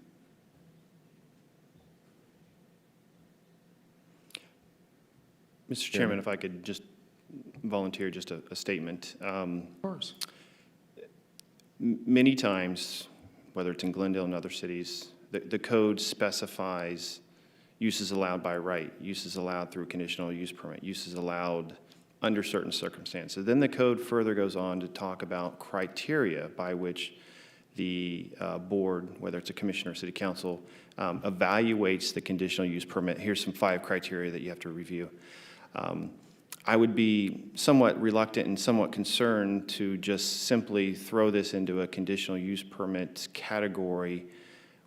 Mr. Chairman, if I could just volunteer just a statement. Of course. Many times, whether it's in Glendale and other cities, the code specifies uses allowed by right, uses allowed through conditional use permit, uses allowed under certain circumstances. Then the code further goes on to talk about criteria by which the board, whether it's a commission or city council, evaluates the conditional use permit. Here's some 5 criteria that you have to review. I would be somewhat reluctant and somewhat concerned to just simply throw this into a conditional use permit category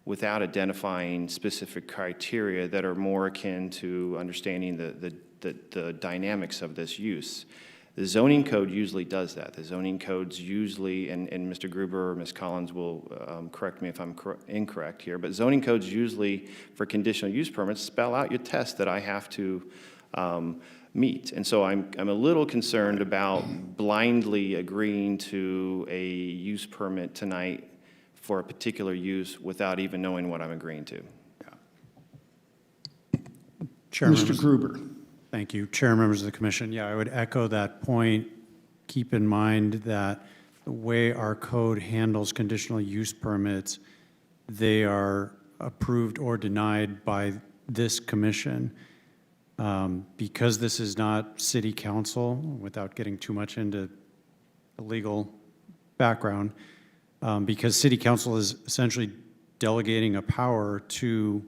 without identifying specific criteria that are more akin to understanding the dynamics of this use. The zoning code usually does that. The zoning codes usually, and Mr. Gruber or Ms. Collins will correct me if I'm incorrect here, but zoning codes usually for conditional use permits spell out your test that I have to meet. And so I'm a little concerned about blindly agreeing to a use permit tonight for a particular use without even knowing what I'm agreeing to. Chairman, Mr. Gruber. Thank you. Chair, members of the commission. Yeah, I would echo that point. Keep in mind that the way our code handles conditional use permits, they are approved or denied by this commission. Because this is not city council, without getting too much into the legal background, because city council is essentially delegating a power to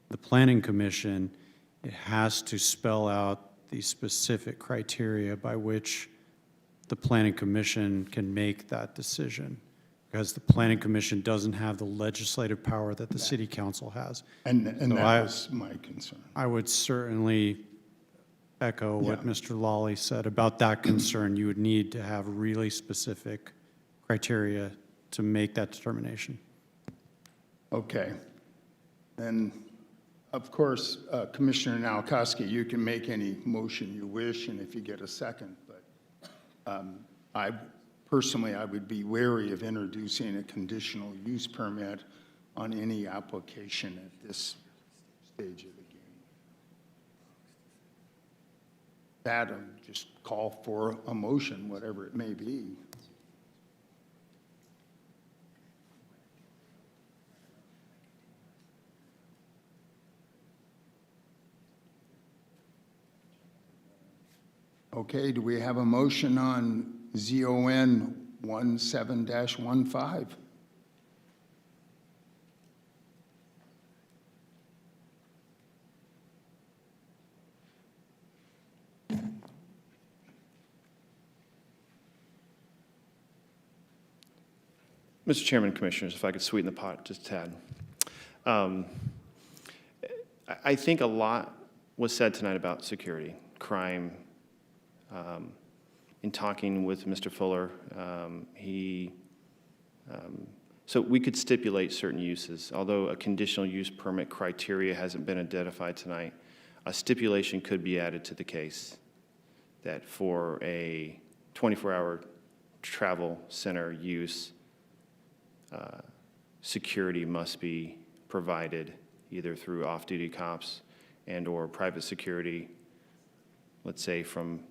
the planning commission, it has to spell out the specific criteria by which the planning commission can make that decision, because the planning commission doesn't have the legislative power that the city council has. And So that was my concern. I would certainly echo what Mr. Lawley said about that concern. You would need to have really specific criteria to make that determination. Okay. And of course, Commissioner Nowakowski, you can make any motion you wish, and if you get a second, but personally, I would be wary of introducing a conditional use permit on any application at this stage of the game. that, just call for a motion, whatever it may be. Okay, do we have a motion on ZON 17-15? Mr. Chairman, Commissioners, if I could sweeten the pot just a tad. I think a lot was said tonight about security, crime. In talking with Mr. Fuller, so we could stipulate certain uses. Although a conditional use permit criteria hasn't been identified tonight, a stipulation could be added to the case that for a 24-hour travel center use, security must be provided either through off-duty cops and/or private security, let's say from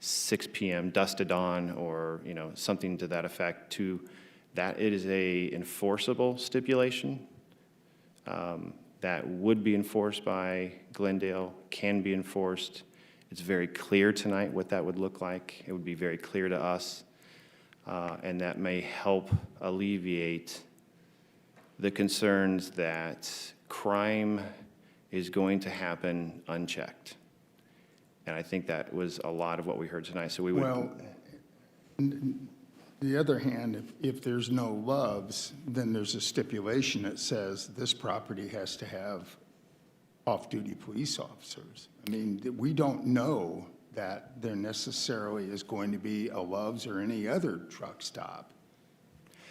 6 p.m. dusk to dawn, or something to that effect. To that, it is a enforceable stipulation that would be enforced by Glendale, can be enforced. It's very clear tonight what that would look like. It would be very clear to us, and that may help alleviate the concerns that crime is going to happen unchecked. And I think that was a lot of what we heard tonight. So we would. Well, the other hand, if there's no loves, then there's a stipulation that says this property has to have off-duty police officers. I mean, we don't know that there necessarily is going to be a Love's or any other truck stop.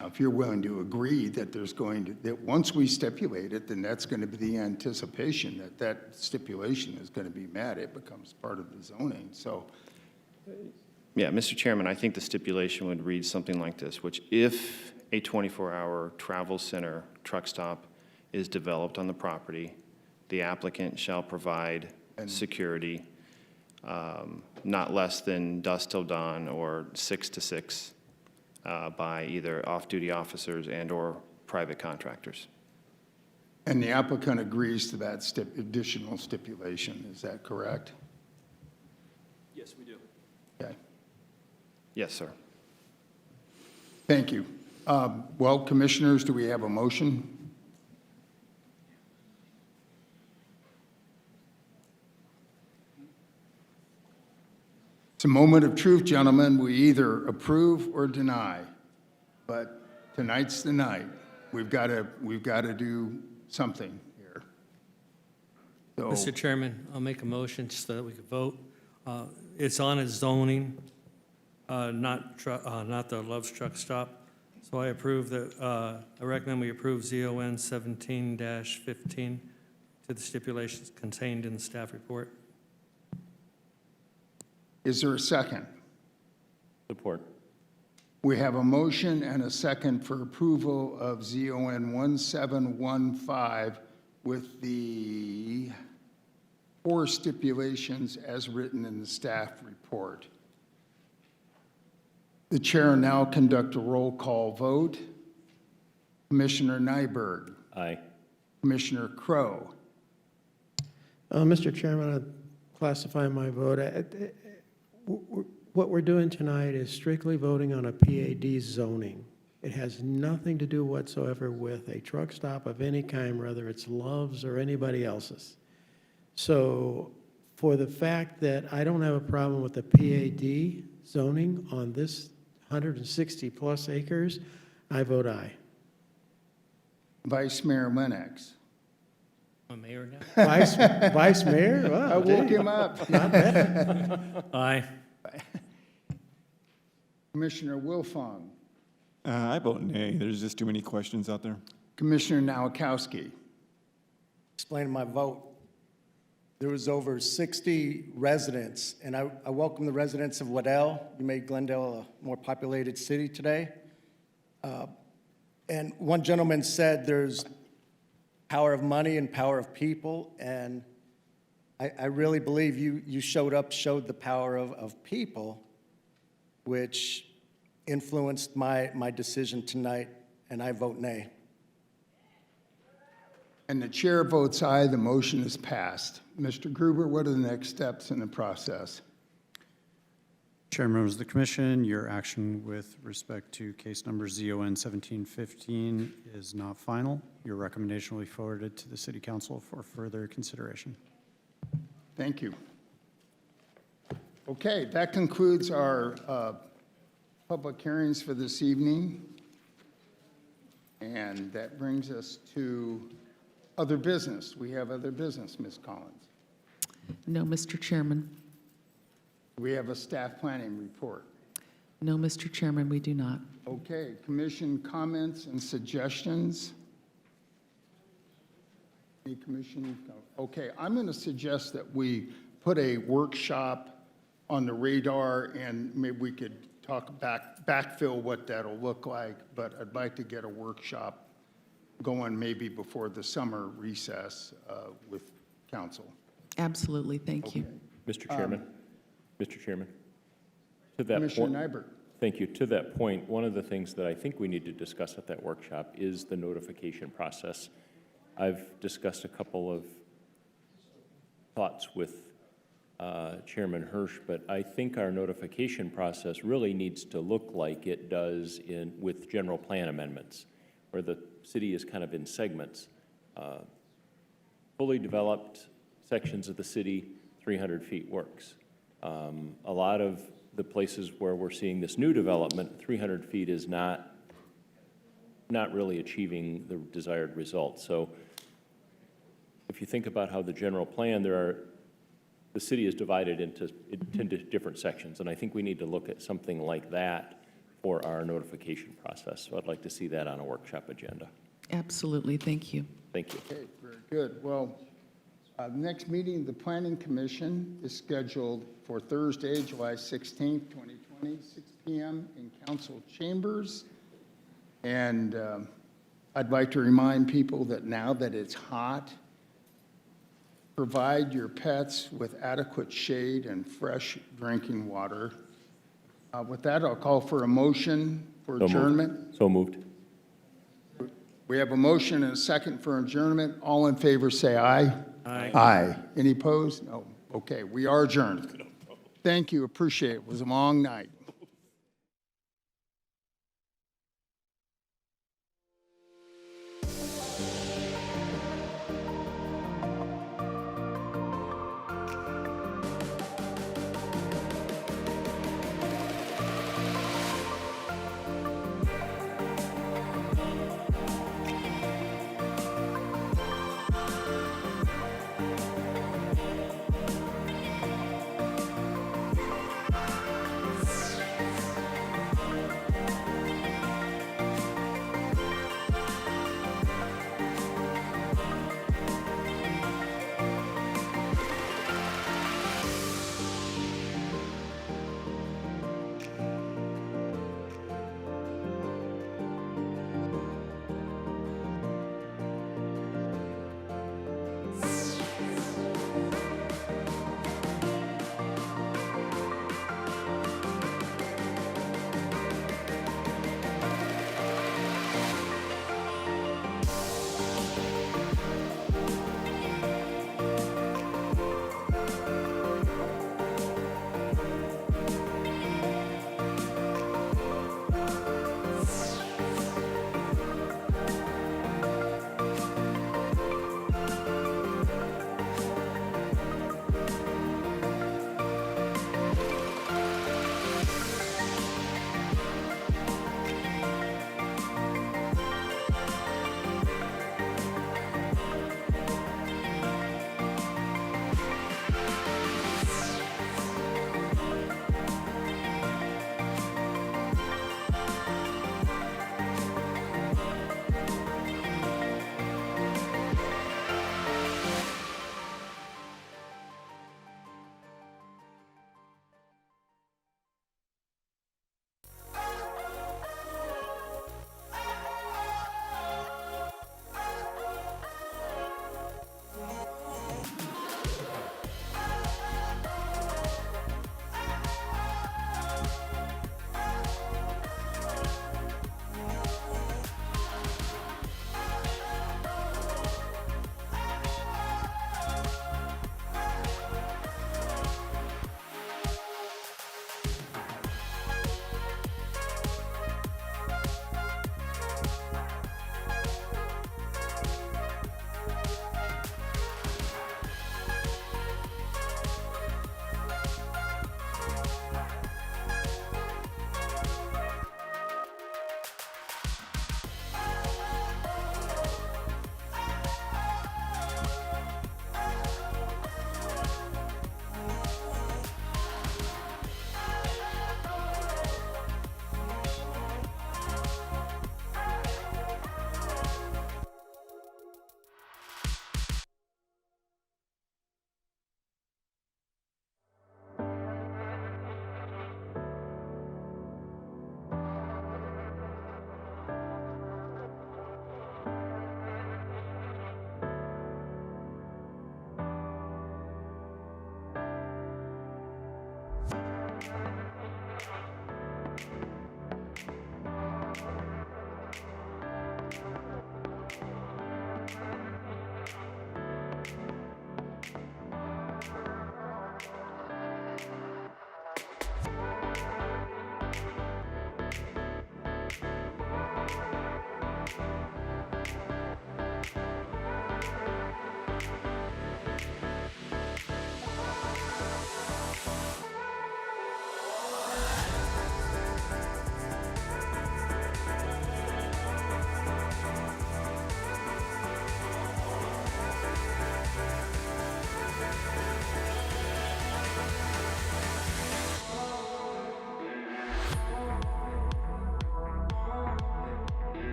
Now, if you're willing to agree that that once we stipulate it, then that's going to be the anticipation that that stipulation is going to be met. It becomes part of the zoning. So, Yeah, Mr. Chairman, I think the stipulation would read something like this, which if a 24-hour travel center truck stop is developed on the property, the applicant shall provide security not less than dusk till dawn or 6 to 6 by either off-duty officers and/or private contractors. and the applicant agrees to that additional stipulation. Is that correct? Yes, we do. Okay. Yes, sir. Thank you. Well, commissioners, do we have a motion? It's a moment of truth, gentlemen. We either approve or deny, but tonight's the night. We've got to do something here. So, Mr. Chairman, I'll make a motion so that we can vote. It's on its zoning, not the Love's Truck Stop. So I approve that, I recommend we approve ZON 17-15 to the stipulations contained in the staff report. is there a second? Support. We have a motion and a second for approval of ZON 1715 with the 4 stipulations as written in the staff report. The chair will now conduct a roll call vote. Commissioner Nyberg. Aye. Commissioner Crow. Mr. Chairman, I'd classify my vote. What we're doing tonight is strictly voting on a PAD zoning. It has nothing to do whatsoever with a truck stop of any kind, whether it's Love's or anybody else's. So for the fact that I don't have a problem with the PAD zoning on this 160-plus acres, I vote aye. Vice Mayor Lennox. I'm mayor now? Vice Mayor? Wow, I woke gee. him up. Not bad. Aye. Commissioner Wilfong. I vote nay. There's just too many questions out there. Commissioner Nowakowski. Explain my vote. There was over 60 residents, and I welcome the residents of Waddell. You made Glendale a more populated city today. And one gentleman said there's power of money and power of people, and I really believe you showed the power of people, which influenced my decision tonight, and I vote nay. And the chair votes aye, the motion is passed. Mr. Gruber, what are the next steps in the process? Chair, members of the commission, your action with respect to case number ZON 1715 is not final. Your recommendation will be forwarded to the city council for further consideration. Thank you. Okay, that concludes our public hearings for this evening. And that brings us to other business. We have other business, Ms. Collins. No, Mr. Chairman. We have a staff planning report. No, Mr. Chairman, we do not. Okay, commission comments and suggestions? Any commission? Okay, I'm going to suggest that we put a workshop on the radar, and maybe we could talk backfill what that'll look like, but I'd like to get a workshop going maybe before the summer recess with council. Absolutely, thank you. Mr. Chairman, Mr. Chairman, to that Commissioner point, Nybert. thank you. To that point, one of the things that I think we need to discuss at that workshop is the notification process. I've discussed a couple of thoughts with Chairman Hirsch, but I think our notification process really needs to look like it does with general plan amendments, where the city is kind of in segments. Fully developed sections of the city, 300 feet works. A lot of the places where we're seeing this new development, 300 feet is not really achieving the desired result. So if you think about how the general plan, the city is divided into different sections, and I think we need to look at something like that for our notification process. So I'd like to see that on a workshop agenda. Absolutely, thank you. Thank you. Okay, very good. Well, the next meeting of the Planning Commission is scheduled for Thursday, July 16th, 2020, 6 p.m. in council chambers. And I'd like to remind people that now that it's hot, provide your pets with adequate shade and fresh drinking water. With that, I'll call for a motion for adjournment. So moved. We have a motion and a second for adjournment. All in favor, say aye. Aye. Aye. Any opposed? No. Okay, we are adjourned. Thank you, appreciate it. It was a long night.